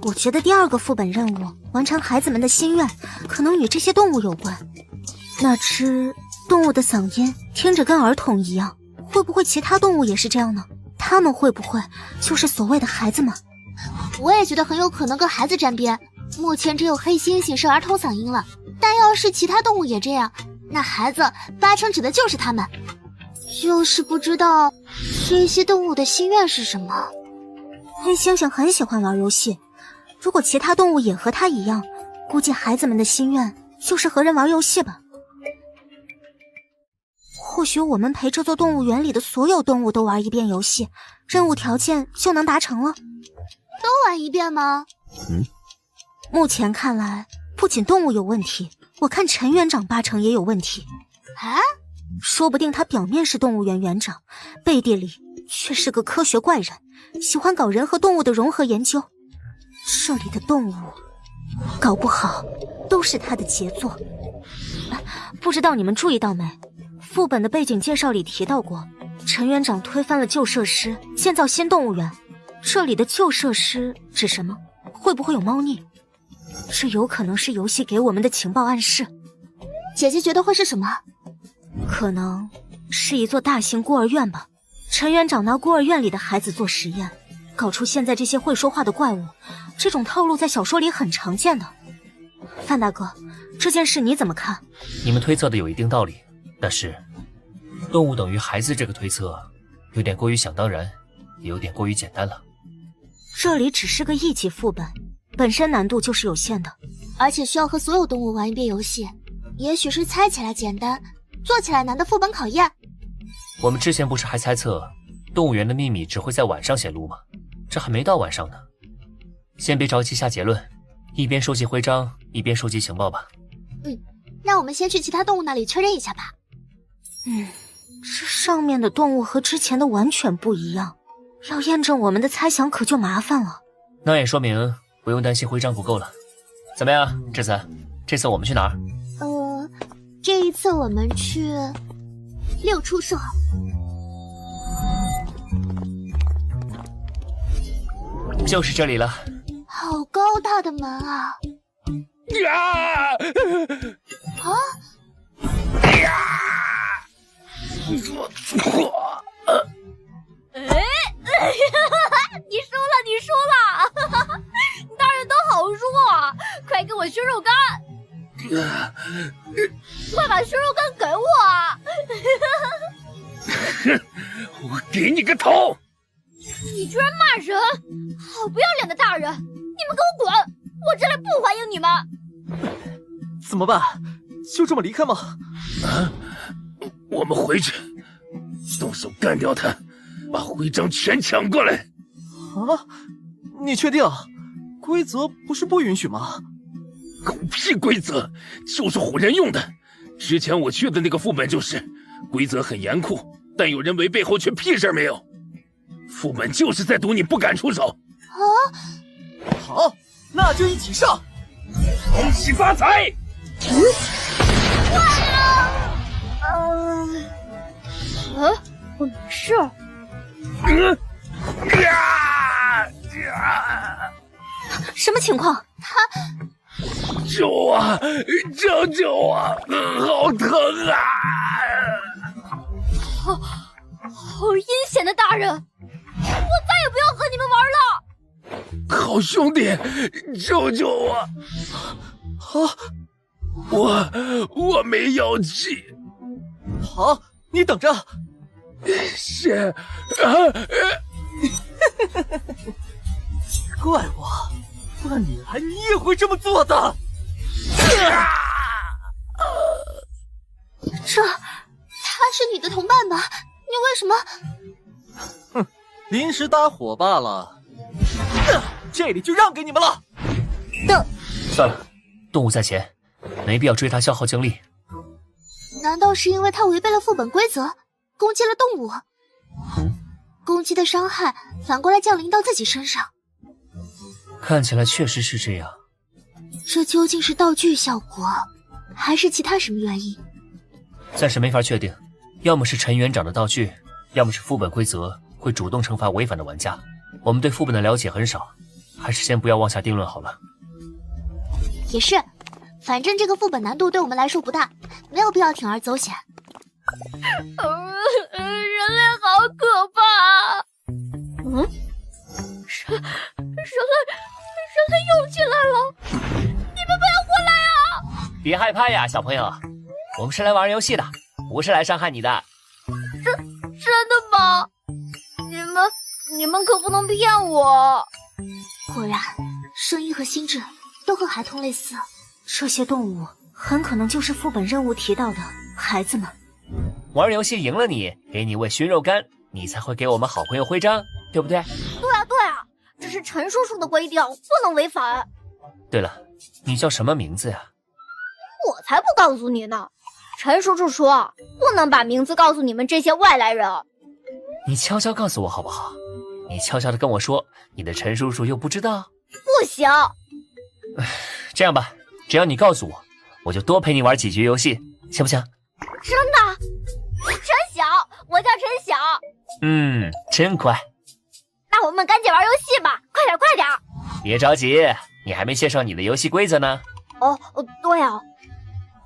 我觉得第2个副本任务完成孩子们的心愿，可能与这些动物有关。那只动物的嗓音听着跟儿童一样，会不会其他动物也是这样呢？他们会不会就是所谓的孩子们？我也觉得很有可能跟孩子沾边。目前只有黑猩猩是儿童嗓音了，但要是其他动物也这样，那孩子8成指的就是他们。就是不知道这些动物的心愿是什么。黑猩猩很喜欢玩游戏，如果其他动物也和他一样，估计孩子们的心愿就是和人玩游戏吧。或许我们陪这座动物园里的所有动物都玩一遍游戏，任务条件就能达成了。都玩一遍吗？目前看来，不仅动物有问题，我看陈园长8成也有问题。啊？说不定他表面是动物园园长，背地里却是个科学怪人，喜欢搞人和动物的融合研究。这里的动物，搞不好都是他的杰作。不知道你们注意到没？副本的背景介绍里提到过，陈园长推翻了旧设施，建造新动物园。这里的旧设施指什么？会不会有猫腻？这有可能是游戏给我们的情报暗示。姐姐觉得会是什么？可能是一座大型孤儿院吧。陈园长拿孤儿院里的孩子做实验，搞出现在这些会说话的怪物。这种套路在小说里很常见的。范大哥，这件事你怎么看？你们推测的有一定道理，但是动物等于孩子这个推测有点过于想当然，也有点过于简单了。这里只是个1级副本，本身难度就是有限的，而且需要和所有动物玩一遍游戏，也许是猜起来简单，做起来难的副本考验。我们之前不是还猜测动物园的秘密只会在晚上显露吗？这还没到晚上呢。先别着急下结论，一边收集徽章，一边收集情报吧。让我们先去其他动物那里确认一下吧。这上面的动物和之前的完全不一样，要验证我们的猜想可就麻烦了。那也说明不用担心徽章不够了。怎么样，智子？这次我们去哪儿？这一次我们去6处社。就是这里了。好高大的门啊！你输了，你输了！大人都好弱啊，快给我熏肉干！快把熏肉干给我啊！我给你个头！你居然骂人，好不要脸的大人！你们给我滚！我这里不欢迎你们！怎么办？就这么离开吗？我们回去，动手干掉他，把徽章全抢过来。啊？你确定？规则不是不允许吗？狗屁规则，就是唬人用的。之前我去的那个副本就是，规则很严酷，但有人违背后却屁事没有。副本就是在赌你不敢出手。好，那就一起上！恭喜发财！我没事。什么情况？救我！救救我！好疼啊！好阴险的大人！我再也不要和你们玩了！好兄弟，救救我！好，我没药剂。好，你等着。先怪我，换你来你也会这么做的。这，他是你的同伴吧？你为什么？哼，临时搭伙罢了。这里就让给你们了。算了，动物在前，没必要追他消耗精力。难道是因为他违背了副本规则，攻击了动物？攻击的伤害反过来降临到自己身上？看起来确实是这样。这究竟是道具效果，还是其他什么原因？暂时没法确定，要么是陈园长的道具，要么是副本规则会主动惩罚违反的玩家。我们对副本的了解很少，还是先不要妄下定论好了。也是，反正这个副本难度对我们来说不大，没有必要铤而走险。人类好可怕！人类又进来了！你们不要过来啊！别害怕呀，小朋友，我们是来玩游戏的，不是来伤害你的。真的吗？你们可不能骗我！果然，声音和心智都和孩童类似。这些动物很可能就是副本任务提到的孩子们。玩游戏赢了你，给你喂熏肉干，你才会给我们好朋友徽章，对不对？对啊，这是陈叔叔的规定，不能违反。对了，你叫什么名字呀？我才不告诉你呢！陈叔叔说不能把名字告诉你们这些外来人。你悄悄告诉我好不好？你悄悄的跟我说，你的陈叔叔又不知道。不行。这样吧，只要你告诉我，我就多陪你玩几局游戏，行不行？真的？陈晓，我叫陈晓。真快。那我们赶紧玩游戏吧，快点！别着急，你还没介绍你的游戏规则呢。对啊，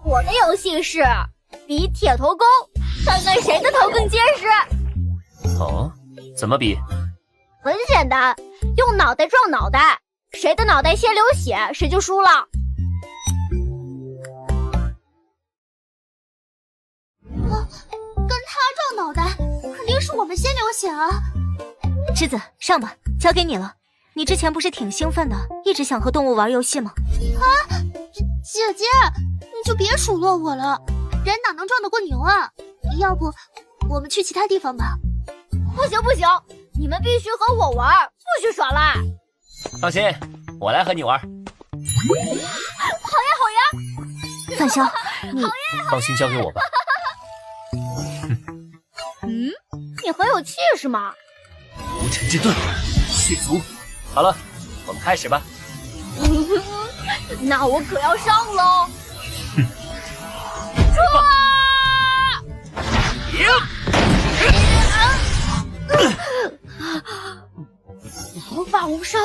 我的游戏是比铁头功，看看谁的头更结实。哦，怎么比？很简单，用脑袋撞脑袋，谁的脑袋先流血，谁就输了。跟他撞脑袋，肯定是我们先流血啊！栀子，上吧，交给你了。你之前不是挺兴奋的，一直想和动物玩游戏吗？姐姐，你就别数落我了，人哪能撞得过牛啊？要不我们去其他地方吧？不行，你们必须和我玩，不许耍赖。放心，我来和你玩。好呀！范潇，你放心交给我吧。你很有气势嘛。无尘之盾，血族。好了，我们开始吧。那我可要上喽！毫发无伤？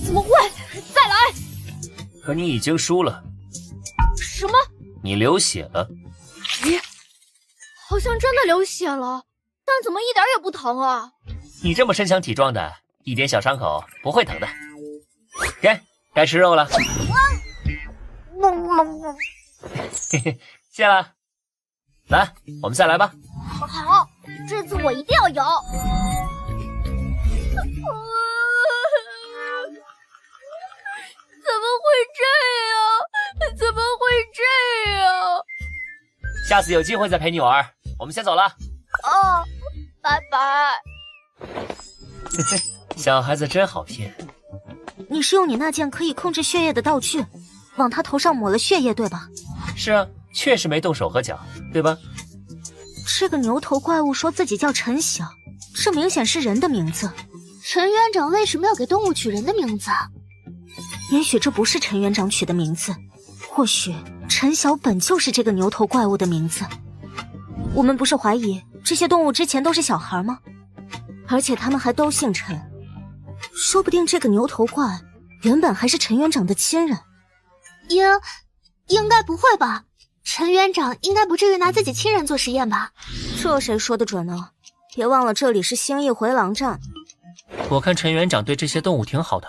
怎么会？再来！可你已经输了。什么？你流血了？咦，好像真的流血了，但怎么一点也不疼啊？你这么身强体壮的，一点小伤口不会疼的。该吃肉了。嘿嘿，谢了。来，我们再来吧。好，这次我一定要有。怎么会这样？下次有机会再陪你玩。我们先走了。哦，拜拜。小孩子真好骗。你是用你那件可以控制血液的道具，往他头上抹了血液，对吧？是啊，确实没动手和脚，对吧？这个牛头怪物说自己叫陈晓，这明显是人的名字。陈园长为什么要给动物取人的名字啊？也许这不是陈园长取的名字，或许陈晓本就是这个牛头怪物的名字。我们不是怀疑这些动物之前都是小孩吗？而且他们还都姓陈，说不定这个牛头怪原本还是陈园长的亲人。应该不会吧？陈园长应该不至于拿自己亲人做实验吧？这谁说的准呢？别忘了这里是星翼回廊站。我看陈园长对这些动物挺好的，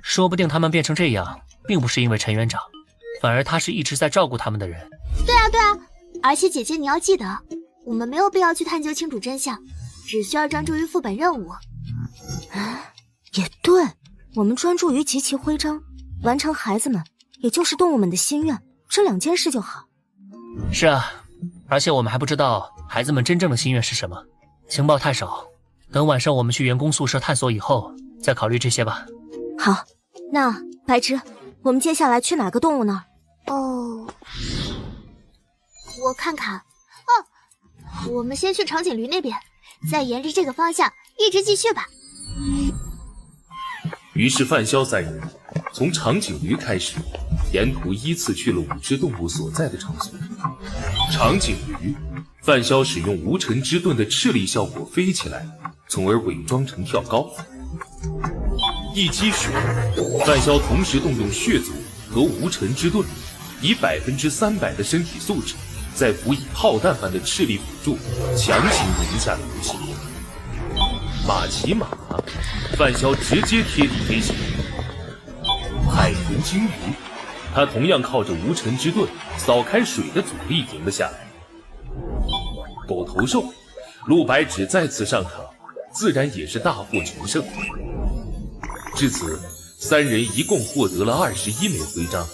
说不定他们变成这样，并不是因为陈园长，反而他是一直在照顾他们的人。对啊，而且姐姐你要记得，我们没有必要去探究清楚真相，只需要专注于副本任务。也对，我们专注于集齐徽章，完成孩子们，也就是动物们的心愿，这2件事就好。是啊，而且我们还不知道孩子们真正的心愿是什么，情报太少，等晚上我们去员工宿舍探索以后，再考虑这些吧。好，那白芝，我们接下来去哪个动物那儿？我看看。我们先去长颈驴那边，再沿着这个方向一直继续吧。于是范潇3人从长颈驴开始，沿途依次去了5只动物所在的场所。长颈驴，范潇使用无尘之盾的斥力效果飞起来，从而伪装成跳高。一击血，范潇同时动用血族和无尘之盾，以300%的身体素质，再辅以炮弹般的斥力辅助，强行赢下了游戏。马骑马，范潇直接贴地飞行。海豚鲸鱼，他同样靠着无尘之盾扫开水的阻力赢了下来。狗头兽，陆白芷再次上场，自然也是大获全胜。至此，3人一共获得了21枚徽章。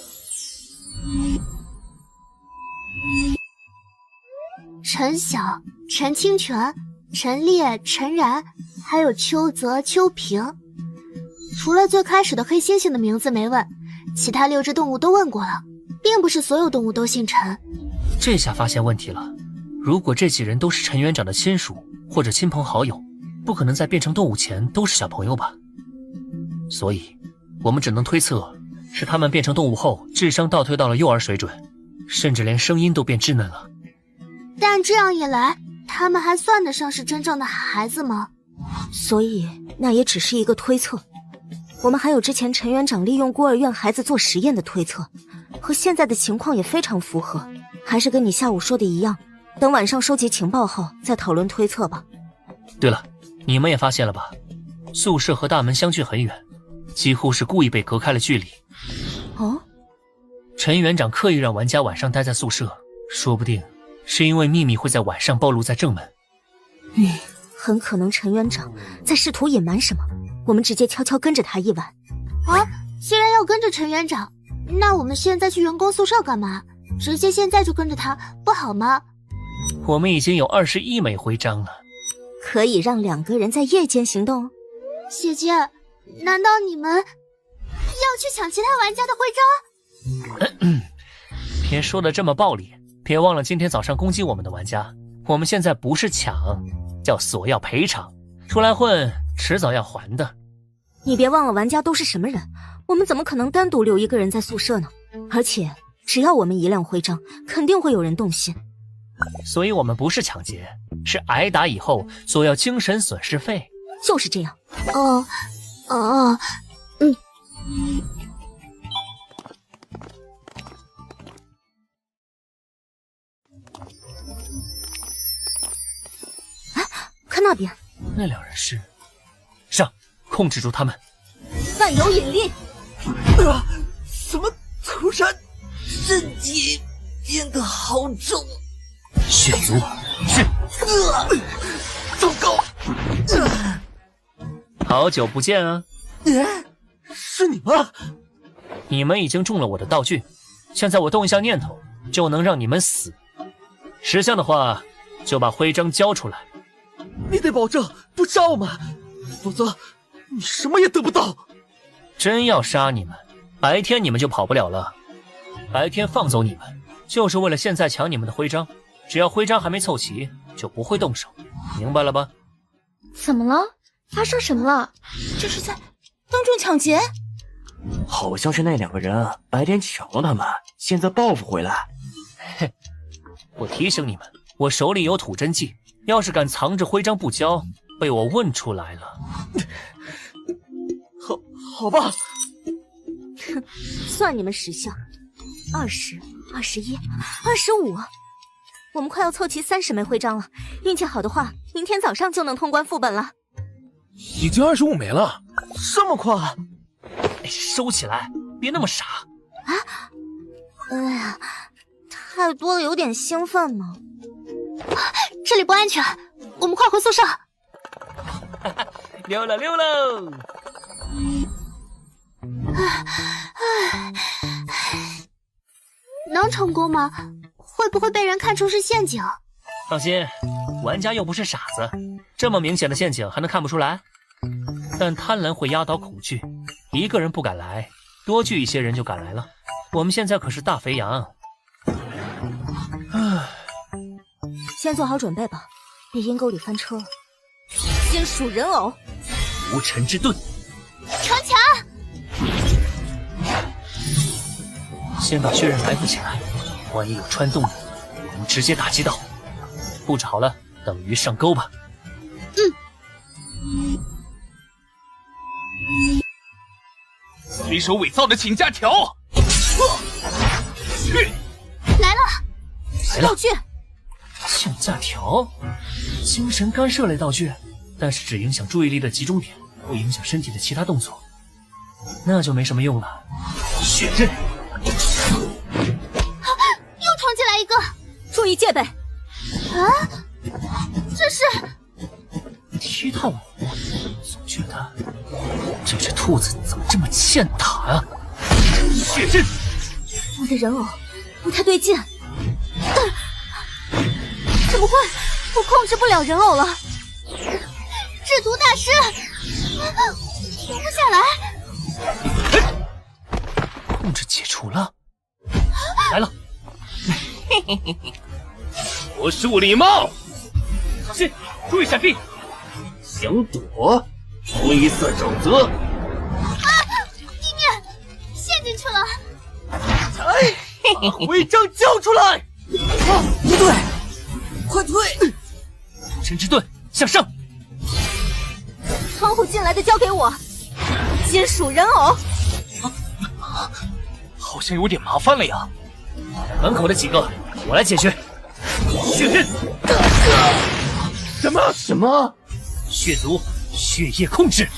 陈晓、陈清泉、陈烈、陈然，还有邱泽、邱平。除了最开始的黑猩猩的名字没问，其他6只动物都问过了，并不是所有动物都姓陈。这下发现问题了，如果这几人都是陈园长的亲属或者亲朋好友，不可能在变成动物前都是小朋友吧？所以，我们只能推测，是他们变成动物后智商倒退到了幼儿水准，甚至连声音都变稚嫩了。但这样一来，他们还算得上是真正的孩子吗？所以，那也只是一个推测。我们还有之前陈园长利用孤儿院孩子做实验的推测，和现在的情况也非常符合。还是跟你下午说的一样，等晚上收集情报后再讨论推测吧。对了，你们也发现了吧？宿舍和大门相距很远，几乎是故意被隔开了距离。哦，陈园长刻意让玩家晚上待在宿舍，说不定是因为秘密会在晚上暴露在正门。很可能陈园长在试图隐瞒什么，我们直接悄悄跟着他一晚。既然要跟着陈园长，那我们现在去员工宿舍干嘛？直接现在就跟着他不好吗？我们已经有21枚徽章了，可以让2个人在夜间行动。姐姐，难道你们要去抢其他玩家的徽章？别说的这么暴力，别忘了今天早上攻击我们的玩家，我们现在不是抢，叫索要赔偿，出来混迟早要还的。你别忘了玩家都是什么人，我们怎么可能单独留一个人在宿舍呢？而且只要我们一亮徽章，肯定会有人动心。所以我们不是抢劫，是挨打以后索要精神损失费。就是这样。看那边，那2人是上，控制住他们。万有引力。怎么突然身体变得好重？血族是。糟糕！好久不见啊！是你吗？你们已经中了我的道具，现在我动一下念头，就能让你们死。识相的话，就把徽章交出来。你得保证不杀我们，否则你什么也得不到。真要杀你们，白天你们就跑不了了。白天放走你们，就是为了现在抢你们的徽章。只要徽章还没凑齐，就不会动手，明白了吧？怎么了？发生什么了？这是在当众抢劫？好像是那2个人白天抢了他们，现在报复回来。嘿，我提醒你们，我手里有吐真剂，要是敢藏着徽章不交，被我问出来了。好吧。算你们识相。20、21、25，我们快要凑齐30枚徽章了。运气好的话，明天早上就能通关副本了。已经25枚了，这么快？哎，收起来，别那么傻。啊？哎呀，太多了，有点兴奋呢。这里不安全，我们快回宿舍。溜了溜喽！能成功吗？会不会被人看出是陷阱？放心，玩家又不是傻子，这么明显的陷阱还能看不出来？但贪婪会压倒恐惧，一个人不敢来，多聚一些人就敢来了。我们现在可是大肥羊。先做好准备吧，别阴沟里翻车了。金属人偶，无尘之盾，城墙。先把血刃埋伏起来，万一有穿洞的，我们直接打击到。布置好了，等鱼上钩吧。随手伪造的请假条。来了，道具。请假条，精神干涉类道具，但是只影响注意力的集中点，不影响身体的其他动作，那就没什么用了。血刃。又闯进来一个，注意戒备。啊，这是踢踏舞，总觉得这只兔子怎么这么欠打啊！血刃，我的人偶不太对劲，怎么会？我控制不了人偶了。制毒大师，停不下来。控制解除了，来了。我树礼貌，小心，注意闪避。想躲，灰色沼泽。地面陷进去了。哎，把徽章交出来！不对，快退！神之盾向上。窗户进来的交给我。金属人偶。好像有点麻烦了呀。门口的几个，我来解决。血刃。什么？血族血液控制。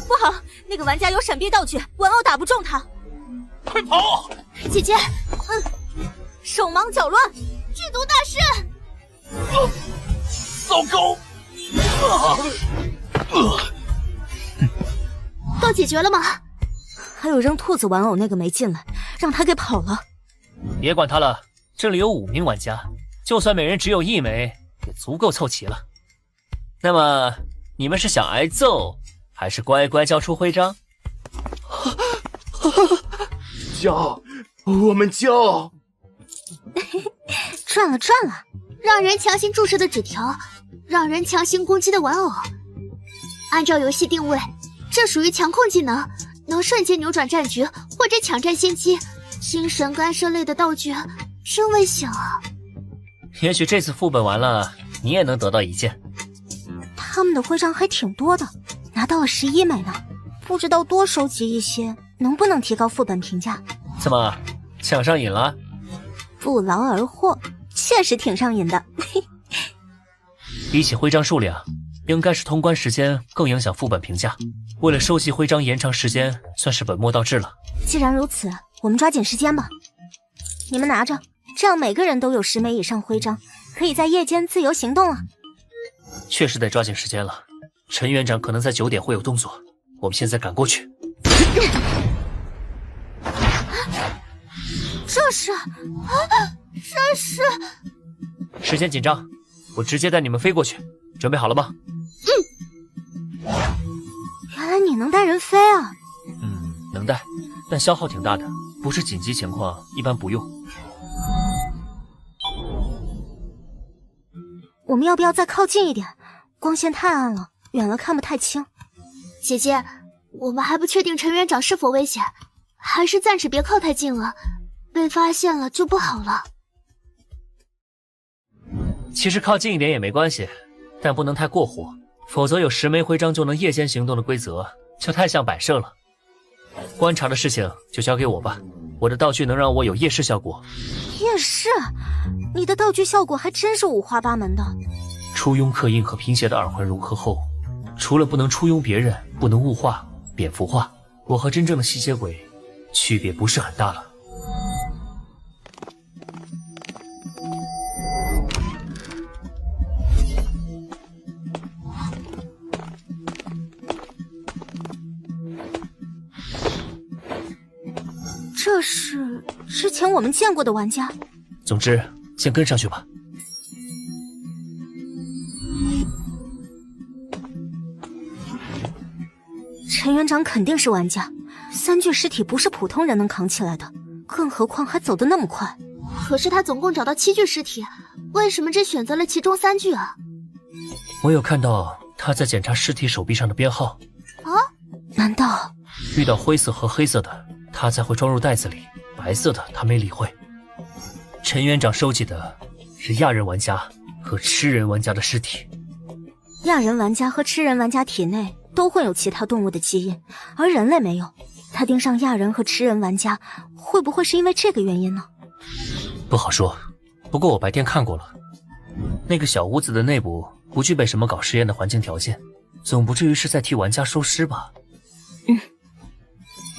不好，那个玩家有闪避道具，玩偶打不中他。快跑！姐姐，手忙脚乱。剧毒大师。糟糕！都解决了吗？还有扔兔子玩偶那个没进来，让他给跑了。别管他了，这里有5名玩家，就算每人只有1枚，也足够凑齐了。那么，你们是想挨揍，还是乖乖交出徽章？交，我们交。赚了赚了！让人强行注射的纸条，让人强行攻击的玩偶。按照游戏定位，这属于强控技能，能瞬间扭转战局或者抢占先机。精神干涉类的道具真危险啊！也许这次副本完了，你也能得到1件。他们的徽章还挺多的，拿到了11枚呢，不知道多收集一些，能不能提高副本评价？怎么，抢上瘾了？不劳而获，确实挺上瘾的。比起徽章数量，应该是通关时间更影响副本评价。为了收集徽章延长时间，算是本末倒置了。既然如此，我们抓紧时间吧。你们拿着，这样每个人都有10枚以上徽章，可以在夜间自由行动了。确实得抓紧时间了。陈园长可能在9点会有动作，我们现在赶过去。这是时间紧张，我直接带你们飞过去，准备好了吗？原来你能带人飞啊？能带，但消耗挺大的，不是紧急情况一般不用。我们要不要再靠近一点？光线太暗了，远了看不太清。姐姐，我们还不确定陈园长是否危险，还是暂时别靠太近了，被发现了就不好了。其实靠近一点也没关系，但不能太过火，否则有10枚徽章就能夜间行动的规则就太像摆设了。观察的事情就交给我吧，我的道具能让我有夜视效果。夜视？你的道具效果还真是五花八门的。初拥刻印和平邪的耳环融合后，除了不能初拥别人，不能物化、蝙蝠化，我和真正的吸血鬼区别不是很大了。这是之前我们见过的玩家。总之，先跟上去吧。陈园长肯定是玩家，3具尸体不是普通人能扛起来的，更何况还走得那么快。可是他总共找到7具尸体，为什么只选择了其中3具啊？我有看到他在检查尸体手臂上的编号。啊？难道遇到灰色和黑色的，他才会装入袋子里，白色的他没理会。陈园长收集的是亚人玩家和吃人玩家的尸体。亚人玩家和吃人玩家体内都会有其他动物的基因，而人类没有。他盯上亚人和吃人玩家，会不会是因为这个原因呢？不好说，不过我白天看过了，那个小屋子的内部不具备什么搞实验的环境条件，总不至于是在替玩家收尸吧？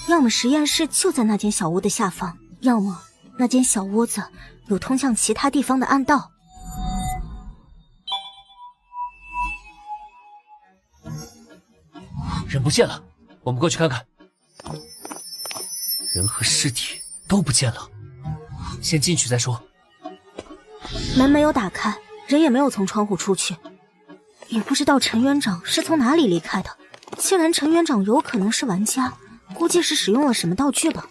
要么实验室就在那间小屋的下方，要么那间小屋子有通向其他地方的暗道。人不见了，我们过去看看。人和尸体都不见了，先进去再说。门没有打开，人也没有从窗户出去，也不知道陈园长是从哪里离开的。既然陈园长有可能是玩家，估计是使用了什么道具吧。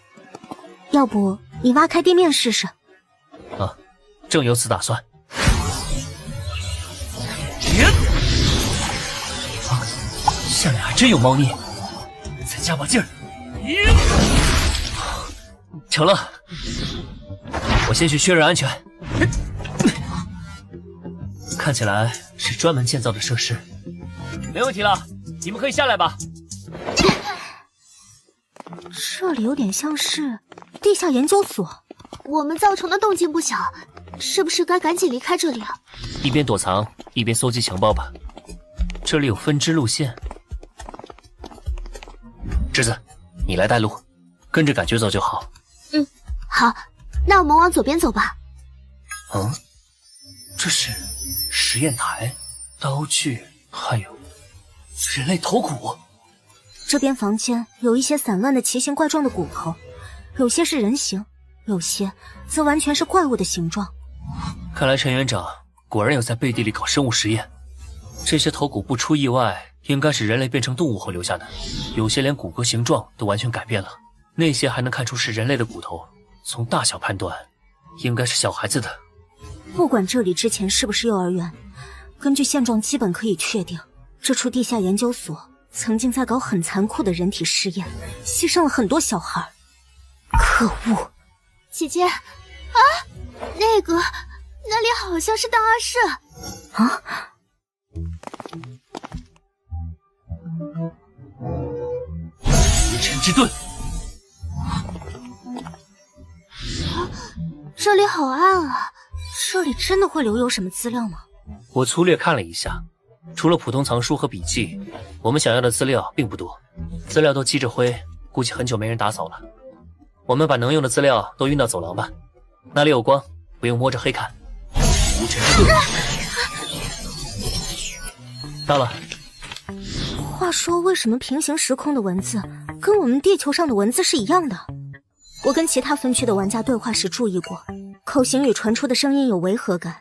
要不你挖开地面试试？啊，正有此打算。下面还真有猫腻，再加把劲儿。成了，我先去确认安全。看起来是专门建造的设施，没问题了，你们可以下来吧。这里有点像是地下研究所，我们造成的动静不小，是不是该赶紧离开这里啊？一边躲藏一边搜集情报吧。这里有分支路线。侄子，你来带路，跟着感觉走就好。好，那我们往左边走吧。这是实验台、刀具，还有人类头骨。这边房间有一些散乱的奇形怪状的骨头，有些是人形，有些则完全是怪物的形状。看来陈园长果然有在背地里搞生物实验。这些头骨不出意外，应该是人类变成动物后留下的，有些连骨骼形状都完全改变了，那些还能看出是人类的骨头，从大小判断，应该是小孩子的。不管这里之前是不是幼儿园，根据现状基本可以确定，这处地下研究所曾经在搞很残酷的人体试验，牺牲了很多小孩。可恶！姐姐，啊，那里好像是档案室啊！邪尘之盾。这里好暗啊！这里真的会留有什么资料吗？我粗略看了一下，除了普通藏书和笔记，我们想要的资料并不多，资料都积着灰，估计很久没人打扫了。我们把能用的资料都运到走廊吧，那里有光，不用摸着黑看。无尘之盾。到了。话说，为什么平行时空的文字跟我们地球上的文字是一样的？我跟其他分区的玩家对话时注意过，口型里传出的声音有违和感，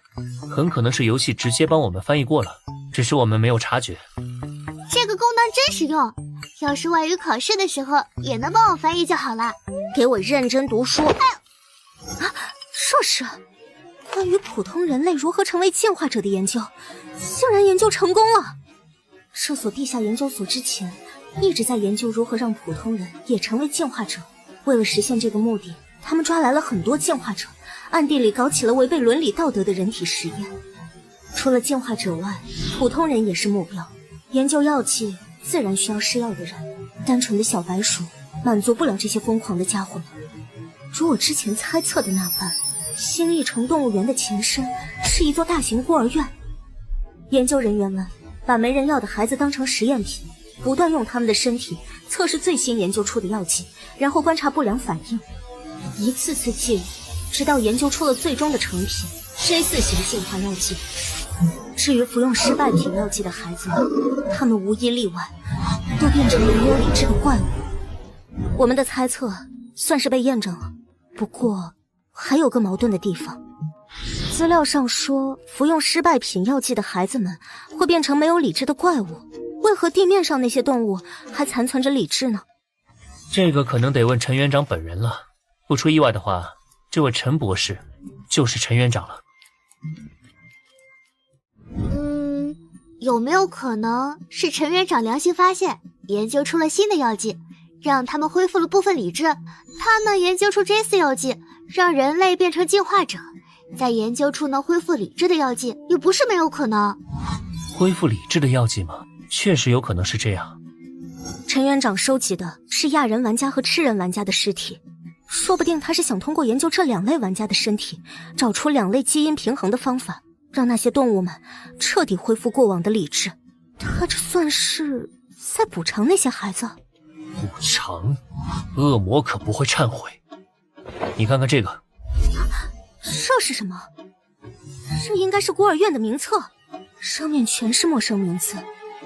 很可能是游戏直接帮我们翻译过了，只是我们没有察觉。这个功能真实用，要是外语考试的时候也能帮我翻译就好了。给我认真读书。啊，这是关于普通人类如何成为进化者的研究，竟然研究成功了。这所地下研究所之前一直在研究如何让普通人也成为进化者，为了实现这个目的，他们抓来了很多进化者，暗地里搞起了违背伦理道德的人体实验。除了进化者外，普通人也是目标。研究药剂自然需要试药的人，单纯的小白鼠满足不了这些疯狂的家伙们。如我之前猜测的那般，新艺城动物园的前身是一座大型孤儿院。研究人员们把没人要的孩子当成实验品，不断用他们的身体测试最新研究出的药剂，然后观察不良反应，一次次介入，直到研究出了最终的成品 J4 型进化药剂。至于服用失败品药剂的孩子们，他们无一例外都变成了没有理智的怪物。我们的猜测算是被验证了，不过还有个矛盾的地方。资料上说，服用失败品药剂的孩子们会变成没有理智的怪物，为何地面上那些动物还残存着理智呢？这个可能得问陈园长本人了。不出意外的话，这位陈博士就是陈园长了。有没有可能是陈园长良心发现，研究出了新的药剂，让他们恢复了部分理智？他呢研究出 J4 药剂，让人类变成进化者，再研究出能恢复理智的药剂，也不是没有可能。恢复理智的药剂吗？确实有可能是这样。陈园长收集的是亚人玩家和吃人玩家的尸体，说不定他是想通过研究这两类玩家的身体，找出两类基因平衡的方法，让那些动物们彻底恢复过往的理智。他这算是在补偿那些孩子？补偿？恶魔可不会忏悔。你看看这个。这是什么？这应该是孤儿院的名册，上面全是陌生名字，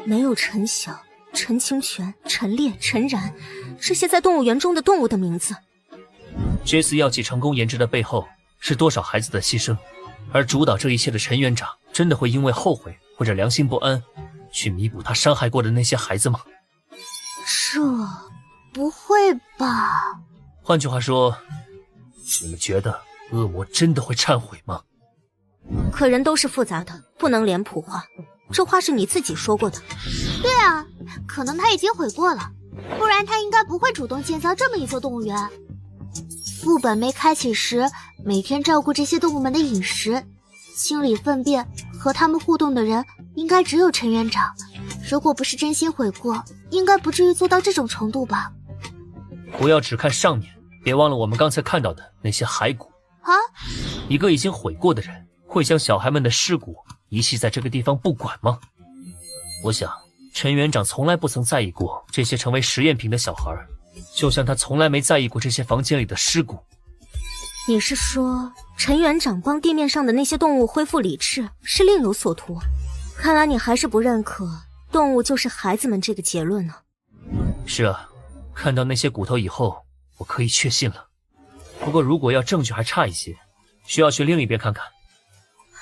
没有陈晓、陈清泉、陈烈、陈然这些在动物园中的动物的名字。J4 药剂成功研制的背后是多少孩子的牺牲？而主导这一切的陈园长真的会因为后悔或者良心不安去弥补他伤害过的那些孩子吗？这不会吧？换句话说，你们觉得恶魔真的会忏悔吗？可人都是复杂的，不能脸谱化，这话是你自己说过的。对啊，可能他已经悔过了，不然他应该不会主动建造这么一座动物园。副本没开启时，每天照顾这些动物们的饮食、清理粪便，和他们互动的人应该只有陈园长。如果不是真心悔过，应该不至于做到这种程度吧。不要只看上面，别忘了我们刚才看到的那些骸骨啊！一个已经悔过的人会将小孩们的尸骨遗弃在这个地方不管吗？我想陈园长从来不曾在意过这些成为实验品的小孩，就像他从来没在意过这些房间里的尸骨。你是说陈园长帮地面上的那些动物恢复理智是另有所图？看来你还是不认可动物就是孩子们这个结论呢。是啊，看到那些骨头以后我可以确信了。不过如果要证据还差一些，需要去另一边看看。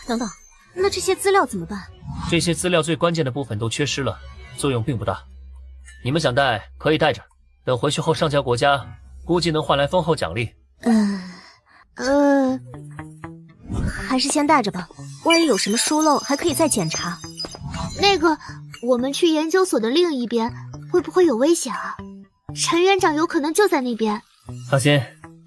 等等，那这些资料怎么办？这些资料最关键的部分都缺失了，作用并不大。你们想带可以带着，等回去后上交国家，估计能换来丰厚奖励。还是先带着吧，万一有什么疏漏还可以再检查。那个，我们去研究所的另一边会不会有危险啊？陈园长有可能就在那边。放心，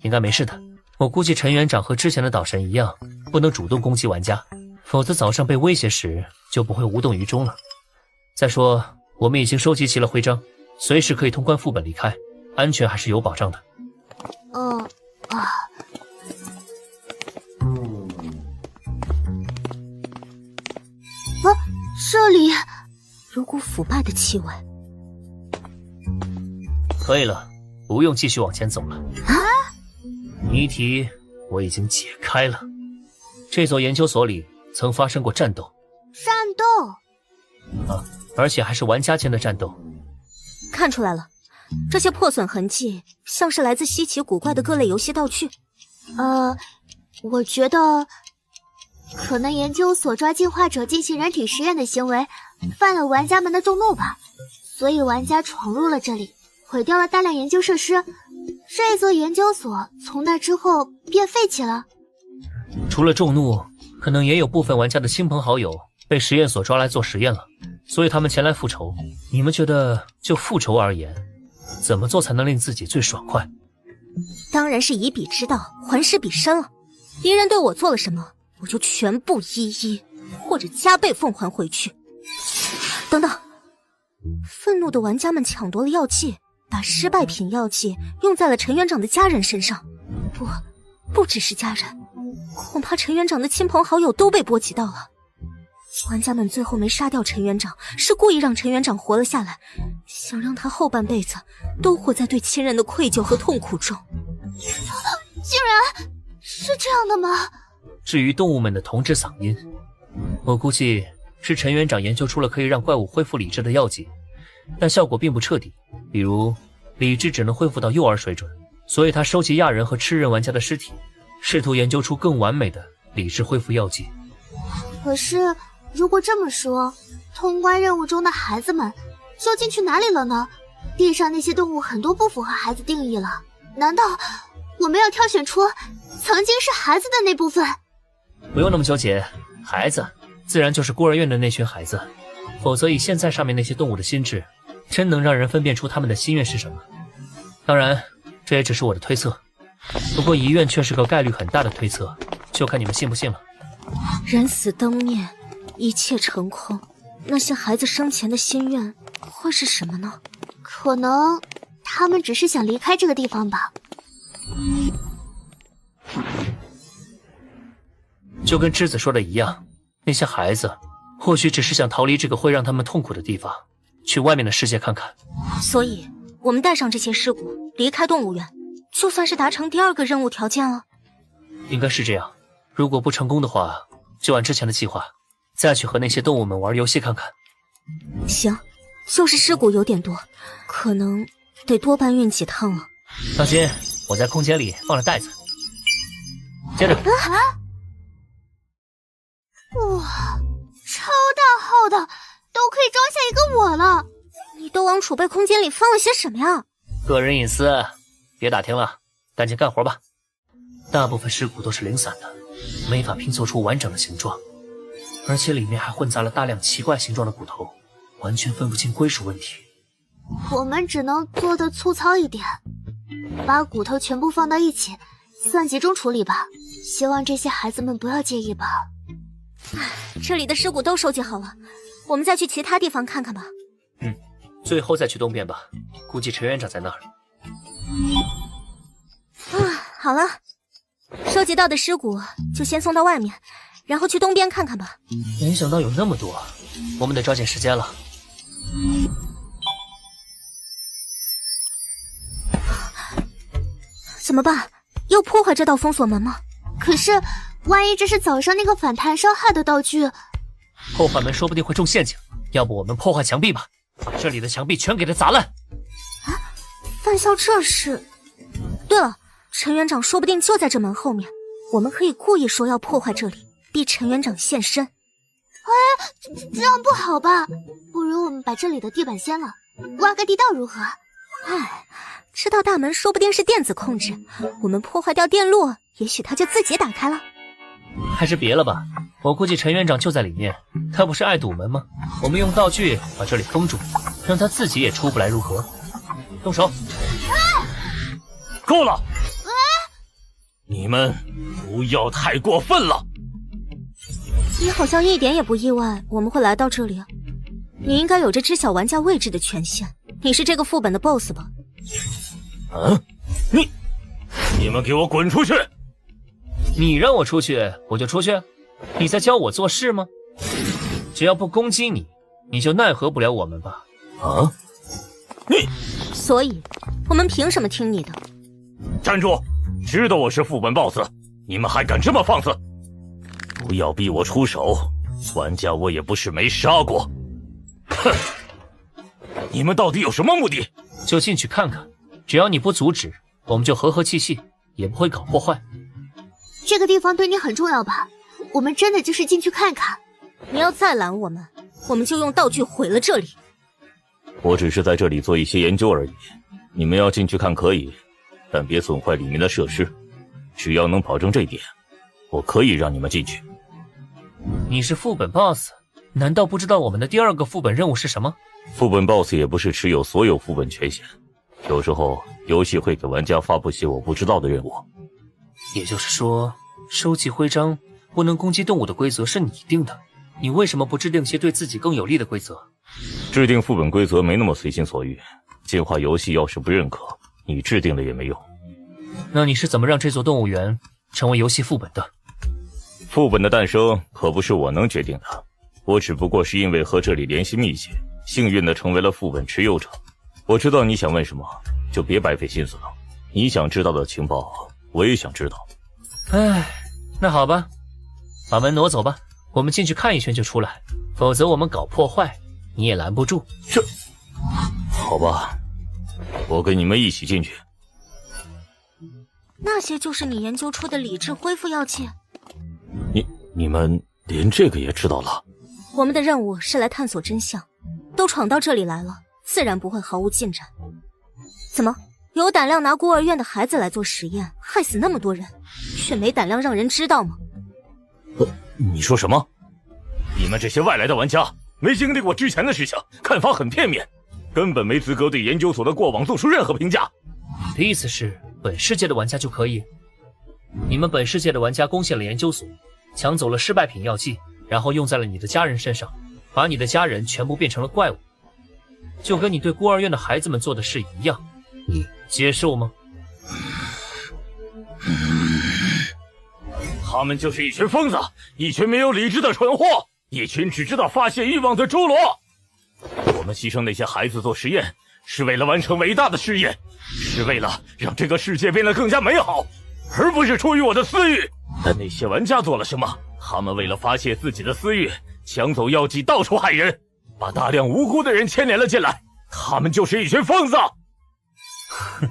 应该没事的。我估计陈园长和之前的岛神一样，不能主动攻击玩家，否则早上被威胁时就不会无动于衷了。再说，我们已经收集齐了徽章，随时可以通关副本离开，安全还是有保障的。这里有股腐败的气味。可以了，不用继续往前走了。谜题我已经解开了。这所研究所里曾发生过战斗。战斗？而且还是玩家间的战斗。看出来了，这些破损痕迹像是来自稀奇古怪的各类游戏道具。我觉得可能研究所抓进化者进行人体实验的行为犯了玩家们的众怒吧，所以玩家闯入了这里，毁掉了大量研究设施。这座研究所从那之后便废弃了。除了众怒，可能也有部分玩家的亲朋好友被实验所抓来做实验了，所以他们前来复仇。你们觉得就复仇而言，怎么做才能令自己最爽快？当然是以彼之道还施彼身了。敌人对我做了什么，我就全部一或者加倍奉还回去。等等，愤怒的玩家们抢夺了药剂，把失败品药剂用在了陈园长的家人身上。不只是家人，恐怕陈园长的亲朋好友都被波及到了。玩家们最后没杀掉陈园长，是故意让陈园长活了下来，想让他后半辈子都活在对亲人的愧疚和痛苦中。竟然是这样的吗？至于动物们的同质嗓音，我估计是陈园长研究出了可以让怪物恢复理智的药剂，但效果并不彻底，比如理智只能恢复到幼儿水准，所以他收集亚人和吃人玩家的尸体，试图研究出更完美的理智恢复药剂。可是如果这么说，通关任务中的孩子们究竟去哪里了呢？地上那些动物很多不符合孩子定义了，难道我们要挑选出曾经是孩子的那部分？不用那么纠结，孩子自然就是孤儿院的那群孩子，否则以现在上面那些动物的心智，真能让人分辨出他们的心愿是什么。当然这也只是我的推测，不过遗愿却是个概率很大的推测，就看你们信不信了。人死灯灭，一切成空，那些孩子生前的心愿会是什么呢？可能他们只是想离开这个地方吧。就跟栀子说的一样，那些孩子或许只是想逃离这个会让他们痛苦的地方，去外面的世界看看。所以我们带上这些尸骨离开动物园，就算是达成第2个任务条件了。应该是这样，如果不成功的话，就按之前的计划再去和那些动物们玩游戏看看。行，就是尸骨有点多，可能得多搬运几趟了。放心，我在空间里放了袋子。接着哇，超大号的，都可以装下一个我了。你都往储备空间里放了些什么呀？个人隐私，别打听了，赶紧干活吧。大部分尸骨都是零散的，没法拼凑出完整的形状，而且里面还混杂了大量奇怪形状的骨头，完全分不清归属问题。我们只能做得粗糙一点，把骨头全部放到一起，算集中处理吧。希望这些孩子们不要介意吧。这里的尸骨都收集好了，我们再去其他地方看看吧。最后再去东边吧，估计陈园长在那儿。好了，收集到的尸骨就先送到外面，然后去东边看看吧。没想到有那么多，我们得抓紧时间了。怎么办？要破坏这道封锁门吗？可是万一这是早上那个反弹伤害的道具，破坏门说不定会中陷阱，要不我们破坏墙壁吧，把这里的墙壁全给它砸烂。范笑这是……对了，陈园长说不定就在这门后面，我们可以故意说要破坏这里，逼陈园长现身。这样不好吧？不如我们把这里的地板掀了，挖个地道如何？这道大门说不定是电子控制，我们破坏掉电路，也许它就自己打开了。还是别了吧，我估计陈园长就在里面，他不是爱堵门吗？我们用道具把这里封住，让他自己也出不来如何？动手！够了！你们不要太过分了！你好像一点也不意外我们会来到这里，你应该有着知晓玩家位置的权限，你是这个副本的 BOSS 吧？你们给我滚出去！你让我出去我就出去？你在教我做事吗？只要不攻击你，你就奈何不了我们吧？所以我们凭什么听你的？站住！知道我是副本 BOSS， 你们还敢这么放肆？不要逼我出手，玩家我也不是没杀过。哼！你们到底有什么目的？就进去看看，只要你不阻止，我们就和和气气，也不会搞破坏。这个地方对你很重要吧？我们真的就是进去看看。你要再拦我们，我们就用道具毁了这里。我只是在这里做一些研究而已，你们要进去看可以，但别损坏里面的设施。只要能保证这点，我可以让你们进去。你是副本 BOSS， 难道不知道我们的第2个副本任务是什么？副本 BOSS 也不是持有所有副本权限，有时候游戏会给玩家发布些我不知道的任务。也就是说，收集徽章不能攻击动物的规则是你定的，你为什么不制定些对自己更有利的规则？制定副本规则没那么随心所欲，进化游戏要是不认可，你制定了也没用。那你是怎么让这座动物园成为游戏副本的？副本的诞生可不是我能决定的，我只不过是因为和这里联系密切，幸运地成为了副本持有者。我知道你想问什么，就别白费心思了。你想知道的情报，我也想知道。唉，那好吧，把门挪走吧，我们进去看一圈就出来，否则我们搞破坏，你也拦不住。这，好吧，我跟你们一起进去。那些就是你研究出的理智恢复药剂？你们连这个也知道了？我们的任务是来探索真相，都闯到这里来了，自然不会毫无进展。怎么有胆量拿孤儿院的孩子来做实验，害死那么多人，却没胆量让人知道吗？你说什么？你们这些外来的玩家没经历过之前的事情，看法很片面，根本没资格对研究所的过往做出任何评价。你的意思是本世界的玩家就可以？你们本世界的玩家攻陷了研究所，抢走了失败品药剂，然后用在了你的家人身上，把你的家人全部变成了怪物，就跟你对孤儿院的孩子们做的事一样，你接受吗？他们就是一群疯子，一群没有理智的蠢货，一群只知道发泄欲望的侏罗。我们牺牲那些孩子做实验，是为了完成伟大的事业，是为了让这个世界变得更加美好，而不是出于我的私欲。但那些玩家做了什么？他们为了发泄自己的私欲，抢走药剂，到处害人，把大量无辜的人牵连了进来。他们就是一群疯子。哼，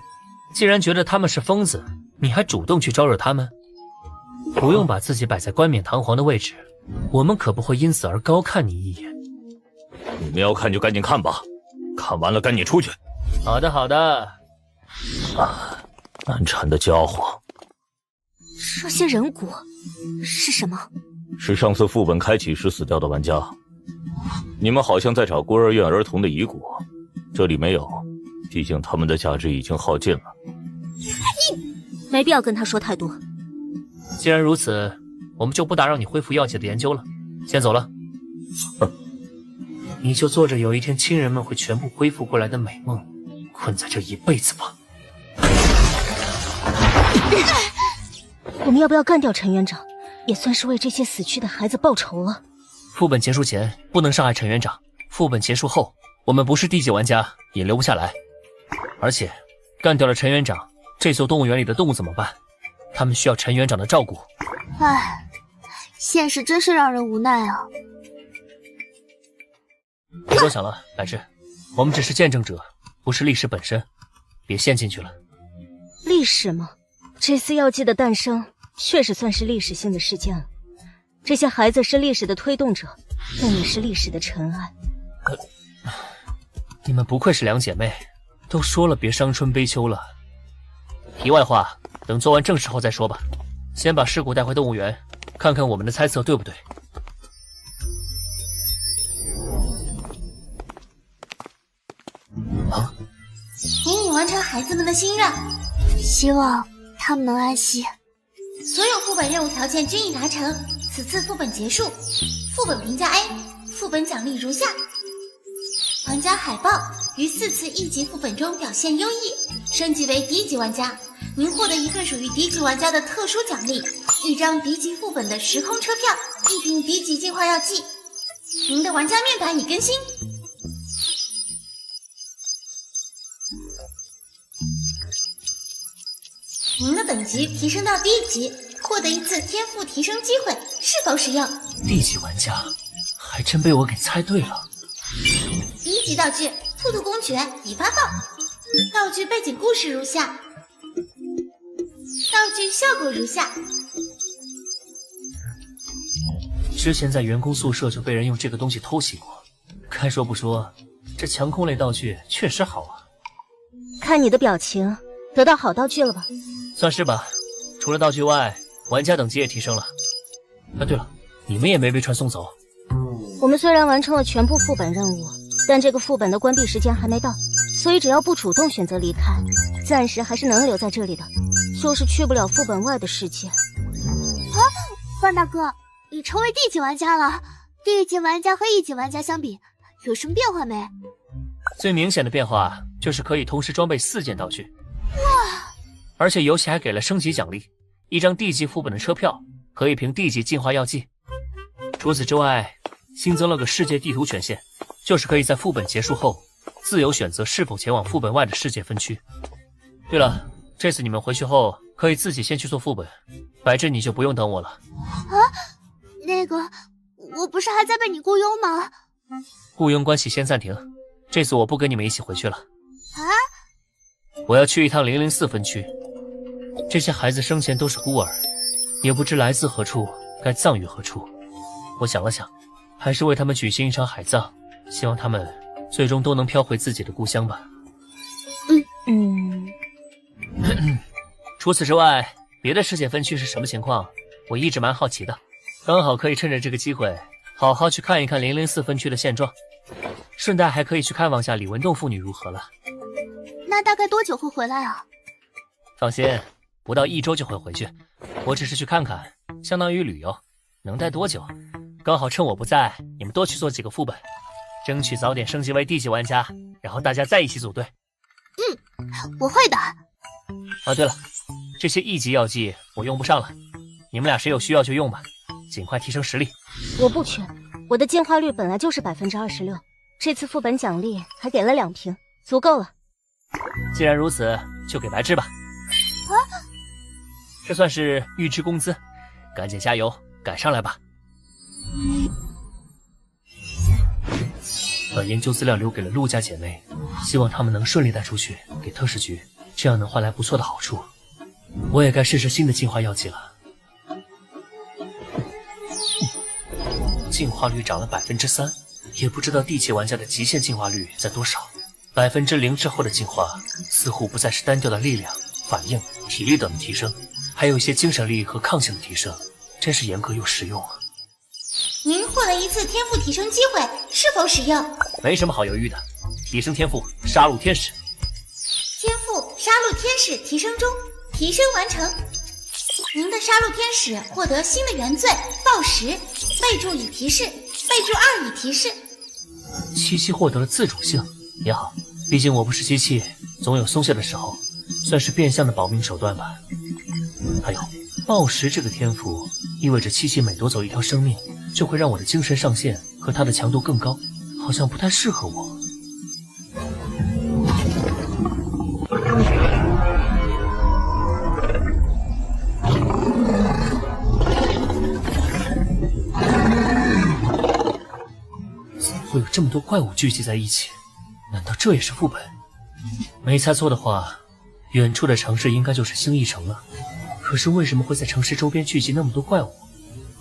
既然觉得他们是疯子，你还主动去招惹他们？不用把自己摆在冠冕堂皇的位置，我们可不会因此而高看你一眼。你们要看就赶紧看吧，看完了赶紧出去。好的，好的。难缠的家伙。这些人骨是什么？是上次副本开启时死掉的玩家。你们好像在找孤儿院儿童的遗骨，这里没有，毕竟他们的价值已经耗尽了。没必要跟他说太多。既然如此，我们就不打扰你恢复药剂的研究了，先走了。你就做着有一天亲人们会全部恢复过来的美梦，困在这一辈子吧。我们要不要干掉陈园长，也算是为这些死去的孩子报仇了。副本结束前不能伤害陈园长，副本结束后，我们不是低级玩家也留不下来。而且，干掉了陈园长，这座动物园里的动物怎么办？他们需要陈园长的照顾。唉，现实真是让人无奈啊。别多想了，柏智，我们只是见证者，不是历史本身，别陷进去了。历史吗？这丝药剂的诞生确实算是历史性的事件了。这些孩子是历史的推动者，但也是历史的尘埃。你们不愧是两姐妹，都说了别伤春悲秋了。题外话，等做完正事后再说吧。先把尸骨带回动物园，看看我们的猜测对不对。您已完成孩子们的心愿，希望他们能安息。所有副本任务条件均已达成，此次副本结束。副本评价 A， 副本奖励如下：玩家海豹于4次1级副本中表现优异，升级为低级玩家。您获得一份属于低级玩家的特殊奖励，1张低级副本的时空车票，1瓶低级净化药剂。您的玩家面板已更新。您的等级提升到低级，获得1次天赋提升机会，是否使用？低级玩家，还真被我给猜对了。1级道具兔兔公爵已发放，道具背景故事如下，道具效果如下。之前在员工宿舍就被人用这个东西偷袭过，该说不说，这强控类道具确实好啊。看你的表情，得到好道具了吧？算是吧，除了道具外，玩家等级也提升了。对了，你们也没被传送走。我们虽然完成了全部副本任务，但这个副本的关闭时间还没到，所以只要不主动选择离开，暂时还是能留在这里的，就是去不了副本外的世界。啊，范大哥，你成为低级玩家了。低级玩家和1级玩家相比，有什么变化没？最明显的变化就是可以同时装备4件道具。哇！而且游戏还给了升级奖励，1张D级副本的车票，可以凭 D级进化药剂。除此之外，新增了个世界地图权限，就是可以在副本结束后自由选择是否前往副本外的世界分区。对了，这次你们回去后可以自己先去做副本，白芝你就不用等我了。啊，那个，我不是还在被你雇佣吗？雇佣关系先暂停，这次我不跟你们一起回去了。啊？我要去一趟004分区。这些孩子生前都是孤儿，也不知来自何处，该葬于何处。我想了想，还是为他们举行一场海葬，希望他们最终都能飘回自己的故乡吧。除此之外，别的世界分区是什么情况，我一直蛮好奇的。刚好可以趁着这个机会，好好去看一看004分区的现状，顺带还可以去看望下李文栋父女如何了。那大概多久会回来啊？放心，不到1周就会回去。我只是去看看，相当于旅游，能待多久？刚好趁我不在，你们多去做几个副本，争取早点升级为D级玩家，然后大家再一起组队。我会的。啊，对了，这些1级药剂我用不上了，你们俩谁有需要就用吧，尽快提升实力。我不缺，我的进化率本来就是26%，这次副本奖励还给了2瓶，足够了。既然如此，就给白芝吧。啊，这算是预支工资，赶紧加油，赶上来吧。把研究资料留给了陆家姐妹，希望她们能顺利带出去给特使局，这样能换来不错的好处。我也该试试新的进化药剂了。进化率涨了3%，也不知道D级玩家的极限进化率在多少。0%之后的进化似乎不再是单调的力量、反应、体力等的提升，还有一些精神力和抗性的提升，真是严格又实用啊。您获得1次天赋提升机会，是否使用？没什么好犹豫的，提升天赋杀戮天使。天赋杀戮天使提升中，提升完成。您的杀戮天使获得新的原罪暴食，备注已提示，备注2已提示。七七获得了自主性，也好，毕竟我不是机器，总有松懈的时候，算是变相的保命手段吧。还有暴食这个天赋，意味着七七每夺走1条生命，就会让我的精神上限和它的强度更高，好像不太适合我。怎么会有这么多怪物聚集在一起？难道这也是副本？没猜错的话，远处的城市应该就是星翼城了。可是为什么会在城市周边聚集那么多怪物？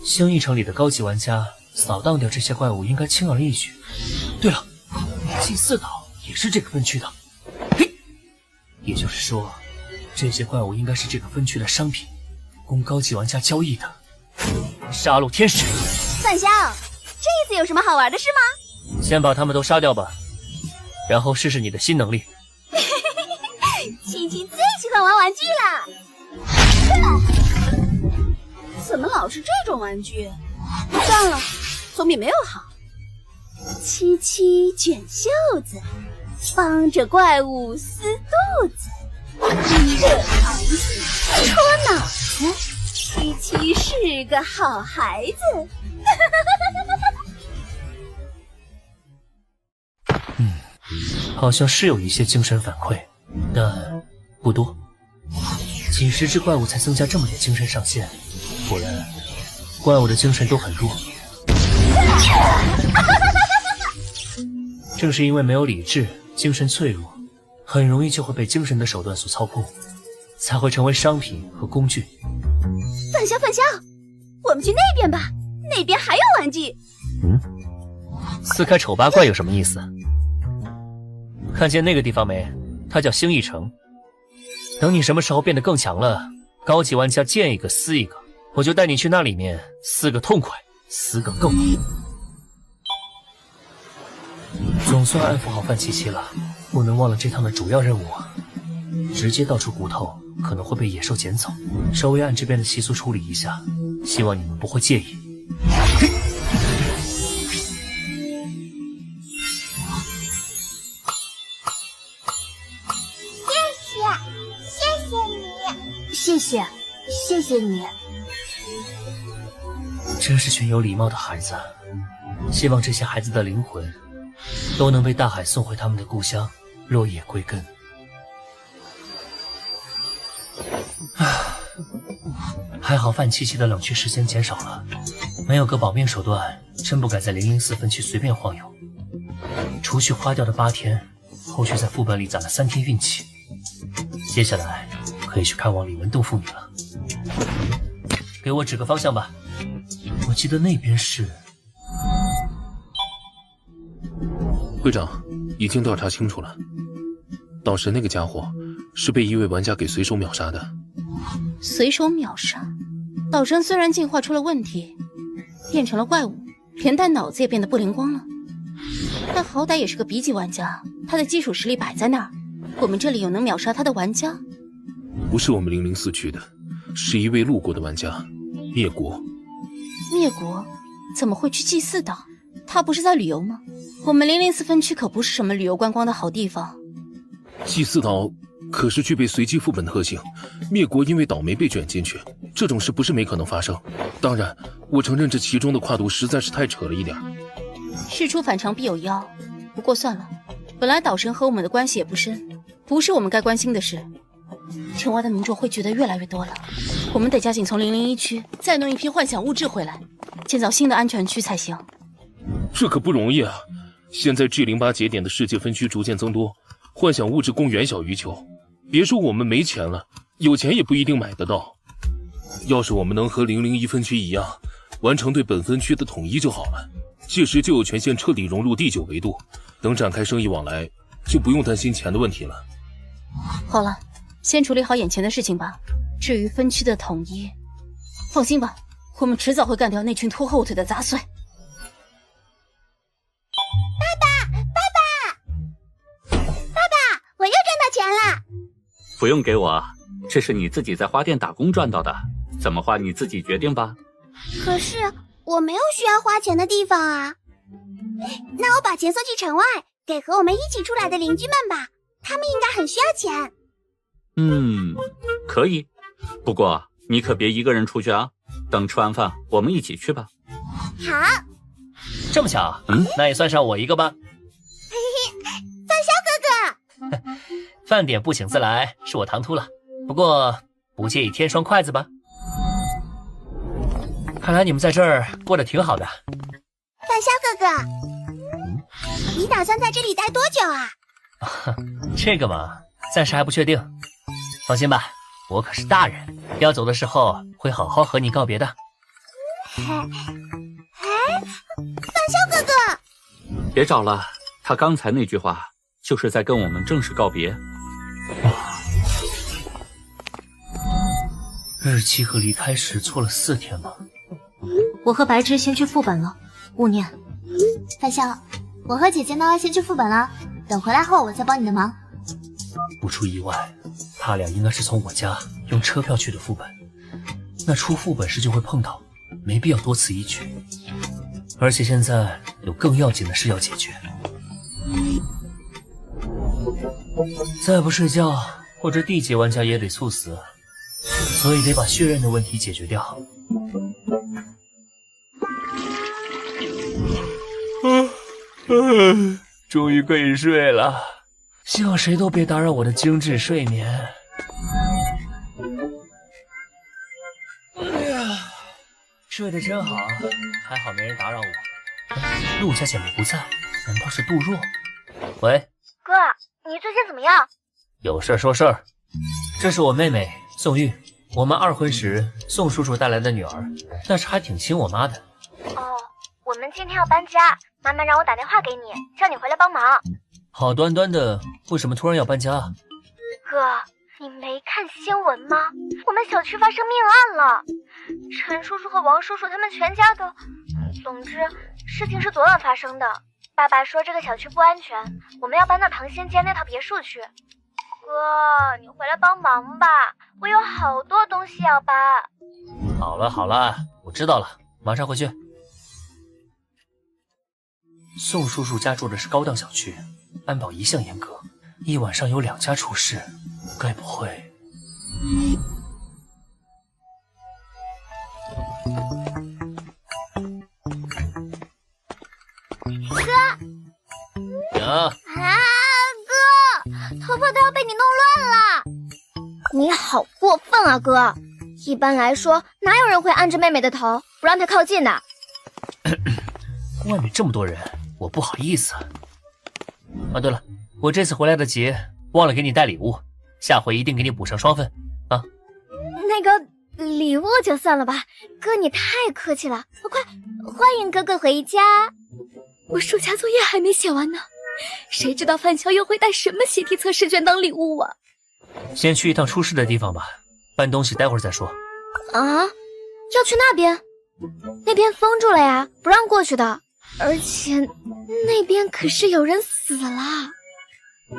星翼城里的高级玩家扫荡掉这些怪物应该轻而易举。对了，祭祀岛也是这个分区的。嘿，也就是说，这些怪物应该是这个分区的商品，供高级玩家交易的。杀戮天使，范香，这次有什么好玩的事吗？先把他们都杀掉吧，然后试试你的新能力。七七最喜欢玩玩具啦！怎么老是这种玩具？算了，总比没有好。七七卷袖子，帮着怪物撕肚子，热肠子，戳脑子。七七是个好孩子。好像是有一些精神反馈，但不多。几十只怪物才增加这么点精神上限，果然怪物的精神都很弱。正是因为没有理智，精神脆弱，很容易就会被精神的手段所操控，才会成为商品和工具。范香，范香，我们去那边吧，那边还有玩具。撕开丑八怪有什么意思？看见那个地方没？它叫星翼城。等你什么时候变得更强了，高级玩家见一个撕一个，我就带你去那里面撕个痛快，撕个够。总算安抚好范七七了，不能忘了这趟的主要任务啊！直接倒出骨头可能会被野兽捡走，稍微按这边的习俗处理一下，希望你们不会介意。谢谢你。真是群有礼貌的孩子，希望这些孩子的灵魂都能被大海送回他们的故乡，落叶归根。还好范七七的冷却时间减少了，没有个保命手段，真不敢在004分区随便晃悠。除去花掉的8天，后续在副本里攒了3天运气。接下来可以去看望李文栋父女了。给我指个方向吧，我记得那边是……会长，已经调查清楚了，岛神那个家伙是被一位玩家给随手秒杀的。随手秒杀？岛神虽然进化出了问题，变成了怪物，连带脑子也变得不灵光了，但好歹也是个 B 级玩家，他的基础实力摆在那儿。我们这里有能秒杀他的玩家？不是我们004区的，是一位路过的玩家，灭国。灭国？怎么会去祭祀岛？他不是在旅游吗？我们004分区可不是什么旅游观光的好地方。祭祀岛可是具备随机副本特性，灭国因为倒霉被卷进去，这种事不是没可能发生。当然，我承认这其中的跨度实在是太扯了一点。事出反常必有妖，不过算了，本来岛神和我们的关系也不深，不是我们该关心的事。城外的民众会觉得越来越多了，我们得加紧从001区再弄一批幻想物质回来，建造新的安全区才行。这可不容易啊！现在 G08 节点的世界分区逐渐增多，幻想物质供远小于求。别说我们没钱了，有钱也不一定买得到。要是我们能和001分区一样，完成对本分区的统一就好了，届时就有权限彻底融入第9维度，等展开生意往来，就不用担心钱的问题了。好了，先处理好眼前的事情吧。至于分区的统一，放心吧，我们迟早会干掉那群拖后腿的杂碎。我又赚到钱了！不用给我，这是你自己在花店打工赚到的，怎么花你自己决定吧。可是我没有需要花钱的地方啊。那我把钱送去城外，给和我们一起出来的邻居们吧，他们应该很需要钱。可以，不过你可别一个人出去啊，等吃完饭我们一起去吧。好。这么巧，那也算上我一个吧。范萧哥哥。饭点不请自来，是我唐突了。不过不介意添双筷子吧？看来你们在这儿过得挺好的。范萧哥哥，你打算在这里待多久啊？这个嘛，暂时还不确定。放心吧，我可是大人，要走的时候会好好和你告别的。范萧哥哥，别找了，他刚才那句话就是在跟我们正式告别。日期和离开时错了4天吗？我和白芝先去副本了，勿念。范萧，我和姐姐呢先去副本了，等回来后我再帮你的忙。不出意外，他俩应该是从我家用车票去的副本，那出副本时就会碰到，没必要多此一举。而且现在有更要紧的事要解决，再不睡觉，或者D级玩家也得猝死，所以得把血刃的问题解决掉。终于可以睡了，希望谁都别打扰我的精致睡眠。哎呀，睡得真好，还好没人打扰我。陆家姐妹不在，难道是杜若？喂，哥，你最近怎么样？有事说事儿。这是我妹妹宋玉，我们2婚时宋叔叔带来的女儿，但是还挺亲我妈的。哦，我们今天要搬家，妈妈让我打电话给你，叫你回来帮忙。好端端的，为什么突然要搬家？哥，你没看新闻吗？我们小区发生命案了，陈叔叔和王叔叔他们全家都……总之，事情是昨晚发生的。爸爸说这个小区不安全，我们要搬到唐仙街那套别墅去。哥，你回来帮忙吧，我有好多东西要搬。好了好了，我知道了，马上回去。宋叔叔家住的是高档小区，安保一向严格，一晚上有2家出事，该不会……哥啊！哥，头发都要被你弄乱了！你好过分啊，哥！一般来说，哪有人会按着妹妹的头不让她靠近的？外面这么多人，我不好意思。啊，对了，我这次回来的急，忘了给你带礼物，下回一定给你补上双份啊。那个礼物就算了吧，哥你太客气了，快欢迎哥哥回家。我暑假作业还没写完呢，谁知道范潇又会带什么习题测试卷当礼物啊？先去一趟出事的地方吧，搬东西待会儿再说。啊，要去那边？那边封住了呀，不让过去的。而且那边可是有人死了。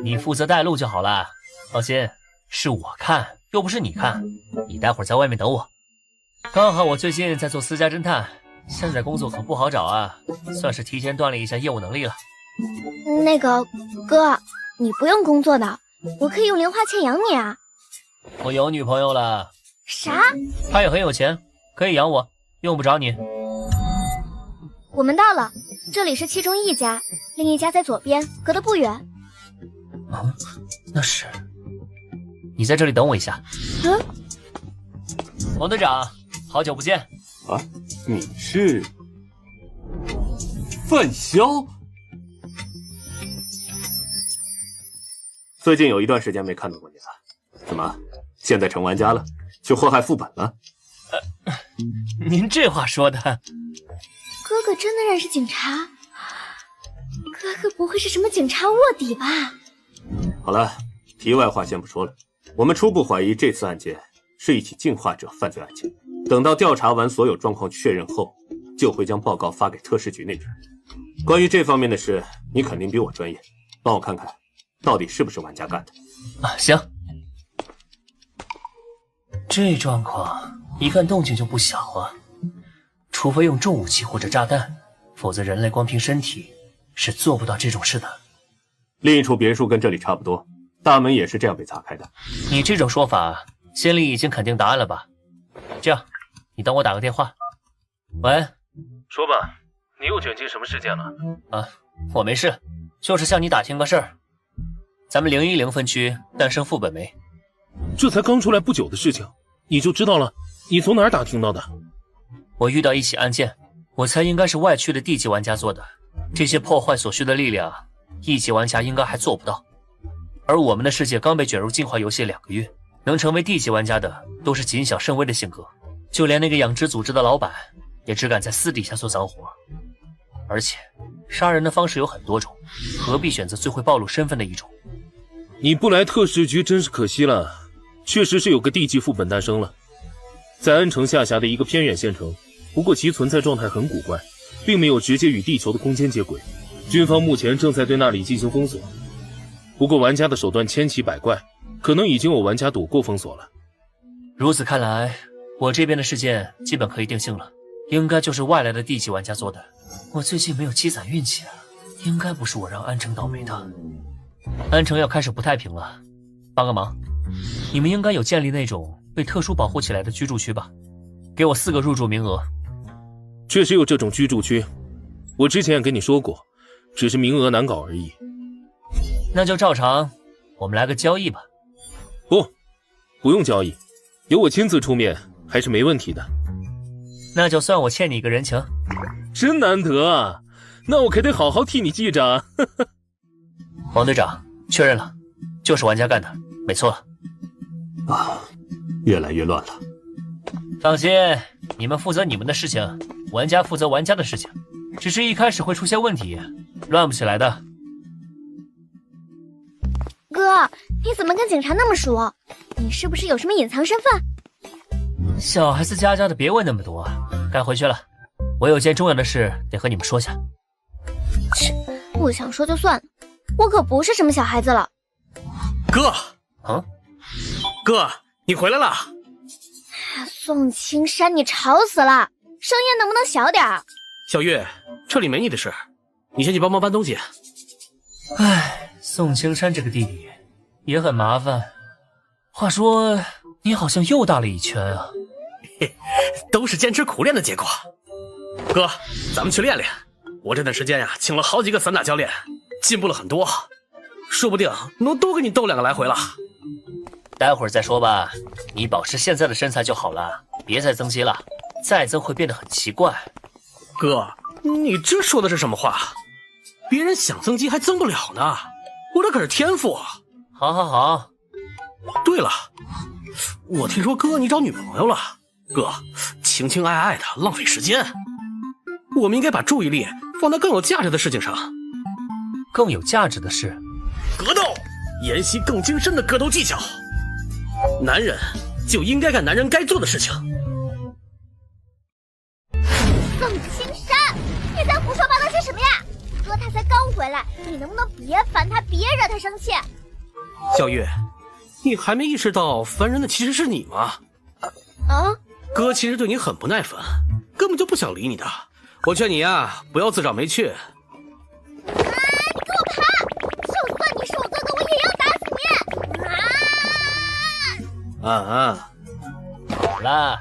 你负责带路就好了，放心，是我看，又不是你看。你待会儿在外面等我。刚好我最近在做私家侦探，现在工作可不好找啊，算是提前锻炼一下业务能力了。那个哥，你不用工作的，我可以用零花钱养你啊。我有女朋友了。啥？她也很有钱，可以养我，用不着你。我们到了，这里是其中一家，另一家在左边，隔得不远。啊，那是……你在这里等我一下。王队长，好久不见。啊，你是范潇？最近有一段时间没看到过你了，怎么现在成玩家了，去祸害副本了？您这话说的。哥哥真的认识警察？哥哥不会是什么警察卧底吧？好了，题外话先不说了。我们初步怀疑这次案件是一起净化者犯罪案件，等到调查完所有状况确认后，就会将报告发给特事局那边。关于这方面的事，你肯定比我专业，帮我看看，到底是不是玩家干的。啊，行。这状况一看动静就不小啊，除非用重武器或者炸弹，否则人类光凭身体是做不到这种事的。另一处别墅跟这里差不多，大门也是这样被砸开的。你这种说法，心里已经肯定答案了吧？这样，你等我打个电话。喂，说吧，你又卷进什么事件了？啊，我没事，就是向你打听个事儿。咱们010分区诞生副本没？这才刚出来不久的事情，你就知道了？你从哪儿打听到的？我遇到一起案件，我猜应该是外区的地级玩家做的。这些破坏所需的力量，1级玩家应该还做不到。而我们的世界刚被卷入进化游戏2个月，能成为地级玩家的都是谨小慎微的性格，就连那个养殖组织的老板也只敢在私底下做脏活。而且杀人的方式有很多种，何必选择最会暴露身份的一种？你不来特事局真是可惜了，确实是有个地级副本诞生了，在安城下辖的一个偏远县城，不过其存在状态很古怪，并没有直接与地球的空间接轨。军方目前正在对那里进行封锁，不过玩家的手段千奇百怪，可能已经有玩家躲过封锁了。如此看来，我这边的事件基本可以定性了，应该就是外来的地级玩家做的。我最近没有积攒运气啊，应该不是我让安城倒霉的。安城要开始不太平了，帮个忙，你们应该有建立那种被特殊保护起来的居住区吧？给我4个入住名额。确实有这种居住区，我之前也跟你说过，只是名额难搞而已。那就照常，我们来个交易吧。不用交易，由我亲自出面还是没问题的。那就算我欠你一个人情。真难得啊，那我可得好好替你记着啊。王队长，确认了，就是玩家干的，没错。啊，越来越乱了。放心，你们负责你们的事情，玩家负责玩家的事情，只是一开始会出现问题，乱不起来的。哥，你怎么跟警察那么熟？你是不是有什么隐藏身份？小孩子家的别问那么多，该回去了。我有件重要的事得和你们说下。切，不想说就算了，我可不是什么小孩子了。哥，啊，哥，你回来了。宋青山，你吵死了，声音能不能小点？小月，这里没你的事，你先去帮忙搬东西。唉，宋青山这个弟弟也很麻烦。话说，你好像又大了一圈啊。嘿，都是坚持苦练的结果。哥，咱们去练练。我这段时间呀，请了好几个散打教练，进步了很多，说不定能多给你斗2个来回了。待会儿再说吧，你保持现在的身材就好了，别再增肌了，再增会变得很奇怪。哥，你这说的是什么话？别人想增肌还增不了呢，我这可是天赋。好好好。对了，我听说哥你找女朋友了。哥，情情爱爱的浪费时间，我们应该把注意力放在更有价值的事情上。更有价值的事？格斗，研习更精深的格斗技巧。男人就应该干男人该做的事情。宋青山，你在胡说八道些什么呀？哥他才刚回来，你能不能别烦他，别惹他生气？小玉，你还没意识到烦人的其实是你吗？啊？哥其实对你很不耐烦，根本就不想理你的。我劝你呀，不要自找没趣。你给我爬！就算你是我哥哥，我也要打死你！好了。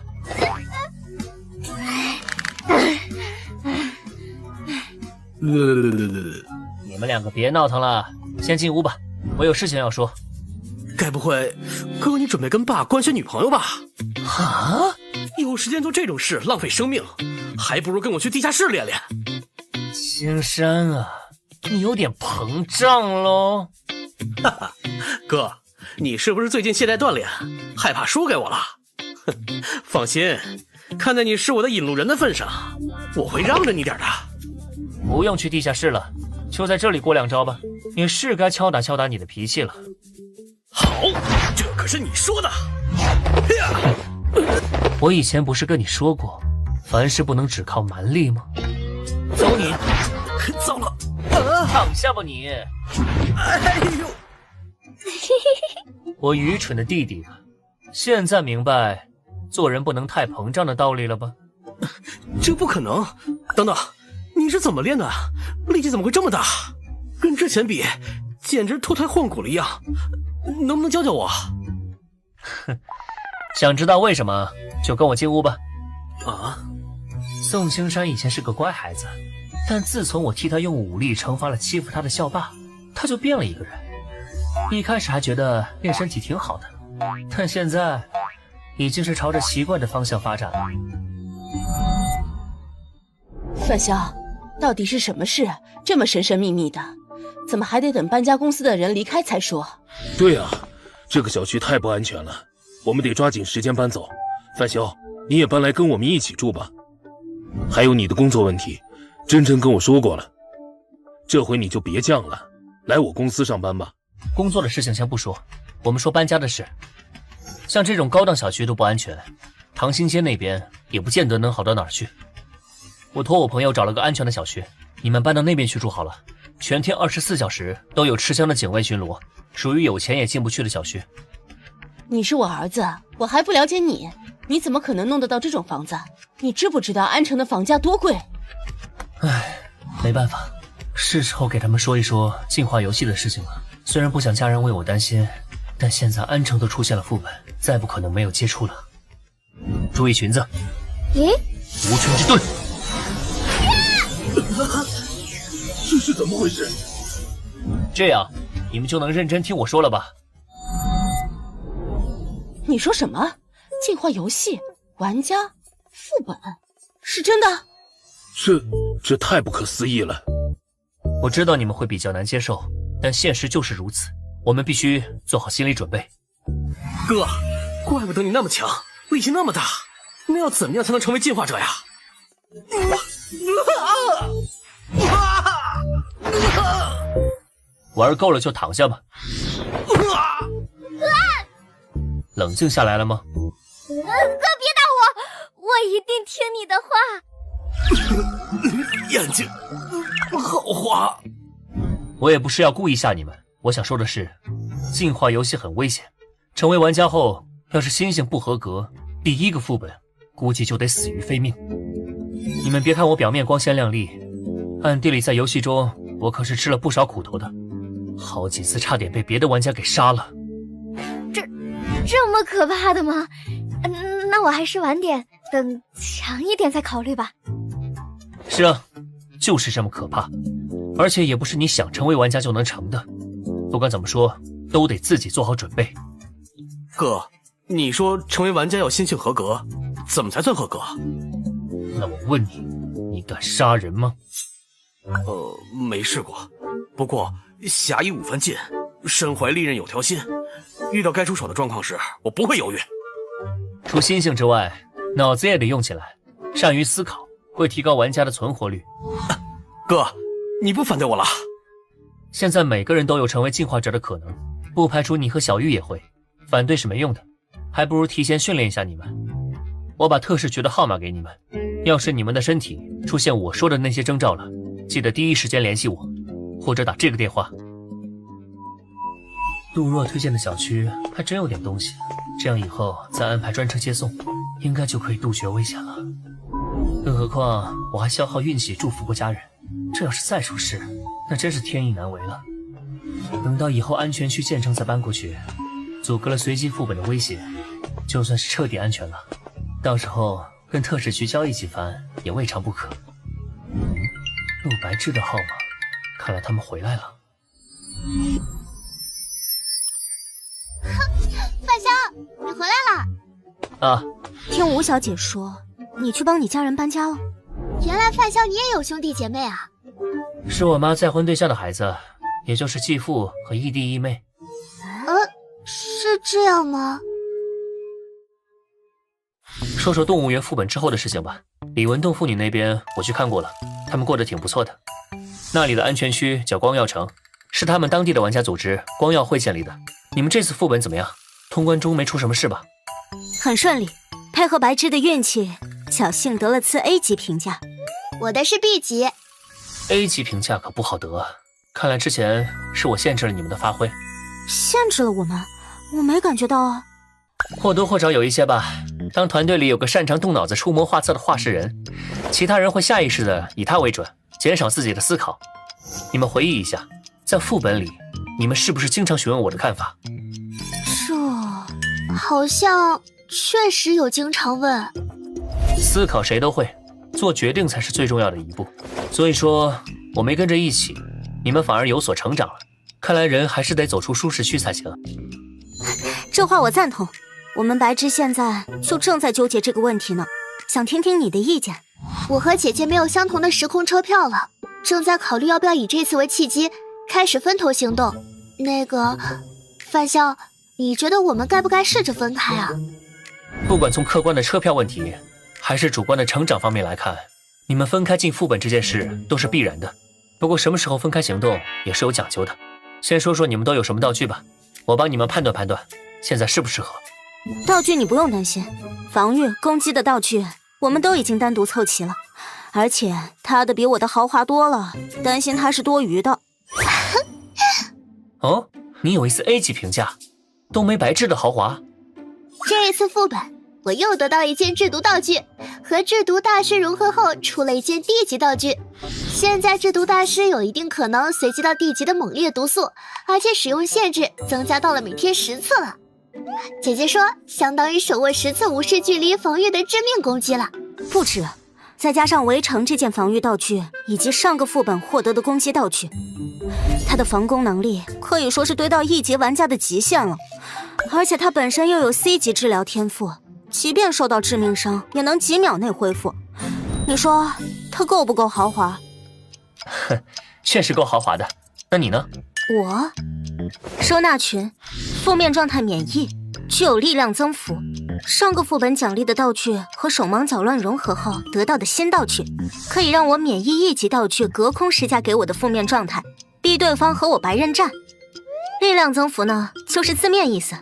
你们2个别闹腾了，先进屋吧，我有事情要说。该不会哥你准备跟爸官宣女朋友吧？啊？有时间做这种事浪费生命，还不如跟我去地下室练练。青山啊，你有点膨胀喽。哈哈，哥，你是不是最近懈怠锻炼，害怕输给我了？放心，看在你是我的引路人的份上，我会让着你点的。不用去地下室了，就在这里过2招吧。也是该敲打敲打你的脾气了。好，这可是你说的。我以前不是跟你说过，凡事不能只靠蛮力吗？走你！糟了，躺下吧你！哎呦！我愚蠢的弟弟啊，现在明白做人不能太膨胀的道理了吧？这不可能！等等，你是怎么练的？力气怎么会这么大？跟之前比，简直脱胎换骨了一样。能不能教教我？哼，想知道为什么就跟我进屋吧。啊！宋青山以前是个乖孩子，但自从我替他用武力惩罚了欺负他的校霸，他就变了一个人。一开始还觉得练身体挺好的，但现在已经是朝着奇怪的方向发展了。范潇，到底是什么事这么神神秘秘的？怎么还得等搬家公司的人离开才说？对啊，这个小区太不安全了，我们得抓紧时间搬走。范潇，你也搬来跟我们一起住吧。还有你的工作问题，真真跟我说过了，这回你就别犟了，来我公司上班吧。工作的事情先不说，我们说搬家的事。像这种高档小区都不安全，唐兴街那边也不见得能好到哪儿去。我托我朋友找了个安全的小区，你们搬到那边去住好了。全天24小时都有持枪的警卫巡逻，属于有钱也进不去的小区。你是我儿子，我还不了解你，你怎么可能弄得到这种房子？你知不知道安城的房价多贵？唉，没办法，是时候给他们说一说进化游戏的事情了。虽然不想家人为我担心，但现在安城都出现了副本，再不可能没有接触了。注意裙子。咦？无穷之盾。这是怎么回事？这样，你们就能认真听我说了吧？你说什么？进化游戏玩家副本是真的？这太不可思议了！我知道你们会比较难接受，但现实就是如此，我们必须做好心理准备。哥，怪不得你那么强，力气那么大，那要怎么样才能成为进化者呀？玩够了就躺下吧。冷静下来了吗？哥，别打我，我一定听你的话。眼睛好花。我也不是要故意吓你们，我想说的是，进化游戏很危险，成为玩家后，要是心性不合格，第一个副本估计就得死于非命。你们别看我表面光鲜亮丽，暗地里在游戏中我可是吃了不少苦头的，好几次差点被别的玩家给杀了。这么可怕的吗？那我还是晚点，等强一点再考虑吧。是啊，就是这么可怕，而且也不是你想成为玩家就能成的。不管怎么说，都得自己做好准备。哥，你说成为玩家要心性合格，怎么才算合格？那我问你，你敢杀人吗？没试过，不过侠义五分尽，身怀利刃有条心，遇到该出手的状况时，我不会犹豫。除心性之外，脑子也得用起来，善于思考，会提高玩家的存活率。哥，你不反对我了？现在每个人都有成为进化者的可能，不排除你和小玉也会。反对是没用的，还不如提前训练一下你们。我把特使局的号码给你们，要是你们的身体出现我说的那些征兆了，记得第一时间联系我，或者打这个电话。杜若推荐的小区还真有点东西，这样以后再安排专车接送，应该就可以杜绝危险了。更何况我还消耗运气祝福过家人，这要是再出事，那真是天意难违了。等到以后安全区建成再搬过去，阻隔了随机副本的威胁，就算是彻底安全了。到时候跟特使局交易几番也未尝不可。陆白志的号码，看来他们回来了。范香，你回来了。啊，听吴小姐说，你去帮你家人搬家了。原来范香你也有兄弟姐妹啊？是我妈再婚对象的孩子，也就是继父和义弟义妹。是这样吗？说说动物园副本之后的事情吧。李文洞父女那边我去看过了，他们过得挺不错的。那里的安全区叫光耀城，是他们当地的玩家组织光耀会建立的。你们这次副本怎么样？通关中没出什么事吧？很顺利，配合白芝的运气，侥幸得了次 A 级评价。我的是 B 级。A 级评价可不好得，看来之前是我限制了你们的发挥。限制了我们？我没感觉到啊。或多或少有一些吧。当团队里有个擅长动脑子出谋划策的画事人，其他人会下意识的以他为准，减少自己的思考。你们回忆一下，在副本里，你们是不是经常询问我的看法？这好像确实有经常问。思考谁都会，做决定才是最重要的一步。所以说，我没跟着一起，你们反而有所成长了。看来人还是得走出舒适区才行。这话我赞同。我们白芝现在就正在纠结这个问题呢，想听听你的意见。我和姐姐没有相同的时空车票了，正在考虑要不要以这次为契机，开始分头行动。那个，范香，你觉得我们该不该试着分开啊？不管从客观的车票问题，还是主观的成长方面来看，你们分开进副本这件事都是必然的。不过什么时候分开行动也是有讲究的。先说说你们都有什么道具吧，我帮你们判断判断，现在适不适合。道具你不用担心，防御、攻击的道具我们都已经单独凑齐了，而且他的比我的豪华多了，担心他是多余的。哦，你有一次 A 级评价，都没白质的豪华。这一次副本，我又得到一件制毒道具，和制毒大师融合后出了一件 D 级道具。现在制毒大师有一定可能随机到 D 级的猛烈毒素，而且使用限制增加到了每天10次了。姐姐说，相当于手握10次无视距离防御的致命攻击了。不止，再加上围城这件防御道具，以及上个副本获得的攻击道具，他的防攻能力可以说是堆到1级玩家的极限了。而且他本身又有 C 级治疗天赋，即便受到致命伤，也能几秒内恢复。你说他够不够豪华？哼，确实够豪华的。那你呢？我收纳群，负面状态免疫，具有力量增幅。上个副本奖励的道具和手忙脚乱融合后得到的新道具，可以让我免疫1级道具隔空施加给我的负面状态，逼对方和我白刃战。力量增幅呢，就是字面意思，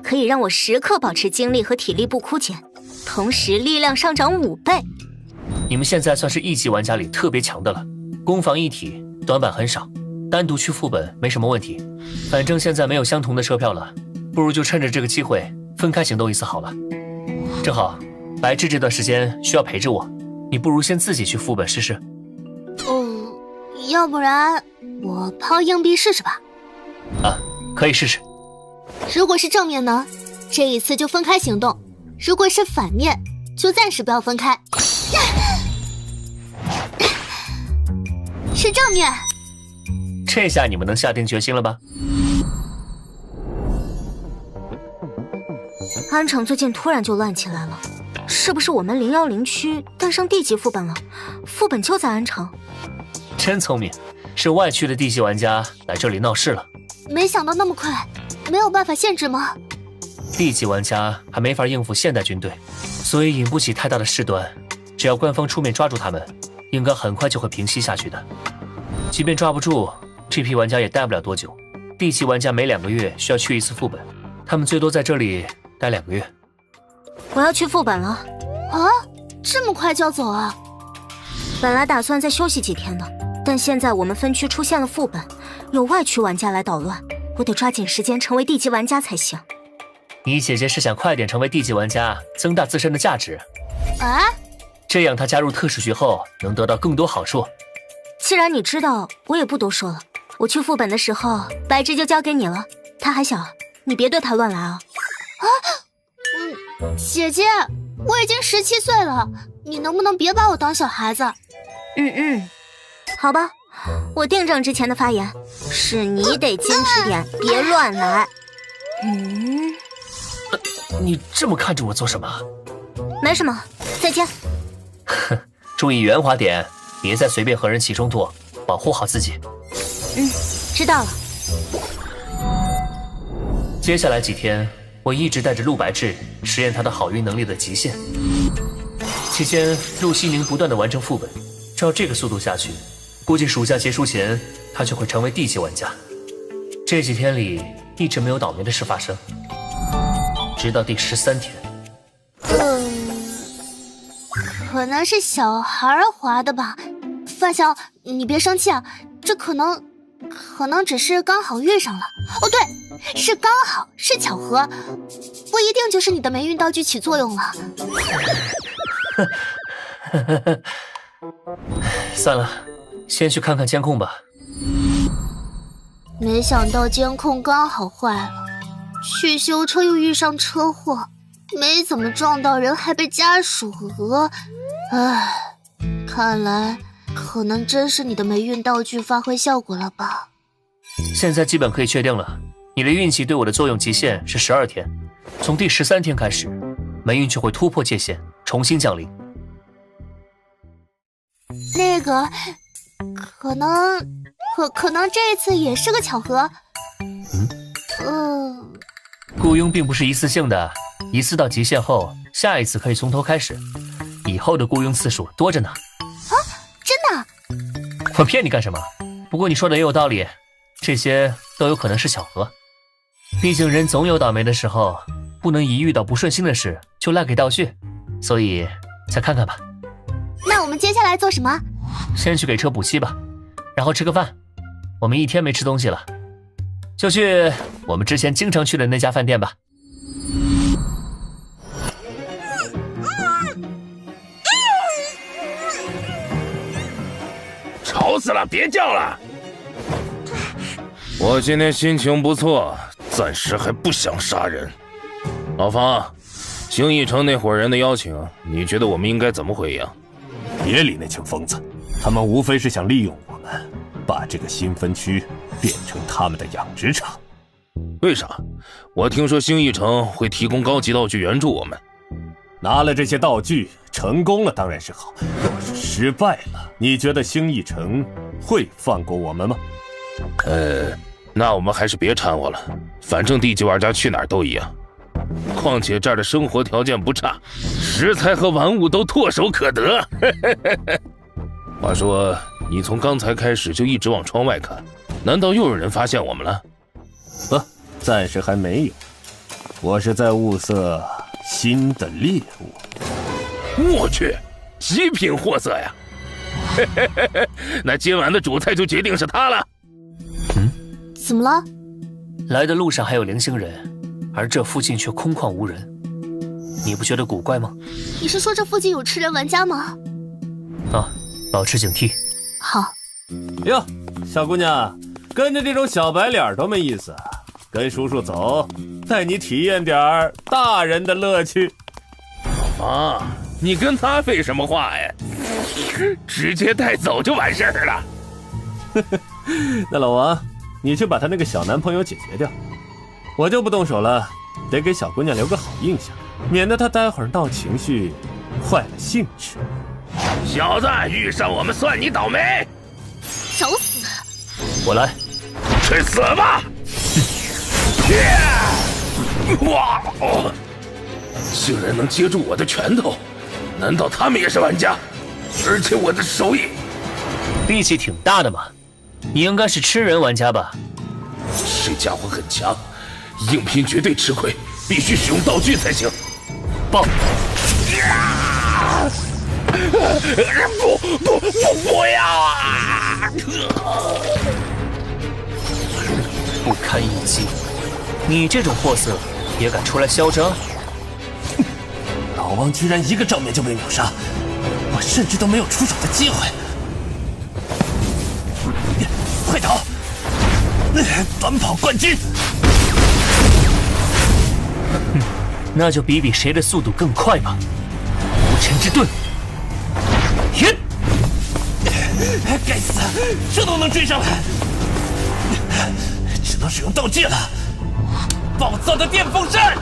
可以让我时刻保持精力和体力不枯竭，同时力量上涨5倍。你们现在算是1级玩家里特别强的了，攻防一体，短板很少。单独去副本没什么问题，反正现在没有相同的车票了，不如就趁着这个机会分开行动一次好了。正好白质这段时间需要陪着我，你不如先自己去副本试试。要不然我抛硬币试试吧。啊，可以试试。如果是正面呢？这一次就分开行动，如果是反面，就暂时不要分开。是正面。这下你们能下定决心了吧？安城最近突然就乱起来了，是不是我们010区诞生地级副本了？副本就在安城。真聪明，是外区的地级玩家来这里闹事了。没想到那么快，没有办法限制吗？地级玩家还没法应付现代军队，所以引不起太大的事端。只要官方出面抓住他们，应该很快就会平息下去的。即便抓不住，这批玩家也待不了多久。地级玩家每2个月需要去一次副本，他们最多在这里待2个月。我要去副本了。啊，这么快就要走啊？本来打算再休息几天的，但现在我们分区出现了副本，有外区玩家来捣乱，我得抓紧时间成为地级玩家才行。你姐姐是想快点成为地级玩家，增大自身的价值啊？这样她加入特使局后能得到更多好处。既然你知道，我也不多说了。我去副本的时候，白芝就交给你了。他还小，你别对他乱来啊。姐姐，我已经17岁了，你能不能别把我当小孩子？好吧，我订正之前的发言，是你得坚持点，别乱来。你这么看着我做什么？没什么，再见。哼，注意圆滑点，别再随便和人起冲突，保护好自己。知道了。接下来几天，我一直带着陆白志实验他的好运能力的极限。期间，陆西宁不断的完成副本，照这个速度下去，估计暑假结束前他就会成为地级玩家。这几天里一直没有倒霉的事发生，直到第13天。可能是小孩滑的吧。范晓，你别生气啊，这可能只是刚好遇上了。哦，对，是刚好，是巧合，不一定就是你的霉运道具起作用了。算了，先去看看监控吧。没想到监控刚好坏了，去修车又遇上车祸，没怎么撞到人，还被家属讹。唉，看来可能真是你的霉运道具发挥效果了吧。现在基本可以确定了，你的运气对我的作用极限是12天，从第13天开始，霉运就会突破界限，重新降临。那个，可能这次也是个巧合。雇佣并不是一次性的，一次到极限后，下一次可以从头开始，以后的雇佣次数多着呢。啊，真的？我骗你干什么？不过你说的也有道理，这些都有可能是巧合。毕竟人总有倒霉的时候，不能一遇到不顺心的事就赖给道具，所以再看看吧。那我们接下来做什么？先去给车补漆吧，然后吃个饭。我们1天没吃东西了，就去我们之前经常去的那家饭店吧。吵死了，别叫了。我今天心情不错，暂时还不想杀人。老方，兴义城那伙人的邀请，你觉得我们应该怎么回应？别理那群疯子，他们无非是想利用我们，把这个新分区变成他们的养殖场。为啥？我听说兴义城会提供高级道具援助我们。拿了这些道具，成功了当然是好，若是失败了，你觉得兴义城会放过我们吗？那我们还是别掺和了，反正地级玩家去哪儿都一样。况且这儿的生活条件不差，食材和玩物都唾手可得。话说，你从刚才开始就一直往窗外看，难道又有人发现我们了？不，暂时还没有。我是在物色新的猎物。我去，极品货色呀！那今晚的主菜就决定是他了。怎么了？来的路上还有零星人，而这附近却空旷无人，你不觉得古怪吗？你是说这附近有吃人玩家吗？保持警惕。好。哟，小姑娘，跟着这种小白脸多没意思，跟叔叔走，带你体验点儿大人的乐趣。老王，你跟他废什么话呀？直接带走就完事儿了。那老王，你去把他那个小男朋友解决掉，我就不动手了，得给小姑娘留个好印象，免得她待会儿闹情绪，坏了兴致。小子，遇上我们算你倒霉。找死！我来。去死吧！哇！竟然能接住我的拳头，难道他们也是玩家？而且我的手艺，力气挺大的嘛，你应该是吃人玩家吧？这家伙很强，硬拼绝对吃亏，必须使用道具才行。爆！不要啊！不堪一击，你这种货色也敢出来嚣张？老王居然一个正面就被秒杀，我甚至都没有出手的机会。快逃！短跑冠军。那就比谁的速度更快吧。无尘之盾。该死，这都能追上来，只能使用道具了。暴躁的电风扇。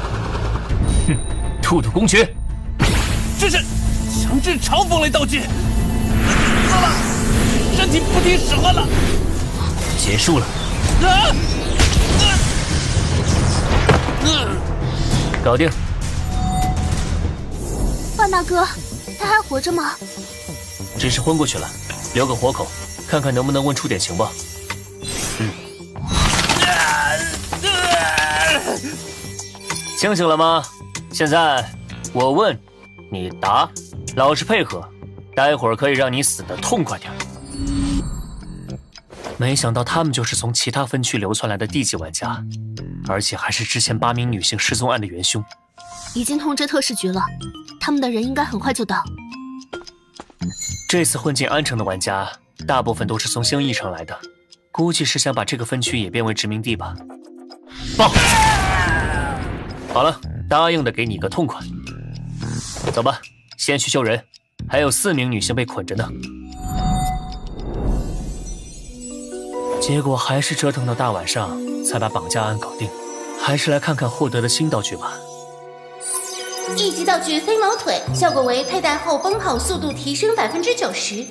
兔兔公爵，这是强制嘲讽类道具。糟了，身体不听使唤了。结束了。搞定。范大哥，他还活着吗？只是昏过去了，留个活口，看看能不能问出点情报。清醒了吗？现在我问，你答，老实配合，待会儿可以让你死得痛快点。没想到他们就是从其他分区流窜来的地级玩家，而且还是之前8名女性失踪案的元凶。已经通知特市局了，他们的人应该很快就到。这次混进安城的玩家，大部分都是从兴义城来的，估计是想把这个分区也变为殖民地吧。报！好了，答应的给你个痛快。走吧，先去救人，还有4名女性被捆着呢。结果还是折腾到大晚上才把绑架案搞定，还是来看看获得的新道具吧。一级道具飞毛腿，效果为佩戴后奔跑速度提升90%。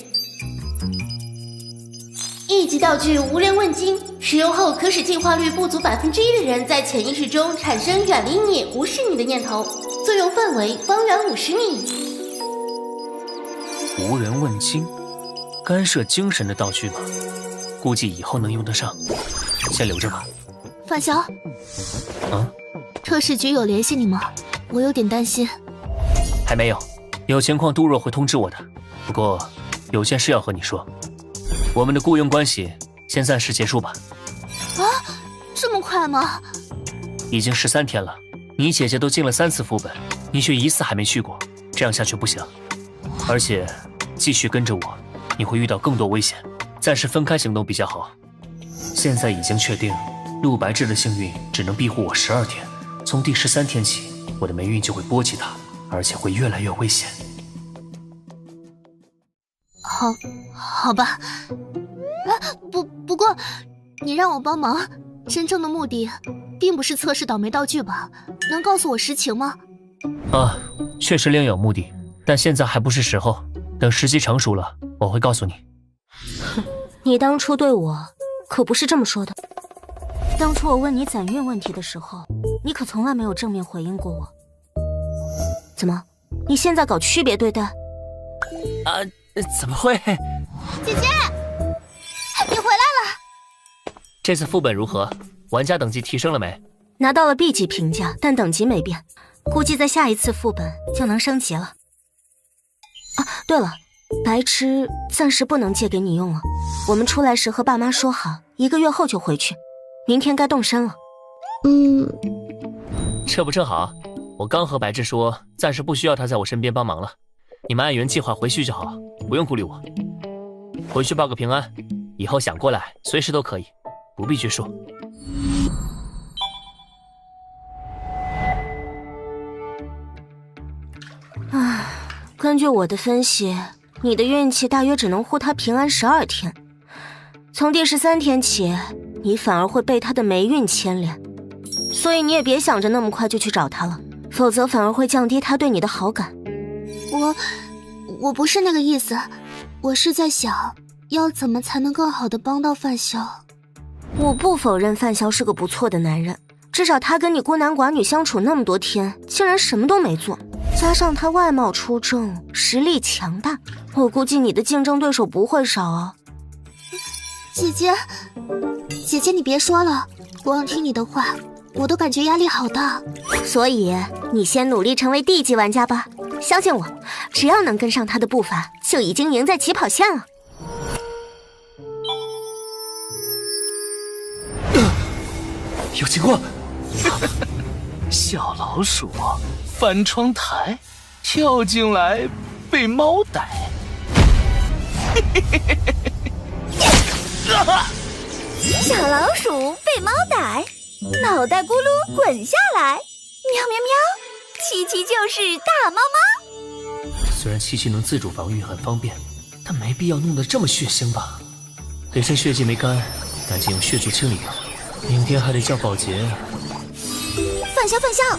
一级道具无人问津，使用后可使进化率不足1%的人在潜意识中产生远离你、无视你的念头，作用范围方圆50米。无人问津，干涉精神的道具吗？估计以后能用得上，先留着吧。范潇，特市局有联系你吗？我有点担心。还没有，有情况杜若会通知我的。不过有件事要和你说，我们的雇佣关系先暂时结束吧。啊，这么快吗？已经13天了，你姐姐都进了3次副本，你却1次还没去过，这样下去不行。而且继续跟着我，你会遇到更多危险，暂时分开行动比较好。现在已经确定，陆白志的幸运只能庇护我12天，从第13天起，我的霉运就会波及他，而且会越来越危险。好吧。不过，你让我帮忙，真正的目的并不是测试倒霉道具吧？能告诉我实情吗？确实另有目的，但现在还不是时候，等时机成熟了，我会告诉你。你当初对我可不是这么说的。当初我问你攒运问题的时候，你可从来没有正面回应过我。怎么，你现在搞区别对待？怎么会？姐姐，你回来了。这次副本如何？玩家等级提升了没？拿到了 B 级评价，但等级没变，估计在下一次副本就能升级了。对了，白痴暂时不能借给你用了，我们出来时和爸妈说好，1个月后就回去，明天该动身了。这不正好？我刚和白志说，暂时不需要他在我身边帮忙了，你们按原计划回去就好，不用顾虑我。回去报个平安，以后想过来随时都可以，不必拘束。根据我的分析，你的运气大约只能护他平安12天。从第13天起，你反而会被他的霉运牵连，所以你也别想着那么快就去找他了，否则反而会降低他对你的好感。我不是那个意思，我是在想，要怎么才能更好的帮到范潇。我不否认范潇是个不错的男人，至少他跟你孤男寡女相处那么多天，竟然什么都没做，加上他外貌出众，实力强大，我估计你的竞争对手不会少啊。姐姐你别说了，光听你的话我都感觉压力好大。所以你先努力成为D级玩家吧，相信我，只要能跟上他的步伐，就已经赢在起跑线了。有情况！小老鼠翻窗台，跳进来被猫逮。小老鼠被猫逮，脑袋咕噜滚下来，喵喵喵，七七就是大猫猫。虽然七七能自主防御很方便，但没必要弄得这么血腥吧？给身血迹没干，赶紧用血柱清理掉。明天还得叫保洁。范潇，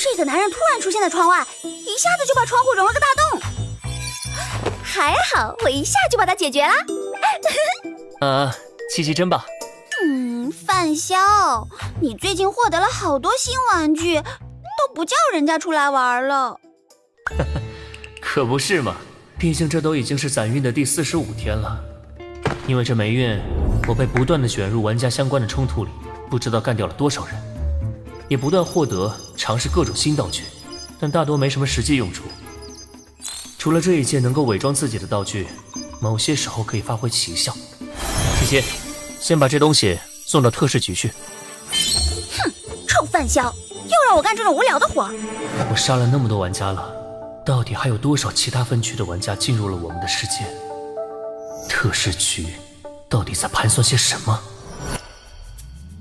这个男人突然出现在窗外，一下子就把窗户融了个大洞。还好我一下就把它解决了。七七真棒。范潇，你最近获得了好多新玩具，都不叫人家出来玩了。可不是嘛，毕竟这都已经是攒运的第45天了。因为这霉运，我被不断的卷入玩家相关的冲突里，不知道干掉了多少人，也不断获得尝试各种新道具，但大多没什么实际用处。除了这一件能够伪装自己的道具，某些时候可以发挥奇效。七七，先把这东西送到特事局去。哼，臭范潇，又让我干这种无聊的活。我杀了那么多玩家了，到底还有多少其他分区的玩家进入了我们的世界？特事局到底在盘算些什么？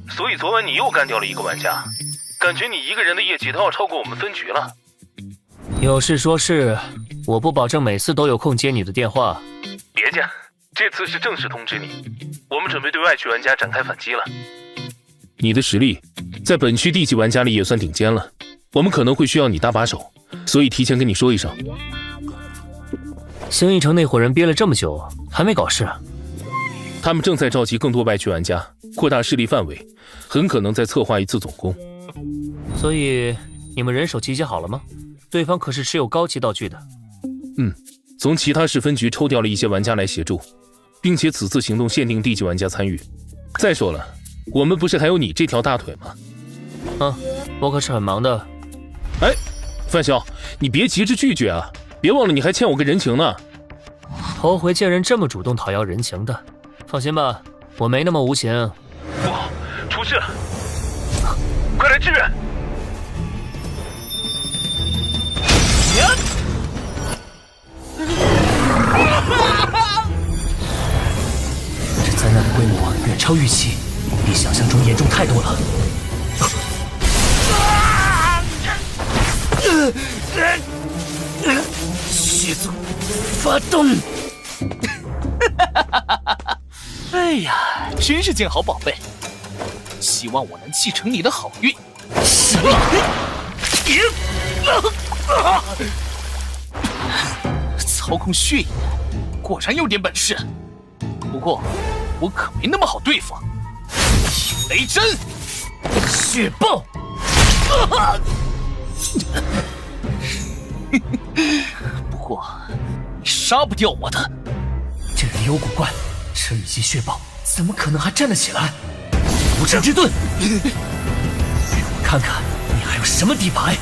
所以昨晚你又干掉了一个玩家，感觉你一个人的业绩都要超过我们分局了。有事说事，我不保证每次都有空接你的电话。别介，这次是正式通知你，我们准备对外区玩家展开反击了。你的实力在本区地级玩家里也算顶尖了，我们可能会需要你搭把手，所以提前跟你说一声。兴义城那伙人憋了这么久，还没搞事？他们正在召集更多外区玩家，扩大势力范围，很可能再策划一次总攻。所以你们人手集结好了吗？对方可是持有高级道具的。从其他市分局抽调了一些玩家来协助，并且此次行动限定地级玩家参与。再说了，我们不是还有你这条大腿吗？我可是很忙的。哎，范潇，你别急着拒绝啊，别忘了你还欠我个人情呢。头回见人这么主动讨要人情的。放心吧，我没那么无情。不好，出事了！快来支援！这灾难的规模远超预期，比想象中严重太多了。血族发动！哎呀，真是件好宝贝！希望我能继承你的好运。操控血液，果然有点本事。不过，我可没那么好对付。挺雷针，血爆！不过，你杀不掉我的。这人有古怪，这一击血爆，怎么可能还站得起来？无尘之盾，让我看看你还有什么底牌。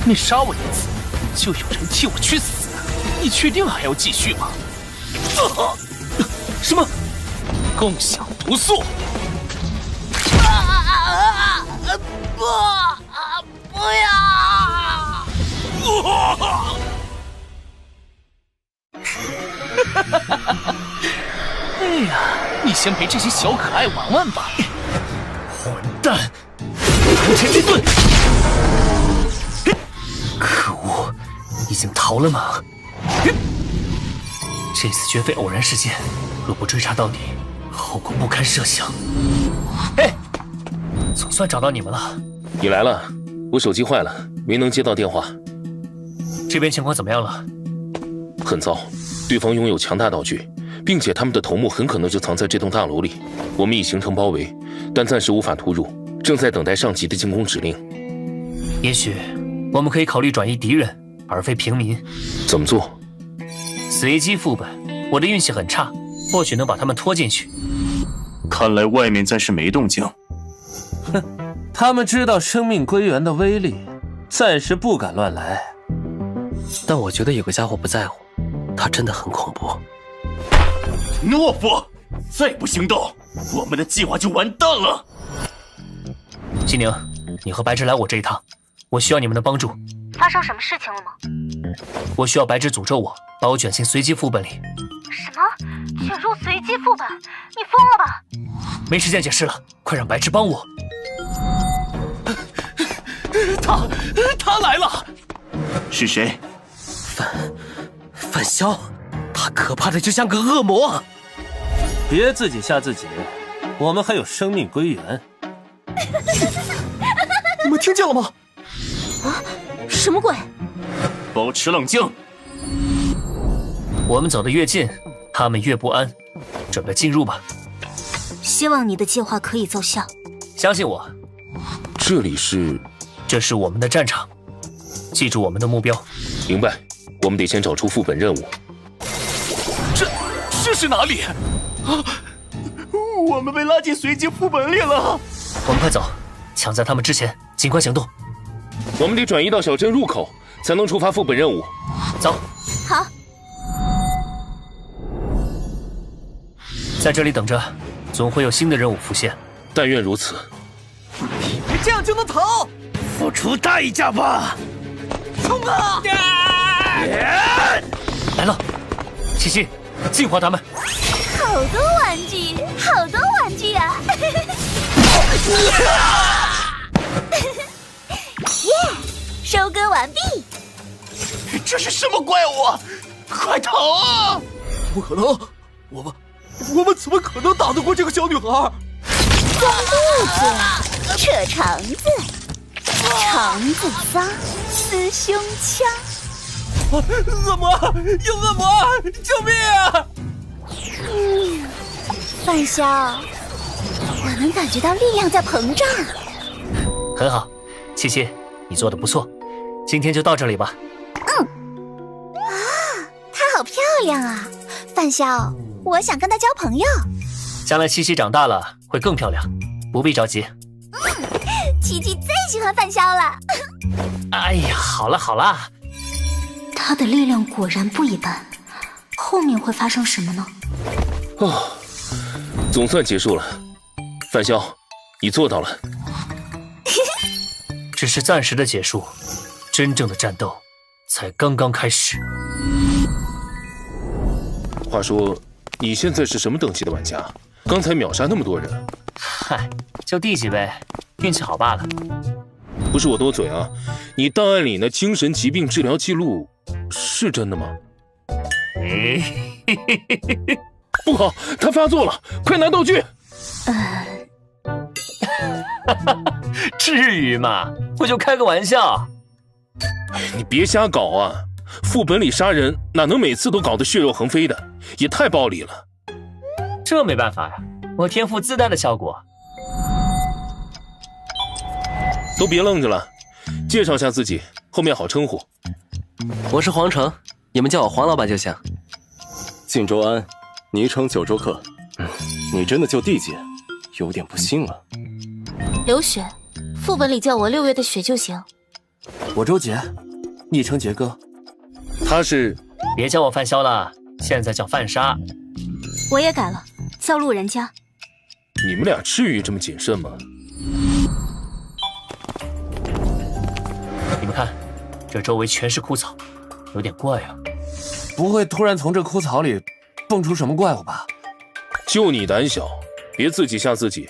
你杀我一次，就有人替我去死，你确定还要继续吗？什么？共享毒素！不要！哎呀，你先陪这些小可爱玩玩吧。混蛋！无尘之盾！可恶，已经逃了吗？这次绝非偶然事件，若不追查到底，后果不堪设想。哎，总算找到你们了。你来了，我手机坏了，没能接到电话。这边情况怎么样了？很糟，对方拥有强大道具，并且他们的头目很可能就藏在这栋大楼里。我们已形成包围，但暂时无法突入，正在等待上级的进攻指令。也许我们可以考虑转移敌人，而非平民。怎么做？随机副本，我的运气很差，或许能把他们拖进去。看来外面暂时没动静。哼，他们知道生命归元的威力，暂时不敢乱来。但我觉得有个家伙不在乎，他真的很恐怖。懦夫，再不行动，我们的计划就完蛋了。西宁，你和白芝来我这一趟，我需要你们的帮助。发生什么事情了吗？我需要白芝诅咒我，把我卷进随机副本里。什么？卷入随机副本？你疯了吧？没时间解释了，快让白芝帮我。他来了。是谁？范潇，他可怕的就像个恶魔。别自己吓自己，我们还有生命归元。你们听见了吗？啊，什么鬼？保持冷静。我们走得越近，他们越不安。准备进入吧。希望你的计划可以奏效。相信我。这是我们的战场，记住我们的目标。明白。我们得先找出副本任务。这是哪里？啊！我们被拉进随机副本里了。我们快走，抢在他们之前，尽快行动。我们得转移到小镇入口，才能触发副本任务。走。好。在这里等着，总会有新的任务浮现。但愿如此。以为这样就能逃？付出代价吧！冲啊！来了，七七，净化他们。好多玩具，好多玩具啊！耶，收割完毕。这是什么怪物？快逃啊！不可能，我们怎么可能打得过这个小女孩？装肚子，扯肠子，肠子脏，撕胸腔。恶魔，有恶魔！救命啊！范潇，我能感觉到力量在膨胀。很好，七七，你做的不错。今天就到这里吧。她好漂亮啊，范潇，我想跟她交朋友。将来七七长大了会更漂亮，不必着急。七七最喜欢范潇了。哎呀，好了好了。他的力量果然不一般，后面会发生什么呢？哦，总算结束了。范潇，你做到了。只是暂时的结束，真正的战斗才刚刚开始。话说，你现在是什么等级的玩家？刚才秒杀那么多人。嗨，就D级呗，运气好罢了。不是我多嘴啊，你档案里那精神疾病治疗记录是真的吗？不好，他发作了，快拿道具！至于吗？我就开个玩笑。你别瞎搞啊！副本里杀人哪能每次都搞得血肉横飞的，也太暴力了。这没办法呀，我天赋自带的效果。都别愣着了，介绍下自己，后面好称呼。我是黄成，你们叫我黄老板就行。晋州安，昵称九州客。你真的就D级，有点不信了。刘雪，副本里叫我6月的雪就行。我周杰，昵称杰哥。他是……别叫我范潇了，现在叫范莎。我也改了，叫路人甲。你们俩至于这么谨慎吗？你们看，这周围全是枯草，有点怪啊。不会突然从这枯草里蹦出什么怪物吧？就你胆小，别自己吓自己。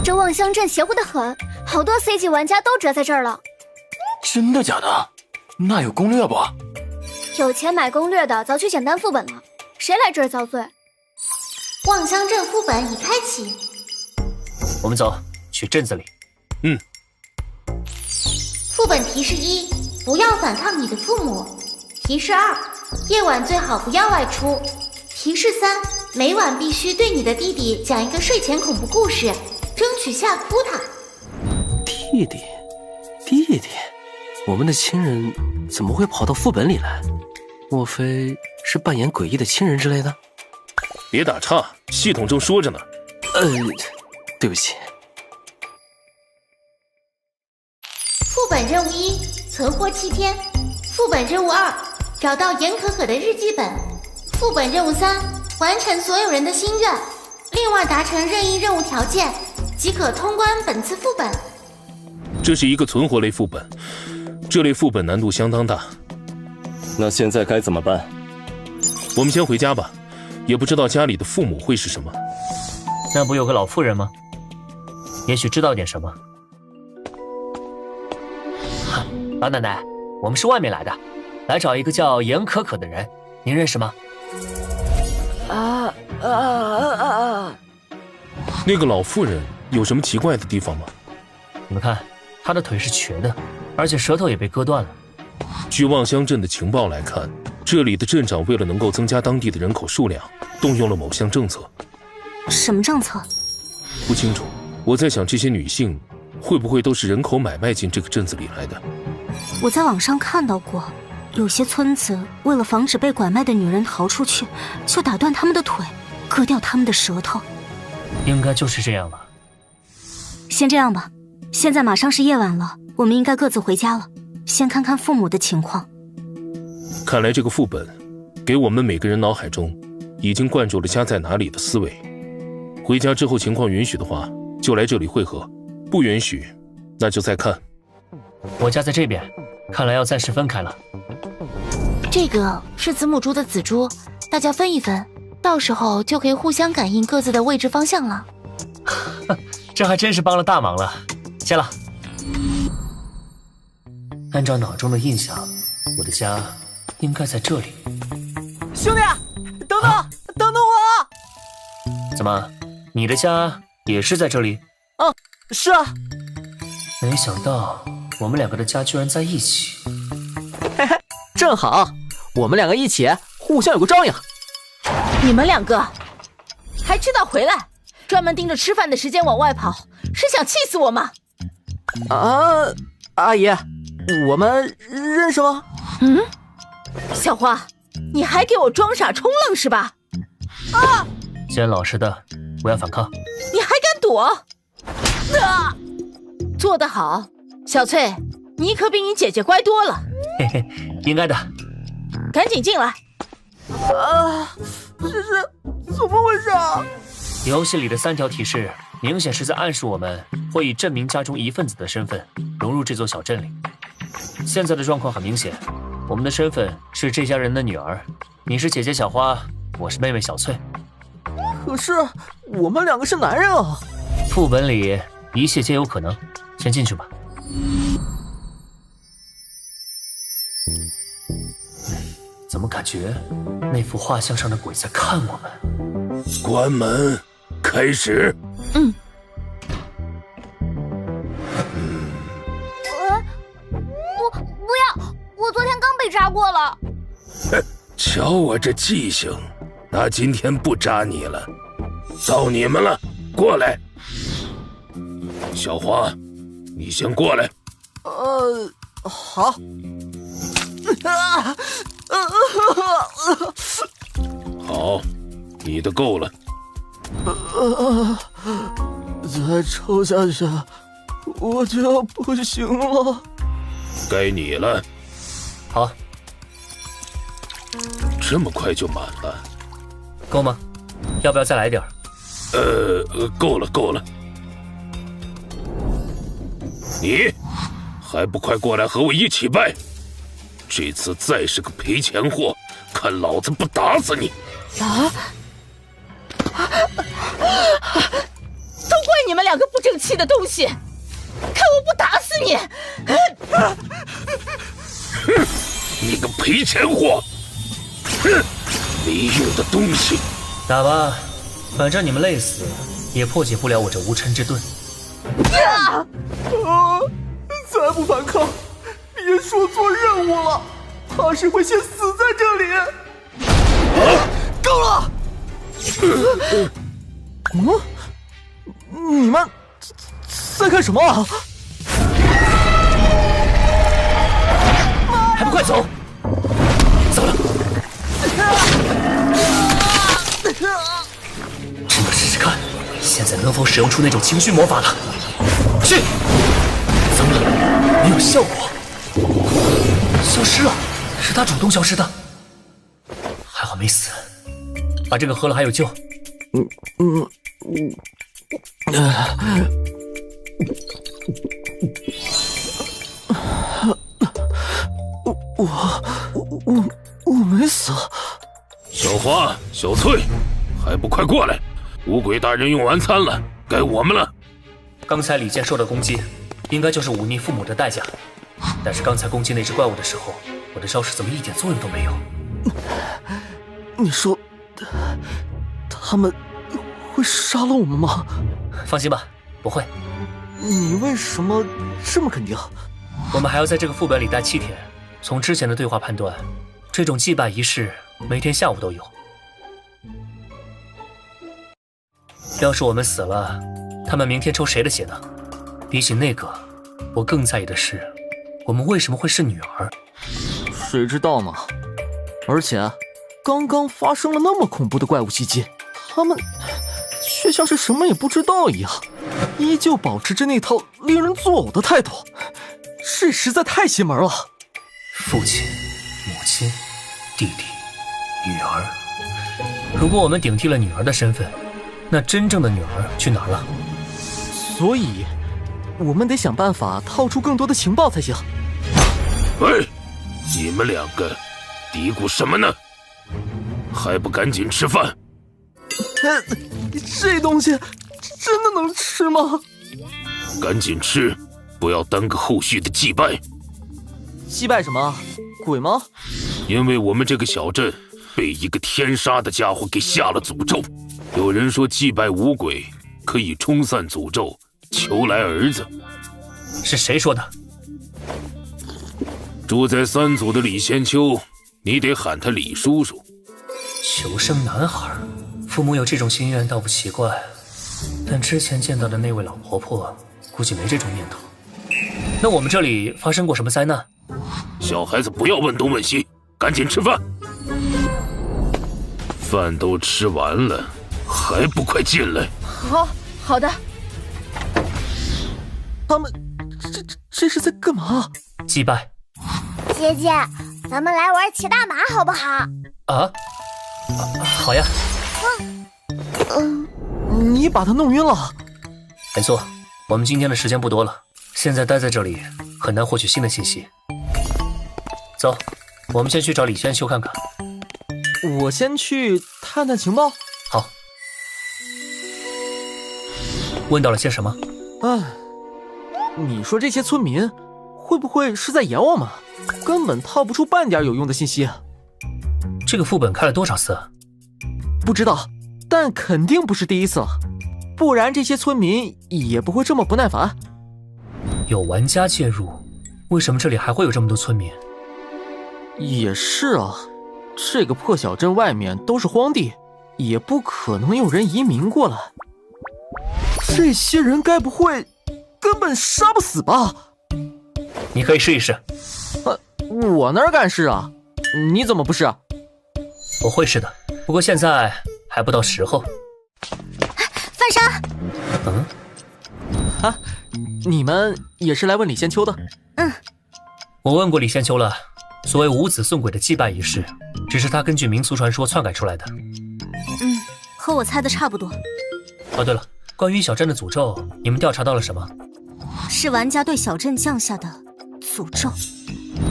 这望乡镇邪乎得很，好多 C 级玩家都折在这儿了。真的假的？那有攻略不？有钱买攻略的早去简单副本了，谁来这儿遭罪？望乡镇副本已开启。我们走，去镇子里。副本提示1：不要反抗你的父母。提示2：夜晚最好不要外出。提示3：每晚必须对你的弟弟讲一个睡前恐怖故事，争取吓哭他。弟弟，我们的亲人怎么会跑到副本里来？莫非是扮演诡异的亲人之类的？别打岔，系统正说着呢。对不起。副本任务1：存活7天。副本任务2：找到严可可的日记本。副本任务3：完成所有人的心愿，另外达成任意任务条件即可通关本次副本。这是一个存活类副本，这类副本难度相当大。那现在该怎么办？我们先回家吧，也不知道家里的父母会是什么。那不有个老妇人吗？也许知道点什么。老奶奶，我们是外面来的，来找一个叫严可可的人，您认识吗？那个老妇人有什么奇怪的地方吗？你们看，她的腿是瘸的，而且舌头也被割断了。据望乡镇的情报来看，这里的镇长为了能够增加当地的人口数量，动用了某项政策。什么政策？不清楚。我在想，这些女性会不会都是人口买卖进这个镇子里来的？我在网上看到过，有些村子为了防止被拐卖的女人逃出去，就打断她们的腿，割掉她们的舌头。应该就是这样了。先这样吧，现在马上是夜晚了，我们应该各自回家了，先看看父母的情况。看来这个副本给我们每个人脑海中已经灌注了家在哪里的思维。回家之后情况允许的话，就来这里会合，不允许那就再看。我家在这边，看来要暂时分开了。这个是子母猪的子猪，大家分一分，到时候就可以互相感应各自的位置方向了。这还真是帮了大忙了，谢了。按照脑中的印象，我的家应该在这里。兄弟，等等我！怎么，你的家也是在这里？是啊。没想到我们两个的家居然在一起。嘿嘿，正好，我们两个一起，互相有个照应。你们两个还知道回来，专门盯着吃饭的时间往外跑，是想气死我吗？阿姨，我们认识吗？小花，你还给我装傻充愣是吧？先老实的，不要反抗。你还敢躲？做得好，小翠，你可比你姐姐乖多了。嘿嘿，应该的。赶紧进来。这是怎么回事啊？游戏里的3条提示，明显是在暗示我们会以镇民家中一份子的身份融入这座小镇里。现在的状况很明显，我们的身份是这家人的女儿，你是姐姐小花，我是妹妹小翠。可是我们两个是男人啊！副本里一切皆有可能，先进去吧。怎么感觉那幅画像上的鬼在看我们？关门，开始。不要！我昨天刚被扎过了。瞧我这记性，那今天不扎你了。到你们了，过来。小花，你先过来。好。好，你的够了。再抽下去，我就要不行了。该你了。好，这么快就满了，够吗？要不要再来点？够了够了。你还不快过来和我一起拜？这次再是个赔钱货，看老子不打死你！都怪你们两个不争气的东西，看我不打死你！你个赔钱货！哼，没用的东西！打吧，反正你们累死也破解不了我这无尘之盾。再不反抗，别说做任务了，怕是会先死在这里。够了！你们在干什么啊？还不快走！走了。真的试试看，现在能否使用出那种情绪魔法了？去！糟了，没有效果，消失了，是他主动消失的。还好没死，把这个喝了还有救。我没死。小花、小翠，还不快过来！五鬼大人用完餐了，该我们了。刚才李健受的攻击，应该就是忤逆父母的代价。但是刚才攻击那只怪物的时候，我的招式怎么一点作用都没有？你说，他们会杀了我们吗？放心吧，不会。你为什么这么肯定？我们还要在这个副本里待7天。从之前的对话判断，这种祭拜仪式每天下午都有。要是我们死了，他们明天抽谁的血呢？比起那个，我更在意的是，我们为什么会是女儿？谁知道呢？而且，刚刚发生了那么恐怖的怪物袭击，他们却像是什么也不知道一样，依旧保持着那套令人作呕的态度，这实在太邪门了。父亲、母亲、弟弟、女儿，如果我们顶替了女儿的身份，那真正的女儿去哪儿了？所以，我们得想办法套出更多的情报才行。喂，你们两个嘀咕什么呢？还不赶紧吃饭！这东西真的能吃吗？赶紧吃，不要耽搁后续的祭拜。祭拜什么？鬼吗？因为我们这个小镇被一个天杀的家伙给下了诅咒。有人说祭拜五鬼可以冲散诅咒，求来儿子。是谁说的？住在3组的李仙秋，你得喊他李叔叔。求生男孩，父母有这种心愿倒不奇怪，但之前见到的那位老婆婆估计没这种念头。那我们这里发生过什么灾难？小孩子不要问东问西，赶紧吃饭。饭都吃完了，还不快进来？好的。他们这是在干嘛？祭拜。姐姐，咱们来玩骑大马好不好？啊，好呀。你把他弄晕了。没错，我们今天的时间不多了，现在待在这里很难获取新的信息。走，我们先去找李仙秋看看。我先去探探情报。好。问到了些什么？你说这些村民会不会是在演我们？根本套不出半点有用的信息。这个副本开了多少次？不知道，但肯定不是第一次了，不然这些村民也不会这么不耐烦。有玩家介入，为什么这里还会有这么多村民？也是啊，这个破小镇外面都是荒地，也不可能有人移民过来。这些人该不会根本杀不死吧？你可以试一试。我哪敢试啊？你怎么不试？我会试的，不过现在还不到时候。范山。你们也是来问李仙秋的？我问过李仙秋了，所谓五子送鬼的祭拜仪式，只是他根据民俗传说篡改出来的。和我猜的差不多。哦，对了，关于小镇的诅咒，你们调查到了什么？是玩家对小镇降下的诅咒。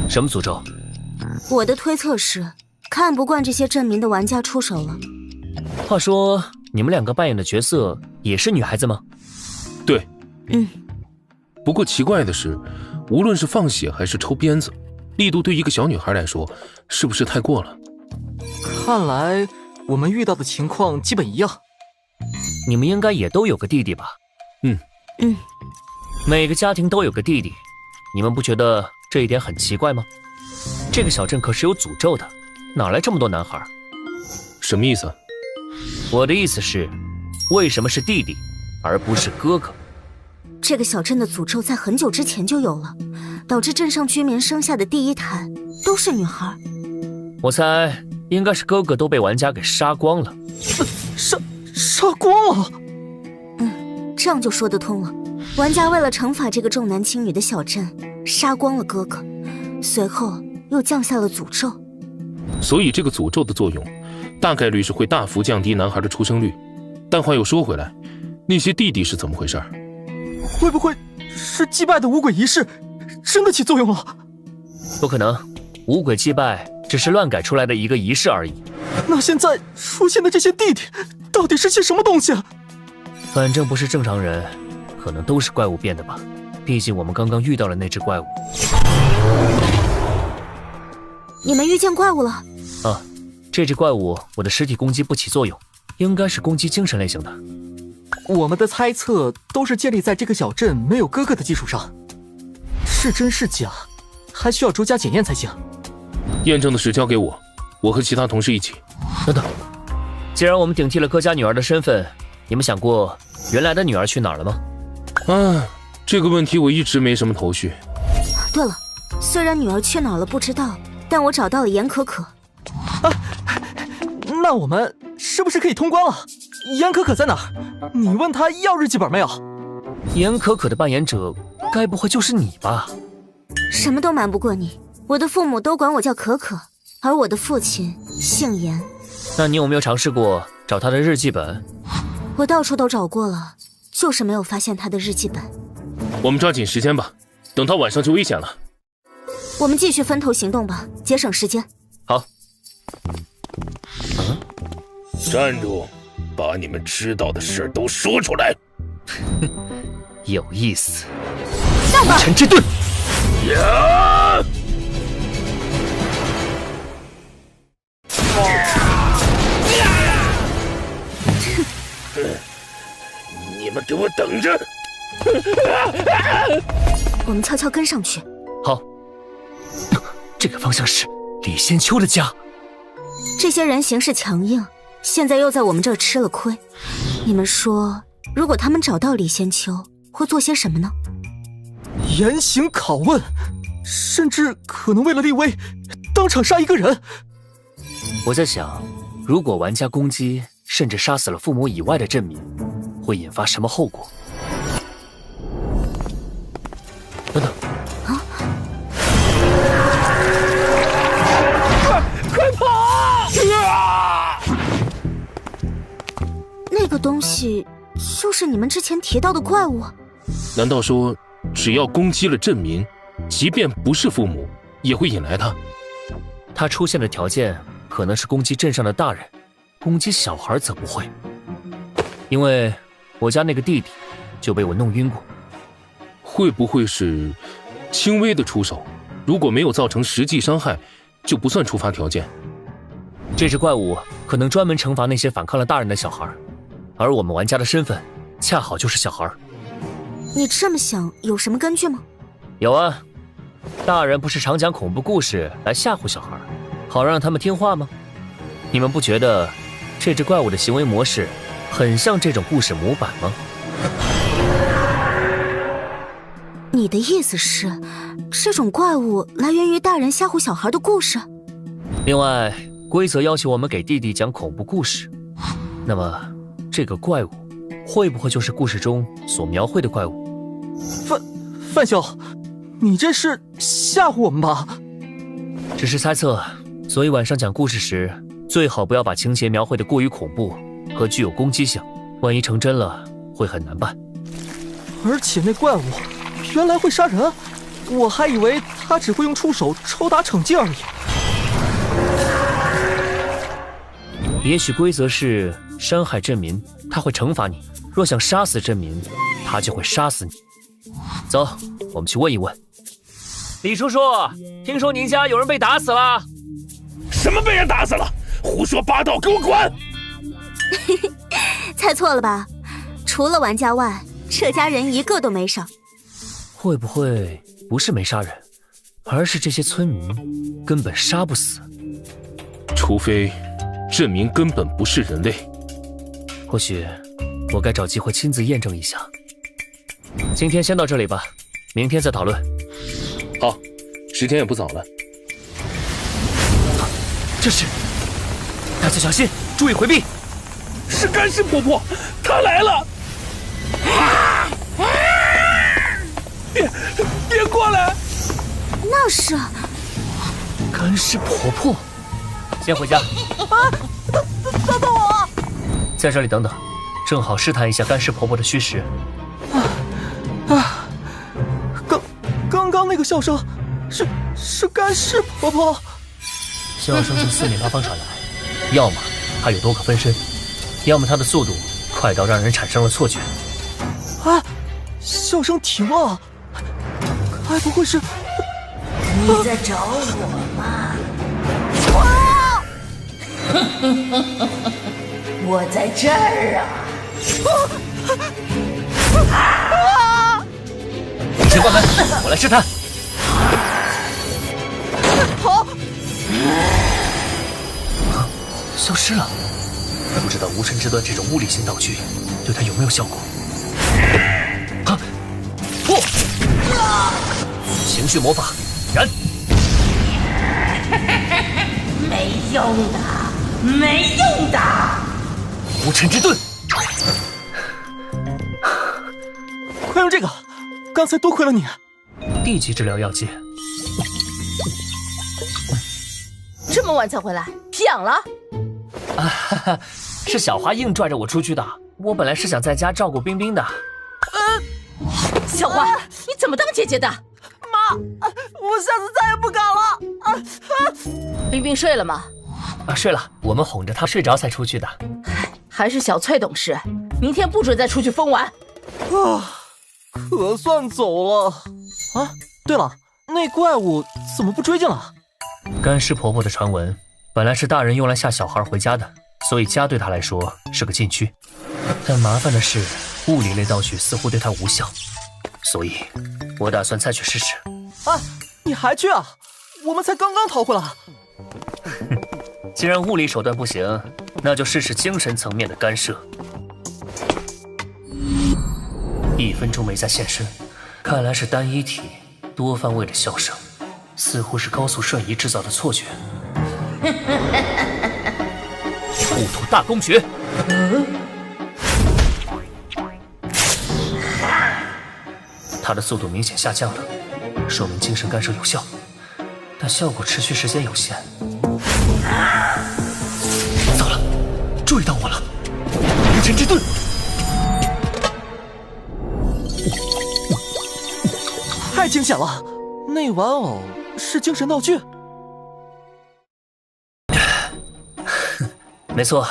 什么诅咒？我的推测是，看不惯这些镇民的玩家出手了。话说，你们两个扮演的角色也是女孩子吗？对。不过奇怪的是，无论是放血还是抽鞭子，力度对一个小女孩来说，是不是太过了？看来我们遇到的情况基本一样。你们应该也都有个弟弟吧？每个家庭都有个弟弟，你们不觉得这一点很奇怪吗？这个小镇可是有诅咒的，哪来这么多男孩？什么意思？我的意思是，为什么是弟弟，而不是哥哥？这个小镇的诅咒在很久之前就有了，导致镇上居民生下的第一胎都是女孩。我猜应该是哥哥都被玩家给杀光了。杀光了？这样就说得通了。玩家为了惩罚这个重男轻女的小镇，杀光了哥哥，随后又降下了诅咒。所以这个诅咒的作用，大概率是会大幅降低男孩的出生率。但话又说回来，那些弟弟是怎么回事？会不会是祭拜的五鬼仪式真的起作用了？不可能，五鬼祭拜只是乱改出来的一个仪式而已。那现在出现的这些弟弟，到底是些什么东西啊？反正不是正常人，可能都是怪物变的吧。毕竟我们刚刚遇到了那只怪物。你们遇见怪物了？啊，这只怪物我的实体攻击不起作用，应该是攻击精神类型的。我们的猜测都是建立在这个小镇没有哥哥的基础上，是真是假，还需要逐家检验才行。验证的事交给我，我和其他同事一起。等等，既然我们顶替了哥家女儿的身份，你们想过原来的女儿去哪儿了吗？这个问题我一直没什么头绪。对了，虽然女儿去哪儿了不知道，但我找到了严可可。那我们是不是可以通关了？严可可在哪儿？你问他要日记本没有？严可可的扮演者该不会就是你吧？什么都瞒不过你，我的父母都管我叫可可，而我的父亲姓严。那你有没有尝试过找他的日记本？我到处都找过了，就是没有发现他的日记本。我们抓紧时间吧，等到晚上就危险了。我们继续分头行动吧，节省时间。好。站住！把你们知道的事都说出来。有意思。上吧！尘之盾。呀！你们给我等着！我们悄悄跟上去。好。这个方向是李仙秋的家。这些人行事强硬，现在又在我们这儿吃了亏。你们说，如果他们找到李仙秋，会做些什么呢？严刑拷问，甚至可能为了立威，当场杀一个人。我在想，如果玩家攻击甚至杀死了父母以外的镇民，会引发什么后果？等等。快跑！那个东西就是你们之前提到的怪物？难道说，只要攻击了镇民，即便不是父母，也会引来他？他出现的条件可能是攻击镇上的大人，攻击小孩则不会。因为我家那个弟弟就被我弄晕过。会不会是轻微的出手？如果没有造成实际伤害，就不算触发条件。这只怪物可能专门惩罚那些反抗了大人的小孩，而我们玩家的身份恰好就是小孩。你这么想有什么根据吗？有啊，大人不是常讲恐怖故事来吓唬小孩，好让他们听话吗？你们不觉得这只怪物的行为模式很像这种故事模板吗？你的意思是，这种怪物来源于大人吓唬小孩的故事？另外，规则要求我们给弟弟讲恐怖故事，那么这个怪物会不会就是故事中所描绘的怪物？范兄，你这是吓唬我们吧？只是猜测，所以晚上讲故事时，最好不要把情节描绘的过于恐怖和具有攻击性，万一成真了，会很难办。而且那怪物原来会杀人，我还以为他只会用触手抽打惩戒而已。也许规则是伤害镇民，他会惩罚你；若想杀死镇民，他就会杀死你。走，我们去问一问。李叔叔，听说您家有人被打死了？什么被人打死了？胡说八道，给我滚！猜错了吧？除了玩家外，这家人一个都没少。会不会不是没杀人，而是这些村民根本杀不死？除非镇民根本不是人类。或许我该找机会亲自验证一下。今天先到这里吧，明天再讨论。好，时天也不早了。这是，大家小心，注意回避。是干尸婆婆，她来了！别过来！那是干尸婆婆。先回家。等等我！在这里等等，正好试探一下干尸婆婆的虚实。刚刚那个笑声，是干尸婆婆。笑声从四面八方传来，要么她有多个分身，要么她的速度快到让人产生了错觉。笑声停了，该不会是？你在找我吗？我在这儿啊！你先关门，我来试探。好，消失了。不知道无尘之端这种物理性道具对它有没有效果？不！情绪魔法，燃！没用的，没用的！无尘之盾，快用这个！刚才多亏了你。地级治疗药剂。这么晚才回来，皮痒了？哈哈，是小花硬拽着我出去的。我本来是想在家照顾冰冰的。小花，你怎么当姐姐的？妈，我下次再也不敢了。冰冰睡了吗？睡了，我们哄着她睡着才出去的。还是小翠懂事，明天不准再出去疯玩。可算走了。对了，那怪物怎么不追进了？干尸婆婆的传闻本来是大人用来吓小孩回家的，所以家对她来说是个禁区。但麻烦的是，物理类道具似乎对她无效，所以我打算再去试试。你还去啊？我们才刚刚逃回来。既然物理手段不行，那就试试精神层面的干涉。1分钟没再现身，看来是单一体多范位的笑声，似乎是高速瞬移制造的错觉。雾土大公爵。他的速度明显下降了，说明精神干涉有效，但效果持续时间有限。糟了，注意到我了！无尘之盾。太惊险了！那玩偶是精神道具？没错，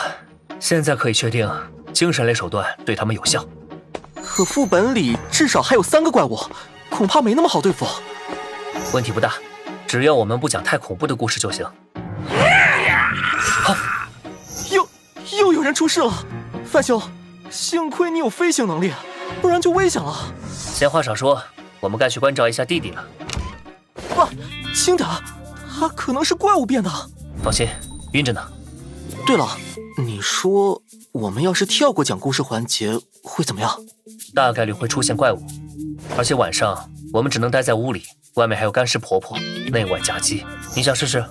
现在可以确定精神类手段对他们有效。可副本里至少还有3个怪物，恐怕没那么好对付。问题不大，只要我们不讲太恐怖的故事就行。又有人出事了，范兄，幸亏你有飞行能力，不然就危险了。闲话少说，我们该去关照一下弟弟了。轻点，他可能是怪物变的。放心，晕着呢。对了，你说我们要是跳过讲故事环节会怎么样？大概率会出现怪物，而且晚上我们只能待在屋里，外面还有干尸婆婆，内外夹击。你想试试？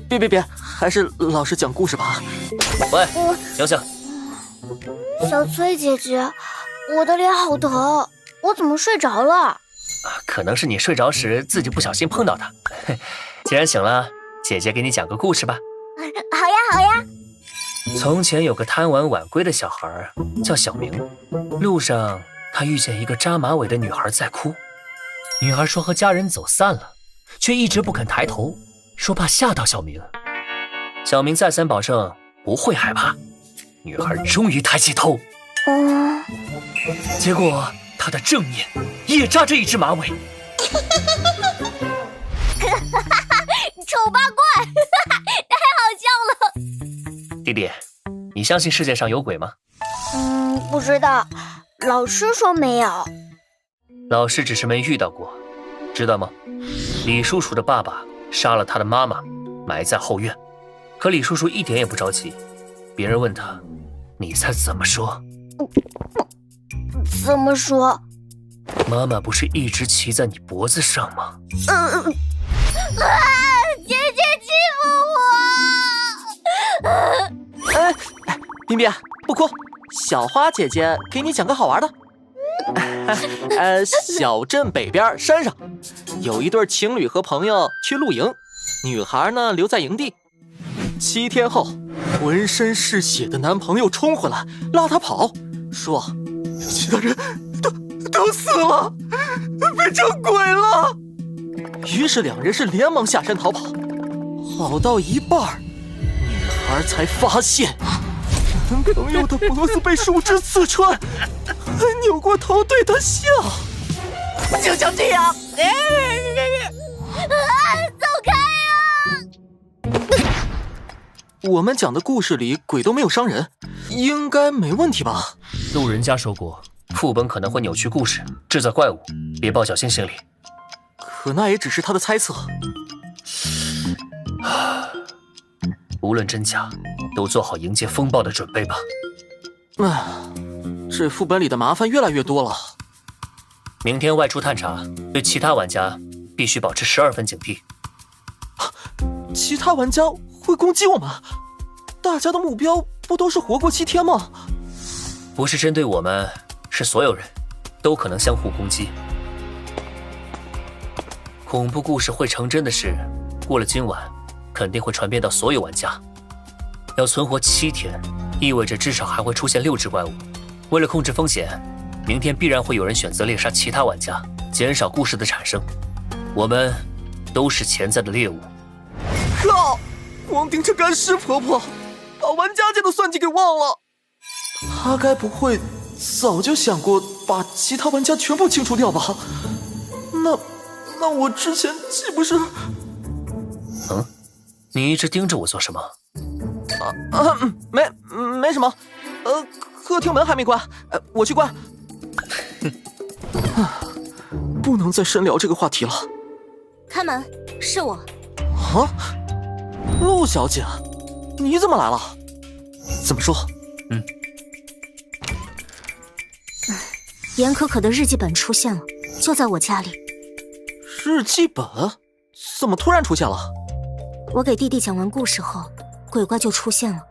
别，还是老实讲故事吧。喂，醒醒！小崔姐姐，我的脸好疼，我怎么睡着了？可能是你睡着时自己不小心碰到它。既然醒了，姐姐给你讲个故事吧。好呀。从前有个贪玩晚归的小孩，叫小明。路上，他遇见一个扎马尾的女孩在哭。女孩说和家人走散了，却一直不肯抬头，说怕吓到小明。小明再三保证不会害怕。女孩终于抬起头，结果她的正面也扎着一只马尾。你相信世界上有鬼吗？不知道，老师说没有。老师只是没遇到过，知道吗？李叔叔的爸爸杀了他的妈妈，埋在后院。可李叔叔一点也不着急。别人问他，你猜怎么说？怎么说？妈妈不是一直骑在你脖子上吗？姐姐欺负我！冰冰，不哭，小花姐姐给你讲个好玩的。小镇北边山上有一对情侣和朋友去露营，女孩呢留在营地。7天后，浑身是血的男朋友冲回来拉她跑，说其他人都死了，变成鬼了。于是2人是连忙下山逃跑，跑到一半，女孩才发现男朋友的脖子被树枝刺穿，还扭过头对他笑。就像这样，走开啊！我们讲的故事里鬼都没有伤人，应该没问题吧？路人甲说过，副本可能会扭曲故事，制造怪物，别抱侥幸心理。可那也只是他的猜测。无论真假，都做好迎接风暴的准备吧。这副本里的麻烦越来越多了。明天外出探查，对其他玩家必须保持12分警惕。其他玩家会攻击我们？大家的目标不都是活过7天吗？不是针对我们，是所有人，都可能相互攻击。恐怖故事会成真的事，过了今晚，肯定会传遍到所有玩家。要存活7天，意味着至少还会出现6只怪物。为了控制风险，明天必然会有人选择猎杀其他玩家，减少故事的产生。我们都是潜在的猎物。靠！光盯着干尸婆婆，把玩家界的算计给忘了。她该不会早就想过把其他玩家全部清除掉吧？那我之前岂不是……你一直盯着我做什么？没什么。客厅门还没关，我去关。不能再深聊这个话题了。开门，是我。啊，陆小姐，你怎么来了？怎么说？严可可的日记本出现了，就在我家里。日记本怎么突然出现了？我给弟弟讲完故事后，鬼怪就出现了，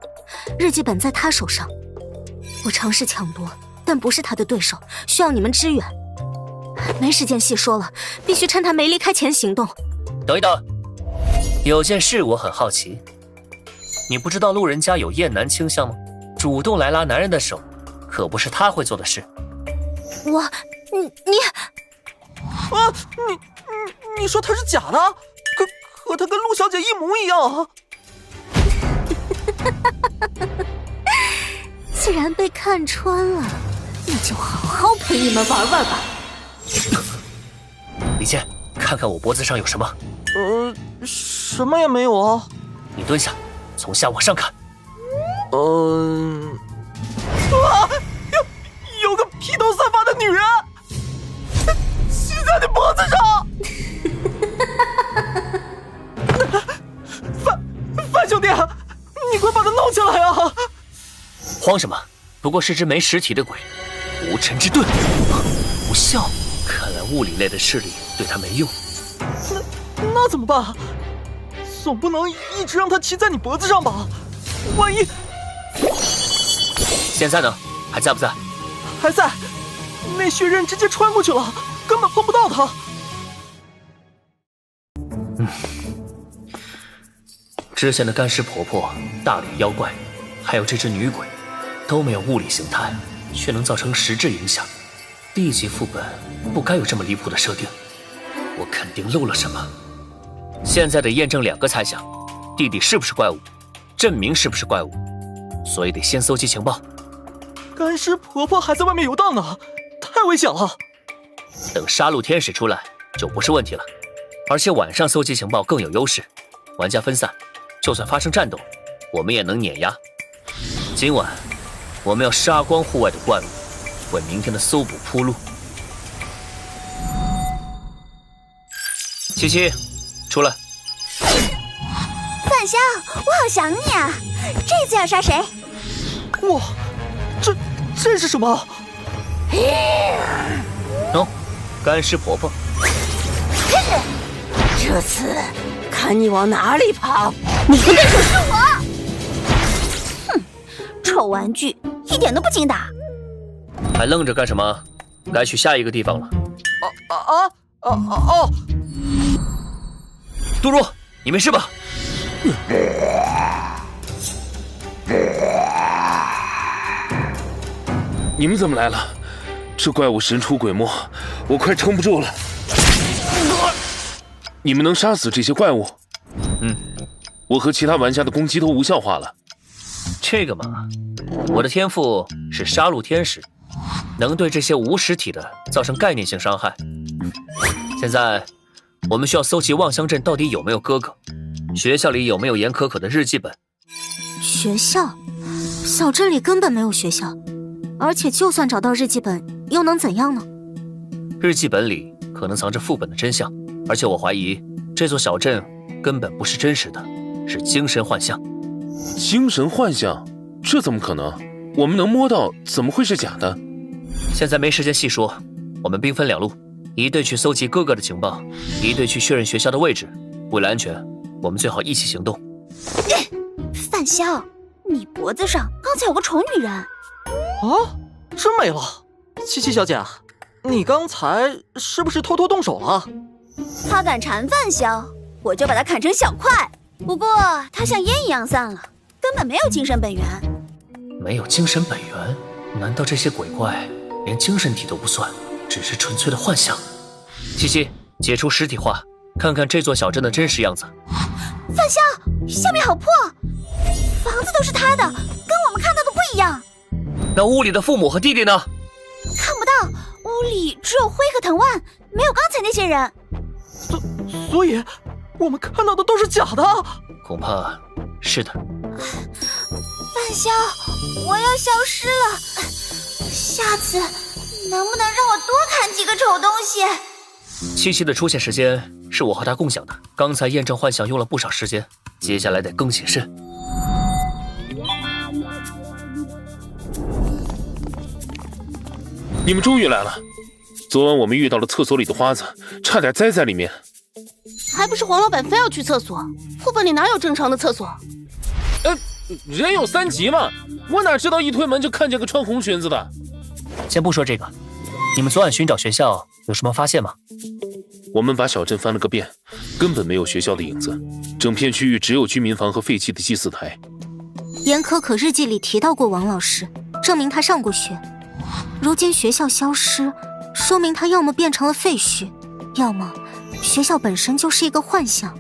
日记本在他手上。我尝试抢夺，但不是他的对手，需要你们支援。没时间细说了，必须趁他没离开前行动。等一等，有件事我很好奇，你不知道路人家有厌男倾向吗？主动来拉男人的手，可不是他会做的事。你说他是假的？可他跟陆小姐一模一样啊！既然被看穿了，那就好好陪你们玩玩吧。李健，看看我脖子上有什么？什么也没有啊。你蹲下，从下往上看。有个披头散发的女人骑在你脖子上。范兄弟，你快把他弄起来啊！慌什么？不过是只没实体的鬼，无尘之盾，无效。看来物理类的势力对他没用。那怎么办？总不能一直让他骑在你脖子上吧？万一……现在呢？还在不在？还在。那血刃直接穿过去了，根本碰不到他。之前的干尸婆婆、大脸妖怪，还有这只女鬼，都没有物理形态，却能造成实质影响。D 级副本不该有这么离谱的设定，我肯定漏了什么。现在得验证2个猜想：弟弟是不是怪物，镇明是不是怪物，所以得先搜集情报。干尸婆婆还在外面游荡呢，太危险了。等杀戮天使出来就不是问题了，而且晚上搜集情报更有优势。玩家分散，就算发生战斗，我们也能碾压。今晚我们要杀光户外的怪物，为明天的搜捕铺路。七七，出来。范萧，我好想你啊！这次要杀谁？哇，这是什么？喏，干尸婆婆。这次看你往哪里跑！你的对手是我！哼，臭玩具，一点都不经打。还愣着干什么？该去下一个地方了。杜若，你没事吧？你们怎么来了？这怪物神出鬼没，我快撑不住了。你们能杀死这些怪物？我和其他玩家的攻击都无效化了。这个嘛，我的天赋是杀戮天使，能对这些无实体的造成概念性伤害。现在我们需要搜集望乡镇到底有没有哥哥，学校里有没有严可可的日记本。学校？小镇里根本没有学校，而且就算找到日记本，又能怎样呢？日记本里可能藏着副本的真相，而且我怀疑这座小镇根本不是真实的，是精神幻象。精神幻象？这怎么可能？我们能摸到，怎么会是假的？现在没时间细说，我们兵分两路，一队去搜集哥哥的情报，一队去确认学校的位置。为了安全，我们最好一起行动。范萧，你脖子上刚才有个丑女人。啊，真没了！七七小姐，你刚才是不是偷偷动手了？他敢缠范萧，我就把他砍成小块。不过他像烟一样散了，根本没有精神本源。没有精神本源？难道这些鬼怪连精神体都不算，只是纯粹的幻想？七七，解除实体化，看看这座小镇的真实样子。范萧，下面好破，房子都是他的，跟我们看到的不一样。那屋里的父母和弟弟呢？看不到，屋里只有辉和藤万，没有刚才那些人。所以我们看到的都是假的？恐怕是的。范萧，我要消失了，下次能不能让我多看几个丑东西？七七的出现时间是我和他共享的，刚才验证幻想用了不少时间，接下来得更谨慎。你们终于来了。昨晚我们遇到了厕所里的花子，差点栽在里面。还不是黄老板非要去厕所？副本里哪有正常的厕所？人有三急嘛，我哪知道一推门就看见个穿红裙子的。先不说这个，你们昨晚寻找学校有什么发现吗？我们把小镇翻了个遍，根本没有学校的影子，整片区域只有居民房和废弃的祭祀台。严可可日记里提到过王老师，证明他上过学。如今学校消失，说明他要么变成了废墟，要么学校本身就是一个幻象。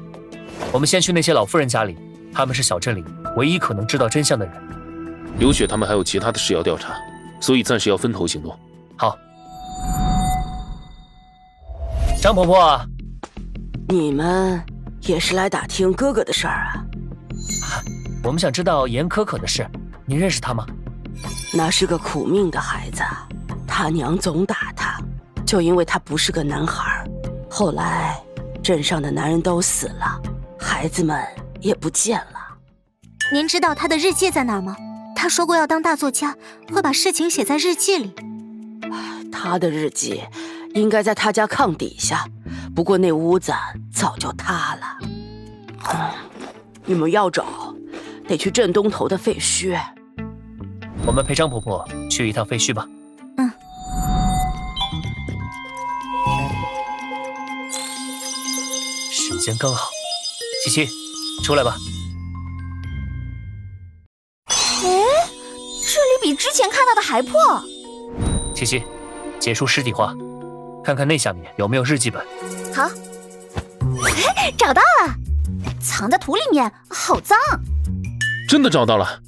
我们先去那些老妇人家里，他们是小镇里唯一可能知道真相的人。刘雪他们还有其他的事要调查，所以暂时要分头行动。好。张婆婆，你们也是来打听哥哥的事儿啊？我们想知道严可可的事，您认识他吗？那是个苦命的孩子，他娘总打他，就因为他不是个男孩。后来镇上的男人都死了，孩子们也不见了。您知道他的日记在哪儿吗？他说过要当大作家，会把事情写在日记里。他的日记应该在他家炕底下，不过那屋子早就塌了。你们要找，得去镇东头的废墟。我们陪张婆婆去一趟废墟吧。时间刚好，七七，出来吧。哎，这里比之前看到的还破。七七，解除实体化，看看那下面有没有日记本。好，哎，找到了，藏在土里面，好脏。真的找到了，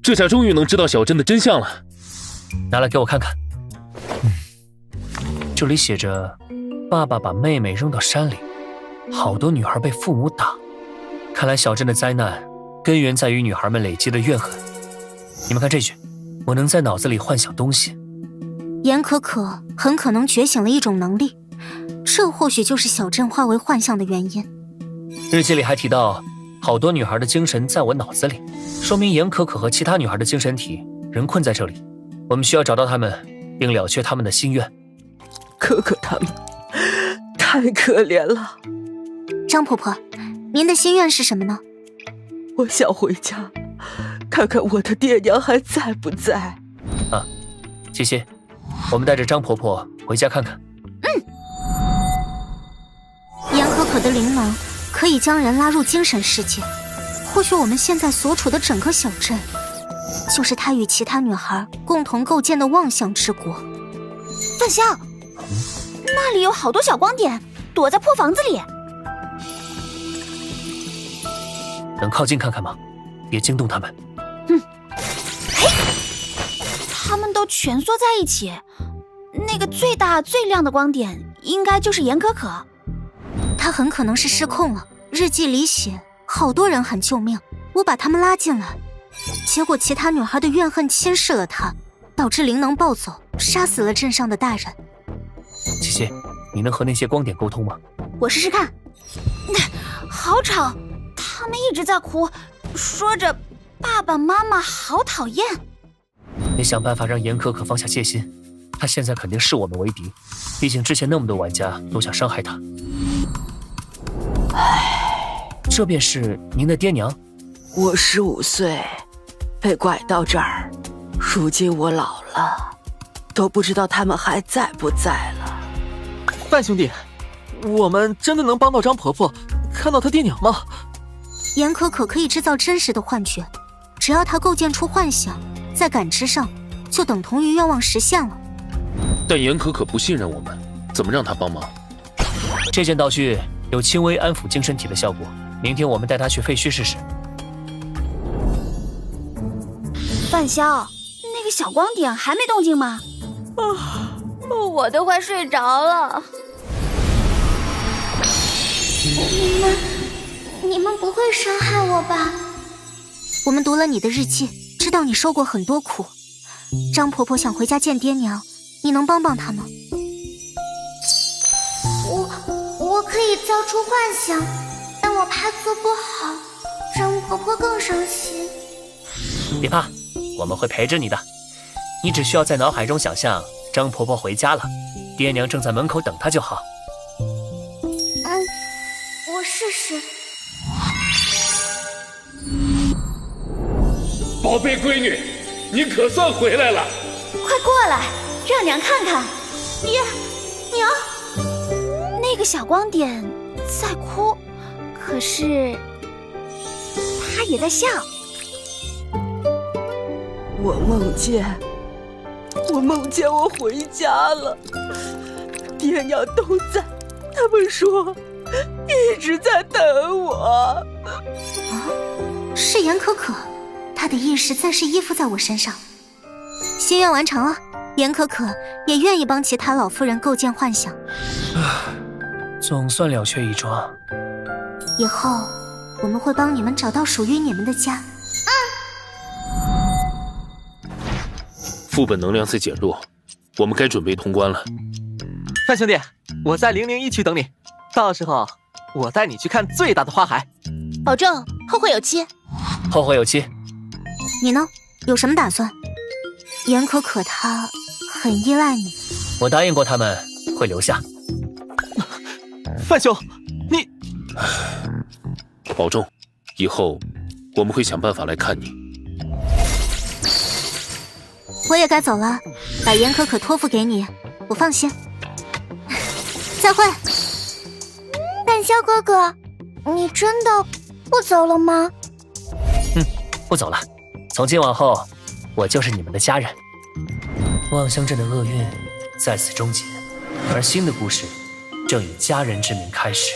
这下终于能知道小镇的真相了。拿来给我看看。这里写着，爸爸把妹妹扔到山里，好多女孩被父母打。看来小镇的灾难根源在于女孩们累积的怨恨。你们看这句，我能在脑子里幻想东西。严可可很可能觉醒了一种能力，这或许就是小镇化为幻象的原因。日记里还提到，好多女孩的精神在我脑子里，说明严可可和其他女孩的精神体仍困在这里。我们需要找到她们，并了却她们的心愿。可可他们太可怜了。张婆婆，您的心愿是什么呢？我想回家，看看我的爹娘还在不在。啊，七七，我们带着张婆婆回家看看。严可可的灵能可以将人拉入精神世界，或许我们现在所处的整个小镇，就是她与其他女孩共同构建的妄想之国。范萧，那里有好多小光点，躲在破房子里。能靠近看看吗？别惊动他们。嘿，他们都蜷缩在一起，那个最大最亮的光点应该就是严可可。他很可能是失控了，日记里写好多人喊救命，我把他们拉进来，结果其他女孩的怨恨侵蚀了他，导致灵能暴走，杀死了镇上的大人。七七，你能和那些光点沟通吗？我试试看。好吵，他们一直在哭，说着爸爸妈妈好讨厌。得想办法让严可可放下戒心，他现在肯定视我们为敌，毕竟之前那么多玩家都想伤害他。这便是您的爹娘？我15岁，被拐到这儿，如今我老了，都不知道他们还在不在了。范兄弟，我们真的能帮到张婆婆看到她爹娘吗？严可可可以制造真实的幻觉，只要她构建出幻想，在感知上就等同于愿望实现了。但严可可不信任我们，怎么让她帮忙？这件道具有轻微安抚精神体的效果，明天我们带她去废墟试试。范萧，那个小光点还没动静吗？我都快睡着了。你们不会伤害我吧？我们读了你的日记，知道你受过很多苦。张婆婆想回家见爹娘，你能帮帮她吗？我可以造出幻想，但我怕做不好，张婆婆更伤心。别怕，我们会陪着你的。你只需要在脑海中想象张婆婆回家了，爹娘正在门口等她就好。我试试。宝贝闺女，你可算回来了！快过来，让娘看看。娘，那个小光点在哭，可是她也在笑。我梦见我回家了，爹娘都在，他们说一直在等我。是严可可，她的意识暂时依附在我身上。心愿完成了，严可可也愿意帮其他老妇人构建幻想。总算了却一桩。以后我们会帮你们找到属于你们的家。副本能量在减弱，我们该准备通关了。范兄弟，我在001区等你，到时候我带你去看最大的花海。保证后会有期。后会有期。你呢？有什么打算？严可可她很依赖你。我答应过他们会留下。范兄，你保重，以后我们会想办法来看你。我也该走了，把严可可托付给你，我放心。再会。范萧哥哥，你真的不走了吗？不走了，从今往后，我就是你们的家人。望乡镇的厄运在此终结，而新的故事正以家人之名开始。